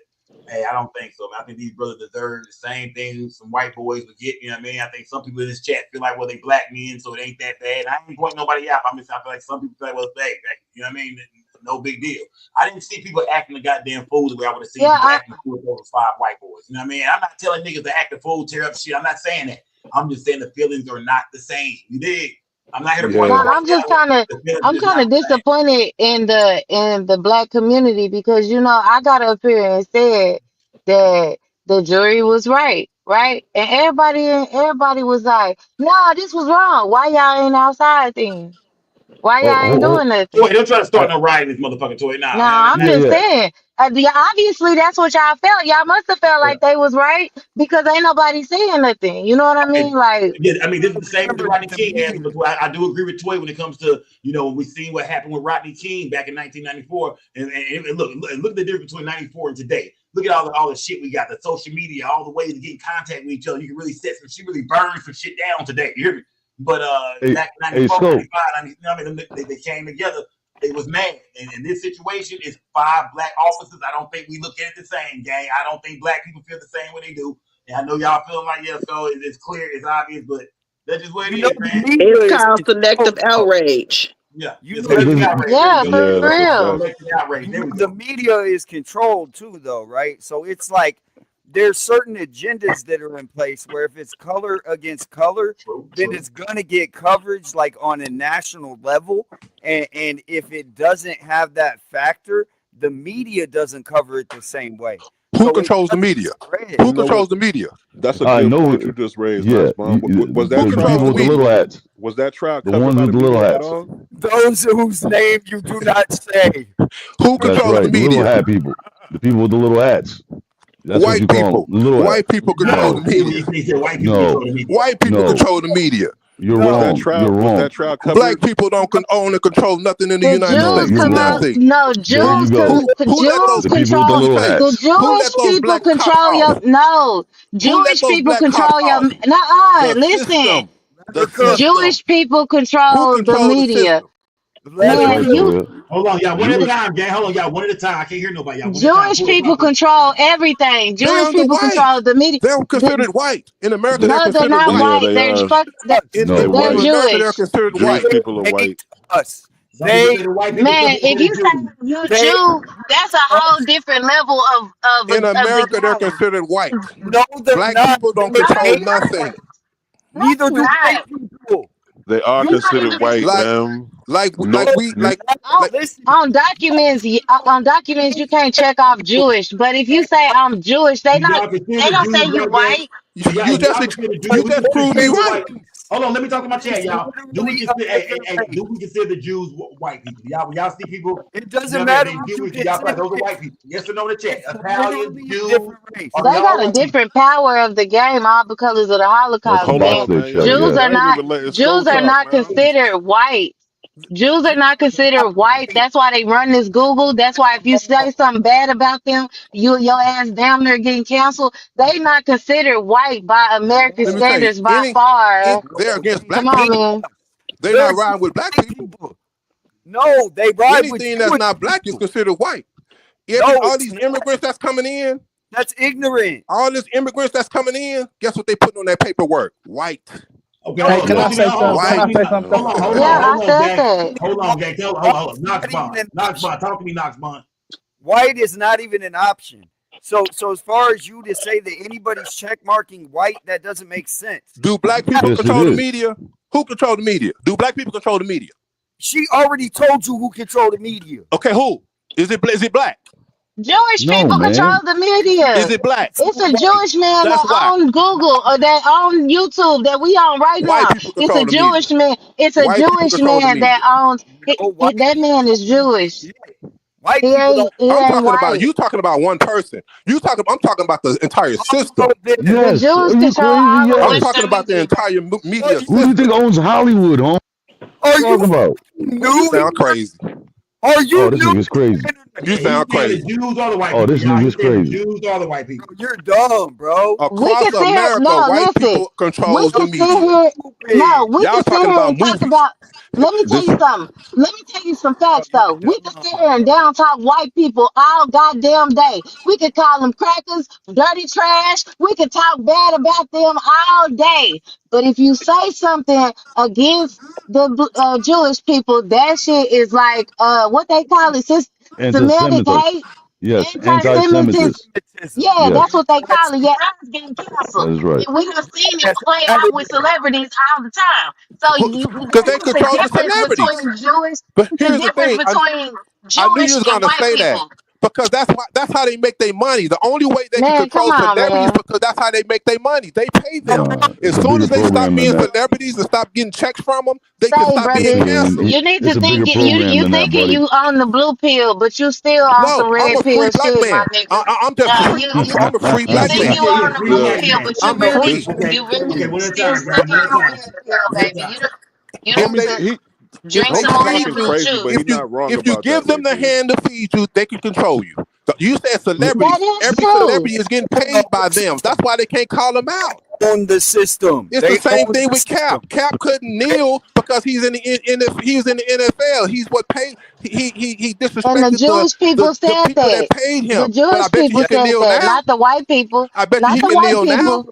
[SPEAKER 1] hey, I don't think so, man. I think these brothers deserve the same thing some white boys would get. You know what I mean? I think some people in this chat feel like, well, they black men, so it ain't that bad. I ain't pointing nobody out. I feel like some people feel like, well, it's bad. You know what I mean? No big deal. I didn't see people acting the goddamn fool the way I would have seen people acting the fool over 5 white boys. You know what I mean? I'm not telling niggas to act the fool, tear up shit. I'm not saying that. I'm just saying the feelings are not the same. You dig? I'm not here to point.
[SPEAKER 21] I'm just kind of disappointed in the black community because I got up here and said that the jury was right, and everybody was like, no, this was wrong. Why y'all ain't outside then? Why y'all ain't doing nothing?
[SPEAKER 1] Toy, don't try to start no riot in this motherfucking Toy.
[SPEAKER 21] No, I'm just saying. Obviously, that's what y'all felt. Y'all must have felt like they was right because ain't nobody saying nothing. You know what I mean? Like,
[SPEAKER 1] yeah, I mean, this is the same with Rodney King answer, but I do agree with Toy when it comes to when we seen what happened with Rodney King back in 1994, and look at the difference between 94 and today. look at all the shit we got, the social media, all the ways to get in contact with each other. You can really she really burned some shit down today. You hear me? But back in 94, 95, they came together. They was mad. And in this situation, it's 5 black officers. I don't think we look at it the same, gang. I don't think black people feel the same way they do. And I know y'all feeling like, yeah, so it's clear, it's obvious, but that's just what it is, man.
[SPEAKER 5] It's called selective outrage.
[SPEAKER 1] Yeah.
[SPEAKER 14] Yeah,
[SPEAKER 19] for real.
[SPEAKER 14] The media is controlled too, though, right? So it's like there's certain agendas that are in place where if it's color against color, then it's gonna get coverage like on a national level, and if it doesn't have that factor, the media doesn't cover it the same way.
[SPEAKER 3] Who controls the media? Who controls the media?
[SPEAKER 16] That's a good point you just raised.
[SPEAKER 15] Yeah,
[SPEAKER 16] was that
[SPEAKER 15] the people with the little hats?
[SPEAKER 16] Was that trial
[SPEAKER 15] the ones with the little hats?
[SPEAKER 14] Those whose name you do not say.
[SPEAKER 3] Who controls the media?
[SPEAKER 15] Little hat people. The people with the little hats. That's
[SPEAKER 3] white people. White people control the media.
[SPEAKER 15] No.
[SPEAKER 3] White people control the media.
[SPEAKER 15] You're wrong. You're wrong.
[SPEAKER 3] Black people don't own and control nothing in the United States. Nothing.
[SPEAKER 19] No, Jews control. The Jewish people control your. No, Jewish people control your. Listen. Jewish people control the media. Man,
[SPEAKER 1] hold on, y'all. One at a time, gang. Hold on, y'all. One at a time. I can't hear nobody. Y'all.
[SPEAKER 19] Jewish people control everything. Jewish people control the media.
[SPEAKER 3] They're considered white in America.
[SPEAKER 19] No, they're not white. They're Jewish.
[SPEAKER 3] They're considered white.
[SPEAKER 16] People are white.
[SPEAKER 14] Us.
[SPEAKER 19] Man, if you say you're Jew, that's a whole different level of
[SPEAKER 3] in America, they're considered white.
[SPEAKER 14] No,
[SPEAKER 3] black people don't control nothing.
[SPEAKER 14] Neither do white people.
[SPEAKER 16] They are considered white, man.
[SPEAKER 19] On documents, you can't check off Jewish. But if you say I'm Jewish, they don't say you white.
[SPEAKER 3] You just prove me white.
[SPEAKER 1] Hold on, let me talk to my chat, y'all. Do we consider the Jews white people? Y'all see people?
[SPEAKER 14] It doesn't matter.
[SPEAKER 1] Y'all like those are white people. Yes or no in the chat. Italian, Jews.
[SPEAKER 19] They got a different power of the game, all because of the Holocaust. Jews are not considered white. Jews are not considered white. That's why they run this Google. That's why if you say something bad about them, your ass down there getting canceled. They not considered white by American standards by far.
[SPEAKER 3] They're against black
[SPEAKER 19] people.
[SPEAKER 3] Come on, man. They're not riding with black people.
[SPEAKER 14] No, they ride with
[SPEAKER 3] anything that's not black is considered white. All these immigrants that's coming in.
[SPEAKER 14] That's ignorant.
[SPEAKER 3] All these immigrants that's coming in. Guess what they put on that paperwork? White.
[SPEAKER 1] Okay,
[SPEAKER 9] can I say something?
[SPEAKER 1] Hold on, gang. Hold on. Noxbon. Talk to me, Noxbon.
[SPEAKER 14] White is not even an option. So as far as you to say that anybody's check marking white, that doesn't make sense.
[SPEAKER 3] Do black people control the media? Who control the media? Do black people control the media?
[SPEAKER 14] She already told you who control the media.
[SPEAKER 3] Okay, who? Is it black?
[SPEAKER 19] Jewish people control the media.
[SPEAKER 3] Is it black?
[SPEAKER 19] It's a Jewish man that on Google or that on YouTube that we on right now. It's a Jewish man. It's a Jewish man that owns. That man is Jewish.
[SPEAKER 14] White
[SPEAKER 3] people. I'm talking about you. Talking about one person. I'm talking about the entire system.
[SPEAKER 15] Yes.
[SPEAKER 19] I'm
[SPEAKER 3] talking about the entire media.
[SPEAKER 15] Who do you think owns Hollywood, huh?
[SPEAKER 14] Are you
[SPEAKER 15] about?
[SPEAKER 3] You sound crazy.
[SPEAKER 14] Are you?
[SPEAKER 15] Oh, this nigga's crazy.
[SPEAKER 3] You sound crazy.
[SPEAKER 1] Jews are the white
[SPEAKER 15] people. Oh, this nigga's crazy.
[SPEAKER 1] Jews are the white people.
[SPEAKER 14] You're dumb, bro.
[SPEAKER 3] Across America, white people control the media.
[SPEAKER 19] We can sit here and talk about. Let me tell you something. Let me tell you some facts, though. We can sit here and down talk white people all goddamn day. We could call them crackers, dirty trash. We could talk bad about them all day. But if you say something against the Jewish people, that shit is like what they call it, Semitic hate.
[SPEAKER 15] Yes, anti-Semitism.
[SPEAKER 19] Yeah, that's what they call it. Yeah, I was getting canceled.
[SPEAKER 15] That's right.
[SPEAKER 19] And we have seen it play out with celebrities all the time. So
[SPEAKER 3] because they control the celebrities. But here's the thing. I knew you was gonna say that. Because that's how they make their money. The only way they can control celebrities because that's how they make their money. They pay them. As soon as they stop being celebrities and stop getting checks from them, they can stop being canceled.
[SPEAKER 19] You need to think you thinking you on the blue pill, but you still on some red pill shit, my nigga.
[SPEAKER 3] I'm a free black man.
[SPEAKER 19] You on the blue pill, but you really still stuck on the red pill, baby. You don't drink some more
[SPEAKER 3] If you give them the hand to feed you, they can control you. You said celebrities.
[SPEAKER 2] That is
[SPEAKER 3] Every
[SPEAKER 2] true.
[SPEAKER 3] celebrity is getting paid by them. That's why they can't call them out.
[SPEAKER 14] Own the system.
[SPEAKER 3] It's
[SPEAKER 14] They
[SPEAKER 3] the same
[SPEAKER 14] own
[SPEAKER 3] thing
[SPEAKER 14] the
[SPEAKER 3] with Cap.
[SPEAKER 14] system.
[SPEAKER 3] Cap couldn't kneel because he's in the NFL. He's what paid. He
[SPEAKER 2] And the
[SPEAKER 3] disrespected
[SPEAKER 2] Jewish people
[SPEAKER 3] the
[SPEAKER 2] said
[SPEAKER 3] people that
[SPEAKER 2] that.
[SPEAKER 3] paid
[SPEAKER 2] The
[SPEAKER 3] him. But I
[SPEAKER 2] Jewish
[SPEAKER 3] bet you he
[SPEAKER 2] people
[SPEAKER 3] can
[SPEAKER 2] said
[SPEAKER 3] kneel
[SPEAKER 2] that,
[SPEAKER 3] now.
[SPEAKER 2] not the white people.
[SPEAKER 3] I bet you
[SPEAKER 2] Not
[SPEAKER 3] he
[SPEAKER 2] the
[SPEAKER 3] can
[SPEAKER 2] white
[SPEAKER 3] kneel now.
[SPEAKER 2] people.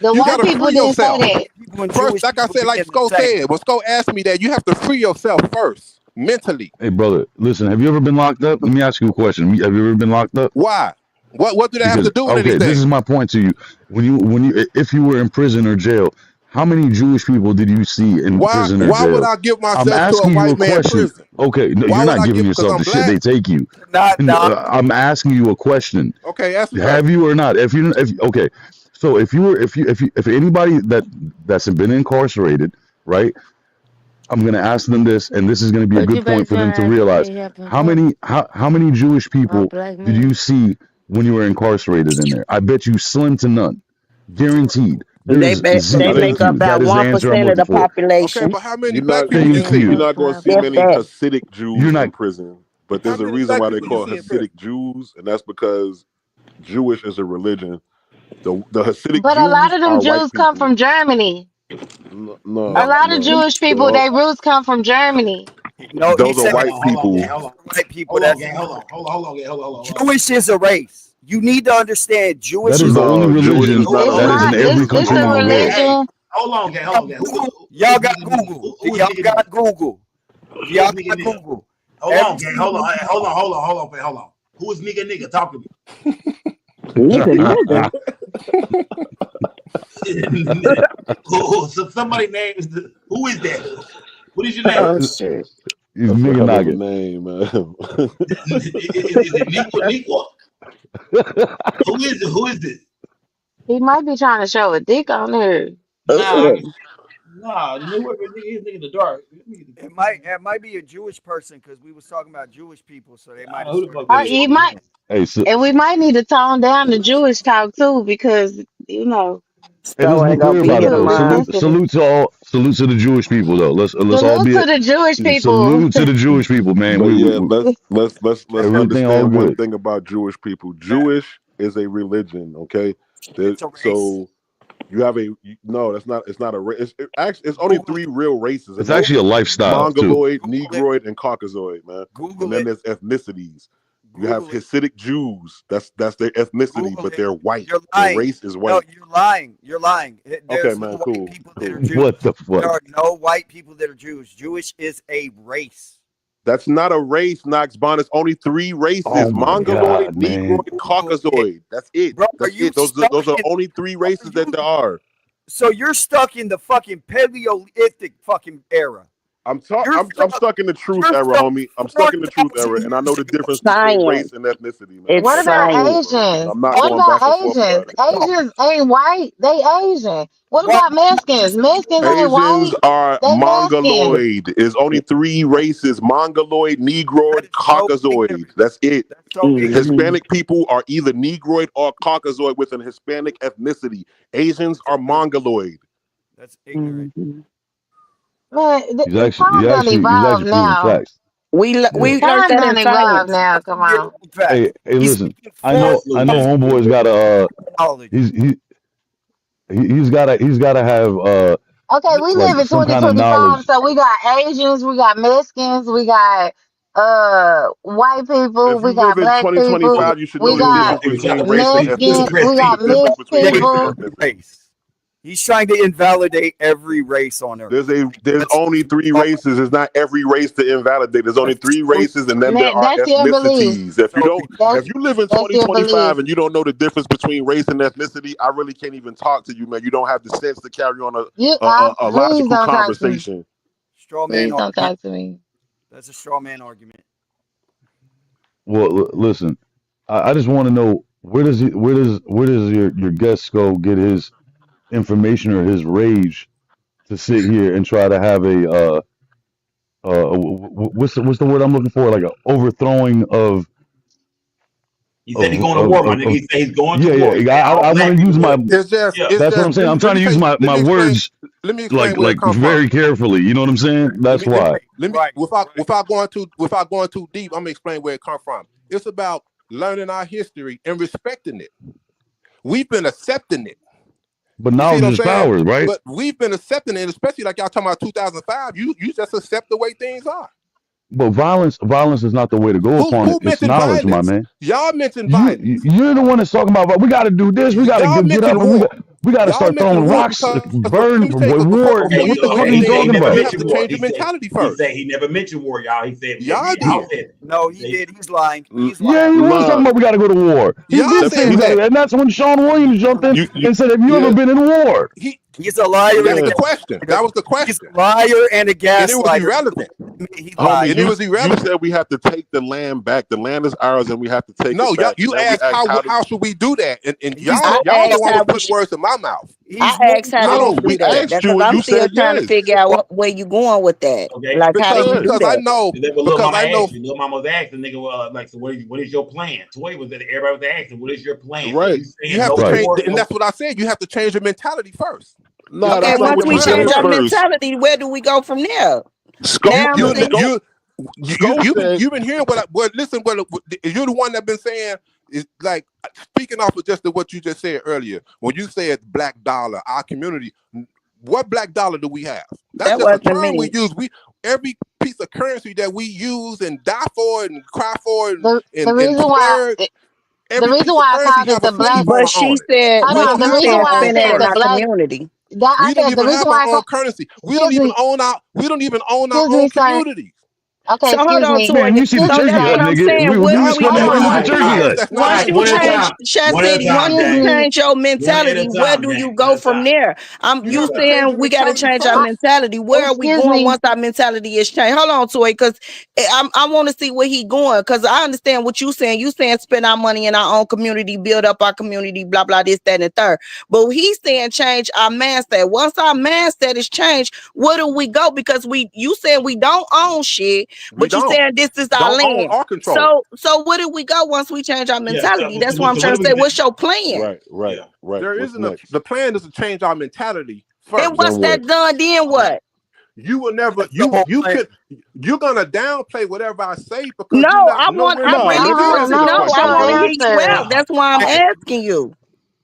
[SPEAKER 2] The
[SPEAKER 3] You
[SPEAKER 2] white
[SPEAKER 3] gotta
[SPEAKER 2] people
[SPEAKER 3] free
[SPEAKER 2] didn't say
[SPEAKER 3] yourself.
[SPEAKER 2] that.
[SPEAKER 14] People and
[SPEAKER 3] First,
[SPEAKER 14] Jewish
[SPEAKER 3] like I
[SPEAKER 14] people
[SPEAKER 3] said, like
[SPEAKER 14] being the
[SPEAKER 3] Sko
[SPEAKER 14] same.
[SPEAKER 3] said, when Sko asked me that, you have to free yourself first, mentally.
[SPEAKER 15] Hey, brother, listen. Have you ever been locked up? Let me ask you a question. Have you ever been locked up?
[SPEAKER 3] Why? What do they have to
[SPEAKER 15] Because
[SPEAKER 3] do with
[SPEAKER 15] okay, this
[SPEAKER 3] anything?
[SPEAKER 15] is my point to you. If you were in prison or jail, how many Jewish people did you see in prison or
[SPEAKER 3] Why would
[SPEAKER 15] jail?
[SPEAKER 3] I give
[SPEAKER 15] I'm
[SPEAKER 3] myself to a
[SPEAKER 15] asking you a
[SPEAKER 3] white man
[SPEAKER 15] question.
[SPEAKER 3] prison?
[SPEAKER 15] Okay, no,
[SPEAKER 3] Why
[SPEAKER 15] you're
[SPEAKER 3] would
[SPEAKER 15] not
[SPEAKER 3] I
[SPEAKER 15] giving
[SPEAKER 3] give because
[SPEAKER 15] yourself
[SPEAKER 3] I'm
[SPEAKER 15] the shit
[SPEAKER 3] black?
[SPEAKER 15] they take you.
[SPEAKER 14] Not.
[SPEAKER 15] I'm asking you a question.
[SPEAKER 3] Okay, ask me.
[SPEAKER 15] Have you or not? If okay, so if anybody that's been incarcerated, right? I'm gonna ask them this, and this is gonna be a
[SPEAKER 2] But you
[SPEAKER 15] good
[SPEAKER 2] better
[SPEAKER 15] point for them to
[SPEAKER 2] tell her
[SPEAKER 15] realize
[SPEAKER 2] they helping
[SPEAKER 15] how
[SPEAKER 2] her,
[SPEAKER 15] many Jewish
[SPEAKER 2] a
[SPEAKER 15] people
[SPEAKER 2] black
[SPEAKER 15] did you
[SPEAKER 2] man.
[SPEAKER 15] see when you were incarcerated in there? I bet you slim to none, guaranteed.
[SPEAKER 5] They
[SPEAKER 15] There's
[SPEAKER 5] they
[SPEAKER 15] thank
[SPEAKER 5] make up
[SPEAKER 15] you.
[SPEAKER 5] about
[SPEAKER 15] That is the answer I'm
[SPEAKER 5] 1% of
[SPEAKER 15] looking
[SPEAKER 5] the
[SPEAKER 15] for.
[SPEAKER 3] Okay,
[SPEAKER 5] population.
[SPEAKER 3] but how many
[SPEAKER 16] You're
[SPEAKER 3] black
[SPEAKER 16] not
[SPEAKER 3] people you
[SPEAKER 15] Thank
[SPEAKER 16] you're
[SPEAKER 3] see?
[SPEAKER 15] you.
[SPEAKER 16] not going to see
[SPEAKER 5] If
[SPEAKER 16] many
[SPEAKER 5] that.
[SPEAKER 16] Hasidic
[SPEAKER 15] You're
[SPEAKER 16] Jews
[SPEAKER 15] not.
[SPEAKER 16] in prison, but
[SPEAKER 3] How
[SPEAKER 16] there's a
[SPEAKER 3] many
[SPEAKER 16] reason
[SPEAKER 3] black
[SPEAKER 16] why they
[SPEAKER 3] people you
[SPEAKER 16] call
[SPEAKER 3] see in prison?
[SPEAKER 16] Hasidic Jews, and that's because Jewish is a religion. The Hasidic
[SPEAKER 2] But a lot
[SPEAKER 16] Jews
[SPEAKER 2] of them
[SPEAKER 16] are white
[SPEAKER 2] Jews come
[SPEAKER 16] people.
[SPEAKER 2] from Germany. A
[SPEAKER 16] No,
[SPEAKER 2] lot of
[SPEAKER 16] no,
[SPEAKER 2] Jewish people,
[SPEAKER 16] no.
[SPEAKER 2] their roots come from Germany.
[SPEAKER 14] No, he
[SPEAKER 16] Those are
[SPEAKER 14] said
[SPEAKER 3] Hold
[SPEAKER 16] white
[SPEAKER 3] on, hold on, gang,
[SPEAKER 16] people.
[SPEAKER 3] hold on.
[SPEAKER 14] white people.
[SPEAKER 3] Hold on,
[SPEAKER 14] That's
[SPEAKER 3] gang, hold on, hold on, hold on, gang, hold on.
[SPEAKER 14] Jewish is a race. You need to understand.
[SPEAKER 15] That
[SPEAKER 14] Jewish
[SPEAKER 15] is
[SPEAKER 14] is
[SPEAKER 15] the
[SPEAKER 14] a
[SPEAKER 15] only
[SPEAKER 16] No, Jewish
[SPEAKER 15] religion
[SPEAKER 16] is not a
[SPEAKER 2] It's
[SPEAKER 15] that is in
[SPEAKER 2] not.
[SPEAKER 16] race.
[SPEAKER 15] every
[SPEAKER 2] It's
[SPEAKER 15] country
[SPEAKER 2] a
[SPEAKER 15] in the world.
[SPEAKER 3] Hey,
[SPEAKER 2] religion.
[SPEAKER 3] hold on, gang, hold on, gang.
[SPEAKER 14] Y'all got Google.
[SPEAKER 3] Who is
[SPEAKER 14] Y'all
[SPEAKER 3] nigga
[SPEAKER 14] got
[SPEAKER 3] nigga?
[SPEAKER 14] Google.
[SPEAKER 3] Who
[SPEAKER 14] Y'all
[SPEAKER 3] is nigga
[SPEAKER 14] got
[SPEAKER 3] nigga?
[SPEAKER 14] Google.
[SPEAKER 3] Hold
[SPEAKER 14] Every
[SPEAKER 3] on, gang,
[SPEAKER 14] single
[SPEAKER 3] hold on,
[SPEAKER 14] one.
[SPEAKER 3] hey, hold on, hold on. Who is nigga nigga? Talk to me.
[SPEAKER 5] Nigga.
[SPEAKER 3] So somebody names who is that? What is your name?
[SPEAKER 5] Oh shit.
[SPEAKER 15] He's
[SPEAKER 16] That's a
[SPEAKER 15] nigga
[SPEAKER 16] hell of a
[SPEAKER 15] nugget.
[SPEAKER 16] name, man.
[SPEAKER 3] Is it Niqua? Who is this?
[SPEAKER 2] He might be trying to show a dick on her.
[SPEAKER 3] Nah,
[SPEAKER 5] Ugh.
[SPEAKER 3] nah, the new nigga in the dark.
[SPEAKER 14] It might be a Jewish person because we was talking about Jewish people, so they might have
[SPEAKER 3] Who the
[SPEAKER 14] started
[SPEAKER 3] fuck
[SPEAKER 2] Or
[SPEAKER 3] that is?
[SPEAKER 2] you might,
[SPEAKER 15] Hey, so
[SPEAKER 2] and we might need to tone down the Jewish talk too, because
[SPEAKER 15] hey, let's
[SPEAKER 5] So
[SPEAKER 15] be
[SPEAKER 5] ain't gonna
[SPEAKER 15] clear
[SPEAKER 5] be
[SPEAKER 15] about
[SPEAKER 2] we
[SPEAKER 15] it
[SPEAKER 5] here
[SPEAKER 2] too
[SPEAKER 15] though.
[SPEAKER 2] we
[SPEAKER 5] tomorrow.
[SPEAKER 2] sensitive.
[SPEAKER 15] Salute to the Jewish people though. Let's all
[SPEAKER 2] Salute
[SPEAKER 15] be
[SPEAKER 2] to the Jewish people.
[SPEAKER 15] salute to the Jewish people, man.
[SPEAKER 16] But yeah,
[SPEAKER 15] We
[SPEAKER 16] let's
[SPEAKER 15] everything all
[SPEAKER 16] understand one
[SPEAKER 15] good.
[SPEAKER 16] thing about Jewish people. Jewish is a religion, okay?
[SPEAKER 14] It's a race.
[SPEAKER 16] So you have no, that's not. It's not a race. It's only
[SPEAKER 14] Google
[SPEAKER 16] three
[SPEAKER 14] it.
[SPEAKER 16] real races, and
[SPEAKER 15] It's
[SPEAKER 16] that's
[SPEAKER 15] actually a lifestyle too.
[SPEAKER 16] Mongoloid,
[SPEAKER 14] Google it.
[SPEAKER 16] Negroid, and Caucasoid, man.
[SPEAKER 14] Google
[SPEAKER 16] And then
[SPEAKER 14] it.
[SPEAKER 16] there's ethnicities. You have
[SPEAKER 14] Google it.
[SPEAKER 16] Hasidic Jews. That's their ethnicity,
[SPEAKER 14] Google
[SPEAKER 16] but
[SPEAKER 14] it.
[SPEAKER 16] they're white.
[SPEAKER 14] You're
[SPEAKER 16] Their
[SPEAKER 14] lying.
[SPEAKER 16] race is
[SPEAKER 14] No,
[SPEAKER 16] white.
[SPEAKER 14] you're lying. You're lying.
[SPEAKER 16] Okay,
[SPEAKER 14] There's no
[SPEAKER 16] man.
[SPEAKER 14] white
[SPEAKER 16] Cool.
[SPEAKER 14] people that are
[SPEAKER 16] Cool.
[SPEAKER 14] Jews.
[SPEAKER 15] What the
[SPEAKER 14] There
[SPEAKER 15] fuck?
[SPEAKER 14] are no white people that are Jews. Jewish is a race.
[SPEAKER 16] That's not a race, Knox Bond. It's only three races:
[SPEAKER 15] Oh my
[SPEAKER 16] Mongoloid,
[SPEAKER 15] god, man.
[SPEAKER 16] Negroid, Caucasoid. That's it.
[SPEAKER 14] Bro, are
[SPEAKER 16] That's
[SPEAKER 14] you
[SPEAKER 16] it. Those
[SPEAKER 14] stuck
[SPEAKER 16] are
[SPEAKER 14] in
[SPEAKER 16] only three races that there are.
[SPEAKER 14] so you're stuck in the fucking Paleolithic fucking era.
[SPEAKER 16] I'm stuck in the truth
[SPEAKER 14] You're
[SPEAKER 16] era,
[SPEAKER 14] stuck
[SPEAKER 16] homie. I'm stuck in the truth
[SPEAKER 14] 4,000
[SPEAKER 16] era, and I know
[SPEAKER 14] years
[SPEAKER 16] the
[SPEAKER 14] ago.
[SPEAKER 16] difference between race
[SPEAKER 5] Science.
[SPEAKER 16] and ethnicity, man.
[SPEAKER 5] It's
[SPEAKER 2] What
[SPEAKER 16] That's it.
[SPEAKER 2] about
[SPEAKER 5] science.
[SPEAKER 16] And
[SPEAKER 2] Asians?
[SPEAKER 16] I'm not
[SPEAKER 2] What
[SPEAKER 16] going back and
[SPEAKER 2] about
[SPEAKER 16] forth
[SPEAKER 2] Asians?
[SPEAKER 16] about it.
[SPEAKER 2] Asians ain't white, they Asian. What
[SPEAKER 14] What?
[SPEAKER 2] about Mexicans? Mexicans ain't
[SPEAKER 16] Asians
[SPEAKER 2] white,
[SPEAKER 16] are
[SPEAKER 2] they Mexican.
[SPEAKER 16] Mongoloid. There's only three races: Mongoloid,
[SPEAKER 14] That
[SPEAKER 16] Negroid,
[SPEAKER 14] is so
[SPEAKER 16] Caucasoid.
[SPEAKER 14] ignorant.
[SPEAKER 16] That's it.
[SPEAKER 14] That's so ignorant.
[SPEAKER 5] Mm-hmm.
[SPEAKER 16] Hispanic people are either Negroid or Caucasoid with an Hispanic ethnicity. Asians are Mongoloid.
[SPEAKER 14] That's ignorant.
[SPEAKER 5] Mm-hmm.
[SPEAKER 2] Man, time done
[SPEAKER 15] He's
[SPEAKER 2] evolve
[SPEAKER 15] actually proving
[SPEAKER 2] now.
[SPEAKER 15] facts.
[SPEAKER 5] We
[SPEAKER 15] Yeah.
[SPEAKER 5] learned
[SPEAKER 2] Time
[SPEAKER 5] that in
[SPEAKER 2] done evolve
[SPEAKER 5] science.
[SPEAKER 2] now. Come on.
[SPEAKER 14] Year-old fact.
[SPEAKER 15] Hey,
[SPEAKER 14] He's
[SPEAKER 15] listen.
[SPEAKER 14] speaking
[SPEAKER 15] I know
[SPEAKER 3] Absolutely.
[SPEAKER 14] 4,000
[SPEAKER 15] homeboy's got a
[SPEAKER 14] knowledge.
[SPEAKER 15] he's got to have
[SPEAKER 2] Okay, we live
[SPEAKER 15] like
[SPEAKER 2] in
[SPEAKER 15] some kind of
[SPEAKER 2] 2025,
[SPEAKER 15] knowledge.
[SPEAKER 2] so we got Asians, we got Mexicans, we got white people,
[SPEAKER 16] If
[SPEAKER 2] we
[SPEAKER 16] you live
[SPEAKER 2] got
[SPEAKER 16] in
[SPEAKER 2] black people,
[SPEAKER 16] 2025, you should know
[SPEAKER 2] we
[SPEAKER 16] the
[SPEAKER 2] got
[SPEAKER 16] difference between race and
[SPEAKER 2] Mexican,
[SPEAKER 16] ethnicity.
[SPEAKER 2] we
[SPEAKER 16] There's
[SPEAKER 2] got
[SPEAKER 16] a difference
[SPEAKER 2] mixed
[SPEAKER 16] between race and
[SPEAKER 2] people.
[SPEAKER 16] ethnicity.
[SPEAKER 14] He's trying to invalidate every race on earth.
[SPEAKER 16] There's only three races. It's not every race to invalidate. There's only three races, and then there
[SPEAKER 2] Man,
[SPEAKER 16] are
[SPEAKER 2] that's your belief.
[SPEAKER 16] ethnicities. If you live in
[SPEAKER 2] That's your belief.
[SPEAKER 16] 2025 and you don't know the difference between race and ethnicity, I really can't even talk to you, man. You don't have the sense to carry on a
[SPEAKER 2] Please
[SPEAKER 16] logical
[SPEAKER 2] don't talk to me.
[SPEAKER 16] conversation.
[SPEAKER 14] Straw man
[SPEAKER 2] Please don't
[SPEAKER 14] argument.
[SPEAKER 2] talk to me.
[SPEAKER 14] That's a straw man argument.
[SPEAKER 15] Well, listen. I just want to know where does your guest go get his information or his rage to sit here and try to have what's the word I'm looking for? Like a overthrowing of.
[SPEAKER 1] He said he's going to war, my nigga. He said he's going to war. He said
[SPEAKER 15] I
[SPEAKER 1] all
[SPEAKER 15] want
[SPEAKER 1] black
[SPEAKER 15] to use
[SPEAKER 1] people.
[SPEAKER 15] my.
[SPEAKER 3] It's just
[SPEAKER 15] That's what I'm saying. I'm trying to use my words
[SPEAKER 3] let me explain where it
[SPEAKER 15] like
[SPEAKER 3] come from.
[SPEAKER 15] very carefully. You know what I'm saying? That's why.
[SPEAKER 3] Without going too deep, I'm gonna explain where it come from. It's about learning our history and respecting it. We've been accepting it.
[SPEAKER 15] But knowledge is power, right?
[SPEAKER 3] But we've been accepting it, especially like y'all talking about 2005. You just accept the way things are.
[SPEAKER 15] But violence is not the way to go upon it. It's knowledge,
[SPEAKER 3] violence?
[SPEAKER 15] my man.
[SPEAKER 3] Y'all mentioned violence.
[SPEAKER 15] You're the one that's talking about, we got to do this. We got to get up. And we got to start throwing rocks, burn, war. What the fuck are you talking about?
[SPEAKER 3] You have to change your mentality first.
[SPEAKER 1] He said he never mentioned war, y'all. He said
[SPEAKER 3] y'all
[SPEAKER 1] did.
[SPEAKER 14] No, he did. He's lying.
[SPEAKER 15] Yeah, he was talking about we got to go to war. He did say that, and that's when Sean Williams jumped in and said, "Have you ever been in war?"
[SPEAKER 14] He's a liar.
[SPEAKER 3] That's the question. That was the question.
[SPEAKER 14] He's a liar and a gaslighter.
[SPEAKER 3] And it was irrelevant.
[SPEAKER 16] It was irrelevant. You said we have to take the land back. The land is ours, and we have to take it back.
[SPEAKER 3] You asked how should we do that, and y'all don't want to put words in my mouth.
[SPEAKER 5] I asked how to do that. That's because I'm still trying to figure out where you going with that.
[SPEAKER 1] Okay.
[SPEAKER 5] Like how do you do that?
[SPEAKER 3] I know.
[SPEAKER 1] Because I know. Little mama was asking, nigga, like, so what is your plan? Toy was that everybody was asking, what is your plan?
[SPEAKER 16] Right.
[SPEAKER 3] You have to change, and that's what I said. You have to change your mentality first.
[SPEAKER 16] No,
[SPEAKER 5] okay, once we change our mentality, where do we go from there?
[SPEAKER 3] You've been hearing what you're the one that been saying is like speaking off of just what you just said earlier. When you said black dollar, our community, what black dollar do we have? That's just a term we use. Every piece of currency that we use and die for and cry for and
[SPEAKER 2] the reason why I called it the black.
[SPEAKER 5] But she said
[SPEAKER 2] the reason why I said the black
[SPEAKER 5] community.
[SPEAKER 3] We don't even have our own currency. We don't even own our own communities.
[SPEAKER 2] Okay,
[SPEAKER 5] so hold on to
[SPEAKER 15] man, you see the turkey hut, nigga.
[SPEAKER 5] Once you change your mentality, where do you go from there? You saying we got to change our mentality. Where are we going once our mentality is changed? Hold on, Toy, because I want to see where he going. Because I understand what you saying. You saying spend our money in our own community, build up our community, blah blah this, that, and the third. But he's saying change our mindset. Once our mindset is changed, where do we go? Because you saying we don't own shit. But you saying this is our land. So where do we go once we change our mentality? That's what I'm trying to say. What's your plan?
[SPEAKER 16] Right.
[SPEAKER 3] There isn't the plan is to change our mentality first.
[SPEAKER 5] And once that's done, then what?
[SPEAKER 3] You will never you're gonna downplay whatever I say because
[SPEAKER 5] I want to hear you out. That's why I'm asking you.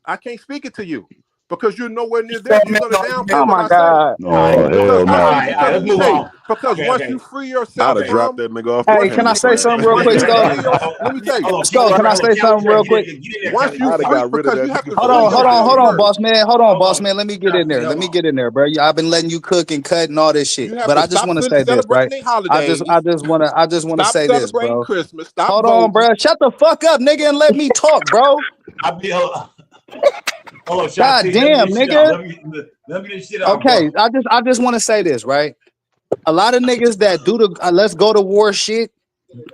[SPEAKER 3] I can't speak it to you. Because you're nowhere near there. You're gonna downplay.
[SPEAKER 5] Oh my God!
[SPEAKER 3] Let's move on. Because once you free yourself,
[SPEAKER 16] I'd have dropped that nigga off.
[SPEAKER 9] Hey, can I say something real quick, Scott?
[SPEAKER 3] Let me tell you.
[SPEAKER 9] Scott, can I say something real quick?
[SPEAKER 3] Once you got rid of that.
[SPEAKER 9] Hold on, boss man. Let me get in there, bro. I've been letting you cook and cut and all this shit, but I just want to say this, right? I just want to say this, bro. Hold on, bro. Shut the fuck up, nigga, and let me talk, bro. God damn, nigga.
[SPEAKER 1] Let me this shit out.
[SPEAKER 9] Okay, I just want to say this, right? A lot of niggas that do the let's go to war shit,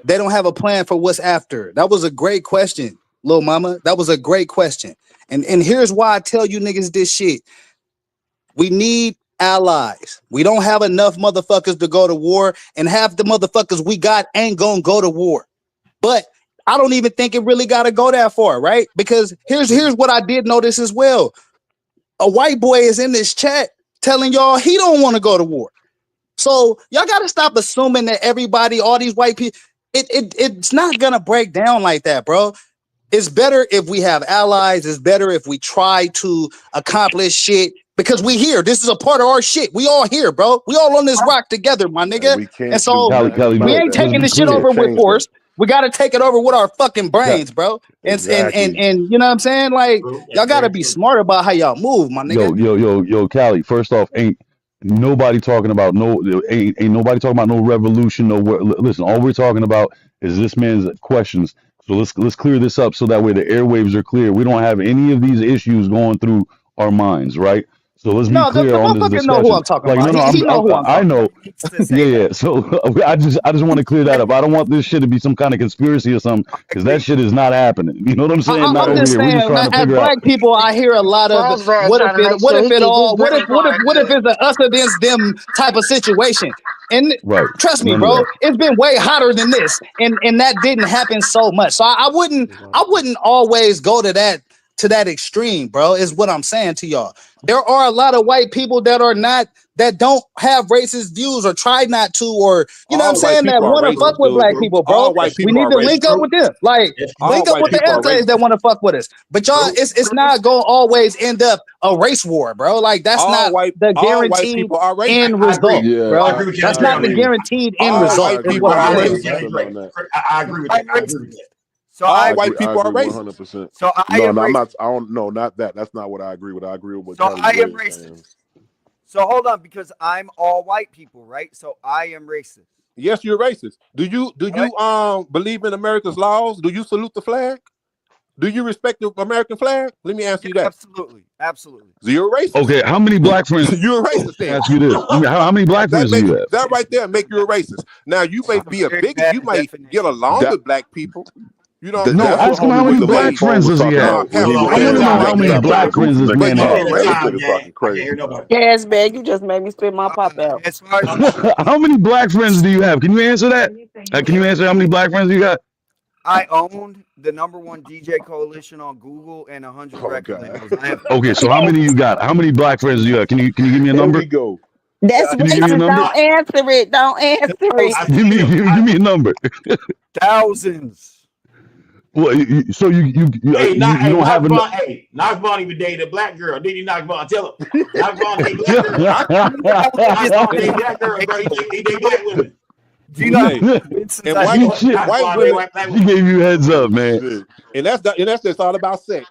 [SPEAKER 9] they don't have a plan for what's after. That was a great question, little mama. That was a great question. And here's why I tell you niggas this shit. We need allies. We don't have enough motherfuckers to go to war, and half the motherfuckers we got ain't gonna go to war. But I don't even think it really got to go that far, right? Because here's what I did notice as well. A white boy is in this chat telling y'all he don't want to go to war. So y'all got to stop assuming that everybody, all these white people, it's not going to break down like that, bro. It's better if we have allies. It's better if we try to accomplish shit because we here. This is a part of our shit. We all here, bro. We all on this rock together, my nigga. And so we ain't taking this shit over with force. We got to take it over with our fucking brains, bro. And you know what I'm saying? Like, y'all got to be smart about how y'all move, my nigga.
[SPEAKER 15] Yo, Cali, first off, ain't nobody talking about ain't nobody talking about no revolution. Listen, all we're talking about is this man's questions. So let's clear this up so that way the airwaves are clear. We don't have any of these issues going through our minds, right? So let's be clear on this discussion.
[SPEAKER 9] Know who I'm talking about.
[SPEAKER 15] I know. Yeah. So I just want to clear that up. I don't want this shit to be some kind of conspiracy or something, because that shit is not happening. You know what I'm saying?
[SPEAKER 9] I'm just saying, as black people, I hear a lot of what if it's an us against them type of situation. And trust me, bro, it's been way hotter than this, and that didn't happen so much. So I wouldn't always go to that to that extreme, bro, is what I'm saying to y'all. There are a lot of white people that don't have racist views or try not to, or you know what I'm saying, that want to fuck with black people, bro. We need to link up with them. Like link up with the essays that want to fuck with us. But y'all, it's not gonna always end up a race war, bro. Like that's not the guaranteed end result, bro. That's not the guaranteed end result. Is what I'm saying.
[SPEAKER 1] I agree with that. I agree with that.
[SPEAKER 16] So all white people are racist. 100%. So I'm not. I don't. No, not that. That's not what I agree with. I agree with what.
[SPEAKER 14] So I am racist. So hold on, because I'm all white people, right? So I am racist.
[SPEAKER 3] Yes, you're racist. Do you believe in America's laws? Do you salute the flag? Do you respect the American flag? Let me ask you that.
[SPEAKER 14] Absolutely, absolutely.
[SPEAKER 3] So you're a racist.
[SPEAKER 15] Okay, how many black friends?
[SPEAKER 3] You're a racist. Then.
[SPEAKER 15] Ask you this: how many black friends do you have?
[SPEAKER 3] That right there make you a racist. Now you may be a bigot. You might get along with black people. You know,
[SPEAKER 15] no, ask him how many black friends does he have? I want to know how many black friends this man has.
[SPEAKER 5] Yes, man, you just made me spit my pop out.
[SPEAKER 15] How many black friends do you have? Can you answer that? Can you answer how many black friends you got?
[SPEAKER 14] I owned the #1 DJ coalition on Google and 100 record labels.
[SPEAKER 15] Okay, so how many you got? How many black friends do you have? Can you give me a number?
[SPEAKER 16] Here we go.
[SPEAKER 5] That's racist. Don't answer it. Don't answer it.
[SPEAKER 15] Give me a number.
[SPEAKER 14] Thousands.
[SPEAKER 15] Well, so you don't have enough.
[SPEAKER 1] Hey, Knox Vaughn even dated a black girl. Didn't he, Knox Vaughn? Tell him. Knox Vaughn dated black girl. Knox Vaughn dated black girl, bro. He dated black women.
[SPEAKER 3] You know, and white women,
[SPEAKER 15] she gave you heads up, man.
[SPEAKER 3] And that's just all about sex.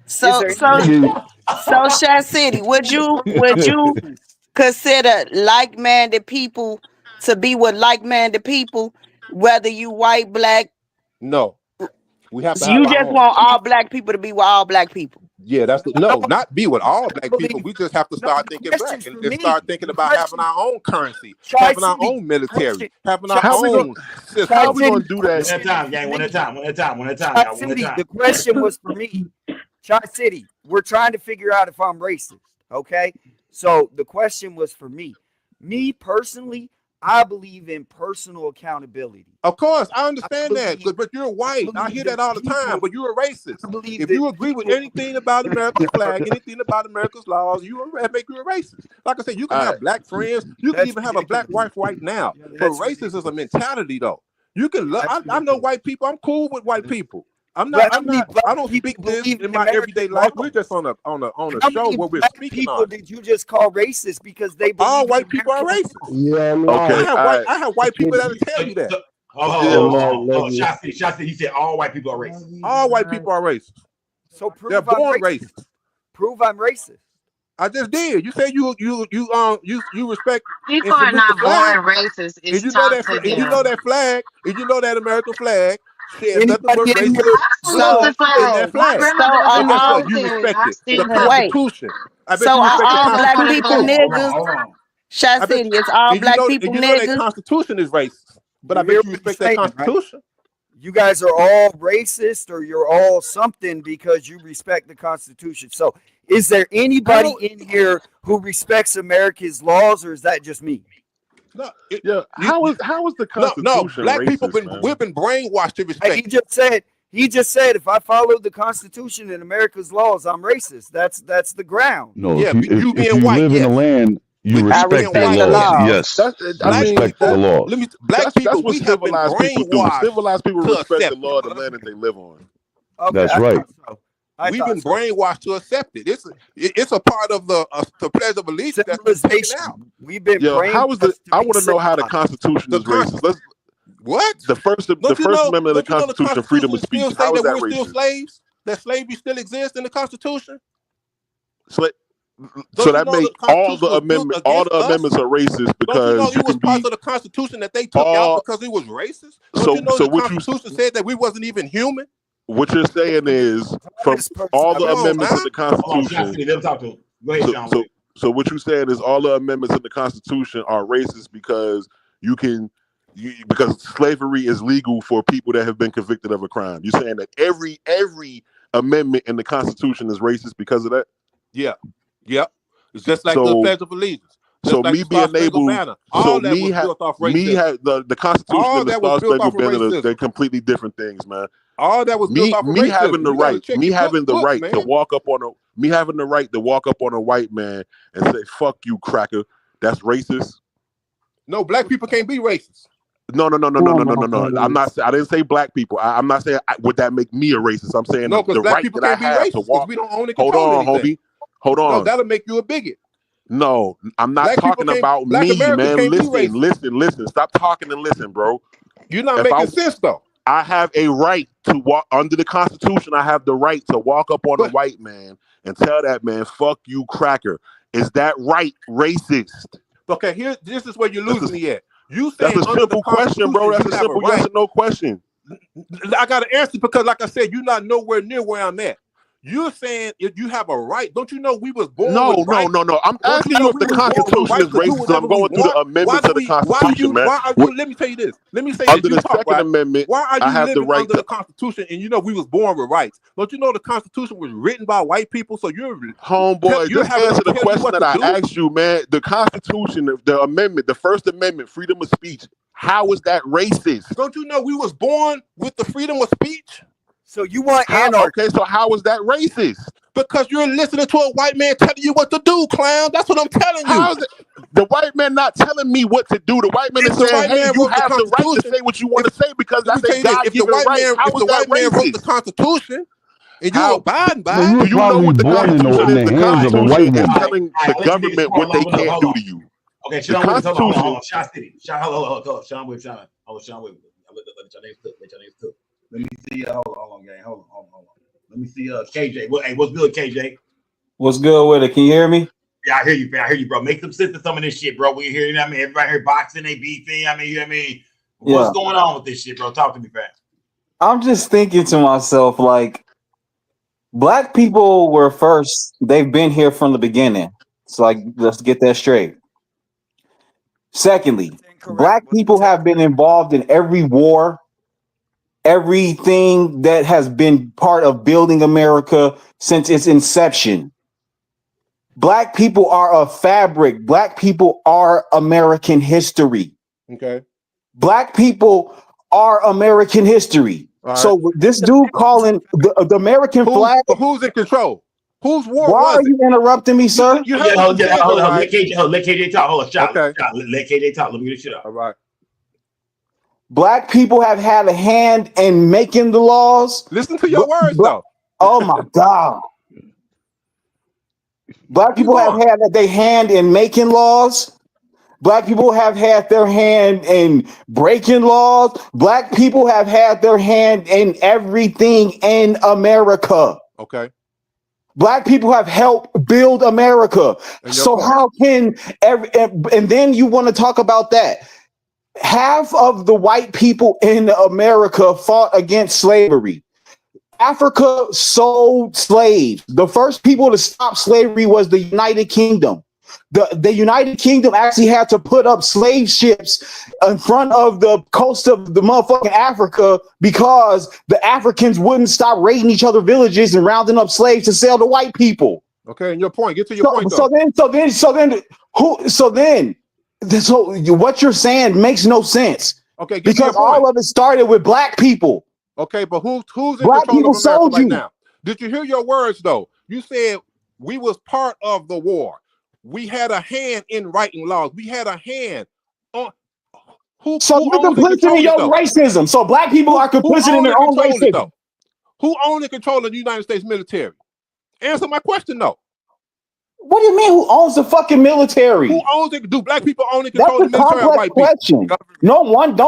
[SPEAKER 5] So Shot City, would you consider like-minded people to be with like-minded people, whether you white, black?
[SPEAKER 3] No. We have to.
[SPEAKER 5] So you just want all black people to be with all black people.
[SPEAKER 3] Yeah, not be with all black people. We just have to start thinking black and start thinking about having our own currency, having our own military, having our own system.
[SPEAKER 16] How are we gonna do that?
[SPEAKER 1] One at a time, gang. One at a time.
[SPEAKER 14] The question was for me, Shot City. We're trying to figure out if I'm racist. Okay, so the question was for me. Me personally, I believe in personal accountability.
[SPEAKER 3] Of course, I understand that, but you're white. I hear that all the time, but you're a racist. If you agree with anything about America's flag, anything about America's laws, make you a racist. Like I said, you can have black friends. You can even have a black wife right now. But racist is a mentality, though. You can love. I know white people. I'm cool with white people. I don't speak this in my everyday life. We're just on a show where we're speaking
[SPEAKER 14] people
[SPEAKER 3] on.
[SPEAKER 14] Did you just call racist because they believe
[SPEAKER 3] all white people are racist?
[SPEAKER 16] Yeah, no.
[SPEAKER 3] Okay. I have white people that'll tell you that.
[SPEAKER 1] Shot, he said all white people are racist.
[SPEAKER 3] All white people are racist.
[SPEAKER 14] So prove
[SPEAKER 3] they're born racist.
[SPEAKER 14] Prove I'm racist.
[SPEAKER 3] I just did. You said you respect.
[SPEAKER 2] People are not born racist.
[SPEAKER 3] And you know that flag. And you know that American flag. Says nothing but racist.
[SPEAKER 5] So
[SPEAKER 3] you respect it. The Constitution.
[SPEAKER 5] So are all black people niggas? Shot City, it's all black people
[SPEAKER 3] niggas. You know that Constitution is racist, but I bet you respect that Constitution.
[SPEAKER 14] Right? You guys are all racist, or you're all something because you respect the Constitution. So, is there anybody in here who respects America's laws, or is that just me?
[SPEAKER 3] No,
[SPEAKER 16] how is the Constitution?
[SPEAKER 3] No, black
[SPEAKER 16] racist,
[SPEAKER 3] people we've been brainwashed to respect.
[SPEAKER 14] He just said if I follow the Constitution and America's laws, I'm racist. That's the ground.
[SPEAKER 15] No, if you live in the land, you respect the law. Yes, respect the law.
[SPEAKER 3] Black people,
[SPEAKER 16] we have been brainwashed. Civilized people respect the law of the land that they live on.
[SPEAKER 15] Okay, that's right.
[SPEAKER 3] We've been brainwashed to accept it. It's a part of the Pledge of Allegiance that's been taken out.
[SPEAKER 14] We've been brainwashed.
[SPEAKER 16] I want to know how the Constitution is racist.
[SPEAKER 3] What?
[SPEAKER 16] The first Amendment of the Constitution, freedom of speech. How is that
[SPEAKER 3] we're
[SPEAKER 16] racist?
[SPEAKER 3] Still slaves? That slavery still exists in the Constitution?
[SPEAKER 16] So that makes all the amendments are racist because
[SPEAKER 3] it was part of the Constitution that they took out because it was racist. The Constitution said that we wasn't even human.
[SPEAKER 16] What you're saying is from all the amendments of the Constitution. So what you're saying is all the amendments of the Constitution are racist because because slavery is legal for people that have been convicted of a crime. You're saying that every amendment in the Constitution is racist because of that?
[SPEAKER 3] Yeah. Yep. It's just like the Pledge of Allegiance.
[SPEAKER 16] So me being able, the Constitution and the Star Spangled Banner, they're completely different things, man.
[SPEAKER 3] All that was built off of
[SPEAKER 16] me having the right, me having the right
[SPEAKER 3] man.
[SPEAKER 16] to walk up on a white man and say "fuck you, cracker." That's racist.
[SPEAKER 3] No, black people can't be racist.
[SPEAKER 16] No. I'm not. I didn't say black people. I'm not saying would that make me a racist. I'm saying
[SPEAKER 3] no, because
[SPEAKER 16] the
[SPEAKER 3] black
[SPEAKER 16] right
[SPEAKER 3] people
[SPEAKER 16] that
[SPEAKER 3] can't
[SPEAKER 16] I
[SPEAKER 3] be
[SPEAKER 16] have
[SPEAKER 3] racist
[SPEAKER 16] to walk.
[SPEAKER 3] we don't own and
[SPEAKER 16] Hold
[SPEAKER 3] control
[SPEAKER 16] on,
[SPEAKER 3] anything.
[SPEAKER 16] homie. Hold on.
[SPEAKER 3] No, that'll make you a bigot.
[SPEAKER 16] No, I'm not
[SPEAKER 3] Black
[SPEAKER 16] talking about
[SPEAKER 3] Black
[SPEAKER 16] me,
[SPEAKER 3] Americans
[SPEAKER 16] man.
[SPEAKER 3] can't
[SPEAKER 16] Listen. Stop talking and listen, bro.
[SPEAKER 3] You're not making sense, though.
[SPEAKER 16] I have a right to walk under the Constitution. I have the right to walk up on a white man and tell that man, "Fuck you, cracker." Is that right? Racist?
[SPEAKER 3] Okay, this is where you're losing me at. You
[SPEAKER 16] That's
[SPEAKER 3] saying
[SPEAKER 16] a simple question, bro. That's a simple yes or no question.
[SPEAKER 3] I got to answer because, like I said, you're not nowhere near where I'm at. You're saying if you have a right. Don't you know we was born with rights?
[SPEAKER 16] No. I'm asking you if the Constitution is racist. I'm going through the amendments to the Constitution, man.
[SPEAKER 3] Let me tell you this. Let me say
[SPEAKER 16] under the Second Amendment,
[SPEAKER 3] why are you
[SPEAKER 16] I have
[SPEAKER 3] living
[SPEAKER 16] the right
[SPEAKER 3] under the Constitution and you know we was born with rights? Don't you know the Constitution was written by white people? So you're
[SPEAKER 16] homeboy. Just answer the question that I asked you, man. The Constitution, the amendment, the First Amendment, freedom of speech. How is that racist?
[SPEAKER 3] Don't you know we was born with the freedom of speech?
[SPEAKER 14] So you want anarchy?
[SPEAKER 16] Okay, so how is that racist?
[SPEAKER 3] Because you're listening to a white man telling you what to do, clown. That's what I'm telling you.
[SPEAKER 16] How is it? The white man not telling me what to do. The white man is saying, "Hey, you have the right to say what you want to say because that's a God-given right." How is that racist?
[SPEAKER 3] Wrote the Constitution and you abiding by
[SPEAKER 15] it?
[SPEAKER 16] Do you know what the Constitution is? The Constitution is telling the
[SPEAKER 1] right,
[SPEAKER 16] government what they can't do to you.
[SPEAKER 1] Okay,
[SPEAKER 16] the Constitution.
[SPEAKER 1] Hold on. Shot City. Sean with Sean. Oh, Sean with. Let your names cook. Let me see. Hold on, gang. Hold on. Let me see. KJ. Hey, what's good, KJ?
[SPEAKER 7] What's good with it? Can you hear me?
[SPEAKER 1] Yeah, I hear you, man. I hear you, bro. Make some sense of some of this shit, bro. We hear, you know what I mean? Everybody here boxing, they beefing. I mean, you know what I mean? What's going on with this shit, bro? Talk to me, fam.
[SPEAKER 7] I'm just thinking to myself, like, black people were first. They've been here from the beginning. So, like, let's get that straight. Secondly, black people have been involved in every war, everything that has been part of building America since its inception. Black people are a fabric. Black people are American history.
[SPEAKER 3] Okay.
[SPEAKER 7] Black people are American history. Right. So this dude calling the American flag.
[SPEAKER 3] Who's in control? Whose war
[SPEAKER 7] Why are you interrupting me, sir?
[SPEAKER 1] Hold on. Let KJ talk. Hold on, shot. Let KJ talk. Let me get this shit up.
[SPEAKER 3] All right.
[SPEAKER 7] Black people have had a hand in making the laws.
[SPEAKER 3] Listen to your words, though.
[SPEAKER 7] Oh my God. Black people have had their hand in making laws. Black people have had their hand in breaking laws. Black people have had their hand in everything in America.
[SPEAKER 3] Okay.
[SPEAKER 7] Black people have helped build America. So how can and then you want to talk about that? Half of the white people in America fought against slavery. Africa sold slaves. The first people to stop slavery was the United Kingdom. The United Kingdom actually had to put up slave ships in front of the coast of the motherfucking Africa because the Africans wouldn't stop raiding each other villages and rounding up slaves to sell to white people.
[SPEAKER 3] Okay, and your point. Get to your point.
[SPEAKER 7] So what you're saying makes no sense.
[SPEAKER 3] Okay,
[SPEAKER 7] because all of it started with black people.
[SPEAKER 3] Okay, but who's in
[SPEAKER 7] black
[SPEAKER 3] control
[SPEAKER 7] people
[SPEAKER 3] of America
[SPEAKER 7] sold
[SPEAKER 3] right
[SPEAKER 7] you.
[SPEAKER 3] now? Did you hear your words though? You said we was part of the war. We had a hand in writing laws. We had a hand on who.
[SPEAKER 7] So you're complicit in your racism. So black people are complicit in their own racism.
[SPEAKER 3] Who owns and controls the United States military? Answer my question though.
[SPEAKER 7] What do you mean? Who owns the fucking military?
[SPEAKER 3] Who owns it? Do black people own and control the
[SPEAKER 7] military? That's a complex question. No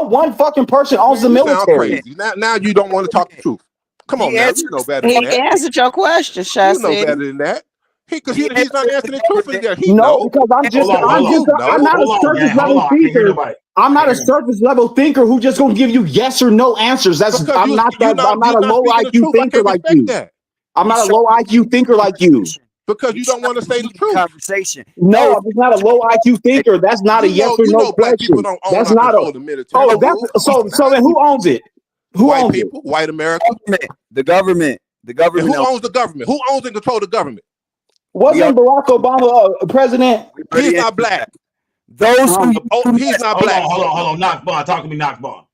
[SPEAKER 7] one fucking person owns the military.
[SPEAKER 3] Now you don't want to talk the truth. Come on, man. You know better than that.
[SPEAKER 5] He answered your question, Shasty.
[SPEAKER 3] You know better than that. Because he's not answering the truth in there.
[SPEAKER 7] Because I'm not a surface level thinker. I'm not a surface level thinker who just gonna give you yes or no answers. I'm not a low IQ thinker like you. I'm not a low IQ thinker like you.
[SPEAKER 3] Because you don't want to say the truth.
[SPEAKER 14] Conversation.
[SPEAKER 7] No, I'm not a low IQ thinker. That's not a yes or no question. That's not a. Oh, that's so. Then who owns it? Who owns it?
[SPEAKER 3] White America.
[SPEAKER 14] The government. The government.
[SPEAKER 3] Who owns the government? Who owns and controls the government?
[SPEAKER 7] Wasn't Barack Obama president?
[SPEAKER 3] He's not black.
[SPEAKER 14] Those
[SPEAKER 3] he's not black.
[SPEAKER 1] Hold on. Knock Bond. Talk to me, Knock Bond.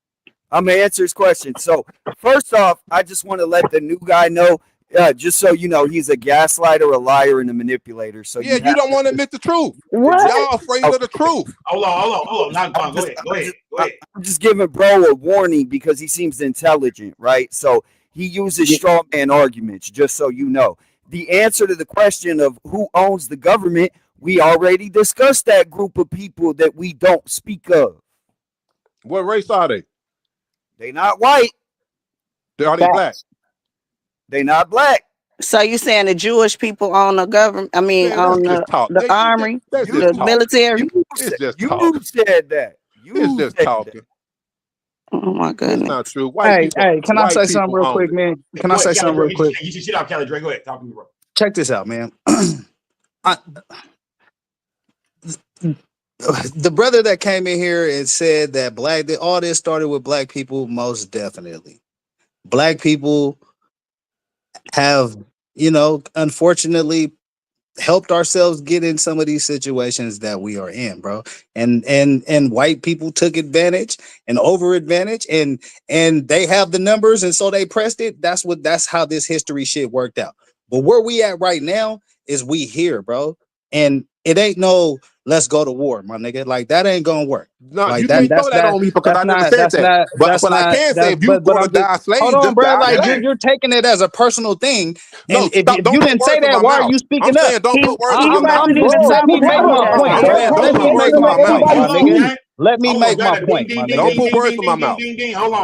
[SPEAKER 14] I'm gonna answer his question. So first off, I just want to let the new guy know, just so you know, he's a gaslighter, a liar, and a manipulator. So
[SPEAKER 3] yeah, you don't want to admit the truth.
[SPEAKER 14] What?
[SPEAKER 3] Y'all afraid of the truth.
[SPEAKER 1] Hold on. Not gone. Go ahead.
[SPEAKER 14] I'm just giving bro a warning because he seems intelligent, right? So he uses straw man arguments, just so you know. The answer to the question of who owns the government, we already discussed that group of people that we don't speak of.
[SPEAKER 3] What race are they?
[SPEAKER 14] They not white.
[SPEAKER 3] Are they black?
[SPEAKER 14] They not black.
[SPEAKER 5] So you saying the Jewish people own the government? I mean,
[SPEAKER 3] Man,
[SPEAKER 5] on
[SPEAKER 3] that's just talk.
[SPEAKER 5] the army,
[SPEAKER 3] That's
[SPEAKER 5] the
[SPEAKER 3] just talk.
[SPEAKER 5] military.
[SPEAKER 3] It's just
[SPEAKER 14] You
[SPEAKER 3] talk.
[SPEAKER 14] said that.
[SPEAKER 3] It's just talking.
[SPEAKER 5] Oh my goodness.
[SPEAKER 3] It's not true. White people.
[SPEAKER 9] Can I
[SPEAKER 3] white
[SPEAKER 9] say something
[SPEAKER 3] people
[SPEAKER 9] real
[SPEAKER 3] own
[SPEAKER 9] quick,
[SPEAKER 3] it.
[SPEAKER 9] man? Can I say something real quick?
[SPEAKER 1] You should shit out, Kelly Dre. Go ahead. Talk to me, bro.
[SPEAKER 9] Check this out, man. The brother that came in here and said that all this started with black people, most definitely. Black people have, unfortunately helped ourselves get in some of these situations that we are in, bro. And white people took advantage and over advantage and they have the numbers and so they pressed it. That's how this history shit worked out. But where we at right now is we here, bro. And it ain't no let's go to war, my nigga. Like that ain't gonna work.
[SPEAKER 3] No,
[SPEAKER 9] like
[SPEAKER 3] you can't throw that on me because I never said that. But I can say if you gonna die a slave,
[SPEAKER 9] hold on,
[SPEAKER 3] just
[SPEAKER 9] bro.
[SPEAKER 3] die
[SPEAKER 9] Like
[SPEAKER 3] slave.
[SPEAKER 9] you're taking it as a personal thing.
[SPEAKER 3] No,
[SPEAKER 9] And if
[SPEAKER 3] don't
[SPEAKER 9] you
[SPEAKER 3] put
[SPEAKER 9] didn't say
[SPEAKER 3] words in
[SPEAKER 9] that,
[SPEAKER 3] my
[SPEAKER 9] why are
[SPEAKER 3] mouth.
[SPEAKER 9] you speaking
[SPEAKER 3] I'm
[SPEAKER 9] up?
[SPEAKER 3] saying don't put words in my mouth.
[SPEAKER 9] Let me make my point, bro. Let me make my point, my nigga. Let me make my point, my nigga.
[SPEAKER 3] Don't put words in my mouth.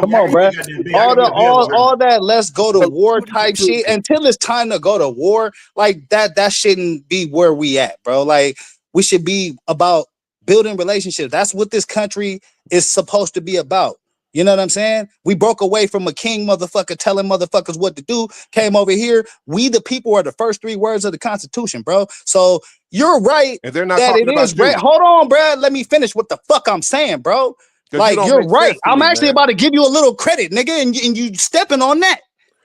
[SPEAKER 9] Come on, bro. All that let's go to war type shit until it's time to go to war. Like that shouldn't be where we at, bro. Like we should be about building relationships. That's what this country is supposed to be about. You know what I'm saying? We broke away from a king motherfucker telling motherfuckers what to do, came over here. We the people are the first 3 words of the Constitution, bro. So you're right
[SPEAKER 3] and they're not
[SPEAKER 9] that
[SPEAKER 3] talking
[SPEAKER 9] it
[SPEAKER 3] about
[SPEAKER 9] is, bro. Hold on, bro. Let me finish what the fuck I'm saying, bro. Like you're right. I'm actually about to give you a little credit, nigga, and you stepping on that.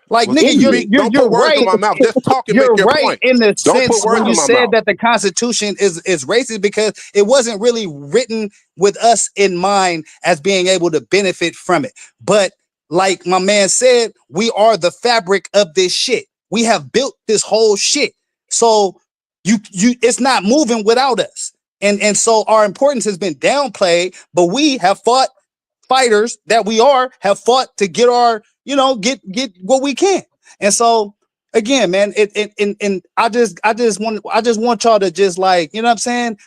[SPEAKER 9] Like,
[SPEAKER 3] well,
[SPEAKER 9] nigga, you're
[SPEAKER 3] words
[SPEAKER 9] right.
[SPEAKER 3] in my mouth. Just talk and
[SPEAKER 9] you're
[SPEAKER 3] make your
[SPEAKER 9] right
[SPEAKER 3] point.
[SPEAKER 9] in the
[SPEAKER 3] Don't
[SPEAKER 9] sense
[SPEAKER 3] put words
[SPEAKER 9] when you
[SPEAKER 3] in my
[SPEAKER 9] said
[SPEAKER 3] mouth.
[SPEAKER 9] that the Constitution is racist because it wasn't really written with us in mind as being able to benefit from it. But like my man said, we are the fabric of this shit. We have built this whole shit. So you it's not moving without us. And so our importance has been downplayed, but we have fought fighters that we have fought to get our, get what we can. And so again, man, I just want y'all to just like, you know what I'm saying?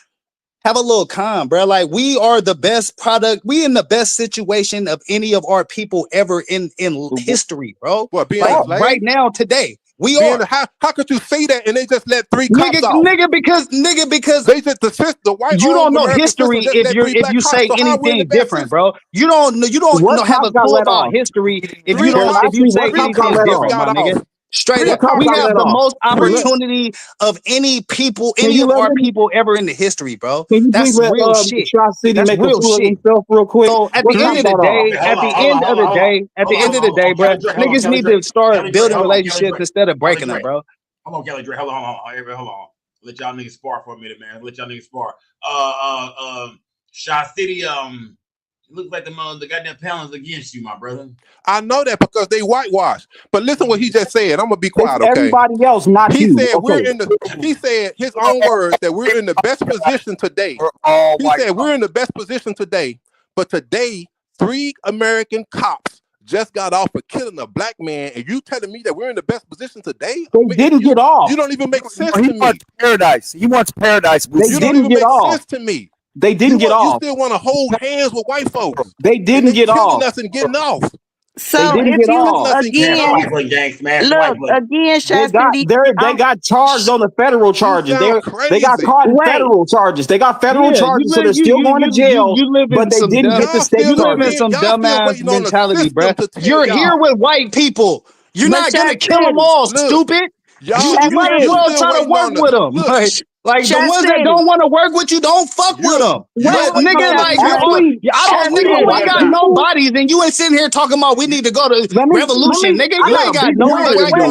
[SPEAKER 9] Have a little calm, bro. Like we are the best product. We in the best situation of any of our people ever in history, bro.
[SPEAKER 3] What, being
[SPEAKER 9] like
[SPEAKER 3] slave?
[SPEAKER 9] right now, today. We
[SPEAKER 3] being
[SPEAKER 9] are.
[SPEAKER 3] How could you say that and they just let 3 cops off?
[SPEAKER 9] Nigga, because
[SPEAKER 3] they just the white
[SPEAKER 9] you don't know
[SPEAKER 3] American
[SPEAKER 9] history
[SPEAKER 3] just
[SPEAKER 9] if
[SPEAKER 3] let
[SPEAKER 9] you
[SPEAKER 3] 3 black cops.
[SPEAKER 9] say
[SPEAKER 3] So how we're in the
[SPEAKER 9] anything
[SPEAKER 3] best
[SPEAKER 9] different,
[SPEAKER 3] system?
[SPEAKER 9] bro. You don't know have a clue about history if you don't if you say anything different, my nigga. Straight up, we have the most opportunity of any people, any of our people ever in the history, bro.
[SPEAKER 7] Can you
[SPEAKER 9] That's
[SPEAKER 7] please let
[SPEAKER 9] real shit.
[SPEAKER 7] Shot City
[SPEAKER 9] That's
[SPEAKER 7] make a
[SPEAKER 9] real
[SPEAKER 7] fool of
[SPEAKER 9] shit.
[SPEAKER 7] himself real quick?
[SPEAKER 9] So at the end of the day, at the end of the day, bro, niggas need to start building relationships instead of breaking them, bro.
[SPEAKER 1] Hold on, Kelly Dre. Hold on. Let y'all niggas spar for a minute, man. Let y'all niggas spar. Shot City, it looks like the goddamn panel's against you, my brother.
[SPEAKER 3] I know that because they whitewashed. But listen what he just said. I'm gonna be quiet, okay?
[SPEAKER 7] Everybody else, not
[SPEAKER 3] he
[SPEAKER 7] you.
[SPEAKER 3] Said
[SPEAKER 7] okay.
[SPEAKER 3] He said his own words that we're in the best position today. He said we're in the best position today. But today, 3 American cops just got off for killing a black man, and you telling me that we're in the best position today?
[SPEAKER 7] They didn't get off.
[SPEAKER 3] You don't even make sense
[SPEAKER 14] to
[SPEAKER 3] me.
[SPEAKER 14] He wants paradise.
[SPEAKER 7] They
[SPEAKER 3] You don't
[SPEAKER 7] didn't
[SPEAKER 3] even
[SPEAKER 7] get
[SPEAKER 3] make
[SPEAKER 7] off.
[SPEAKER 3] sense to me.
[SPEAKER 7] They didn't get off.
[SPEAKER 3] You still want to hold hands with white folks.
[SPEAKER 7] They didn't get
[SPEAKER 3] killing
[SPEAKER 7] off.
[SPEAKER 3] us and getting off.
[SPEAKER 5] So
[SPEAKER 7] they didn't
[SPEAKER 5] if
[SPEAKER 7] get
[SPEAKER 5] you
[SPEAKER 7] off.
[SPEAKER 5] again look again,
[SPEAKER 7] they got charged on the federal charges. They got caught in federal charges. They got federal charges, so they're still going to jail.
[SPEAKER 9] You live in
[SPEAKER 7] but they
[SPEAKER 9] some
[SPEAKER 7] didn't get the state
[SPEAKER 9] you live in
[SPEAKER 7] charges.
[SPEAKER 9] some dumbass mentality, bro. You're here with white people. You're not gonna kill them all, stupid. You might as well try to work with them. Like the ones that don't want to work with you, don't fuck with them. But nigga, like we got no bodies, and you ain't sitting here talking about we need to go to revolution, nigga. You ain't got no.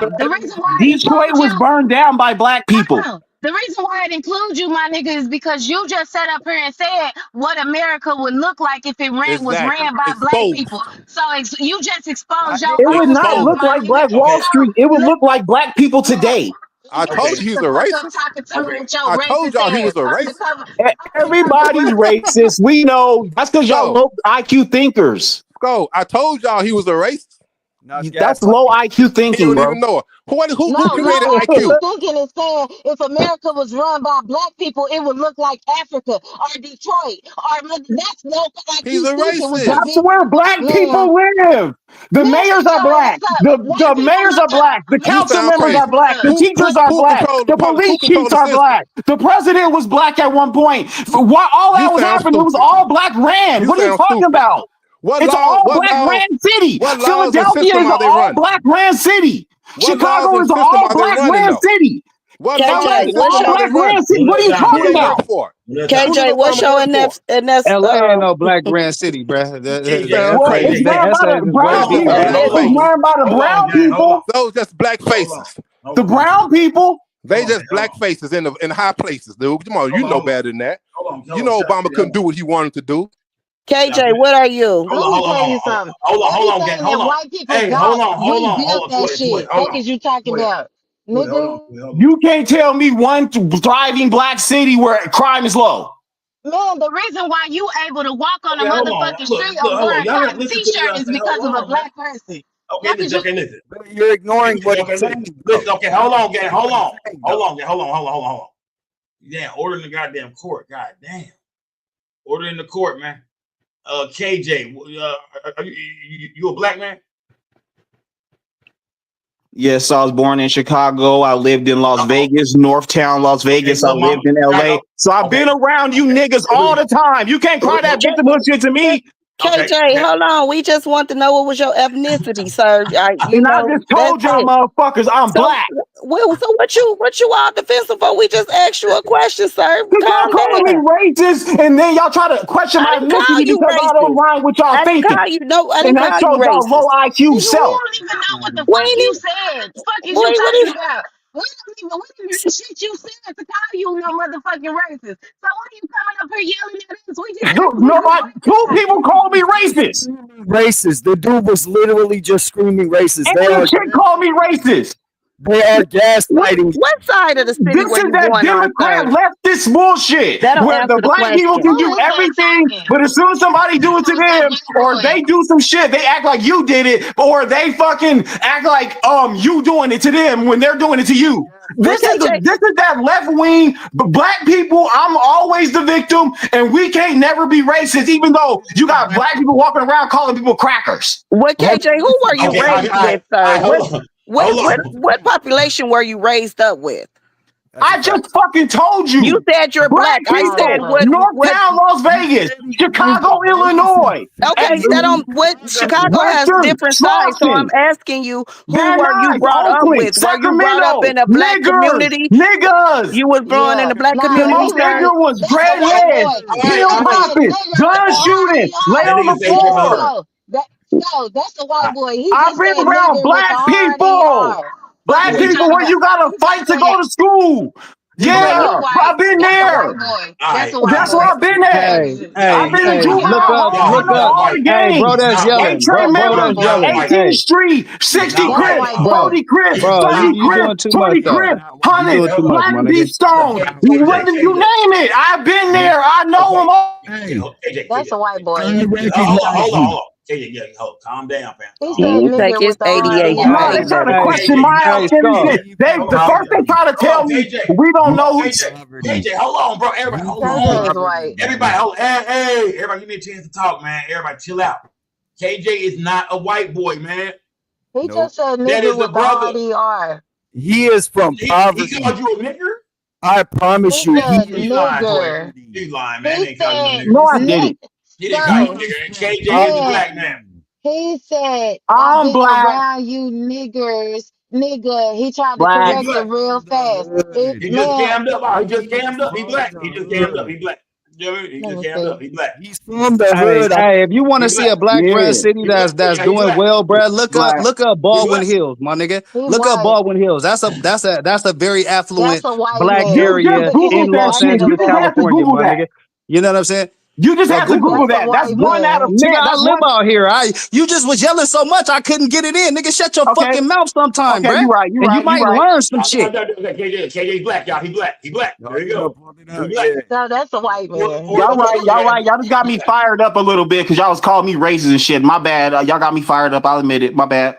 [SPEAKER 2] The reason why it
[SPEAKER 7] Detroit
[SPEAKER 2] includes
[SPEAKER 7] was
[SPEAKER 2] you,
[SPEAKER 7] burned down by black people.
[SPEAKER 2] the reason why it includes you, my nigga, is because you just sat up here and said what America would look like if it was
[SPEAKER 3] Exactly.
[SPEAKER 2] ran by black people.
[SPEAKER 3] Exposed.
[SPEAKER 2] So you just exposed your
[SPEAKER 7] It would
[SPEAKER 2] own
[SPEAKER 7] not
[SPEAKER 2] self,
[SPEAKER 7] look
[SPEAKER 2] my
[SPEAKER 3] Exposed.
[SPEAKER 7] like
[SPEAKER 2] nigga.
[SPEAKER 7] Black Wall
[SPEAKER 3] Okay.
[SPEAKER 2] So
[SPEAKER 7] Street. It would
[SPEAKER 2] look,
[SPEAKER 7] look like black people
[SPEAKER 2] look,
[SPEAKER 7] today.
[SPEAKER 3] I
[SPEAKER 2] you
[SPEAKER 3] told
[SPEAKER 2] shut
[SPEAKER 3] you he's
[SPEAKER 2] the
[SPEAKER 3] a
[SPEAKER 2] fuck up
[SPEAKER 3] racist.
[SPEAKER 2] talking to me with your
[SPEAKER 3] I told
[SPEAKER 2] racist
[SPEAKER 3] y'all he
[SPEAKER 2] ass
[SPEAKER 3] was a racist.
[SPEAKER 2] undercover.
[SPEAKER 7] Everybody's racist. We know that's because y'all
[SPEAKER 3] Go.
[SPEAKER 7] low IQ thinkers.
[SPEAKER 3] Go. I told y'all he was a racist.
[SPEAKER 7] That's low IQ thinking,
[SPEAKER 3] You don't
[SPEAKER 7] bro.
[SPEAKER 3] even know it. Who
[SPEAKER 2] No,
[SPEAKER 3] created
[SPEAKER 2] low
[SPEAKER 3] IQ?
[SPEAKER 2] IQ thinking is saying if America was run by black people, it would look like Africa or Detroit. That's low
[SPEAKER 3] He's
[SPEAKER 2] IQ
[SPEAKER 3] a
[SPEAKER 2] thinking with your
[SPEAKER 3] racist.
[SPEAKER 7] That's
[SPEAKER 2] big
[SPEAKER 7] where black
[SPEAKER 2] man.
[SPEAKER 7] people live. The
[SPEAKER 2] Man,
[SPEAKER 7] mayors
[SPEAKER 2] shut
[SPEAKER 7] are
[SPEAKER 2] your
[SPEAKER 7] black.
[SPEAKER 2] ass up. White
[SPEAKER 7] The
[SPEAKER 2] people
[SPEAKER 7] mayors
[SPEAKER 2] look
[SPEAKER 7] are black. The
[SPEAKER 3] You
[SPEAKER 7] council
[SPEAKER 3] sound
[SPEAKER 7] members are
[SPEAKER 3] crazy.
[SPEAKER 7] black. The teachers are black. The police chiefs
[SPEAKER 3] the
[SPEAKER 7] are
[SPEAKER 3] system?
[SPEAKER 7] black. The president was black at one point. All that
[SPEAKER 3] You
[SPEAKER 7] was
[SPEAKER 3] sound
[SPEAKER 7] happening, it was
[SPEAKER 3] stupid.
[SPEAKER 7] all black ran.
[SPEAKER 3] You
[SPEAKER 7] What are you
[SPEAKER 3] sound
[SPEAKER 7] talking
[SPEAKER 3] stupid.
[SPEAKER 7] about? It's all black ran city.
[SPEAKER 3] What laws and
[SPEAKER 7] Philadelphia
[SPEAKER 3] system
[SPEAKER 7] is an
[SPEAKER 3] are they
[SPEAKER 7] all
[SPEAKER 3] running?
[SPEAKER 7] black ran city.
[SPEAKER 3] What laws
[SPEAKER 7] Chicago
[SPEAKER 3] and
[SPEAKER 7] is an
[SPEAKER 3] system
[SPEAKER 7] all
[SPEAKER 3] are they
[SPEAKER 7] black
[SPEAKER 3] running
[SPEAKER 7] ran
[SPEAKER 3] though?
[SPEAKER 7] city.
[SPEAKER 3] What
[SPEAKER 7] LA
[SPEAKER 3] laws and
[SPEAKER 7] is all
[SPEAKER 3] system are they
[SPEAKER 7] black ran
[SPEAKER 3] running?
[SPEAKER 7] city. What are you
[SPEAKER 3] Who
[SPEAKER 7] talking
[SPEAKER 3] they work
[SPEAKER 7] about?
[SPEAKER 3] for?
[SPEAKER 5] KJ,
[SPEAKER 3] Who did
[SPEAKER 5] what's
[SPEAKER 3] Obama
[SPEAKER 5] your
[SPEAKER 3] work for?
[SPEAKER 9] LA ain't no black grand city, bruh.
[SPEAKER 3] You sound
[SPEAKER 7] Well, it's
[SPEAKER 3] crazy.
[SPEAKER 7] ran by the
[SPEAKER 3] Those
[SPEAKER 7] brown
[SPEAKER 3] just
[SPEAKER 7] people.
[SPEAKER 3] black
[SPEAKER 7] It's
[SPEAKER 3] faces.
[SPEAKER 7] ran by the brown people.
[SPEAKER 3] Those just black faces.
[SPEAKER 7] The brown people.
[SPEAKER 3] They just black faces in high places, dude. Come on, you know better than that. You know Obama couldn't do what he wanted to do.
[SPEAKER 5] KJ, what are you?
[SPEAKER 2] Let me tell you something. Everything that white people got, we built that shit. Fuck is you talking about, nigga?
[SPEAKER 7] You can't tell me one thriving black city where crime is low.
[SPEAKER 2] Man, the reason why you able to walk on a motherfucking street or wear a cotton t-shirt is because of a black person.
[SPEAKER 1] Listen.
[SPEAKER 14] You're ignoring what he's saying.
[SPEAKER 1] Listen, okay, hold on, gang. Hold on. Yeah, order in the goddamn court. God damn. Order in the court, man. KJ, are you a black man?
[SPEAKER 7] Yes, I was born in Chicago. I lived in Las Vegas, Northtown, Las Vegas. I lived in LA. So I've been around you niggas all the time. You can't cry that victimhood shit to me.
[SPEAKER 5] KJ, hold on. We just want to know what was your ethnicity, sir.
[SPEAKER 7] I just told y'all motherfuckers I'm black.
[SPEAKER 5] Well, so what you all defensive for? We just asked you a question, sir.
[SPEAKER 7] Y'all calling me racist, and then y'all try to question my ethnicity because I don't line with y'all thinking. And that shows y'all low IQ self.
[SPEAKER 2] You don't even know what the fuck you said. The fuck is you talking about? We didn't hear shit you said to call you no motherfucking racist. So why are you coming up here yelling at us? We just
[SPEAKER 7] Two people called me racist.
[SPEAKER 14] Racist. The dude was literally just screaming racist.
[SPEAKER 7] And the chick called me racist.
[SPEAKER 14] They are gaslighting.
[SPEAKER 5] What side of the city
[SPEAKER 7] this
[SPEAKER 5] were
[SPEAKER 7] is
[SPEAKER 5] you
[SPEAKER 7] that
[SPEAKER 5] going
[SPEAKER 7] Democrat
[SPEAKER 5] on,
[SPEAKER 7] leftist bullshit where the black people can do everything, but as soon as somebody do it to them, or they do some shit, they act like you did it, or they fucking act like you doing it to them when they're doing it to you. This is that left wing black people. I'm always the victim, and we can't never be racist, even though you got black people walking around calling people crackers.
[SPEAKER 5] What KJ? Who were you raised with, sir? What population were you raised up with?
[SPEAKER 7] I just fucking told you.
[SPEAKER 5] You said you're black. I said
[SPEAKER 7] Northtown, Las Vegas, Chicago, Illinois.
[SPEAKER 5] Okay, Chicago has different sides. So I'm asking you, who were you brought up with? Were you brought up in a black community?
[SPEAKER 7] Niggas.
[SPEAKER 5] You was born in a black community.
[SPEAKER 7] The most ignorant ones, gray heads, pill popping, gun shooting, lay on the floor.
[SPEAKER 2] No, that's the white boy.
[SPEAKER 7] I've been around black people. Black people where you gotta fight to go to school. Yeah, I've been there. That's where I've been at. I've been in juvenile hall. I know all the gangs.
[SPEAKER 9] Hey, bro, that's yelling.
[SPEAKER 7] Bro, that's yelling. 18th Street, 60 Crips, 40 Crips, 30 Crips, 20 Crips, 100 Black Beach Stone. You name it. I've been there. I know them all.
[SPEAKER 2] That's a white boy.
[SPEAKER 1] Hold on. Yeah, calm down, fam.
[SPEAKER 5] You take his 88.
[SPEAKER 7] No, they trying to question my identity. The first they try to tell me we don't know who.
[SPEAKER 1] KJ, hold on, bro. Everybody, hold on. Everybody, hold. Hey, everybody, give me a chance to talk, man. Everybody, chill out. KJ is not a white boy, man.
[SPEAKER 2] He just said nigga with the RDR.
[SPEAKER 14] He is from poverty.
[SPEAKER 1] He called you a nigger?
[SPEAKER 14] I promise you.
[SPEAKER 1] He's lying, man. He called you a nigger.
[SPEAKER 7] No, I didn't.
[SPEAKER 1] He didn't call you a nigger. KJ is a black man.
[SPEAKER 2] He said,
[SPEAKER 7] I'm
[SPEAKER 2] I've been
[SPEAKER 7] black.
[SPEAKER 2] around you niggers, nigga. He tried to correct it real fast.
[SPEAKER 1] He just cammed up. He just cammed up. He black. He just cammed up. He black. He just cammed up. He black.
[SPEAKER 14] He's from the hood.
[SPEAKER 9] Hey, if you want to see a black grand city that's doing well, bro, look up Baldwin Hills, my nigga. Look up Baldwin Hills. That's a very affluent black area in Los Angeles, California, my nigga. You know what I'm saying?
[SPEAKER 7] You just have to Google that. That's 1 out of 10.
[SPEAKER 9] Nigga, I live out here. You just was yelling so much I couldn't get it in. Nigga, shut your fucking mouth sometime, bro.
[SPEAKER 7] You right.
[SPEAKER 9] You might learn some shit.
[SPEAKER 1] KJ black, y'all. He black. There you go.
[SPEAKER 2] No, that's a white man.
[SPEAKER 7] Y'all right. Y'all just got me fired up a little bit because y'all was calling me racist and shit. My bad. Y'all got me fired up. I'll admit it. My bad.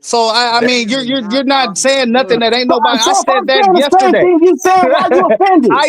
[SPEAKER 9] So I mean, you're not saying nothing that ain't nobody. I
[SPEAKER 7] So if
[SPEAKER 9] said
[SPEAKER 7] I'm
[SPEAKER 9] that
[SPEAKER 7] saying the same
[SPEAKER 9] yesterday.
[SPEAKER 7] thing you said, why you offended?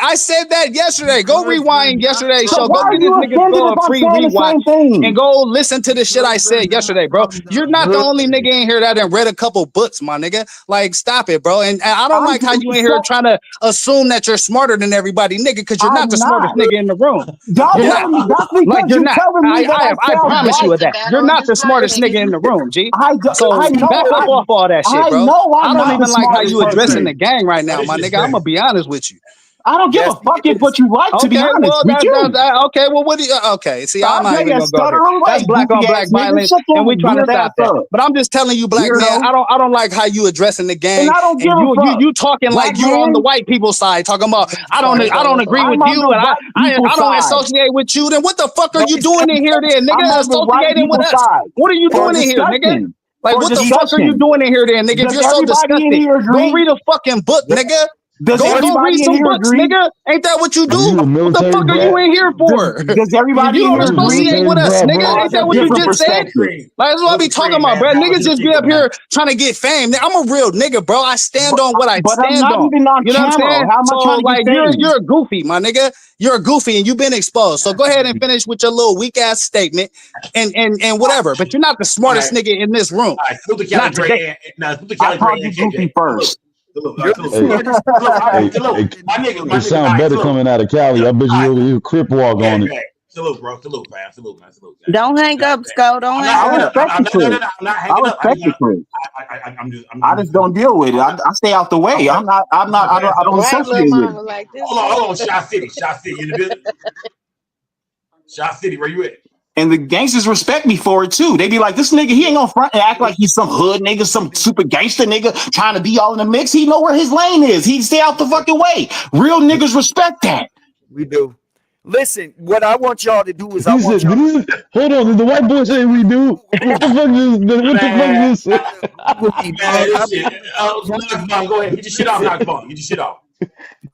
[SPEAKER 9] I said that yesterday. Go rewind yesterday's
[SPEAKER 7] So
[SPEAKER 9] show. Go
[SPEAKER 7] why are
[SPEAKER 9] get
[SPEAKER 7] you
[SPEAKER 9] this nigga
[SPEAKER 7] offended
[SPEAKER 9] go
[SPEAKER 7] if
[SPEAKER 9] a
[SPEAKER 7] I'm
[SPEAKER 9] free
[SPEAKER 7] saying the
[SPEAKER 9] rewind
[SPEAKER 7] same thing?
[SPEAKER 9] and go listen to the shit I said yesterday, bro. You're not the only nigga in here that done read a couple books, my nigga. Like, stop it, bro. And I don't like how you in here trying to assume that you're smarter than everybody, nigga, because you're not the smartest nigga in the room.
[SPEAKER 7] Y'all
[SPEAKER 9] You're not.
[SPEAKER 7] telling me that's
[SPEAKER 9] Like,
[SPEAKER 7] because
[SPEAKER 9] you're
[SPEAKER 7] you
[SPEAKER 9] not.
[SPEAKER 7] telling me that
[SPEAKER 9] I
[SPEAKER 7] sound
[SPEAKER 9] promise you
[SPEAKER 7] white.
[SPEAKER 9] of that. You're not the smartest nigga in the room, G. So back up off all that shit, bro.
[SPEAKER 7] know
[SPEAKER 9] I
[SPEAKER 7] I'm
[SPEAKER 9] don't
[SPEAKER 7] not the
[SPEAKER 9] even like how
[SPEAKER 7] smartest
[SPEAKER 9] you addressing
[SPEAKER 7] person.
[SPEAKER 9] the gang right now, my nigga. I'm gonna be honest with you.
[SPEAKER 7] I don't give a fuck if what you like, to be
[SPEAKER 9] Okay,
[SPEAKER 7] honest
[SPEAKER 9] well,
[SPEAKER 7] with you.
[SPEAKER 9] okay, well, what do you, okay, see, I'm not
[SPEAKER 7] Stop
[SPEAKER 9] even
[SPEAKER 7] being
[SPEAKER 9] gonna go here.
[SPEAKER 7] stuttering
[SPEAKER 9] That's
[SPEAKER 7] white,
[SPEAKER 9] black on
[SPEAKER 7] goofy
[SPEAKER 9] black
[SPEAKER 7] ass nigga.
[SPEAKER 9] violence,
[SPEAKER 7] Shut
[SPEAKER 9] and
[SPEAKER 7] your
[SPEAKER 9] we trying to
[SPEAKER 7] weird
[SPEAKER 9] stop
[SPEAKER 7] ass
[SPEAKER 9] that.
[SPEAKER 7] up.
[SPEAKER 9] But I'm just telling you, black man,
[SPEAKER 7] Weirdo.
[SPEAKER 9] I don't like how you addressing the gang,
[SPEAKER 7] And I don't give
[SPEAKER 9] and
[SPEAKER 7] a fuck.
[SPEAKER 9] you talking
[SPEAKER 7] Black
[SPEAKER 9] like you on the
[SPEAKER 7] man,
[SPEAKER 9] white people side, talking about I don't agree with
[SPEAKER 7] I'm on
[SPEAKER 9] you,
[SPEAKER 7] the
[SPEAKER 9] and
[SPEAKER 7] white people
[SPEAKER 9] I don't
[SPEAKER 7] side.
[SPEAKER 9] associate with you. Then what the fuck are
[SPEAKER 14] No,
[SPEAKER 9] you
[SPEAKER 14] he's
[SPEAKER 9] doing
[SPEAKER 14] not
[SPEAKER 9] in here, then,
[SPEAKER 7] I'm
[SPEAKER 9] nigga?
[SPEAKER 7] on the white
[SPEAKER 9] Associating with
[SPEAKER 7] people
[SPEAKER 9] us?
[SPEAKER 7] side
[SPEAKER 9] What are you
[SPEAKER 7] for
[SPEAKER 9] doing in here, nigga?
[SPEAKER 7] discussion. Like,
[SPEAKER 17] for
[SPEAKER 7] what the fuck are you
[SPEAKER 17] discussion.
[SPEAKER 7] doing in here then, nigga? If
[SPEAKER 17] Does
[SPEAKER 7] you're so
[SPEAKER 17] everybody in
[SPEAKER 7] disgusted,
[SPEAKER 17] here
[SPEAKER 7] go
[SPEAKER 17] agree?
[SPEAKER 7] read a fucking book, nigga.
[SPEAKER 17] Does
[SPEAKER 7] Go read
[SPEAKER 17] everybody in
[SPEAKER 7] some
[SPEAKER 17] here
[SPEAKER 7] books,
[SPEAKER 17] agree?
[SPEAKER 7] nigga. Ain't that what you
[SPEAKER 15] Are
[SPEAKER 7] do?
[SPEAKER 15] you a
[SPEAKER 7] What the
[SPEAKER 15] military
[SPEAKER 7] fuck are you
[SPEAKER 15] brat?
[SPEAKER 7] in here for?
[SPEAKER 17] Does everybody
[SPEAKER 7] You
[SPEAKER 17] in
[SPEAKER 7] don't
[SPEAKER 17] here
[SPEAKER 15] You a
[SPEAKER 17] agree?
[SPEAKER 7] associate
[SPEAKER 15] military
[SPEAKER 7] with us,
[SPEAKER 15] brat,
[SPEAKER 7] nigga.
[SPEAKER 17] Oh,
[SPEAKER 15] bro?
[SPEAKER 7] Ain't
[SPEAKER 17] that's a
[SPEAKER 7] that what you
[SPEAKER 17] different
[SPEAKER 7] just said?
[SPEAKER 17] perspective.
[SPEAKER 7] Like, that's what I be talking about, bro. Niggas just be up here trying to get fame. I'm a real nigga, bro. I stand on what I
[SPEAKER 17] But I'm
[SPEAKER 7] stand
[SPEAKER 17] not
[SPEAKER 7] on.
[SPEAKER 17] even on
[SPEAKER 7] You know what I'm
[SPEAKER 17] camera.
[SPEAKER 7] saying?
[SPEAKER 17] How am I
[SPEAKER 7] So,
[SPEAKER 17] trying to get
[SPEAKER 7] like,
[SPEAKER 17] fame?
[SPEAKER 7] you're a goofy, my nigga. You're a goofy, and you've been exposed. So go ahead and finish with your little weak ass statement and whatever. But you're not the smartest nigga in this room.
[SPEAKER 1] Salute to Cali
[SPEAKER 7] Not
[SPEAKER 1] Dre
[SPEAKER 7] today.
[SPEAKER 1] salute to
[SPEAKER 17] I
[SPEAKER 1] Cali Dre
[SPEAKER 17] called you
[SPEAKER 1] and KJ.
[SPEAKER 17] goofy first.
[SPEAKER 1] Salute.
[SPEAKER 14] You're the
[SPEAKER 15] Hey,
[SPEAKER 14] smartest person I ever
[SPEAKER 15] hey,
[SPEAKER 14] met in
[SPEAKER 1] My
[SPEAKER 14] this
[SPEAKER 1] niggas,
[SPEAKER 14] room.
[SPEAKER 1] my
[SPEAKER 15] it
[SPEAKER 1] niggas. All
[SPEAKER 15] sound
[SPEAKER 1] right,
[SPEAKER 15] better
[SPEAKER 1] salute.
[SPEAKER 15] coming out of Cali. I bet you crip walk
[SPEAKER 1] Yeah,
[SPEAKER 15] on it.
[SPEAKER 1] man. Salute, bro. Salute, fam. Salute, man. Salute, man.
[SPEAKER 5] Don't hang up, Sco. Don't
[SPEAKER 1] I'm not
[SPEAKER 17] I
[SPEAKER 5] hang
[SPEAKER 1] hanging
[SPEAKER 5] up.
[SPEAKER 1] up.
[SPEAKER 17] respect the
[SPEAKER 1] No.
[SPEAKER 17] clip.
[SPEAKER 1] I'm not
[SPEAKER 17] I
[SPEAKER 1] hanging up.
[SPEAKER 17] respect the clip. I
[SPEAKER 1] I'm
[SPEAKER 17] just
[SPEAKER 1] just
[SPEAKER 17] don't deal with it. I stay out the way.
[SPEAKER 1] okay.
[SPEAKER 17] I don't
[SPEAKER 2] Right, little
[SPEAKER 17] associate with it.
[SPEAKER 2] mama, like this.
[SPEAKER 1] Hold on. Shot City, you in the building? Shot City, where you at?
[SPEAKER 17] And the gangsters respect me for it too. They be like, this nigga, he ain't gonna front and act like he's some hood nigga, some super gangster nigga trying to be all in the mix. He know where his lane is. He stay out the fucking way. Real niggas respect that.
[SPEAKER 14] We do. Listen, what I want y'all to do is I
[SPEAKER 15] He
[SPEAKER 14] want
[SPEAKER 15] said,
[SPEAKER 14] y'all
[SPEAKER 15] hold on, did the white boy say we do? What the fuck
[SPEAKER 1] Man,
[SPEAKER 15] is this?
[SPEAKER 14] to Google me,
[SPEAKER 1] man,
[SPEAKER 14] dog.
[SPEAKER 1] this shit. Knox Bomb, go ahead. Get your shit off, Knox Bomb. Get your shit off.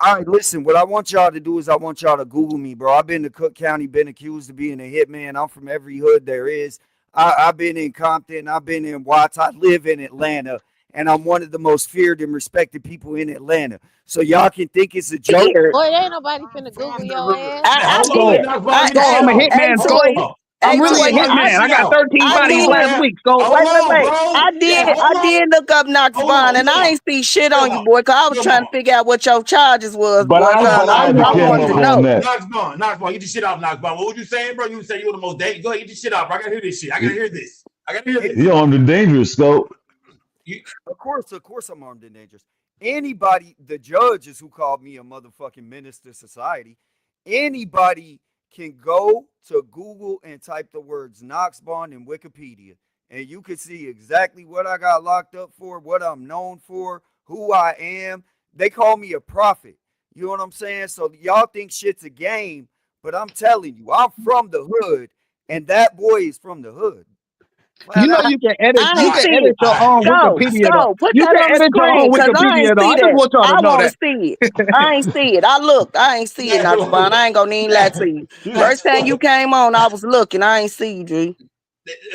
[SPEAKER 14] All right, listen, what I want y'all to do is I want y'all to Google me, bro. I've been to Cook County, been accused of being a hitman. I'm from every hood there is. I've been in Compton, I've been in Watts, I live in Atlanta, and I'm one of the most feared and respected people in Atlanta. So y'all can think it's a joke.
[SPEAKER 2] Boy, there ain't nobody finna Google your ass.
[SPEAKER 5] I
[SPEAKER 1] Hold on,
[SPEAKER 5] did.
[SPEAKER 1] Knox Bomb. Get the shit
[SPEAKER 7] I'm a
[SPEAKER 1] off.
[SPEAKER 5] Hey,
[SPEAKER 7] hitman,
[SPEAKER 1] Hold
[SPEAKER 7] Sco.
[SPEAKER 5] twin.
[SPEAKER 1] on.
[SPEAKER 7] I'm
[SPEAKER 5] Hey,
[SPEAKER 1] Knox
[SPEAKER 7] really a
[SPEAKER 5] twin.
[SPEAKER 1] Bomb, get the
[SPEAKER 7] hitman. I
[SPEAKER 1] shit
[SPEAKER 7] got
[SPEAKER 1] off.
[SPEAKER 7] 13
[SPEAKER 5] I
[SPEAKER 7] bodies
[SPEAKER 1] Hold on,
[SPEAKER 5] did.
[SPEAKER 7] last
[SPEAKER 1] man.
[SPEAKER 7] week, Sco.
[SPEAKER 1] Hold on,
[SPEAKER 5] Wait.
[SPEAKER 1] bro.
[SPEAKER 5] I
[SPEAKER 1] Yeah,
[SPEAKER 5] did.
[SPEAKER 1] hold on.
[SPEAKER 5] Look up Knox
[SPEAKER 1] Hold
[SPEAKER 5] Bond,
[SPEAKER 1] on.
[SPEAKER 5] and
[SPEAKER 1] Chill
[SPEAKER 5] I
[SPEAKER 1] out.
[SPEAKER 5] ain't see shit
[SPEAKER 1] Chill
[SPEAKER 5] on you,
[SPEAKER 1] out.
[SPEAKER 5] boy. Cause I was
[SPEAKER 1] Chill
[SPEAKER 5] trying
[SPEAKER 1] out.
[SPEAKER 5] to figure out what your charges was,
[SPEAKER 17] But
[SPEAKER 5] boy.
[SPEAKER 17] I
[SPEAKER 5] Cause
[SPEAKER 15] I had to
[SPEAKER 5] I
[SPEAKER 15] came
[SPEAKER 5] wanted
[SPEAKER 15] up
[SPEAKER 5] to
[SPEAKER 15] on
[SPEAKER 5] know.
[SPEAKER 15] that.
[SPEAKER 1] Knox Bomb, get your shit off, Knox Bomb. What were you saying, bro? You said you were the most dangerous. Go ahead, get your shit off, bro. I gotta hear this shit. I gotta hear this.
[SPEAKER 15] He armed and dangerous, Scope.
[SPEAKER 14] Of course I'm armed and dangerous. Anybody, the judges who called me a motherfucking menace to society, anybody can go to Google and type the words Knox Bond in Wikipedia, and you can see exactly what I got locked up for, what I'm known for, who I am. They call me a prophet. You know what I'm saying? So y'all think shit's a game, but I'm telling you, I'm from the hood, and that boy is from the hood.
[SPEAKER 7] You
[SPEAKER 14] Flat
[SPEAKER 7] know
[SPEAKER 14] out.
[SPEAKER 7] you can edit.
[SPEAKER 5] I
[SPEAKER 7] You
[SPEAKER 5] ain't
[SPEAKER 7] can
[SPEAKER 5] see
[SPEAKER 7] edit
[SPEAKER 5] it.
[SPEAKER 7] your own Wikipedia though.
[SPEAKER 5] Put
[SPEAKER 7] You
[SPEAKER 5] that
[SPEAKER 7] can
[SPEAKER 5] on the
[SPEAKER 7] edit your own
[SPEAKER 5] screen, cause I ain't
[SPEAKER 7] Wikipedia though.
[SPEAKER 5] see
[SPEAKER 7] I just
[SPEAKER 5] that.
[SPEAKER 7] want y'all to
[SPEAKER 5] I
[SPEAKER 7] know
[SPEAKER 5] want to
[SPEAKER 7] that.
[SPEAKER 5] see it. I ain't see it. I looked. I ain't see it, Knox Bond. I ain't gonna even lie to you. First time you came on, I was looking. I ain't see you, Drew.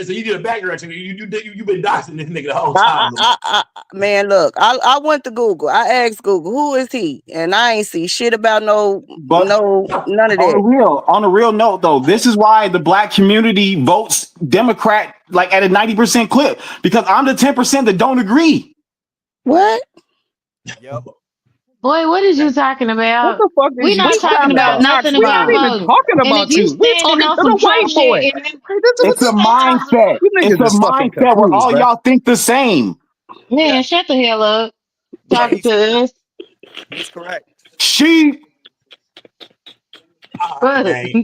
[SPEAKER 1] So you did a background check. You been doxing this nigga the whole time.
[SPEAKER 5] Man, look, I went to Google. I asked Google, who is he? And I ain't see shit about none
[SPEAKER 17] But
[SPEAKER 5] of that.
[SPEAKER 17] on a real note though, this is why the black community votes Democrat like at a 90% clip, because I'm the 10% that don't agree.
[SPEAKER 5] What?
[SPEAKER 14] Yep.
[SPEAKER 21] Boy, what is you talking
[SPEAKER 7] What
[SPEAKER 21] about?
[SPEAKER 7] the fuck
[SPEAKER 21] We
[SPEAKER 7] is you
[SPEAKER 21] not
[SPEAKER 5] We
[SPEAKER 21] talking
[SPEAKER 5] talking
[SPEAKER 7] talking
[SPEAKER 5] about
[SPEAKER 21] about
[SPEAKER 7] about?
[SPEAKER 5] Knox
[SPEAKER 21] nothing
[SPEAKER 7] We're
[SPEAKER 21] about
[SPEAKER 7] not
[SPEAKER 5] Bond.
[SPEAKER 7] even
[SPEAKER 21] votes.
[SPEAKER 7] talking
[SPEAKER 21] And if
[SPEAKER 7] about
[SPEAKER 21] you
[SPEAKER 7] you. We're
[SPEAKER 21] standing
[SPEAKER 7] talking
[SPEAKER 21] on
[SPEAKER 7] to the
[SPEAKER 21] some
[SPEAKER 7] white
[SPEAKER 21] Trump
[SPEAKER 7] boy.
[SPEAKER 21] shit, and
[SPEAKER 7] Hey, this
[SPEAKER 17] It's
[SPEAKER 21] you
[SPEAKER 17] a
[SPEAKER 7] is
[SPEAKER 21] standing on some
[SPEAKER 17] mindset.
[SPEAKER 7] you
[SPEAKER 17] It's
[SPEAKER 7] niggas
[SPEAKER 17] a
[SPEAKER 7] is fucking
[SPEAKER 17] mindset where
[SPEAKER 7] confused,
[SPEAKER 17] all
[SPEAKER 7] bro.
[SPEAKER 17] y'all think the same.
[SPEAKER 21] man,
[SPEAKER 14] Yes.
[SPEAKER 21] shut the hell up.
[SPEAKER 14] Yeah,
[SPEAKER 21] Talking to us.
[SPEAKER 14] he's correct.
[SPEAKER 17] She
[SPEAKER 1] All right,
[SPEAKER 21] Fuck.
[SPEAKER 1] man.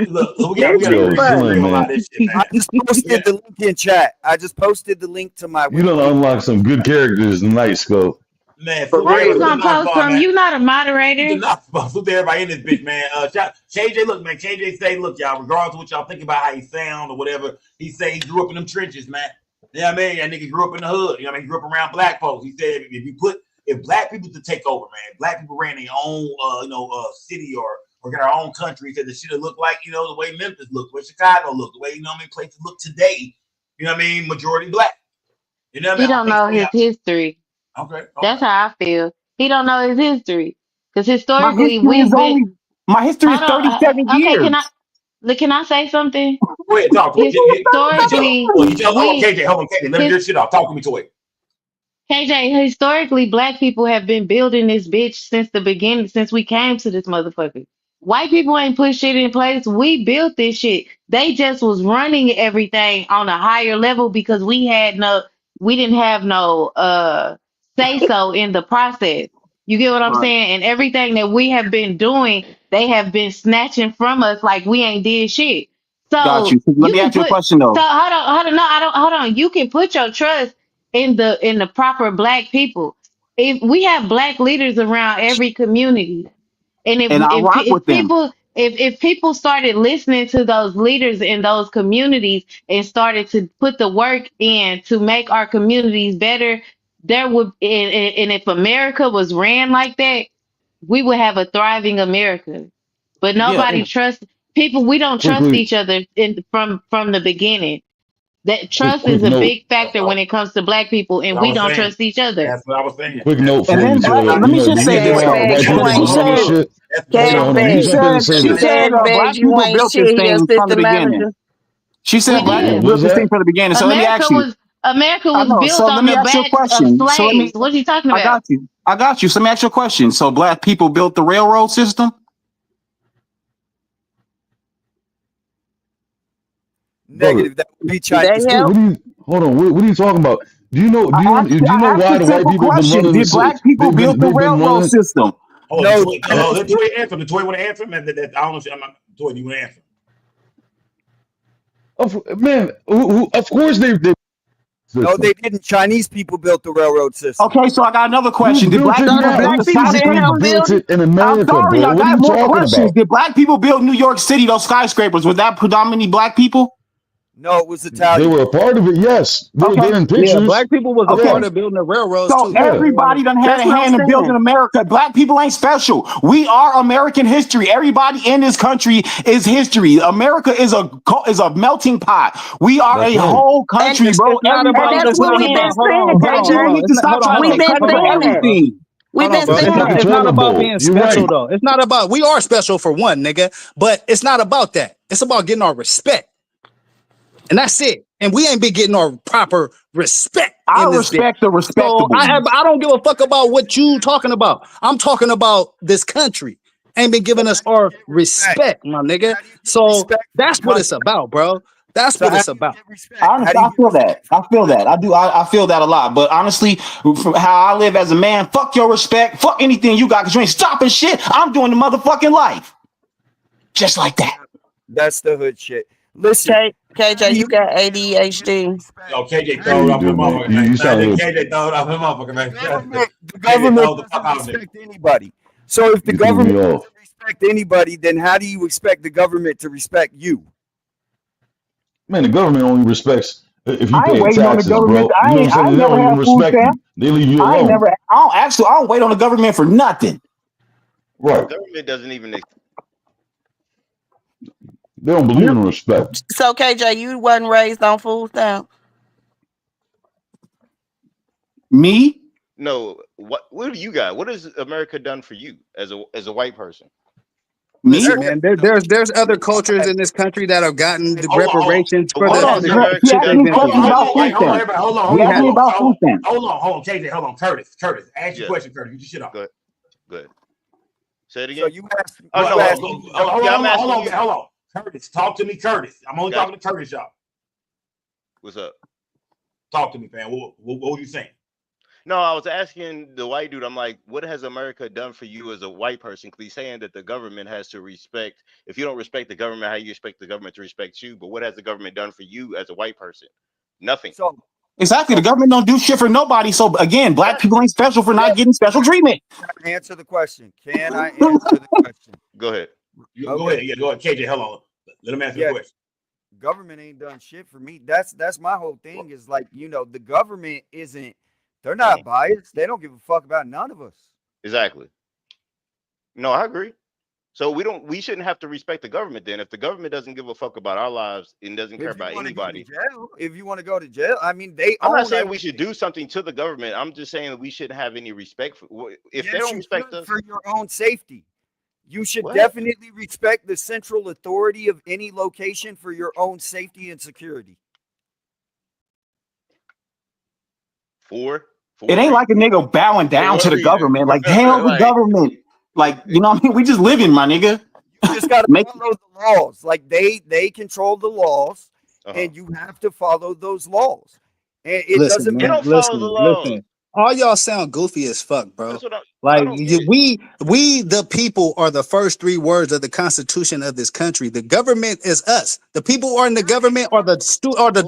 [SPEAKER 1] Look, we
[SPEAKER 5] Bitch,
[SPEAKER 1] got to
[SPEAKER 5] you
[SPEAKER 15] Yo,
[SPEAKER 5] funny.
[SPEAKER 15] Slim,
[SPEAKER 1] a lot
[SPEAKER 15] man.
[SPEAKER 1] of this shit,
[SPEAKER 14] I
[SPEAKER 1] man.
[SPEAKER 14] just posted the link in chat. I just posted the link to my
[SPEAKER 15] You done
[SPEAKER 14] Wikipedia.
[SPEAKER 15] unlock some good characters tonight, Scope.
[SPEAKER 1] Man,
[SPEAKER 5] For
[SPEAKER 1] salute to
[SPEAKER 21] How you
[SPEAKER 1] everybody.
[SPEAKER 5] real.
[SPEAKER 1] Salute to
[SPEAKER 21] gonna
[SPEAKER 1] Knox
[SPEAKER 21] post
[SPEAKER 1] Bar,
[SPEAKER 21] some?
[SPEAKER 1] man.
[SPEAKER 21] You not a
[SPEAKER 1] Salute to
[SPEAKER 21] moderator.
[SPEAKER 1] Knox Bar. Salute to everybody in this bitch, man. KJ, look, man. KJ say, look, y'all, regardless of what y'all think about how he sound or whatever, he say he grew up in them trenches, man. You know what I mean? That nigga grew up in the hood. You know what I mean? He grew up around black folks. He said if black people to take over, man, black people ran their own, city or got our own country, he said the shit would look like, the way Memphis looked, the way Chicago looked, the way, places look today. You know what I mean? Majority black. You know what I
[SPEAKER 21] He
[SPEAKER 1] mean? I
[SPEAKER 21] don't
[SPEAKER 1] think
[SPEAKER 21] know
[SPEAKER 1] so,
[SPEAKER 21] his
[SPEAKER 1] yeah.
[SPEAKER 21] history.
[SPEAKER 1] Okay.
[SPEAKER 21] That's how I feel. He don't know his history. Because
[SPEAKER 17] my
[SPEAKER 21] historically,
[SPEAKER 17] history is
[SPEAKER 21] we've been.
[SPEAKER 17] only my history is
[SPEAKER 21] Hold on.
[SPEAKER 17] 37
[SPEAKER 21] Okay, can I?
[SPEAKER 17] years.
[SPEAKER 21] Can I say something?
[SPEAKER 1] Go ahead, talk to me.
[SPEAKER 21] Historically,
[SPEAKER 1] Hold on,
[SPEAKER 21] we
[SPEAKER 1] KJ. Hold on, KJ. Let me
[SPEAKER 21] his
[SPEAKER 1] get shit off. Talk to me, Toy.
[SPEAKER 21] KJ, historically, black people have been building this bitch since the beginning, since we came to this motherfucker. White people ain't put shit in place. We built this shit. They just was running everything on a higher level because we didn't have no say so in the process. You get what I'm
[SPEAKER 17] Right.
[SPEAKER 21] saying? And everything that we have been doing, they have been snatching from us like we ain't did shit.
[SPEAKER 17] Got
[SPEAKER 21] So
[SPEAKER 17] you. So let
[SPEAKER 21] you
[SPEAKER 17] me
[SPEAKER 21] can
[SPEAKER 17] ask you a
[SPEAKER 21] put
[SPEAKER 17] question though.
[SPEAKER 21] hold on, no, I don't hold on. You can put your trust in the proper black people. If we have black leaders around every community, and
[SPEAKER 17] And I rock
[SPEAKER 21] if
[SPEAKER 17] with them.
[SPEAKER 21] people if people started listening to those leaders in those communities and started to put the work in to make our communities better, there would and if America was ran like that, we would have a thriving America. But
[SPEAKER 17] Yeah.
[SPEAKER 21] nobody trusts people. We don't trust
[SPEAKER 15] Quickly,
[SPEAKER 21] each other from the beginning. That trust
[SPEAKER 15] quick
[SPEAKER 21] is a
[SPEAKER 15] note.
[SPEAKER 21] big factor when it comes to black people, and
[SPEAKER 1] I
[SPEAKER 21] we
[SPEAKER 1] was
[SPEAKER 21] don't
[SPEAKER 1] saying.
[SPEAKER 21] trust each other.
[SPEAKER 1] That's what I was saying.
[SPEAKER 15] Quick
[SPEAKER 1] That's
[SPEAKER 15] note
[SPEAKER 17] And
[SPEAKER 15] for you
[SPEAKER 17] then
[SPEAKER 15] to,
[SPEAKER 17] black,
[SPEAKER 1] not
[SPEAKER 17] let me
[SPEAKER 15] do
[SPEAKER 17] just
[SPEAKER 15] you
[SPEAKER 17] say
[SPEAKER 15] know
[SPEAKER 17] this,
[SPEAKER 15] how
[SPEAKER 17] Kay.
[SPEAKER 15] white
[SPEAKER 1] hold
[SPEAKER 15] people
[SPEAKER 1] on,
[SPEAKER 17] She
[SPEAKER 15] been
[SPEAKER 1] hold
[SPEAKER 15] running
[SPEAKER 1] on,
[SPEAKER 15] this
[SPEAKER 17] said,
[SPEAKER 1] hold on.
[SPEAKER 15] shit?
[SPEAKER 1] That's
[SPEAKER 15] Hold
[SPEAKER 17] Kay,
[SPEAKER 15] on,
[SPEAKER 17] she
[SPEAKER 15] you jumped in to
[SPEAKER 17] said,
[SPEAKER 15] say
[SPEAKER 17] she
[SPEAKER 15] that.
[SPEAKER 17] said black
[SPEAKER 5] Begs, you
[SPEAKER 17] people
[SPEAKER 5] ain't
[SPEAKER 17] built this
[SPEAKER 5] shit. Your
[SPEAKER 17] thing from the
[SPEAKER 5] system
[SPEAKER 17] beginning.
[SPEAKER 5] manager.
[SPEAKER 17] She said
[SPEAKER 21] We
[SPEAKER 17] black people
[SPEAKER 21] did.
[SPEAKER 15] What's
[SPEAKER 17] built this thing
[SPEAKER 15] that?
[SPEAKER 17] from the beginning. So let me ask
[SPEAKER 21] America
[SPEAKER 17] you.
[SPEAKER 21] was America
[SPEAKER 17] I
[SPEAKER 21] was
[SPEAKER 17] know.
[SPEAKER 21] built
[SPEAKER 17] So let
[SPEAKER 21] on
[SPEAKER 17] me
[SPEAKER 21] the
[SPEAKER 17] ask you a
[SPEAKER 21] backs of
[SPEAKER 17] question. So let me.
[SPEAKER 21] slaves. What are you talking
[SPEAKER 17] I
[SPEAKER 21] about?
[SPEAKER 17] got you. I got you. So let me ask you a question. So black people built the railroad system.
[SPEAKER 15] Brother,
[SPEAKER 14] Negative. That would be
[SPEAKER 5] They
[SPEAKER 14] Chinese
[SPEAKER 5] help.
[SPEAKER 15] what do you, hold on, what are you talking about? Do you know, do you know
[SPEAKER 17] I asked
[SPEAKER 15] why
[SPEAKER 17] a
[SPEAKER 15] the white
[SPEAKER 17] simple
[SPEAKER 15] people been
[SPEAKER 17] question.
[SPEAKER 15] running
[SPEAKER 17] Did
[SPEAKER 15] this?
[SPEAKER 17] black people build the
[SPEAKER 15] They've been
[SPEAKER 17] railroad
[SPEAKER 15] running.
[SPEAKER 17] system?
[SPEAKER 1] Oh,
[SPEAKER 14] No,
[SPEAKER 1] let Toy answer. The Toy want to answer him. I don't know. I'm not Toy. You want to answer?
[SPEAKER 15] Man, of course they
[SPEAKER 14] no,
[SPEAKER 15] system.
[SPEAKER 14] they didn't. Chinese people built the railroad system.
[SPEAKER 17] Okay, so I got another
[SPEAKER 15] Who
[SPEAKER 17] question. Did
[SPEAKER 15] built
[SPEAKER 17] black
[SPEAKER 15] it
[SPEAKER 5] So
[SPEAKER 17] people
[SPEAKER 5] the
[SPEAKER 15] now?
[SPEAKER 17] build
[SPEAKER 15] Who
[SPEAKER 5] black
[SPEAKER 17] the
[SPEAKER 5] people didn't
[SPEAKER 15] physically
[SPEAKER 5] help
[SPEAKER 17] skyscrapers?
[SPEAKER 15] built
[SPEAKER 5] build it.
[SPEAKER 15] it in
[SPEAKER 17] I'm
[SPEAKER 15] America,
[SPEAKER 17] sorry,
[SPEAKER 15] bro?
[SPEAKER 17] I
[SPEAKER 15] What are
[SPEAKER 17] got
[SPEAKER 15] you
[SPEAKER 17] more
[SPEAKER 15] talking
[SPEAKER 17] questions.
[SPEAKER 15] about?
[SPEAKER 17] Did black people build New York City, those skyscrapers? Was that predominantly black people?
[SPEAKER 14] No, it was
[SPEAKER 15] They
[SPEAKER 14] Italian.
[SPEAKER 15] were a part of it, yes.
[SPEAKER 17] Okay.
[SPEAKER 15] They're in
[SPEAKER 9] Yeah,
[SPEAKER 15] pictures.
[SPEAKER 9] black people was a
[SPEAKER 17] Okay.
[SPEAKER 9] part
[SPEAKER 15] Yes.
[SPEAKER 9] of building the railroads
[SPEAKER 17] So
[SPEAKER 9] too, though.
[SPEAKER 15] Yeah.
[SPEAKER 17] everybody done had
[SPEAKER 5] That's
[SPEAKER 17] a
[SPEAKER 5] what I'm
[SPEAKER 17] hand in building
[SPEAKER 5] saying.
[SPEAKER 17] America. Black people ain't special. We are American history. Everybody in this country is history. America is a melting pot. We are
[SPEAKER 15] That's
[SPEAKER 17] a
[SPEAKER 15] right.
[SPEAKER 17] whole
[SPEAKER 5] And
[SPEAKER 17] country, bro.
[SPEAKER 9] It's not
[SPEAKER 5] and
[SPEAKER 9] about.
[SPEAKER 17] Everybody
[SPEAKER 5] that's
[SPEAKER 9] It's
[SPEAKER 5] what
[SPEAKER 9] not
[SPEAKER 17] in
[SPEAKER 5] we've been
[SPEAKER 17] it.
[SPEAKER 9] about.
[SPEAKER 5] saying,
[SPEAKER 17] Black
[SPEAKER 9] Hold
[SPEAKER 17] people
[SPEAKER 5] KJ.
[SPEAKER 9] on.
[SPEAKER 17] need to stop trying to
[SPEAKER 9] Hold
[SPEAKER 5] We've
[SPEAKER 9] on.
[SPEAKER 17] take
[SPEAKER 5] been
[SPEAKER 9] Hold
[SPEAKER 17] credit
[SPEAKER 9] on.
[SPEAKER 17] for
[SPEAKER 5] saying that.
[SPEAKER 9] Bro.
[SPEAKER 17] everything.
[SPEAKER 5] We've
[SPEAKER 9] Hold on,
[SPEAKER 5] been
[SPEAKER 9] bro.
[SPEAKER 15] Let's
[SPEAKER 9] It's
[SPEAKER 5] saying
[SPEAKER 15] keep
[SPEAKER 9] not.
[SPEAKER 15] it
[SPEAKER 5] that.
[SPEAKER 9] It's not about
[SPEAKER 15] credible.
[SPEAKER 9] being
[SPEAKER 15] You're
[SPEAKER 9] special
[SPEAKER 15] right.
[SPEAKER 9] though. It's not about. We are special for one, nigga. But it's not about that. It's about getting our respect, and that's it. And we ain't been getting our proper respect
[SPEAKER 17] I
[SPEAKER 9] in this bitch.
[SPEAKER 17] respect the
[SPEAKER 9] So
[SPEAKER 17] respectable.
[SPEAKER 9] I don't give a fuck about what you talking about. I'm talking about this country ain't been
[SPEAKER 14] So
[SPEAKER 9] giving us
[SPEAKER 14] how do you
[SPEAKER 9] our
[SPEAKER 14] get respect?
[SPEAKER 9] respect, my nigga.
[SPEAKER 14] How do you get
[SPEAKER 9] So
[SPEAKER 14] respect from the
[SPEAKER 9] that's what it's
[SPEAKER 14] country?
[SPEAKER 9] about, bro. That's
[SPEAKER 14] So
[SPEAKER 9] what
[SPEAKER 14] how
[SPEAKER 9] it's
[SPEAKER 14] do you
[SPEAKER 9] about.
[SPEAKER 14] get
[SPEAKER 17] I
[SPEAKER 14] respect? How do
[SPEAKER 17] understand.
[SPEAKER 14] you
[SPEAKER 17] I
[SPEAKER 14] get
[SPEAKER 17] feel that.
[SPEAKER 14] respect from
[SPEAKER 17] I
[SPEAKER 14] the
[SPEAKER 17] feel that.
[SPEAKER 14] country?
[SPEAKER 17] I do. I feel that a lot. But honestly, from how I live as a man, fuck your respect. Fuck anything you got because you ain't stopping shit. I'm doing the motherfucking life. Just like that.
[SPEAKER 14] Yeah, that's the hood shit. Listen, how
[SPEAKER 5] KJ,
[SPEAKER 14] do
[SPEAKER 5] you
[SPEAKER 14] you
[SPEAKER 5] got
[SPEAKER 14] get
[SPEAKER 5] ADHD.
[SPEAKER 14] respect?
[SPEAKER 1] Yo, KJ
[SPEAKER 14] How do
[SPEAKER 15] Yeah,
[SPEAKER 1] throwed
[SPEAKER 15] you
[SPEAKER 14] you
[SPEAKER 1] off the
[SPEAKER 15] do, man.
[SPEAKER 1] motherfucker, man.
[SPEAKER 15] You sound a little.
[SPEAKER 1] KJ throwed off the motherfucker, man.
[SPEAKER 14] the
[SPEAKER 1] KJ
[SPEAKER 14] government
[SPEAKER 1] throwed the fuck
[SPEAKER 14] doesn't
[SPEAKER 1] out of nigga.
[SPEAKER 14] respect anybody. So if the
[SPEAKER 15] You threw me
[SPEAKER 14] government
[SPEAKER 15] off.
[SPEAKER 14] doesn't respect anybody, then how do you expect the government to respect you?
[SPEAKER 15] Man, the government only respects if you
[SPEAKER 17] I ain't
[SPEAKER 15] pay
[SPEAKER 17] waiting on the
[SPEAKER 15] taxes,
[SPEAKER 17] government.
[SPEAKER 15] bro. You know what I'm
[SPEAKER 17] I
[SPEAKER 15] saying?
[SPEAKER 17] ain't
[SPEAKER 15] They
[SPEAKER 17] never
[SPEAKER 15] don't
[SPEAKER 17] had
[SPEAKER 15] even
[SPEAKER 17] food
[SPEAKER 15] respect
[SPEAKER 17] stamps.
[SPEAKER 15] you. They leave you
[SPEAKER 17] I ain't
[SPEAKER 15] alone.
[SPEAKER 17] never. I don't wait on the government for nothing.
[SPEAKER 11] The
[SPEAKER 15] Right.
[SPEAKER 11] government doesn't even.
[SPEAKER 15] They don't believe in respect.
[SPEAKER 5] So KJ, you wasn't raised on food stamps.
[SPEAKER 17] Me?
[SPEAKER 11] No, what do you got? What has America done for you as a white person?
[SPEAKER 17] Me?
[SPEAKER 9] Listen,
[SPEAKER 14] America
[SPEAKER 9] man,
[SPEAKER 14] did a
[SPEAKER 9] there's other
[SPEAKER 14] lot.
[SPEAKER 9] cultures in this country that have gotten the
[SPEAKER 1] Hold on, hold on.
[SPEAKER 9] reparations for
[SPEAKER 1] Hold
[SPEAKER 17] Hold
[SPEAKER 9] the
[SPEAKER 1] on,
[SPEAKER 17] on.
[SPEAKER 9] for
[SPEAKER 11] Has
[SPEAKER 9] the
[SPEAKER 17] He
[SPEAKER 11] America
[SPEAKER 9] shit
[SPEAKER 17] asked
[SPEAKER 9] they've
[SPEAKER 11] done
[SPEAKER 17] me
[SPEAKER 11] for
[SPEAKER 9] been
[SPEAKER 11] you,
[SPEAKER 17] questions
[SPEAKER 9] through.
[SPEAKER 17] about
[SPEAKER 1] Hey,
[SPEAKER 17] food
[SPEAKER 1] hold on,
[SPEAKER 17] stamps.
[SPEAKER 1] everybody. Hold on,
[SPEAKER 17] He
[SPEAKER 1] hold
[SPEAKER 9] We
[SPEAKER 1] on,
[SPEAKER 17] asked
[SPEAKER 9] have.
[SPEAKER 17] me
[SPEAKER 1] hold on,
[SPEAKER 17] about
[SPEAKER 1] hold
[SPEAKER 17] food
[SPEAKER 1] on.
[SPEAKER 17] stamps.
[SPEAKER 1] Hold on, KJ, hold on. Curtis, ask your
[SPEAKER 11] Yes.
[SPEAKER 1] question, Curtis. You shut up.
[SPEAKER 11] Go ahead. Go ahead. Say it
[SPEAKER 14] So
[SPEAKER 11] again. Oh
[SPEAKER 1] Go,
[SPEAKER 11] no,
[SPEAKER 1] go,
[SPEAKER 14] asked
[SPEAKER 1] go,
[SPEAKER 14] me.
[SPEAKER 1] go, hold
[SPEAKER 11] yeah,
[SPEAKER 1] on,
[SPEAKER 11] I'm asking
[SPEAKER 1] hold on,
[SPEAKER 11] you.
[SPEAKER 1] hold on. Curtis, talk to me, Curtis. I'm only
[SPEAKER 11] Got
[SPEAKER 1] talking to Curtis, y'all.
[SPEAKER 11] what's up?
[SPEAKER 1] Talk to me, fam. What were you saying?
[SPEAKER 11] No, I was asking the white dude. I'm like, what has America done for you as a white person? Because he's saying that the government has to respect. If you don't respect the government, how you expect the government to respect you? But what has the government done for you as a white person? Nothing.
[SPEAKER 14] So
[SPEAKER 17] Exactly. The government don't do shit for nobody. So again, black people ain't special for not getting special treatment.
[SPEAKER 14] can I answer the question? Can I answer the question?
[SPEAKER 11] Go ahead.
[SPEAKER 1] You go
[SPEAKER 14] Okay.
[SPEAKER 1] ahead. Yeah, go ahead. KJ, hold on. Let him answer the
[SPEAKER 14] Yeah,
[SPEAKER 1] question.
[SPEAKER 14] government ain't done shit for me. That's my whole thing is like, the government isn't, they're not biased. They don't give a fuck about none of us.
[SPEAKER 11] Exactly. No, I agree. So we shouldn't have to respect the government then. If the government doesn't give a fuck about our lives and doesn't care
[SPEAKER 14] If you
[SPEAKER 11] about
[SPEAKER 14] want to go to
[SPEAKER 11] anybody.
[SPEAKER 14] jail, if you want to go to jail, I mean, they
[SPEAKER 11] I'm not
[SPEAKER 14] own
[SPEAKER 11] saying we
[SPEAKER 14] everything.
[SPEAKER 11] should do something to the government. I'm just saying that we shouldn't have any respect for if they
[SPEAKER 14] Yes,
[SPEAKER 11] don't
[SPEAKER 14] you
[SPEAKER 11] respect
[SPEAKER 14] should
[SPEAKER 11] us.
[SPEAKER 14] for your own safety. You should
[SPEAKER 11] What?
[SPEAKER 14] definitely respect the central authority of any location for your own safety and security.
[SPEAKER 17] It ain't like a nigga bowing down to
[SPEAKER 11] what
[SPEAKER 17] the
[SPEAKER 11] reason?
[SPEAKER 17] government. Like, hell, the
[SPEAKER 11] Like,
[SPEAKER 17] government. Like, you know what I mean? We just living, my nigga.
[SPEAKER 14] You just got to
[SPEAKER 17] Make
[SPEAKER 14] follow the laws. Like they control the laws, and you have to follow those laws. And it
[SPEAKER 9] Listen,
[SPEAKER 14] doesn't
[SPEAKER 11] they
[SPEAKER 14] matter.
[SPEAKER 9] man.
[SPEAKER 11] don't follow the laws.
[SPEAKER 9] Listen. All y'all sound goofy as fuck, bro.
[SPEAKER 11] That's what I
[SPEAKER 9] Like
[SPEAKER 11] don't get it.
[SPEAKER 9] we the people are the first three words of the Constitution of this country. The government is us. The people who are in the government are the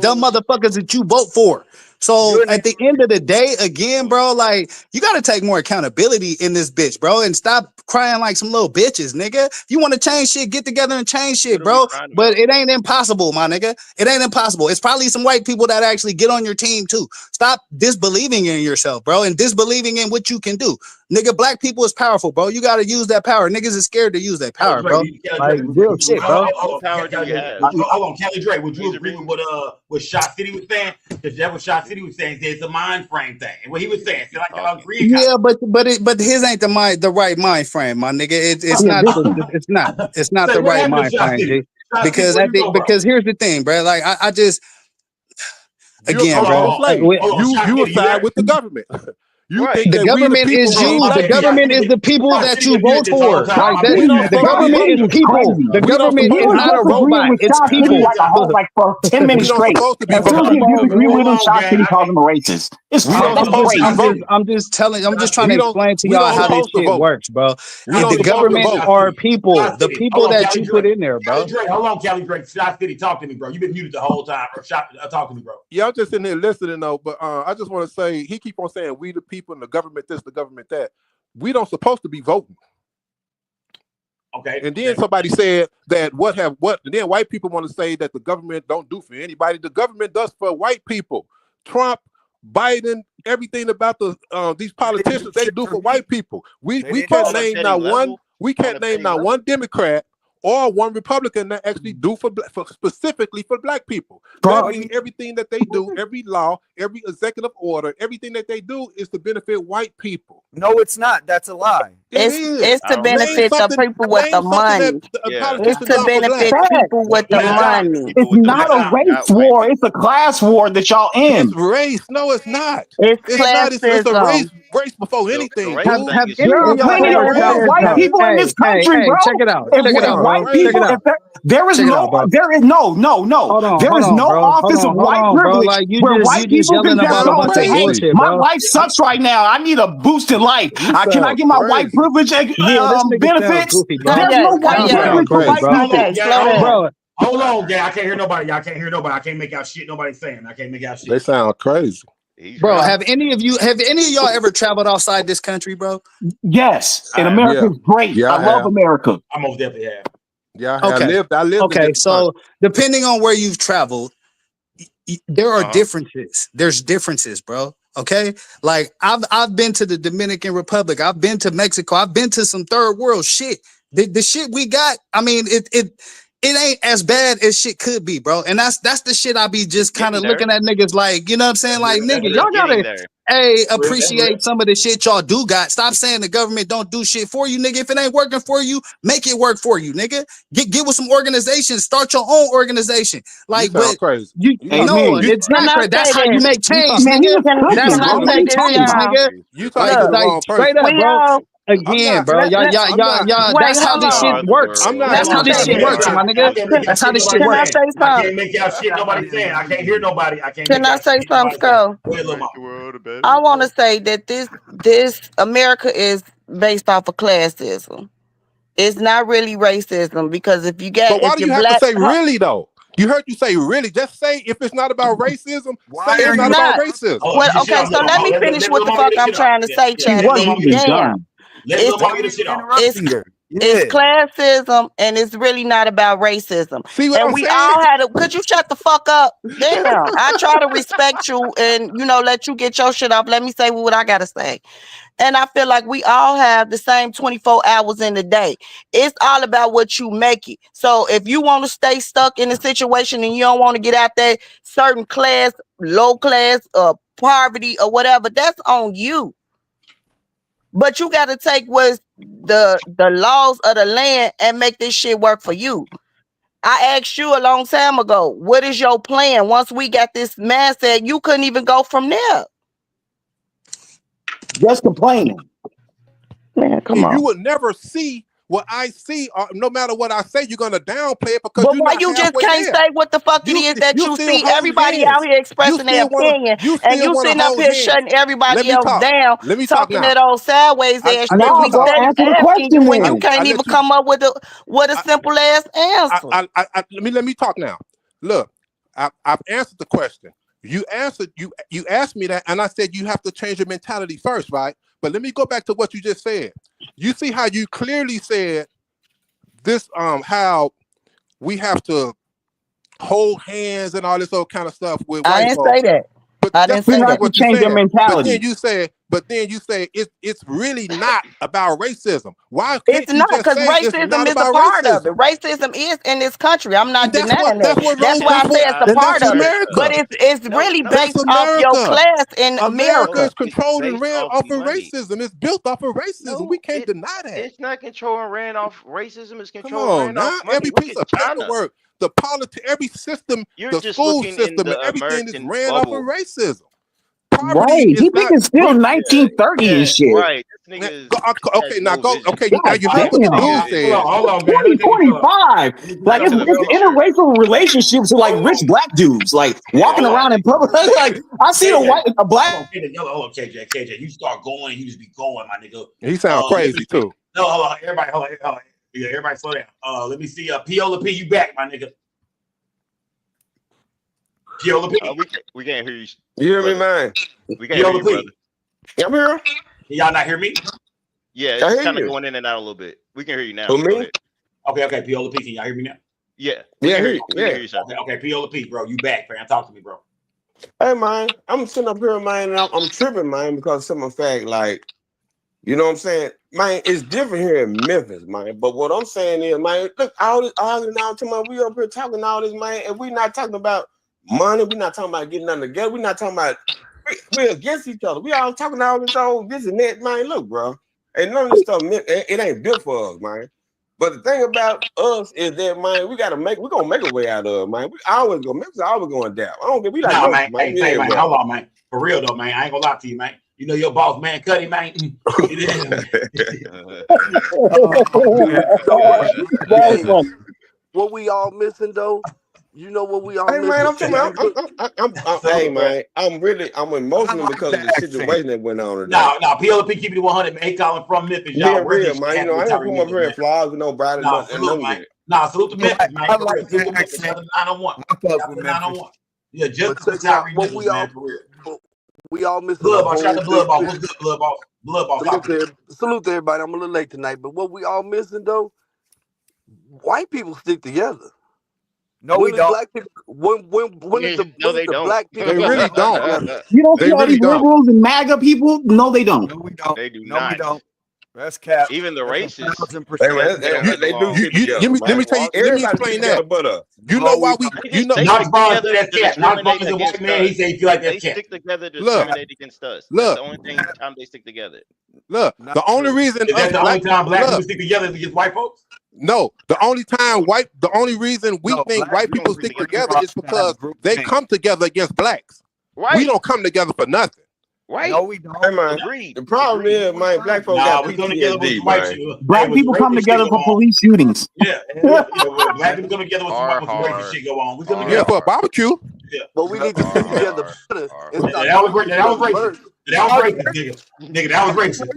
[SPEAKER 9] dumb motherfuckers that you vote for. So at the end of the day, again, bro, like you gotta take more accountability in this bitch, bro, and stop crying like some little bitches, nigga. If you want to change shit, get together and change shit, bro. But it ain't impossible, my nigga. It ain't impossible. It's probably some white people that actually get on your team too. Stop disbelieving in yourself, bro, and disbelieving in what you can do. Nigga, black people is powerful, bro. You gotta use that power. Niggas is scared to use that power, bro. Like real shit, bro.
[SPEAKER 11] What power do you have?
[SPEAKER 1] Hold on, Kelly Dre. Would you agree with what Shot City was saying? Because that was Shot City was saying. It's a mind frame thing. And what he was saying, like I agree.
[SPEAKER 9] Yeah, but his ain't the right mind frame, my nigga. It's not the right mind frame, G. Because here's the thing, bro. Like I just again, bro.
[SPEAKER 3] You side with the government. You think
[SPEAKER 9] the government is you. The government is the people that you vote for. Like that, the government is people. The government is not a robot. It's people.
[SPEAKER 17] Like for 10 minutes straight. As soon as you disagree with him, Shot City calls him a racist. It's crazy.
[SPEAKER 9] I'm just trying to explain to y'all how this shit works, bro. The government are people. The people that you put in there, bro.
[SPEAKER 1] Hold on, Kelly Drake. Shot City, talk to me, bro. You've been muted the whole time. Talk to me, bro.
[SPEAKER 3] Yeah, I'm just in here listening though, but I just want to say he keep on saying we the people and the government this, the government that. We don't supposed to be voting.
[SPEAKER 1] Okay.
[SPEAKER 3] And then somebody said that and then white people want to say that the government don't do for anybody. The government does for white people. Trump, Biden, everything about these politicians, they do for white people. We can't name not one Democrat or one Republican that actually do for specifically for black people. That means everything that they do, every law, every executive order, everything that they do is to benefit white people.
[SPEAKER 14] No, it's not. That's a lie.
[SPEAKER 5] It's to benefit the people with the money. It's to benefit people with the money.
[SPEAKER 17] It's not a race war. It's a class war that y'all in.
[SPEAKER 3] It's race. No, it's not.
[SPEAKER 5] It's
[SPEAKER 3] It's a race before anything.
[SPEAKER 17] There are plenty of real white people in this country, bro.
[SPEAKER 9] Check it out.
[SPEAKER 17] White people, there is no office of white privilege where white people can just go and say, hey, my life sucks right now. I need a boost in life. Can I get my white privilege benefits? There's no white privilege for white people.
[SPEAKER 1] Bro, hold on, gang. I can't hear nobody. Y'all can't hear nobody. I can't make out shit nobody's saying. I can't make out shit.
[SPEAKER 3] They sound crazy.
[SPEAKER 9] Bro, have any of y'all ever traveled outside this country, bro?
[SPEAKER 17] Yes. And America's great.
[SPEAKER 3] Yeah,
[SPEAKER 17] I love America.
[SPEAKER 1] I most definitely have.
[SPEAKER 3] Yeah,
[SPEAKER 9] okay.
[SPEAKER 3] I lived.
[SPEAKER 9] Okay, so depending on where you've traveled, there are differences. There's differences, bro. Okay, like I've been to the Dominican Republic. I've been to Mexico. I've been to some third world shit. The shit we got. I mean, it ain't as bad as shit could be, bro. And that's the shit I be just kind of looking at niggas like, you know what I'm saying? Like, nigga, y'all gotta appreciate some of the shit y'all do got. Stop saying the government don't do shit for you, nigga. If it ain't working for you, make it work for you, nigga. Get with some organizations, start your own organization. Like, but
[SPEAKER 3] crazy.
[SPEAKER 9] It's not crazy. That's how you make change, nigga. That's how you make change, nigga.
[SPEAKER 3] You talking to the wrong person.
[SPEAKER 9] Straight up, bro. Again, bro, y'all, that's how this shit works. That's how this shit works, my nigga. That's how this shit works.
[SPEAKER 1] I can't make out shit nobody's saying. I can't hear nobody.
[SPEAKER 5] Can I say something, Skull? I want to say that this America is based off of classism. It's not really racism because if you get,
[SPEAKER 3] but why do you have to say really though? You heard you say really. Just say if it's not about racism, say it's not about racism.
[SPEAKER 5] Well, okay, so let me finish what the fuck I'm trying to say, Chad. Damn. It's classism and it's really not about racism.
[SPEAKER 3] See what
[SPEAKER 5] and
[SPEAKER 3] I'm
[SPEAKER 5] we
[SPEAKER 3] saying?
[SPEAKER 5] all had could you shut the fuck up? Damn. I try to respect you and let you get your shit off. Let me say what I gotta say. And I feel like we all have the same 24 hours in the day. It's all about what you make it. So if you want to stay stuck in a situation and you don't want to get out that certain class, low class, poverty or whatever, that's on you. But you got to take what's the laws of the land and make this shit work for you. I asked you a long time ago, what is your plan? Once we got this mindset, you couldn't even go from there.
[SPEAKER 17] Just complaining.
[SPEAKER 5] Man, come on.
[SPEAKER 3] You will never see what I see, no matter what I say, you're gonna downplay it because.
[SPEAKER 5] But why you just can't say what the fuck it is that you see? Everybody out here expressing their opinion, and you sitting up here shutting everybody else down, talking that old sideways ass shit. We steady asking you when you can't even come up with a simple ass answer.
[SPEAKER 3] Let me talk now. Look, I've answered the question. You answered, you asked me that, and I said you have to change your mentality first, right? But let me go back to what you just said. You see how you clearly said this, how we have to hold hands and all this old kind of stuff with
[SPEAKER 5] I
[SPEAKER 3] white
[SPEAKER 5] didn't
[SPEAKER 3] folks.
[SPEAKER 5] say that.
[SPEAKER 3] But
[SPEAKER 5] I
[SPEAKER 3] that's
[SPEAKER 5] didn't say
[SPEAKER 3] exactly
[SPEAKER 5] that.
[SPEAKER 3] what you
[SPEAKER 7] change your
[SPEAKER 3] said.
[SPEAKER 7] mentality.
[SPEAKER 3] But then you say it's really not about racism. Why can't
[SPEAKER 5] It's
[SPEAKER 3] you
[SPEAKER 5] not,
[SPEAKER 3] just
[SPEAKER 5] because
[SPEAKER 3] say it's
[SPEAKER 5] racism
[SPEAKER 3] not
[SPEAKER 5] is a
[SPEAKER 3] about
[SPEAKER 5] part of it.
[SPEAKER 3] racism?
[SPEAKER 5] Racism is in this country. I'm not
[SPEAKER 3] And that's
[SPEAKER 5] denying that.
[SPEAKER 3] what
[SPEAKER 5] That's
[SPEAKER 3] wrong.
[SPEAKER 5] why I say it's a
[SPEAKER 3] And
[SPEAKER 5] part
[SPEAKER 3] that's
[SPEAKER 5] of it. But
[SPEAKER 3] America.
[SPEAKER 5] it's really
[SPEAKER 3] That's
[SPEAKER 5] based off your
[SPEAKER 3] America.
[SPEAKER 5] class in
[SPEAKER 3] America
[SPEAKER 5] America.
[SPEAKER 3] is controlled and
[SPEAKER 11] Based
[SPEAKER 3] ran
[SPEAKER 11] off
[SPEAKER 3] off of
[SPEAKER 11] money.
[SPEAKER 3] racism. It's built off of racism. We
[SPEAKER 11] No,
[SPEAKER 3] can't deny that.
[SPEAKER 11] it's not control and ran off racism. It's
[SPEAKER 3] Come
[SPEAKER 11] control and
[SPEAKER 3] on
[SPEAKER 11] ran off
[SPEAKER 3] now.
[SPEAKER 11] money.
[SPEAKER 3] Every
[SPEAKER 11] Look
[SPEAKER 3] piece
[SPEAKER 11] at
[SPEAKER 3] of
[SPEAKER 11] China.
[SPEAKER 3] paperwork, the every system,
[SPEAKER 11] You're
[SPEAKER 3] the
[SPEAKER 11] just
[SPEAKER 3] school
[SPEAKER 11] looking in
[SPEAKER 3] system, and
[SPEAKER 11] the
[SPEAKER 3] everything is
[SPEAKER 11] American
[SPEAKER 3] ran off of
[SPEAKER 11] bubble.
[SPEAKER 3] racism.
[SPEAKER 7] Right.
[SPEAKER 3] Poverty is
[SPEAKER 7] He
[SPEAKER 3] not
[SPEAKER 7] thinking still
[SPEAKER 3] real.
[SPEAKER 7] 1930
[SPEAKER 11] Yeah,
[SPEAKER 7] and shit.
[SPEAKER 11] right. This nigga is,
[SPEAKER 3] Okay,
[SPEAKER 11] has
[SPEAKER 3] now
[SPEAKER 11] no
[SPEAKER 3] go.
[SPEAKER 11] vision.
[SPEAKER 3] Okay, now
[SPEAKER 7] God
[SPEAKER 3] you heard what the
[SPEAKER 7] damn.
[SPEAKER 3] dude
[SPEAKER 11] Nigga
[SPEAKER 3] said.
[SPEAKER 11] is
[SPEAKER 1] Hold on, man. Let me take you
[SPEAKER 7] 2025. Like
[SPEAKER 11] into the
[SPEAKER 7] it's
[SPEAKER 11] future.
[SPEAKER 7] interracial relationships with like rich black dudes, like walking
[SPEAKER 1] Hold on.
[SPEAKER 7] around in public. Like I see a black.
[SPEAKER 1] Hold on, KJ. You start going, you just be going, my nigga.
[SPEAKER 3] He sound crazy too.
[SPEAKER 1] No, hold on. Everybody, hold on. Yeah, everybody slow down. Let me see. Piola P, you back, my nigga. Piola P.
[SPEAKER 11] We can't hear you.
[SPEAKER 20] You hear me, man?
[SPEAKER 11] We can't hear you, brother.
[SPEAKER 20] I'm here.
[SPEAKER 1] Can y'all not hear me?
[SPEAKER 11] Yeah,
[SPEAKER 20] I
[SPEAKER 11] it's
[SPEAKER 20] hear
[SPEAKER 11] kind of
[SPEAKER 20] you.
[SPEAKER 11] going in and out a little bit. We can hear you now.
[SPEAKER 20] Who, me?
[SPEAKER 11] Go ahead.
[SPEAKER 1] Okay. Piola P, can y'all hear me now?
[SPEAKER 11] Yeah.
[SPEAKER 20] Yeah,
[SPEAKER 11] We
[SPEAKER 20] yeah.
[SPEAKER 11] can hear you, sir.
[SPEAKER 1] Okay, Piola P, bro. You back, man. Talk to me, bro.
[SPEAKER 20] Hey, man, I'm sitting up here, man, and I'm tripping, man, because some of the fact, like, you know what I'm saying? Man, it's different here in Memphis, man. But what I'm saying is, man, look, all this arguing all the time, we up here talking all this, man, and we not talking about money. We're not talking about getting nothing together. We're not talking about, we're against each other. We all talking all this and that, man. Look, bro, ain't none of this stuff, it ain't built for us, man. But the thing about us is that, man, we're gonna make a way out of it, man. We always go, Memphis always going down. I don't get, we like,
[SPEAKER 1] nah,
[SPEAKER 20] no,
[SPEAKER 1] man.
[SPEAKER 20] man.
[SPEAKER 1] Hey, man, hold on, man. For real though, man. I ain't gonna lie to you, man. You know your boss, man, Cuddy, man.
[SPEAKER 18] What we all missing though? You know what we all
[SPEAKER 20] Hey,
[SPEAKER 18] missing?
[SPEAKER 20] man, I'm talking about, hey, man, I'm emotional because of the situation that went on today.
[SPEAKER 1] No, PLP keep it 100, man. He calling from Memphis, y'all.
[SPEAKER 20] Yeah, real, man. You know, I ain't come up here and flaws with nobody.
[SPEAKER 1] Nah, salute, man. Nah, salute to Memphis, man.
[SPEAKER 18] I
[SPEAKER 1] For
[SPEAKER 18] like
[SPEAKER 1] real. Salute to Memphis. 901.
[SPEAKER 18] Fuck with Memphis.
[SPEAKER 1] Yeah, just
[SPEAKER 18] But
[SPEAKER 1] for Tyre Nichols, man. For real.
[SPEAKER 18] We all missing
[SPEAKER 1] Blood
[SPEAKER 18] a
[SPEAKER 1] Boss,
[SPEAKER 18] whole
[SPEAKER 1] shout out to Blood
[SPEAKER 18] big
[SPEAKER 1] Boss.
[SPEAKER 18] picture.
[SPEAKER 1] What's good, Blood Boss? Blood Boss.
[SPEAKER 18] Salute to everybody. I'm a little late tonight, but what we all missing though, white people stick together.
[SPEAKER 14] No, we don't.
[SPEAKER 18] Black people, when is the
[SPEAKER 11] don't.
[SPEAKER 18] black people?
[SPEAKER 3] They really don't.
[SPEAKER 7] You don't see
[SPEAKER 3] They
[SPEAKER 7] all
[SPEAKER 3] really
[SPEAKER 7] these
[SPEAKER 3] don't.
[SPEAKER 7] liberals and MAGA people? No, they don't.
[SPEAKER 14] No, we don't.
[SPEAKER 11] They do
[SPEAKER 14] No,
[SPEAKER 11] not.
[SPEAKER 14] we don't. That's cap.
[SPEAKER 11] Even the racists.
[SPEAKER 14] 1000%.
[SPEAKER 20] They do shit together,
[SPEAKER 3] Let me tell you. Let me
[SPEAKER 20] Everybody
[SPEAKER 3] explain
[SPEAKER 20] together
[SPEAKER 3] that.
[SPEAKER 20] but us.
[SPEAKER 3] You know why we? You know.
[SPEAKER 1] Not as far as
[SPEAKER 11] together
[SPEAKER 1] that's
[SPEAKER 11] to
[SPEAKER 1] cat. Not as far
[SPEAKER 11] discriminate
[SPEAKER 1] as a
[SPEAKER 11] against
[SPEAKER 1] white man. He
[SPEAKER 11] us.
[SPEAKER 1] say you feel like
[SPEAKER 11] They
[SPEAKER 1] that's cat.
[SPEAKER 11] stick together to
[SPEAKER 3] Look.
[SPEAKER 11] discriminate against us. That's
[SPEAKER 3] Look.
[SPEAKER 11] the only time they stick together.
[SPEAKER 3] Look, the only reason
[SPEAKER 1] Is that the only time black people stick together is against white folks?
[SPEAKER 3] No, the only reason we think white people stick together is because they come together against blacks.
[SPEAKER 11] Right.
[SPEAKER 3] We don't come together for nothing.
[SPEAKER 11] Right.
[SPEAKER 14] No, we don't.
[SPEAKER 20] Hey, man, the problem is, man, black folks got
[SPEAKER 1] we come together with
[SPEAKER 20] PTSD,
[SPEAKER 1] white
[SPEAKER 20] man.
[SPEAKER 1] people.
[SPEAKER 7] Black people come together for police shootings.
[SPEAKER 1] Yeah, black people come together with some racist shit go on. We come together
[SPEAKER 3] for a barbecue.
[SPEAKER 1] Yeah,
[SPEAKER 18] but we need to stick together better.
[SPEAKER 1] That was racist. That was racist, nigga. That was racist.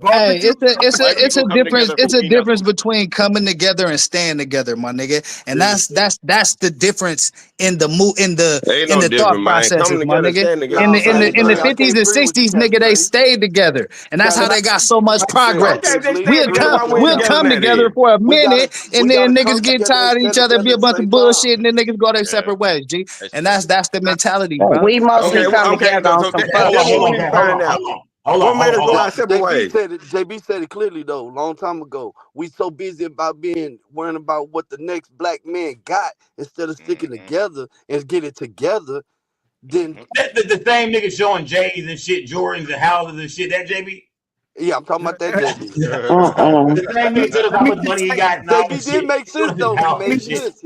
[SPEAKER 9] Hey, it's a difference. It's a difference between coming together and staying together, my nigga. And that's the difference in the thought processes, my nigga. In the 50s and 60s, nigga, they stayed together, and that's how they got so much progress. We'll come together for a minute, and then niggas get tired of each other, be a bunch of bullshit, and then niggas go their separate ways, G. And that's the mentality, bro.
[SPEAKER 5] We mostly come together on some
[SPEAKER 20] What made us go our separate ways?
[SPEAKER 18] JB said it clearly though, long time ago. We so busy about worrying about what the next black man got instead of sticking together and get it together. Then
[SPEAKER 1] the same nigga showing J's and shit, Jordans and houses and shit. That JB.
[SPEAKER 18] Yeah, I'm talking about that JB.
[SPEAKER 1] The same nigga tell us how much money he got. And all
[SPEAKER 18] JB did make sense though. He makes sense.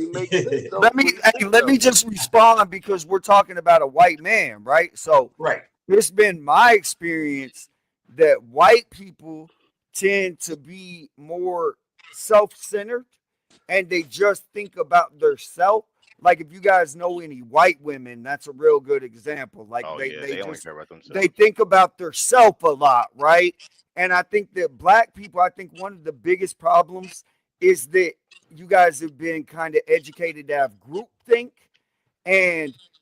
[SPEAKER 18] Though.
[SPEAKER 14] Let me just respond because we're talking about a white man, right? So it's been my experience that white people tend to be more self-centered and they just think about their self. Like if you guys know any white women, that's a real good example. Like they only care about themselves. They think about their self a lot, right? And I think that black people, I think one of the biggest problems is that you guys have been kind of educated to have groupthink, and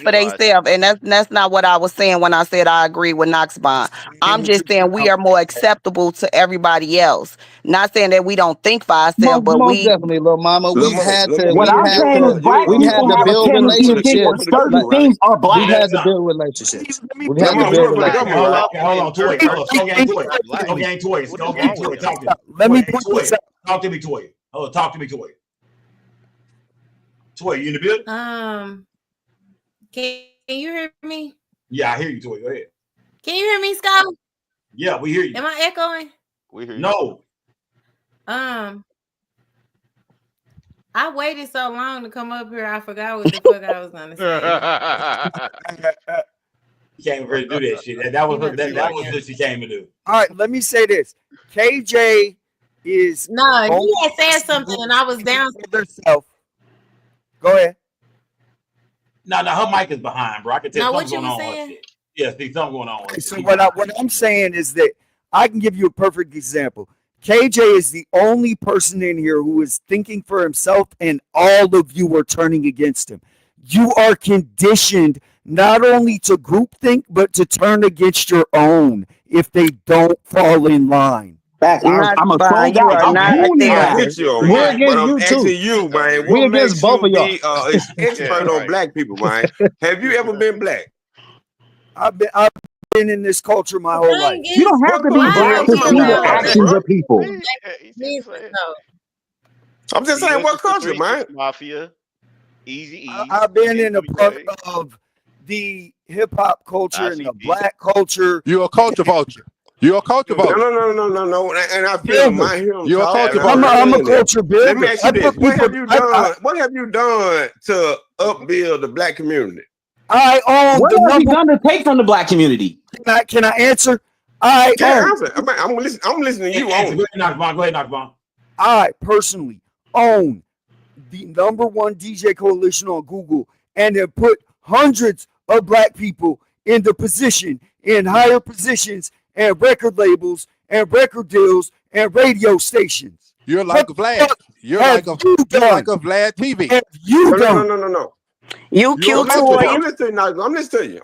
[SPEAKER 5] speak for themselves, and that's not what I was saying when I said I agree with Knox Bond. I'm just saying we are more acceptable to everybody else. Not saying that we don't think for ourselves, but
[SPEAKER 9] Most
[SPEAKER 5] we.
[SPEAKER 9] definitely, little mama.
[SPEAKER 20] Lil Mo, Lil Mo,
[SPEAKER 7] What
[SPEAKER 20] you
[SPEAKER 7] I'm
[SPEAKER 20] you
[SPEAKER 7] saying is
[SPEAKER 20] you
[SPEAKER 7] black
[SPEAKER 20] you
[SPEAKER 9] We've had
[SPEAKER 7] people
[SPEAKER 9] to
[SPEAKER 7] have a
[SPEAKER 9] build
[SPEAKER 7] tendency to
[SPEAKER 20] you
[SPEAKER 7] think
[SPEAKER 20] support
[SPEAKER 7] where
[SPEAKER 9] relationships.
[SPEAKER 20] for the
[SPEAKER 7] certain
[SPEAKER 20] people,
[SPEAKER 9] Like
[SPEAKER 20] right?
[SPEAKER 7] things are
[SPEAKER 9] we've
[SPEAKER 7] black.
[SPEAKER 9] had to
[SPEAKER 1] No.
[SPEAKER 9] build relationships.
[SPEAKER 14] Let me
[SPEAKER 9] We've
[SPEAKER 20] Lil
[SPEAKER 9] had
[SPEAKER 14] point
[SPEAKER 9] to
[SPEAKER 20] Mo, you
[SPEAKER 9] build
[SPEAKER 20] vote for the
[SPEAKER 14] this
[SPEAKER 20] government,
[SPEAKER 9] relationships.
[SPEAKER 20] right?
[SPEAKER 1] Hold on, Toy. Hold on. Go game Toy. Go
[SPEAKER 14] out.
[SPEAKER 1] game Toy.
[SPEAKER 11] What
[SPEAKER 1] Go
[SPEAKER 11] is
[SPEAKER 1] game
[SPEAKER 11] wrong
[SPEAKER 1] Toy.
[SPEAKER 11] with him?
[SPEAKER 1] Talk to me.
[SPEAKER 14] Let me
[SPEAKER 1] Toy.
[SPEAKER 14] point
[SPEAKER 1] Toy.
[SPEAKER 14] this out.
[SPEAKER 1] Talk to me, Toy. Oh, talk to me, Toy. Toy, you in the building?
[SPEAKER 19] Can you hear me?
[SPEAKER 1] Yeah, I hear you, Toy. Go ahead.
[SPEAKER 19] Can you hear me, Scott?
[SPEAKER 1] Yeah, we hear you.
[SPEAKER 19] Am I echoing?
[SPEAKER 11] We hear you.
[SPEAKER 1] No.
[SPEAKER 19] I waited so long to come up here. I forgot what the fuck I was gonna say.
[SPEAKER 1] She came here to do that shit. That was what she came to do.
[SPEAKER 14] All right, let me say this. KJ is
[SPEAKER 19] No, he had said something and I was down.
[SPEAKER 14] herself. Go ahead.
[SPEAKER 1] No, her mic is behind, bro. I can tell something going on with shit. Yeah, see something going on with it.
[SPEAKER 14] So what I'm saying is that I can give you a perfect example. KJ is the only person in here who is thinking for himself, and all of you are turning against him. You are conditioned not only to groupthink, but to turn against your own if they don't fall in line.
[SPEAKER 17] Back, I'm a soldier. I'm doing
[SPEAKER 20] I'm
[SPEAKER 17] that.
[SPEAKER 20] with you on
[SPEAKER 17] We're
[SPEAKER 20] that, but
[SPEAKER 17] against
[SPEAKER 20] I'm
[SPEAKER 17] you
[SPEAKER 20] asking
[SPEAKER 17] too.
[SPEAKER 20] you, man.
[SPEAKER 17] We
[SPEAKER 20] What
[SPEAKER 17] against
[SPEAKER 20] makes
[SPEAKER 17] both
[SPEAKER 20] you
[SPEAKER 17] of y'all.
[SPEAKER 20] be expert on black people, man? Have you ever been black?
[SPEAKER 14] I've been in this culture my whole life.
[SPEAKER 17] You don't have to be black to see the actions of people.
[SPEAKER 20] I'm just saying, what culture, man?
[SPEAKER 11] Mafia, Easy.
[SPEAKER 14] I've been in a part of the hip hop culture and the black culture.
[SPEAKER 3] You're a culture vulture. You're a culture vulture.
[SPEAKER 20] No. And I feel him. I hear him
[SPEAKER 3] You're
[SPEAKER 20] talk.
[SPEAKER 3] a culture
[SPEAKER 14] I'm a culture builder.
[SPEAKER 20] Let me ask you this: What have you done? What have you done to upbuild the black community?
[SPEAKER 14] I own
[SPEAKER 17] what
[SPEAKER 14] the
[SPEAKER 17] have you done to take from the black community?
[SPEAKER 14] Can I answer? I
[SPEAKER 20] answer. I'm listening to you.
[SPEAKER 1] Go ahead, Knoxvon.
[SPEAKER 14] I personally own the #1 DJ coalition on Google, and have put hundreds of black people in the position, in higher positions, and record labels, and record deals, and radio stations.
[SPEAKER 3] You're like a Vlad. You're like a Vlad TV.
[SPEAKER 14] Have you done?
[SPEAKER 20] No.
[SPEAKER 5] You cute toy.
[SPEAKER 20] I'm listening to you.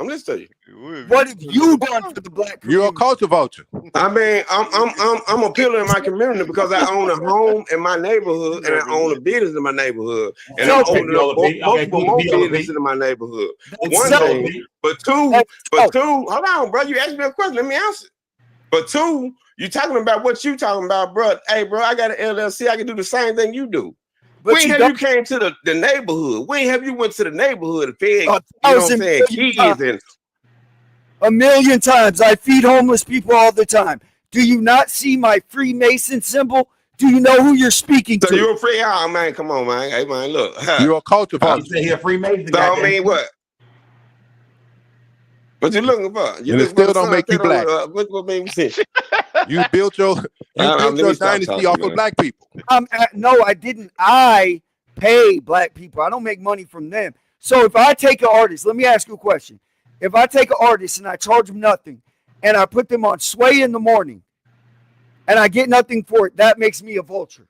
[SPEAKER 14] What have you done for the black community?
[SPEAKER 3] You're a culture vulture.
[SPEAKER 20] I mean, I'm a pillar in my community because I own a home in my neighborhood and I own a business in my neighborhood and I own multiple more businesses in my neighborhood. One thing, but two. Hold on, bro. You asked me a question. Let me answer. But two, you talking about what you talking about, bro? Hey, bro, I got an LLC. I can do the same thing you do. When have you came to the neighborhood? When have you went to the neighborhood and fed, kids and
[SPEAKER 14] a million times? I feed homeless people all the time. Do you not see my Freemason symbol? Do you know who you're speaking to?
[SPEAKER 20] So you're a free man. Come on, man. Hey, man, look.
[SPEAKER 3] You're a culture vulture.
[SPEAKER 1] You say you're a Freemason.
[SPEAKER 20] So I mean, what? What you looking for? You
[SPEAKER 3] still don't make you black.
[SPEAKER 20] What made me say?
[SPEAKER 3] You built your dynasty off of black people.
[SPEAKER 14] No, I didn't. I pay black people. I don't make money from them. So if I take an artist, let me ask you a question. If I take an artist and I charge them nothing, and I put them on Sway in the morning, and I get nothing for it, that makes me a vulture.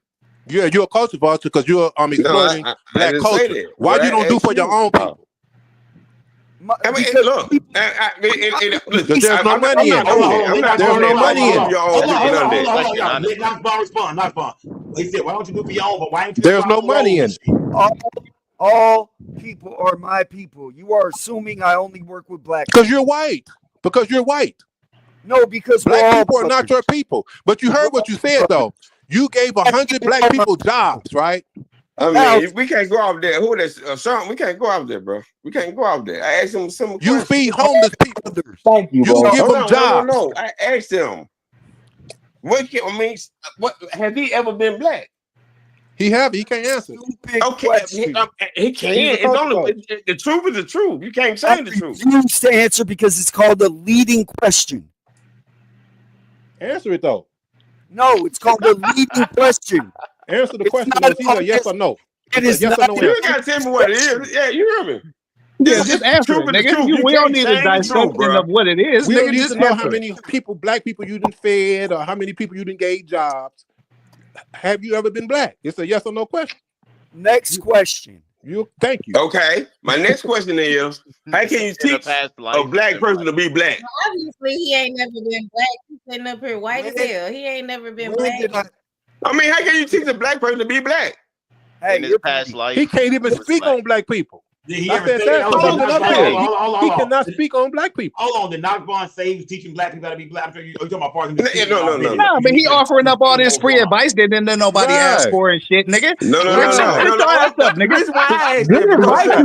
[SPEAKER 3] Yeah, you're a culture vulture because you're exploiting black culture. Why you don't do for your own people?
[SPEAKER 20] I mean, look,
[SPEAKER 3] there's no money in it. There's no money in it.
[SPEAKER 1] Knoxvon respond. He said, why don't you do for your own? But why ain't you?
[SPEAKER 3] There's no money in it.
[SPEAKER 14] All people are my people. You are assuming I only work with black
[SPEAKER 3] people. Because you're white.
[SPEAKER 14] No, because
[SPEAKER 3] black people are not your people. But you heard what you said, though. You gave 100 black people jobs, right?
[SPEAKER 20] I mean, we can't go out there. Who that's Sean? We can't go out there, bro. We can't go out there. I asked him some.
[SPEAKER 3] You feed homeless people.
[SPEAKER 17] Thank you, bro.
[SPEAKER 3] You give them jobs.
[SPEAKER 20] No. I asked him. What have he ever been black?
[SPEAKER 3] He have. He can't answer.
[SPEAKER 20] Okay, he can't. It's only the truth is the truth. You can't say the truth.
[SPEAKER 14] You refuse to answer because it's called a leading question.
[SPEAKER 3] Answer it though.
[SPEAKER 14] No, it's called a leading question.
[SPEAKER 3] Answer the question. It's either yes or no.
[SPEAKER 14] It is
[SPEAKER 20] yes
[SPEAKER 14] not.
[SPEAKER 20] Or no. You gotta tell me what it is. Yeah, you hear me.
[SPEAKER 9] Yeah, just answer it, nigga. We don't need a dissection of what it is.
[SPEAKER 3] We
[SPEAKER 9] nigga,
[SPEAKER 3] don't need
[SPEAKER 9] just
[SPEAKER 3] to know
[SPEAKER 9] answer
[SPEAKER 3] how many black people you done fed or how many people you done gave jobs. Have you ever been black? It's a yes or no question.
[SPEAKER 14] Next question.
[SPEAKER 3] Thank you.
[SPEAKER 20] Okay. My next question is, how can you teach a black person to be black?
[SPEAKER 12] Obviously, he ain't never been black. He's sitting up here white as hell. He ain't never been black.
[SPEAKER 20] I mean, how can you teach a black person to be black?
[SPEAKER 11] In his past life,
[SPEAKER 3] he can't even speak on black people.
[SPEAKER 1] Did he
[SPEAKER 3] I
[SPEAKER 1] ever
[SPEAKER 3] said
[SPEAKER 1] say
[SPEAKER 3] that.
[SPEAKER 1] that?
[SPEAKER 3] He cannot speak on black people.
[SPEAKER 1] Hold on. Did Knoxvon say he was teaching black people how to be black? I'm sure you're talking about parts.
[SPEAKER 9] No, but he offering up all this free advice that then nobody asked for and shit, nigga.
[SPEAKER 20] No.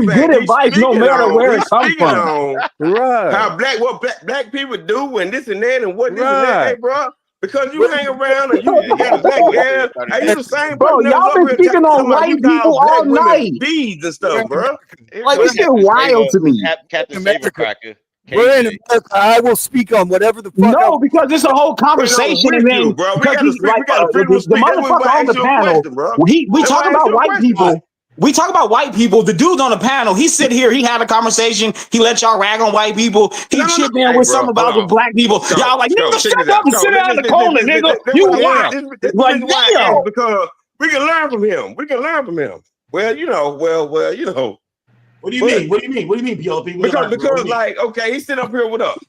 [SPEAKER 17] Good advice, no matter where it comes from.
[SPEAKER 3] Right.
[SPEAKER 20] How black people do and this and that and what this and that, hey, bro. Because you hang around and you got a black girl, and you the same
[SPEAKER 17] bro. Y'all been speaking on white people all night.
[SPEAKER 20] Beads and stuff, bro.
[SPEAKER 17] Like this shit wild to me.
[SPEAKER 11] Captain Sabercracker.
[SPEAKER 14] We're in America. I will speak on whatever the fuck.
[SPEAKER 17] No, because it's a whole conversation, and then because he's like the motherfucker on the panel. We talk about white people. We talk about white people. The dude's on the panel. He sit here. He had a conversation. He let y'all rag on white people. He chipped in with something about the black people. Y'all like, nigga, shut up and sit down in the corner, nigga. You white. Like, damn.
[SPEAKER 20] Because we can learn from him. We can learn from him. Well, you know.
[SPEAKER 1] What do you mean? What do you mean? What do you mean, PLP?
[SPEAKER 20] Because like, okay, he's sitting up here with us.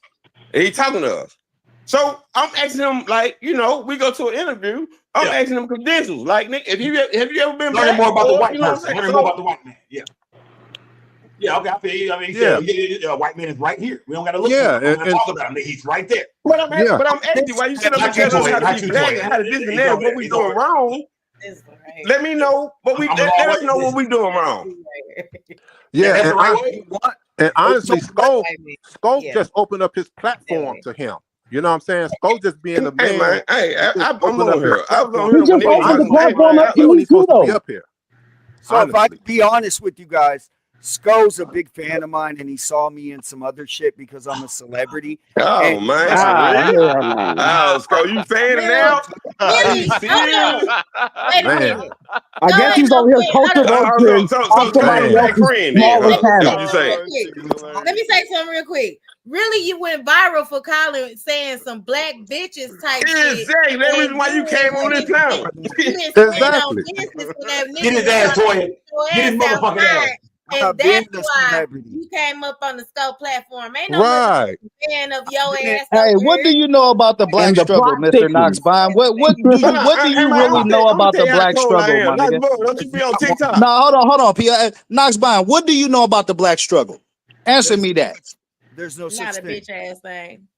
[SPEAKER 20] And he's talking to us. So I'm asking him, like, you know, we go to an interview. I'm asking him credentials. Like, Nick, have you ever been
[SPEAKER 1] learning more about the white
[SPEAKER 20] person?
[SPEAKER 1] Learning more about the white man. Yeah. Yeah, okay, I feel you. I mean, he said, white man is right here. We don't got to look for him. Talk about him. He's right there.
[SPEAKER 20] But I'm asking you, why you sit up and tell us how to be black and how to this and that, what we doing wrong? Let me know what we let us know what we doing wrong.
[SPEAKER 3] Yeah, and honestly, Skull just opened up his platform to him. You know what I'm saying? Skull just being a man.
[SPEAKER 20] Hey, man, I'm on here. I was on
[SPEAKER 3] here. He just opened the platform up to me too, though. Up here.
[SPEAKER 14] So if I could be honest with you guys, Sko's a big fan of mine, and he saw me in some other shit because I'm a celebrity.
[SPEAKER 20] Oh, man. Oh, Sko, you fan now?
[SPEAKER 12] Really? Wait a minute.
[SPEAKER 17] I guess he's over here culture vulturing off somebody else's smaller channel.
[SPEAKER 12] Let me say something real quick. Really, you went viral for calling saying some black bitches type shit.
[SPEAKER 20] Exactly. That's the reason why you came on this channel.
[SPEAKER 1] Exactly. Get his ass, Toya. Get his motherfucking ass.
[SPEAKER 12] And that's why you came up on the Scope platform. Ain't no fan of your ass.
[SPEAKER 9] Hey, what do you know about the black struggle, Mr. Knoxvine? What do you really know about the black struggle, my nigga?
[SPEAKER 20] Don't you be on TikTok?
[SPEAKER 9] No, hold on, P. Knoxvine, what do you know about the black struggle? Answer me that.
[SPEAKER 14] There's no such thing.
[SPEAKER 12] Not a bitch ass thing.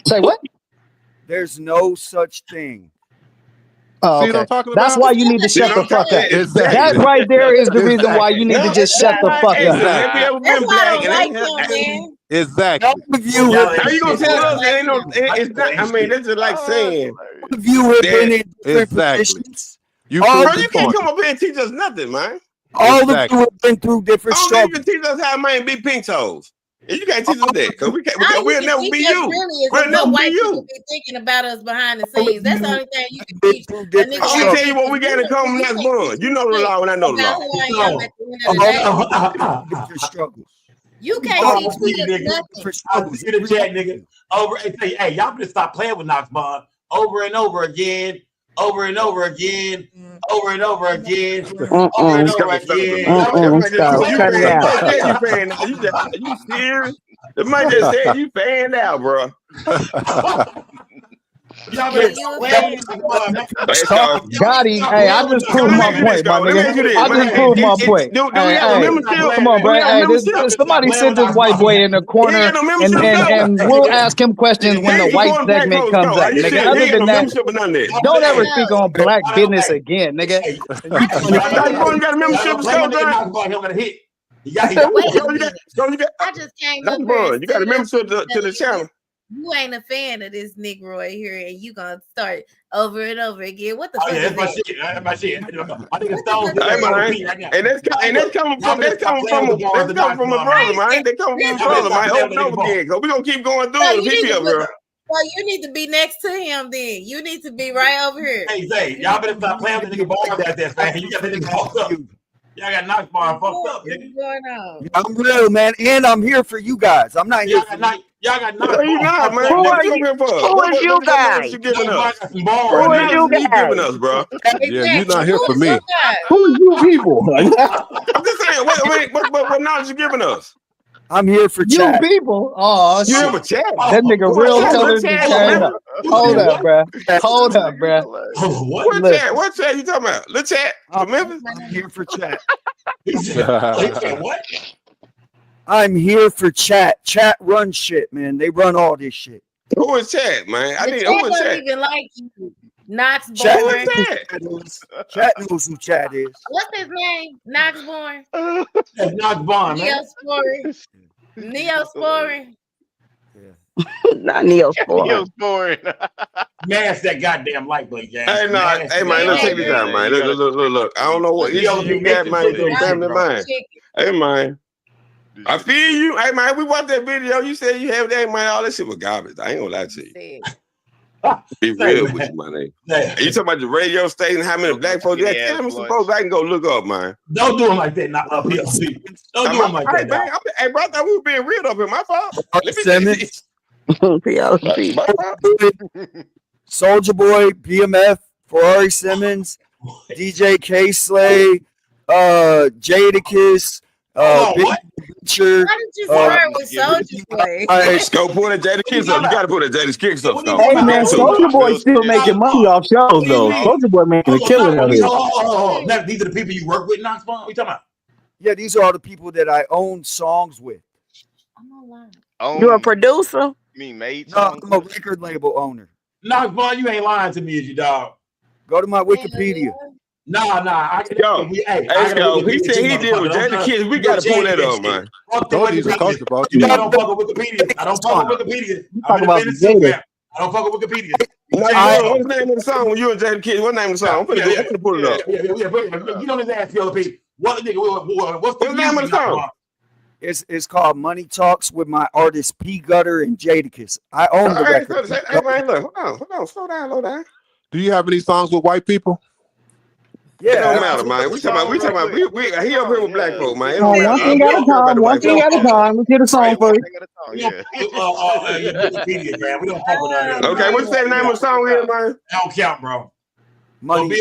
[SPEAKER 9] Say what?
[SPEAKER 14] There's no such thing.
[SPEAKER 9] Oh, okay.
[SPEAKER 3] See what I'm talking
[SPEAKER 9] That's
[SPEAKER 3] about?
[SPEAKER 9] why you need to shut the fuck up.
[SPEAKER 3] Exactly.
[SPEAKER 9] That right there is the reason why you need to just shut the fuck up.
[SPEAKER 12] That's why I don't like him, man.
[SPEAKER 3] Exactly.
[SPEAKER 20] How you gonna tell us there ain't no? It's not. I mean, this is like saying
[SPEAKER 14] you have been in different positions.
[SPEAKER 20] You can't come up here and teach us nothing, man.
[SPEAKER 14] All of you have been through different
[SPEAKER 20] struggles.
[SPEAKER 14] struggles.
[SPEAKER 20] You can teach us how man be pink toes. You can't teach us that because we'll never be you. We'll never be you.
[SPEAKER 12] Be thinking about us behind the scenes. That's the only thing you can teach.
[SPEAKER 20] I'm gonna tell you what we got in common. That's one. You know the law, and I know the
[SPEAKER 12] law. You can't teach me nothing.
[SPEAKER 1] See the chat, nigga. Hey, y'all better stop playing with Knoxbond over and over again. Over and over again, over and over again, over and over again.
[SPEAKER 20] You serious? The man just said you fanned out, bro.
[SPEAKER 9] Got him. Hey, I just proved my point, my nigga. I just proved my point. Come on, bro. Hey, somebody sent this white boy in the corner, and we'll ask him questions when the white segment comes up, nigga. Other than that, don't ever speak on black business again, nigga.
[SPEAKER 20] You got a membership?
[SPEAKER 12] I just came up here.
[SPEAKER 20] You got a membership to the channel.
[SPEAKER 12] You ain't a fan of this Negro right here, and you gonna start over and over again. What the fuck?
[SPEAKER 1] That's my shit. That's my shit. My nigga Stone.
[SPEAKER 20] And that's coming from a brother, man. They coming from a brother, man. Over and over again. Cause we gonna keep going through it. He be up here.
[SPEAKER 12] Well, you need to be next to him then. You need to be right over here.
[SPEAKER 1] Hey, Zay, y'all better stop playing with the nigga balls out there, man. You got the nigga fucked up. Y'all got Knoxbond fucked up, nigga.
[SPEAKER 14] I'm real, man, and I'm here for you guys. I'm not here for you.
[SPEAKER 1] Y'all got Knoxbond.
[SPEAKER 20] You not, man.
[SPEAKER 14] Who are you guys?
[SPEAKER 20] You giving us?
[SPEAKER 14] Who are you guys?
[SPEAKER 20] Giving us, bro?
[SPEAKER 3] Yeah, you're not here for me.
[SPEAKER 17] Who are you people?
[SPEAKER 20] I'm just saying. Wait. What knowledge you giving us?
[SPEAKER 14] I'm here for
[SPEAKER 9] you
[SPEAKER 14] chat.
[SPEAKER 9] people. Oh,
[SPEAKER 20] you have a chat.
[SPEAKER 9] That nigga real telling the Hold up, bro. Hold up, bro.
[SPEAKER 20] What chat? What chat you talking about? Let's chat. Remember?
[SPEAKER 14] I'm here for chat.
[SPEAKER 1] He said what?
[SPEAKER 14] I'm here for chat. Chat runs shit, man. They run all this shit.
[SPEAKER 20] Who is chat, man? I need
[SPEAKER 12] who
[SPEAKER 20] is
[SPEAKER 12] is
[SPEAKER 20] chat?
[SPEAKER 12] Even like you. Knoxborn.
[SPEAKER 14] Chat knows who chat is.
[SPEAKER 12] What's his name? Knoxborn.
[SPEAKER 1] That's Knoxborn, man.
[SPEAKER 12] Neosporin.
[SPEAKER 5] Not Neosporin.
[SPEAKER 12] Neosporin.
[SPEAKER 1] Mash that goddamn light bulb, gang.
[SPEAKER 20] Hey, man, let's take this out, man. Look. I don't know what issue you got, man. With your family, man. Hey, man. I feel you. Hey, man, we watched that video. You said you have that, man. All that shit was garbage. I ain't gonna lie to you. Be real with you, my nigga. You talking about the radio station? How many black folks? Yeah, tell me some folks I can go look up, man.
[SPEAKER 1] Don't do them like that, not PLC. Don't do them like that.
[SPEAKER 20] Man, hey, bro, I thought we were being real up here. My fault.
[SPEAKER 5] PLC.
[SPEAKER 14] Soldier Boy, BMF, Ferrari Simmons, DJ K Slay, Jadakiss, Big Butcher.
[SPEAKER 12] Why did you start with Soldier Boy?
[SPEAKER 20] Go put a Jadakiss up. You got to put a Jadakiss up.
[SPEAKER 9] Hey man, Soulja Boy still making money off shows though. Soulja Boy making a killing out here.
[SPEAKER 1] Now, these are the people you work with, Knox Bond? What you talking about?
[SPEAKER 14] Yeah, these are all the people that I own songs with.
[SPEAKER 12] I'm not lying.
[SPEAKER 5] You a producer?
[SPEAKER 11] You mean made
[SPEAKER 14] No,
[SPEAKER 11] songs?
[SPEAKER 14] I'm a record label owner.
[SPEAKER 1] Knox Bond, you ain't lying to me, is you, dog?
[SPEAKER 14] Go to my Wikipedia.
[SPEAKER 1] Nah.
[SPEAKER 20] Yo, he said he did with Jadakiss. We got to pull that up, man.
[SPEAKER 3] Don't even talk about
[SPEAKER 1] you. I don't fuck with Wikipedia. I don't fuck with Wikipedia.
[SPEAKER 9] Talk about the data.
[SPEAKER 1] I don't fuck with Wikipedia.
[SPEAKER 20] What's the name of the song when you and Jadakiss? What name of the song? I'm gonna pull it up.
[SPEAKER 1] Yeah. You know this ass, PLP. What's the
[SPEAKER 20] name of the song?
[SPEAKER 14] It's called Money Talks with my artist P Gutter and Jadakiss. I own the record.
[SPEAKER 20] Hey, man, look, hold on, slow down.
[SPEAKER 3] Do you have any songs with white people?
[SPEAKER 14] Yeah,
[SPEAKER 20] it don't matter, man. We talking about he up here with black folk, man.
[SPEAKER 9] One thing at a time. One thing at a time. Let's get a song for you.
[SPEAKER 1] Wikipedia, man. We don't fuck with that.
[SPEAKER 20] Okay, what's the name of the song here, man?
[SPEAKER 1] Don't count, bro.
[SPEAKER 14] Money.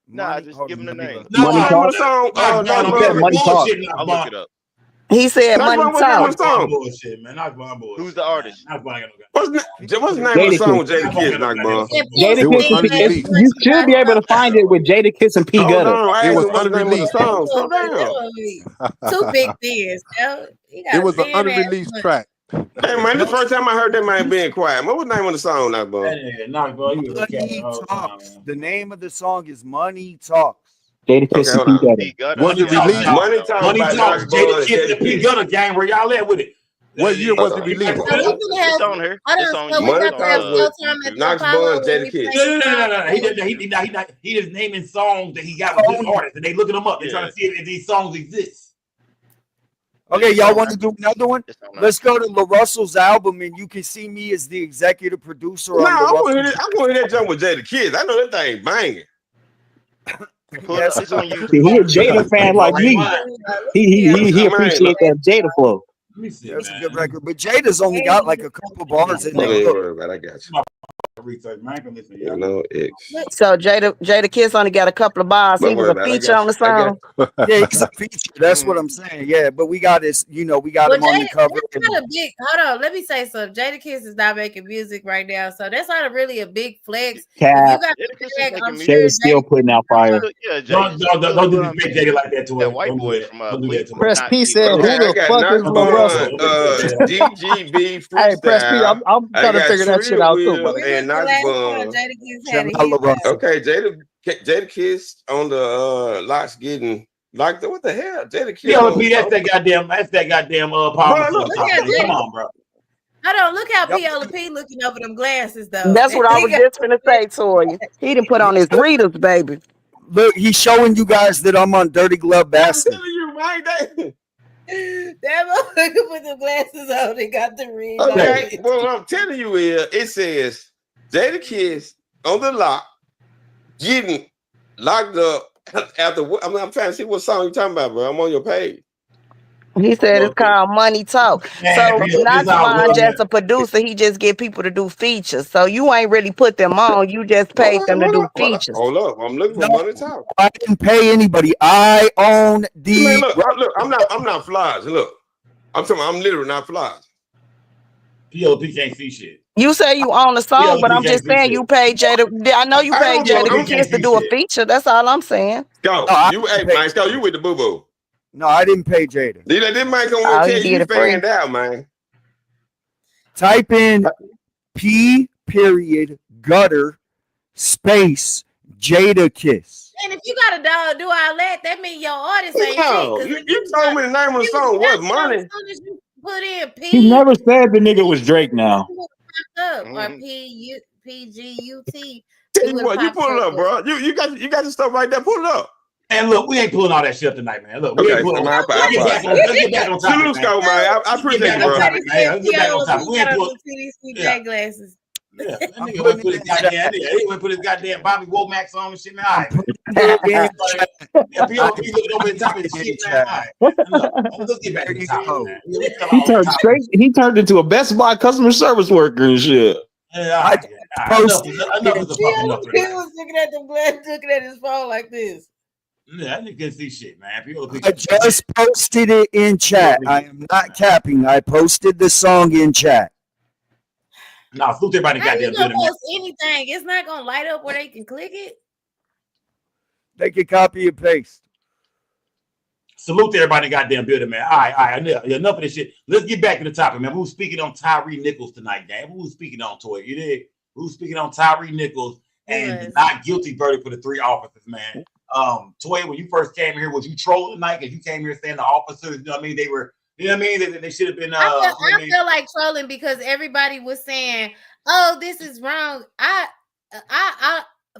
[SPEAKER 11] Nah, just give him the name.
[SPEAKER 9] Money Talk.
[SPEAKER 20] Song.
[SPEAKER 9] Money Talk.
[SPEAKER 11] I'll look it up.
[SPEAKER 5] He said Money Talk.
[SPEAKER 1] Bullshit, man.
[SPEAKER 11] Who's the artist?
[SPEAKER 20] What's the name of the song with Jadakiss, Knox Bond?
[SPEAKER 9] Jadakiss. You should be able to find it with Jadakiss and P Gutter.
[SPEAKER 3] It was unreleased.
[SPEAKER 20] Slow down.
[SPEAKER 12] Two big things.
[SPEAKER 3] It was an unreleased track.
[SPEAKER 20] Hey man, the first time I heard that man being quiet. Man, what's the name of the song, Knox Bond?
[SPEAKER 14] Money Talks. The name of the song is Money Talks.
[SPEAKER 9] Jadakiss and P Gutter.
[SPEAKER 3] Was it released?
[SPEAKER 20] Money Talks.
[SPEAKER 1] Jadakiss and P Gutter gang. Where y'all at with it?
[SPEAKER 3] What year was it released?
[SPEAKER 11] It's on here. It's on
[SPEAKER 20] Knox Bond, Jadakiss.
[SPEAKER 1] No. He just naming songs that he got with this artist, and they looking them up. They're trying to see if these songs exist.
[SPEAKER 14] Okay, y'all want to do another one? Let's go to La Russell's album, and you can see me as the executive producer.
[SPEAKER 20] No, I want to hear that jump with Jadakiss. I know that thing banging.
[SPEAKER 14] Yes,
[SPEAKER 9] he a Jada fan like me. He appreciate that Jada flow.
[SPEAKER 1] Let me see.
[SPEAKER 14] That's a good record, but Jada's only got like a couple bars in there.
[SPEAKER 20] I got you. I know X.
[SPEAKER 5] So Jadakiss only got a couple of bars. He was a feature on the song.
[SPEAKER 14] Yeah, he's a feature. That's what I'm saying. Yeah, but we got this. We got him on the cover.
[SPEAKER 12] Hold on, let me say something. Jadakiss is not making music right now, so that's not really a big flex.
[SPEAKER 9] Cap. Jada's still putting out fire.
[SPEAKER 1] Don't disrespect Jada like that to
[SPEAKER 11] that white boy from
[SPEAKER 9] Press P said, "Who the fuck is La Russell?"
[SPEAKER 20] DGB freestyle.
[SPEAKER 9] Hey, Press P, I'm trying to figure that shit out too.
[SPEAKER 20] Knox Bond. Okay, Jadakiss on the locks getting locked. What the hell, Jadakiss?
[SPEAKER 1] PLP, that's that goddamn Come on, bro.
[SPEAKER 12] Hold on, look how PLP looking over them glasses though.
[SPEAKER 5] That's what I was just gonna say to you. He didn't put on his readers, baby.
[SPEAKER 14] Look, he's showing you guys that I'm on Dirty Glove Bastard.
[SPEAKER 20] I'm telling you right there.
[SPEAKER 12] That motherfucker put the glasses on and got the read.
[SPEAKER 20] Okay, well, what I'm telling you is, it says Jadakiss on the lock, getting locked up after. I'm trying to see what song you talking about, bro. I'm on your page.
[SPEAKER 5] He said it's called Money Talk. So Knox Bond just a producer. He just get people to do features. So you ain't really put them on. You just paid them to do features.
[SPEAKER 20] Hold up, I'm looking for Money Talk.
[SPEAKER 14] I didn't pay anybody. I own the.
[SPEAKER 20] Man, look, I'm not flies. Look, I'm literally not flies.
[SPEAKER 1] PLP can't see shit.
[SPEAKER 5] You say you own the song, but I'm just saying you paid Jada. I know you paid Jadakiss to do a feature. That's all I'm saying.
[SPEAKER 20] Go, hey, Mike, go. You with the boo boo?
[SPEAKER 14] No, I didn't pay Jada.
[SPEAKER 20] This might come on tell you fanned out, man.
[SPEAKER 14] Type in P Gutter space Jadakiss.
[SPEAKER 12] And if you gotta do all that means your artist ain't shit.
[SPEAKER 20] You told me the name of the song. What money?
[SPEAKER 12] As soon as you put in P,
[SPEAKER 9] He never said the nigga was Drake now.
[SPEAKER 12] Or PGUT.
[SPEAKER 20] Tell you what, you pull it up, bro. You got the stuff right there. Pull it up.
[SPEAKER 1] And look, we ain't pulling all that shit tonight, man. Look, we ain't pulling. Let's get back on topic,
[SPEAKER 20] man. I appreciate it, bro.
[SPEAKER 12] Let's get back on topic. We ain't pulling glasses.
[SPEAKER 1] Yeah, that nigga went put his goddamn. He went put his goddamn Bobby Womack's on and shit, man. All right, man. Yeah, POP looking over the top of his shit, man. All right, look, let's get back to the topic, man.
[SPEAKER 7] He turned into a Best Buy customer service worker and shit.
[SPEAKER 1] Yeah, all right. Enough is a fucking enough.
[SPEAKER 12] He was looking at the blood, looking at his phone like this.
[SPEAKER 1] Yeah, that nigga can see shit, man.
[SPEAKER 14] I just posted it in chat. I am not capping. I posted the song in chat.
[SPEAKER 1] No, salute everybody.
[SPEAKER 12] How you gonna post anything? It's not gonna light up where they can click it.
[SPEAKER 14] They can copy and paste.
[SPEAKER 1] Salute to everybody in goddamn building, man. All right. Enough of this shit. Let's get back to the topic, man. Who's speaking on Tyre Nichols tonight, gang? Who's speaking on Toy? You did? Who's speaking on Tyre Nichols and the not guilty verdict for the 3 officers, man? Toy, when you first came here, was you trolling tonight? Because you came here saying the officers, you know what I mean? They were, you know what I mean? They should have been.
[SPEAKER 12] I feel like trolling because everybody was saying, "Oh, this is wrong." I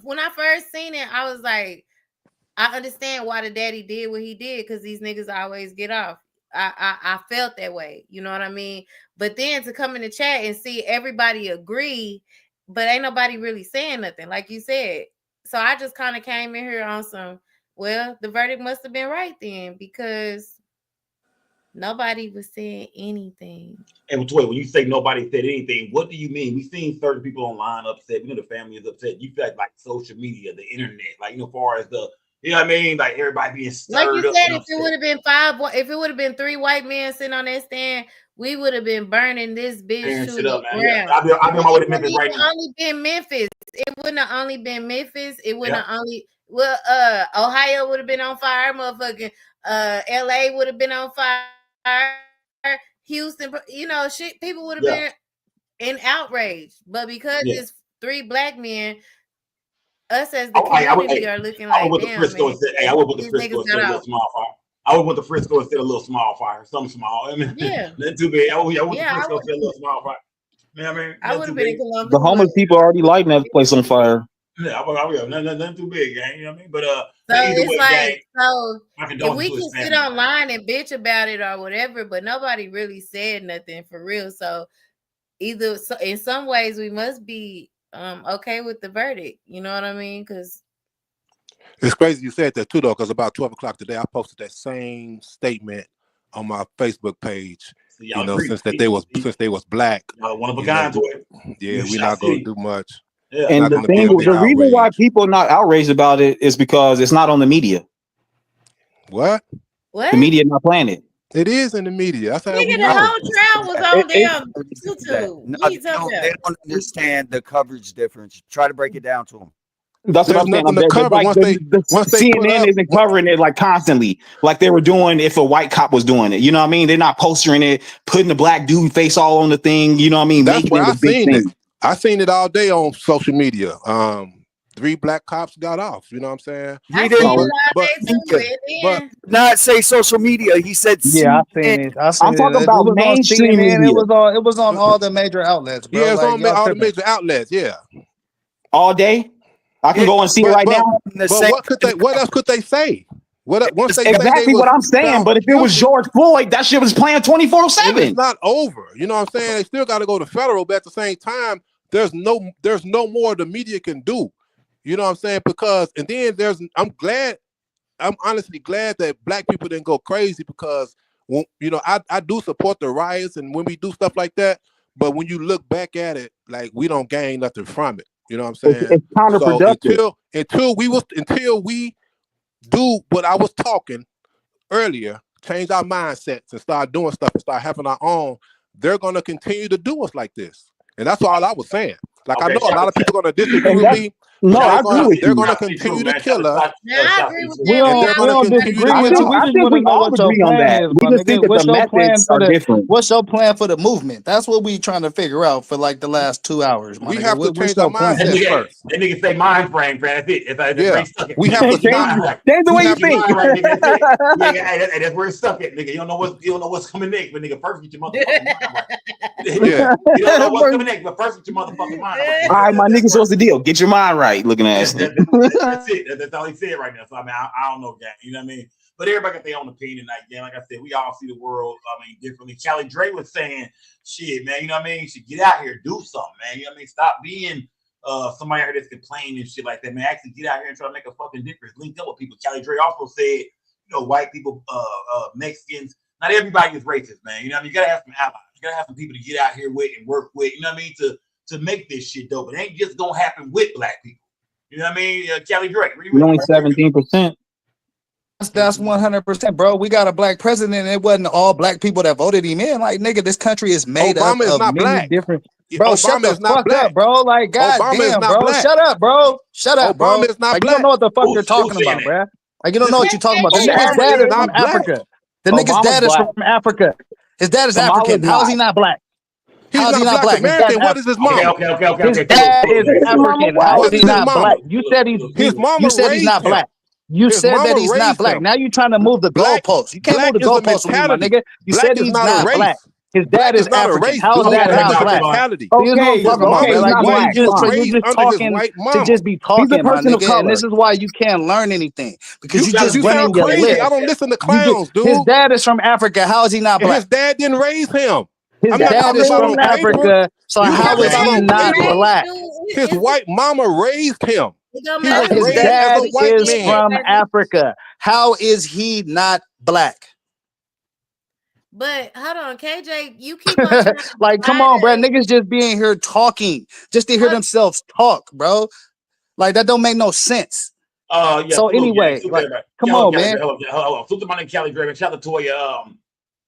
[SPEAKER 12] when I first seen it, I was like, I understand why the daddy did what he did because these niggas always get off. I felt that way, you know what I mean? But then to come in the chat and see everybody agree, but ain't nobody really saying nothing, like you said. So I just kind of came in here on some, well, the verdict must have been right then because nobody was saying anything.
[SPEAKER 1] And Toy, when you say nobody said anything, what do you mean? We've seen certain people online upset. We know the family is upset. You feel like social media, the internet, like, you know, as far as the, you know what I mean? Like everybody being stirred
[SPEAKER 12] like you
[SPEAKER 1] up.
[SPEAKER 12] said, if it would have been if it would have been 3 white men sitting on that stand, we would have been burning this bitch to the ground.
[SPEAKER 1] Yeah. I'll be on my way to Memphis right now.
[SPEAKER 12] Only been Memphis. It wouldn't have only been Memphis. It wouldn't have only Ohio would have been on fire, motherfucking LA would have been on fire, Houston, you know, shit, people would have been in outrage. But because it's 3 black men, us as the community are looking like,
[SPEAKER 1] damn, I would with the Frisco instead of a little small fire. I would with the Frisco instead of a little small fire. Something small. I mean, not too big. I would with the Frisco instead of a little small fire. You know what I mean?
[SPEAKER 12] I would have been in Columbus.
[SPEAKER 7] The homeless people are already lighting that place on fire.
[SPEAKER 1] Yeah, nothing too big, gang. You know what I mean? But
[SPEAKER 12] so it's like, so if we can sit online and bitch about it or whatever, but nobody really said nothing for real. So either in some ways we must be okay with the verdict. You know what I mean? Because
[SPEAKER 3] it's crazy you said that too, though, because about 12 o'clock today, I posted that same statement on my Facebook page. So you know, since they was black,
[SPEAKER 1] one of a kind to it.
[SPEAKER 3] Yeah, we're not gonna do much.
[SPEAKER 7] Yeah. And the reason why people are not outraged about it is because it's not on the media.
[SPEAKER 3] What?
[SPEAKER 12] What?
[SPEAKER 7] The media not playing it.
[SPEAKER 3] It is in the media. That's how
[SPEAKER 12] the whole trial was on damn YouTube.
[SPEAKER 14] They don't understand the coverage difference. Try to break it down to them.
[SPEAKER 7] That's what I'm saying. CNN isn't covering it like constantly, like they were doing if a white cop was doing it. You know what I mean? They're not postering it, putting the black dude face all on the thing. You know what I mean?
[SPEAKER 3] That's where I seen it. I seen it all day on social media. 3 black cops got off. You know what I'm saying?
[SPEAKER 14] He didn't, but not say social media. He said,
[SPEAKER 9] "Yeah, I seen it.
[SPEAKER 7] I'm talking about mainstream media.
[SPEAKER 9] It was on all the major outlets, bro.
[SPEAKER 3] Yeah, it's on all the major outlets. Yeah,
[SPEAKER 7] all day. I can go and see it right now.
[SPEAKER 3] But what else could they say? Once they
[SPEAKER 7] exactly what I'm saying. But if it was George Floyd, that shit was playing 24/7.
[SPEAKER 3] It's not over. You know what I'm saying? They still got to go to federal, but at the same time, there's no more the media can do. You know what I'm saying? Because and then I'm honestly glad that black people didn't go crazy because when, you know, I do support the riots and when we do stuff like that, but when you look back at it, like we don't gain nothing from it. You know what I'm saying?
[SPEAKER 7] It's counterproductive.
[SPEAKER 3] So until we do what I was talking earlier, change our mindsets and start doing stuff and start having our own, they're gonna continue to do us like this. And that's all I was saying. Like I know a lot of people are gonna disagree with me.
[SPEAKER 7] No, I agree with you.
[SPEAKER 3] They're gonna continue to kill us.
[SPEAKER 12] I agree with
[SPEAKER 9] we don't disagree with you. We just want to know what your plan is. We just think that the methods are different. What's your plan for the movement? That's what we trying to figure out for like the last 2 hours.
[SPEAKER 3] We have to change our mindset first.
[SPEAKER 1] That nigga say mind frame, Fran. That's it.
[SPEAKER 3] Yeah, we have to
[SPEAKER 7] change the way you think.
[SPEAKER 1] That's where it's stuck at, nigga. You don't know what's coming next, but nigga, first get your motherfucking mind right.
[SPEAKER 3] Yeah,
[SPEAKER 1] you don't know what's coming next, but first get your motherfucking mind right.
[SPEAKER 7] All right, my nigga, so what's the deal? Get your mind right, looking ass.
[SPEAKER 1] That's it. That's all he said right now. So I mean, I don't know, gang. You know what I mean? But everybody got their own opinion tonight, gang. Like I said, we all see the world, differently. Callie Dre was saying, shit, man, you know what I mean? You should get out here, do something, man. You know what I mean? Stop being somebody out here that's complaining and shit like that, man. Actually get out here and try to make a fucking difference. Link up with people. Callie Dre also said, white people, Mexicans, not everybody is racist, man. You know what I mean? You gotta have some allies. You gotta have some people to get out here with and work with, you know what I mean, to make this shit dope. It ain't just gonna happen with black people. You know what I mean? Callie Dre.
[SPEAKER 7] Only 17%.
[SPEAKER 9] That's 100%, bro. We got a black president, and it wasn't all black people that voted him in. Like, nigga, this country is made up of many black. Different. Bro, shut the fuck up, bro. Like, goddamn, bro.
[SPEAKER 3] Black.
[SPEAKER 9] Shut up, bro. Shut up, bro.
[SPEAKER 3] Obama is not
[SPEAKER 9] like,
[SPEAKER 3] black.
[SPEAKER 9] You don't know what the fuck you're talking about, bro. Like, you don't know what you're talking about. The nigga's dad is from Africa. The nigga's dad is from Africa. His dad is African. How is he not black?
[SPEAKER 3] He's
[SPEAKER 9] How is
[SPEAKER 3] not
[SPEAKER 9] he not black?
[SPEAKER 3] American. What is his mom?
[SPEAKER 1] Okay.
[SPEAKER 9] His dad is African. How is he not black? You said he's not black. You said that he's not black. Now you're trying to move the goalposts. You can't move the goalposts with me, my nigga. You said he's not black. His dad is African. How is that not black? Okay, you're just talking to just be talking, my nigga. And this is why you can't learn anything, because you just running your lips.
[SPEAKER 3] I don't listen to clowns, dude.
[SPEAKER 9] His dad is from Africa. How is he not black?
[SPEAKER 3] His dad didn't raise him.
[SPEAKER 9] His dad is from Africa, so how is he not black?
[SPEAKER 3] His white mama raised him.
[SPEAKER 9] His dad is from Africa. How is he not black?
[SPEAKER 12] But hold on, KJ, you keep on
[SPEAKER 9] like, come on, bro. Niggas just being here talking just to hear themselves talk, bro. Like, that don't make no sense.
[SPEAKER 1] Yeah.
[SPEAKER 9] So anyway, come on, man.
[SPEAKER 1] Hold on. Salute to my name, Callie Dre. Shout out to Toya.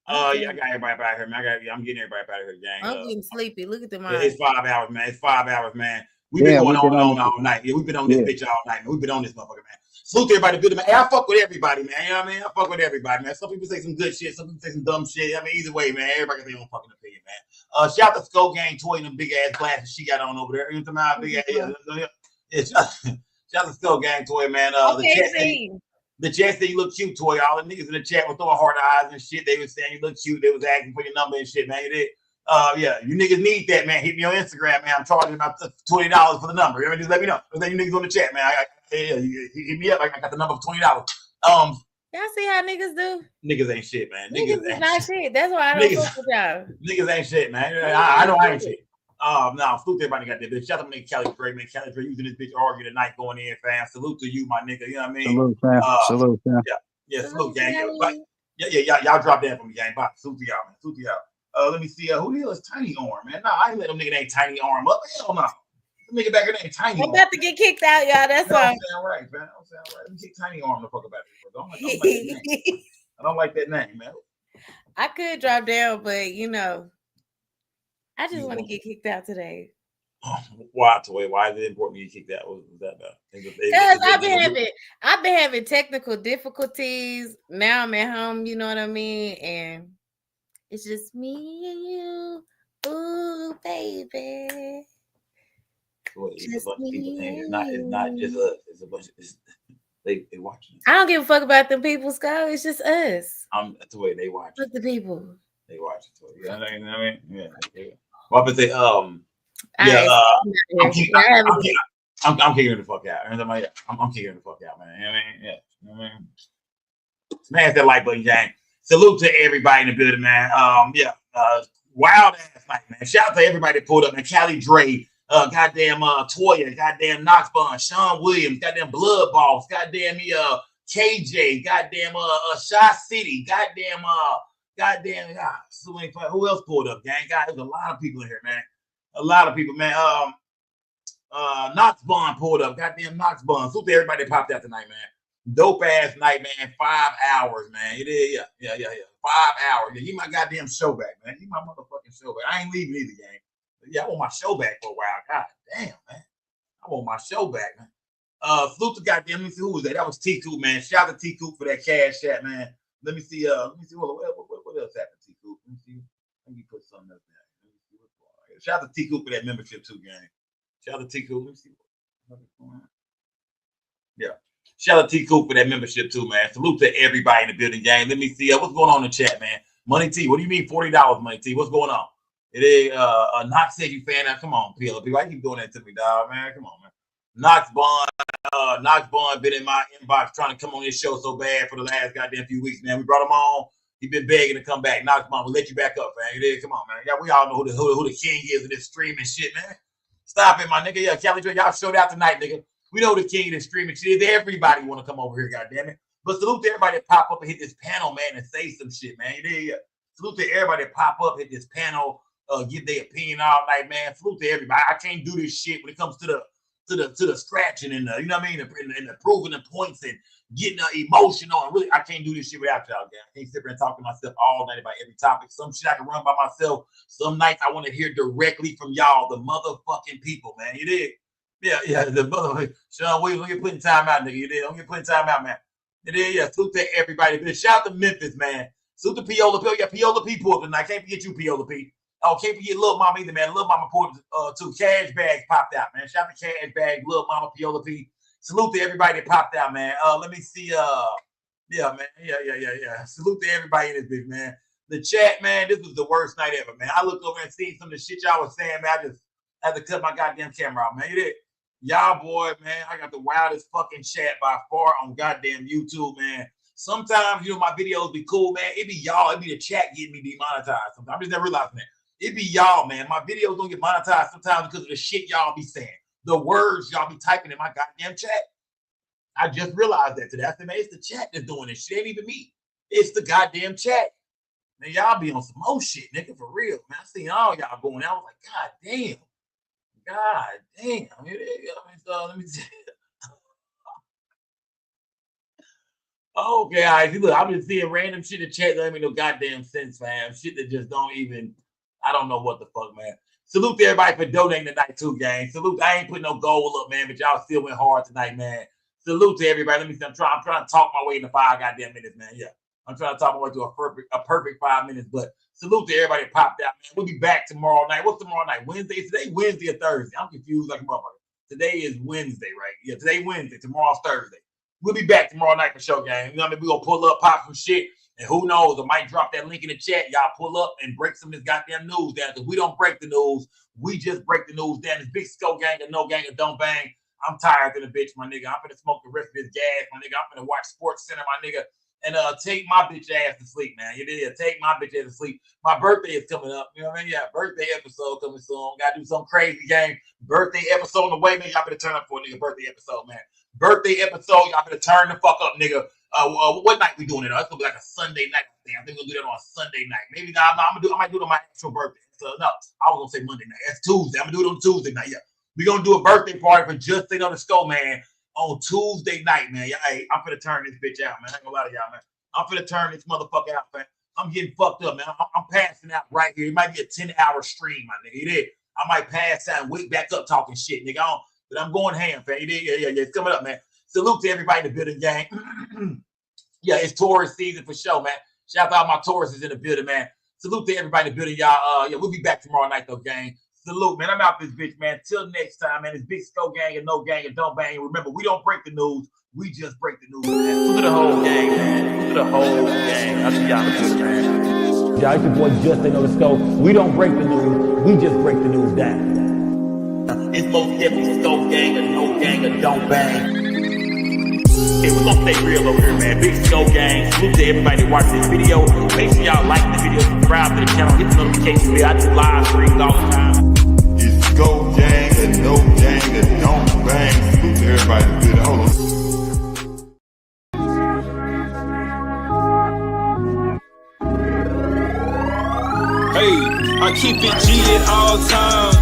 [SPEAKER 1] Yeah, I got everybody out here, man. I'm getting everybody out of here, gang.
[SPEAKER 12] I'm getting sleepy. Look at the mind.
[SPEAKER 1] It's 5 hours, man. It's 5 hours, man. We've been going on all night. Yeah, we've been on this bitch all night, man. We've been on this motherfucker, man. Salute to everybody, good man. Hey, I fuck with everybody, man. You know what I mean? I fuck with everybody, man. Some people say some good shit, some people say some dumb shit. I mean, either way, man, everybody got their own fucking opinion, man. Shout out to Skull Gang Toy and them big ass glasses she got on over there. You know what I'm big ass. Shout out to Skull Gang Toy, man. The chat said you look cute, Toy. All the niggas in the chat were throwing hard eyes and shit. They were saying you look cute. They was asking for your number and shit, man. You did. Yeah, you niggas need that, man. Hit me on Instagram, man. I'm charging about $20 for the number. You know, just let me know. You niggas on the chat, man. Hit me up. I got the number for $20.
[SPEAKER 12] Y'all see how niggas do?
[SPEAKER 1] Niggas ain't shit, man.
[SPEAKER 12] Niggas is not shit. That's why I don't fuck with y'all.
[SPEAKER 1] Niggas ain't shit, man. I know I ain't shit. No, salute to everybody got that bitch. Shout out to Callie Dre, man. Callie Dre using this bitch arguing tonight going in, fam. Salute to you, my nigga. You know what I mean?
[SPEAKER 9] Salute, fam. Salute, fam.
[SPEAKER 1] Yeah, salute, gang. Y'all drop that for me, gang. Bye. Salute to y'all, man. Salute to y'all. Let me see. Who the hell is Tiny Arm, man? No, I ain't let them nigga ain't Tiny Arm up. Hell no. The nigga back here ain't Tiny Arm.
[SPEAKER 12] I'm about to get kicked out, y'all. That's all.
[SPEAKER 1] Don't sound right, man. Don't sound right. Let me kick Tiny Arm the fuck about it. I don't like that name, man.
[SPEAKER 12] I could drop down, but I just want to get kicked out today.
[SPEAKER 1] Why, Toy? Why is it important to get kicked out? What was that about?
[SPEAKER 12] Because I've been having technical difficulties. Now I'm at home, you know what I mean? And it's just me and you. Ooh, baby.
[SPEAKER 1] Boy, it's a bunch of people saying it's not just us. It's a bunch of they watching.
[SPEAKER 12] I don't give a fuck about them people, Scott. It's just us.
[SPEAKER 1] That's the way they watch.
[SPEAKER 12] Fuck the people.
[SPEAKER 1] They watch it. You know what I mean? Yeah. Well, I'm say I'm kicking the fuck out. I'm kicking the fuck out, man. You know what I mean? Yeah. You know what I mean? Smash that like button, gang. Salute to everybody in the building, man. Wild ass night, man. Shout out to everybody that pulled up, man. Callie Dre, goddamn Toya, goddamn Knox Bond, Sean Williams, goddamn Blood Boss, goddamn KJ, goddamn Shy City, who else pulled up, gang? God, there's a lot of people in here, man. A lot of people, man. Knox Bond pulled up, goddamn Knox Bond. Salute to everybody that popped out tonight, man. Dope ass night, man. 5 hours, man. It is, yeah. 5 hours. Yeah, you my goddamn show back, man. You my motherfucking show back. I ain't leaving either, gang. Yeah, I want my show back for a while. God damn, man. I want my show back, man. Salute to goddamn. Let me see who was that. That was T Coop, man. Shout out to T Coop for that cash chat, man. Let me see. What else happened, T Coop? Let me put something up there. Let me see what's going on. Shout out to T Coop for that membership too, gang. Shout out to T Coop. Let me see what's going on. Yeah. Shout out to T Coop for that membership too, man. Salute to everybody in the building, gang. Let me see what's going on in the chat, man. Money T, what do you mean $40, Money T? What's going on? It is Knox said you fan out. Come on, PLP. Why you keep doing that to me, dog, man? Come on, man. Knox Bond been in my inbox trying to come on this show so bad for the last goddamn few weeks, man. We brought him on. He been begging to come back. Knox Bond, we'll let you back up, man. You did? Come on, man. Yeah, we all know who the king is of this streaming shit, man. Stop it, my nigga. Yeah, Kelly, y'all showed out tonight, nigga. We know the king of this streaming shit is. Everybody want to come over here, goddamn it. But salute to everybody that pop up and hit this panel, man, and say some shit, man. You did? Yeah. Salute to everybody that pop up, hit this panel, give their opinion all night, man. Salute to everybody. I can't do this shit when it comes to the scratching and the, you know what I mean, and the proving the points and getting emotional and really, I can't do this shit without y'all, man. I can't sit there and talk to myself all night about every topic. Some shit I can run by myself. Some nights I want to hear directly from y'all, the motherfucking people, man. You did? Yeah, the motherfucking Sean Williams, don't get putting time out, nigga. You did? Don't get putting time out, man. You did? Yeah, salute to everybody. But shout out to Memphis, man. Salute to Piola P. Yeah, Piola P pulled tonight. Can't forget you, Piola P. Oh, can't forget Lil Mama either, man. Lil Mama pulled two Cash Bags popped out, man. Shout out to Cash Bag, Lil Mama, Piola P. Salute to everybody that popped out, man. Let me see. Yeah, man. Yeah. Salute to everybody in this bitch, man. The chat, man, this was the worst night ever, man. I looked over and seen some of the shit y'all was saying, man. I just had to cut my goddamn camera off, man. You did? Y'all, boy, man, I got the wildest fucking chat by far on goddamn YouTube, man. Sometimes, you know, my videos be cool, man. It be y'all. It be the chat getting me demonetized sometimes. I just never realized that. It be y'all, man. My videos don't get monetized sometimes because of the shit y'all be saying. The words y'all be typing in my goddamn chat. I just realized that today. I said, man, it's the chat that's doing this shit. It ain't even me. It's the goddamn chat. Man, y'all be on some more shit, nigga, for real. Man, I seen all y'all going out. I was like, God damn. Let me see. Okay, all right. Look, I've been seeing random shit in chat that don't make no goddamn sense, fam. Shit that just don't even, I don't know what the fuck, man. Salute to everybody for donating tonight too, gang. Salute. I ain't putting no goal up, man, but y'all still went hard tonight, man. Salute to everybody. Let me see. I'm trying to talk my way into 5 goddamn minutes, man. Yeah. I'm trying to talk my way to a perfect 5 minutes, but salute to everybody that popped out, man. We'll be back tomorrow night. What's tomorrow night? Wednesday? Today Wednesday or Thursday? I'm confused like a motherfucker. Today is Wednesday, right? Yeah, today Wednesday. Tomorrow's Thursday. We'll be back tomorrow night for show, gang. You know what I mean? We're going to pull up, pop some shit, and who knows? I might drop that link in the chat. Y'all pull up and break some of this goddamn news down, because we don't break the news. We just break the news down. This big skull gang and no gang and don't bang. I'm tired of the bitch, my nigga. I'm finna smoke the rest of this gas, my nigga. I'm finna watch Sports Center, my nigga, and take my bitch ass to sleep, man. You did. Take my bitch ass to sleep. My birthday is coming up. You know what I mean? Yeah, birthday episode coming soon. Gotta do some crazy game. Birthday episode on the way, man. Y'all better turn up for a nigga birthday episode, man. Birthday episode, y'all better turn the fuck up, nigga. What night we doing it? It's gonna be like a Sunday night thing. I think we're gonna do that on a Sunday night. Maybe I might do it on my actual birthday. So no, I was gonna say Monday night. That's Tuesday. I'm gonna do it on Tuesday night. Yeah, we're gonna do a birthday party for Just Another Skull, man, on Tuesday night, man. Yeah, hey, I'm gonna turn this bitch out, man. I ain't gonna lie to y'all, man. I'm gonna turn this motherfucker out, man. I'm getting fucked up, man. I'm passing out right here. It might be a 10-hour stream, my nigga. You did. I might pass out and wake back up talking shit, nigga. But I'm going ham, fam. You did? Yeah. It's coming up, man. Salute to everybody in the building, gang. Yeah, it's Taurus season for sure, man. Shout out to all my Tauruses in the building, man. Salute to everybody in the building, y'all. Yeah, we'll be back tomorrow night, though, gang. Salute, man. I'm out this bitch, man. Till next time, man. It's Big Skull Gang and no gang and don't bang. And remember, we don't break the news. We just break the news, man. Salute to the whole gang, man. Salute to the whole gang. I'll see y'all in the building, man.
[SPEAKER 10] Y'all, it's your boy Just Another Skull. We don't break the news. We just break the news down.
[SPEAKER 1] It's most definitely Skull Gang and no gang and don't bang. Hey, we're gonna stay real over here, man. Big Skull Gang. Salute to everybody watching this video. Make sure y'all like the video, subscribe to the channel, hit the notification bell. I do live streams all the time.
[SPEAKER 22] It's Skull Gang and no gang and don't bang. Salute to everybody in the video. Hold on.
[SPEAKER 23] Hey, I keep it G at all times.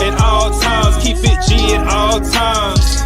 [SPEAKER 23] At all times, keep it G at all times.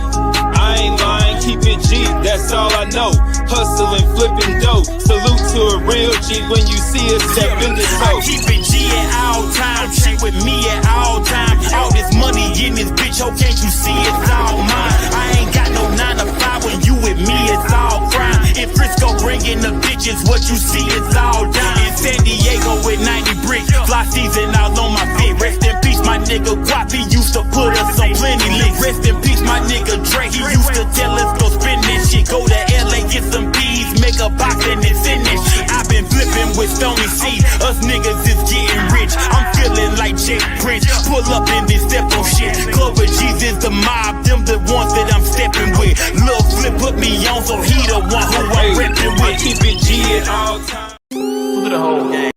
[SPEAKER 23] I ain't lying, keep it G, that's all I know. Hustling, flipping dope. Salute to a real G when you see us step in this hoe.
[SPEAKER 24] I keep it G at all times. She with me at all times. All this money in this bitch, oh, can't you see it's all mine? I ain't got no 9 to 5 when you with me, it's all crime. In Frisco, bringing the bitches, what you see is all dime. In San Diego with 90 bricks, fly season all on my feet. Rest in peace, my nigga Guap, he used to put us on plenty licks. Rest in peace, my nigga Dre, he used to tell us go spin this shit. Go to LA, get some bees, make a box and it's in this shit. I've been flipping with Stony C, us niggas is getting rich. I'm feeling like Jay Prince. Pull up in this step on shit. Clover G's is the mob, them the ones that I'm stepping with. Lil Flip put me on, so he the one who I'm repping with.
[SPEAKER 23] Keep it G at all times. Look at the whole game.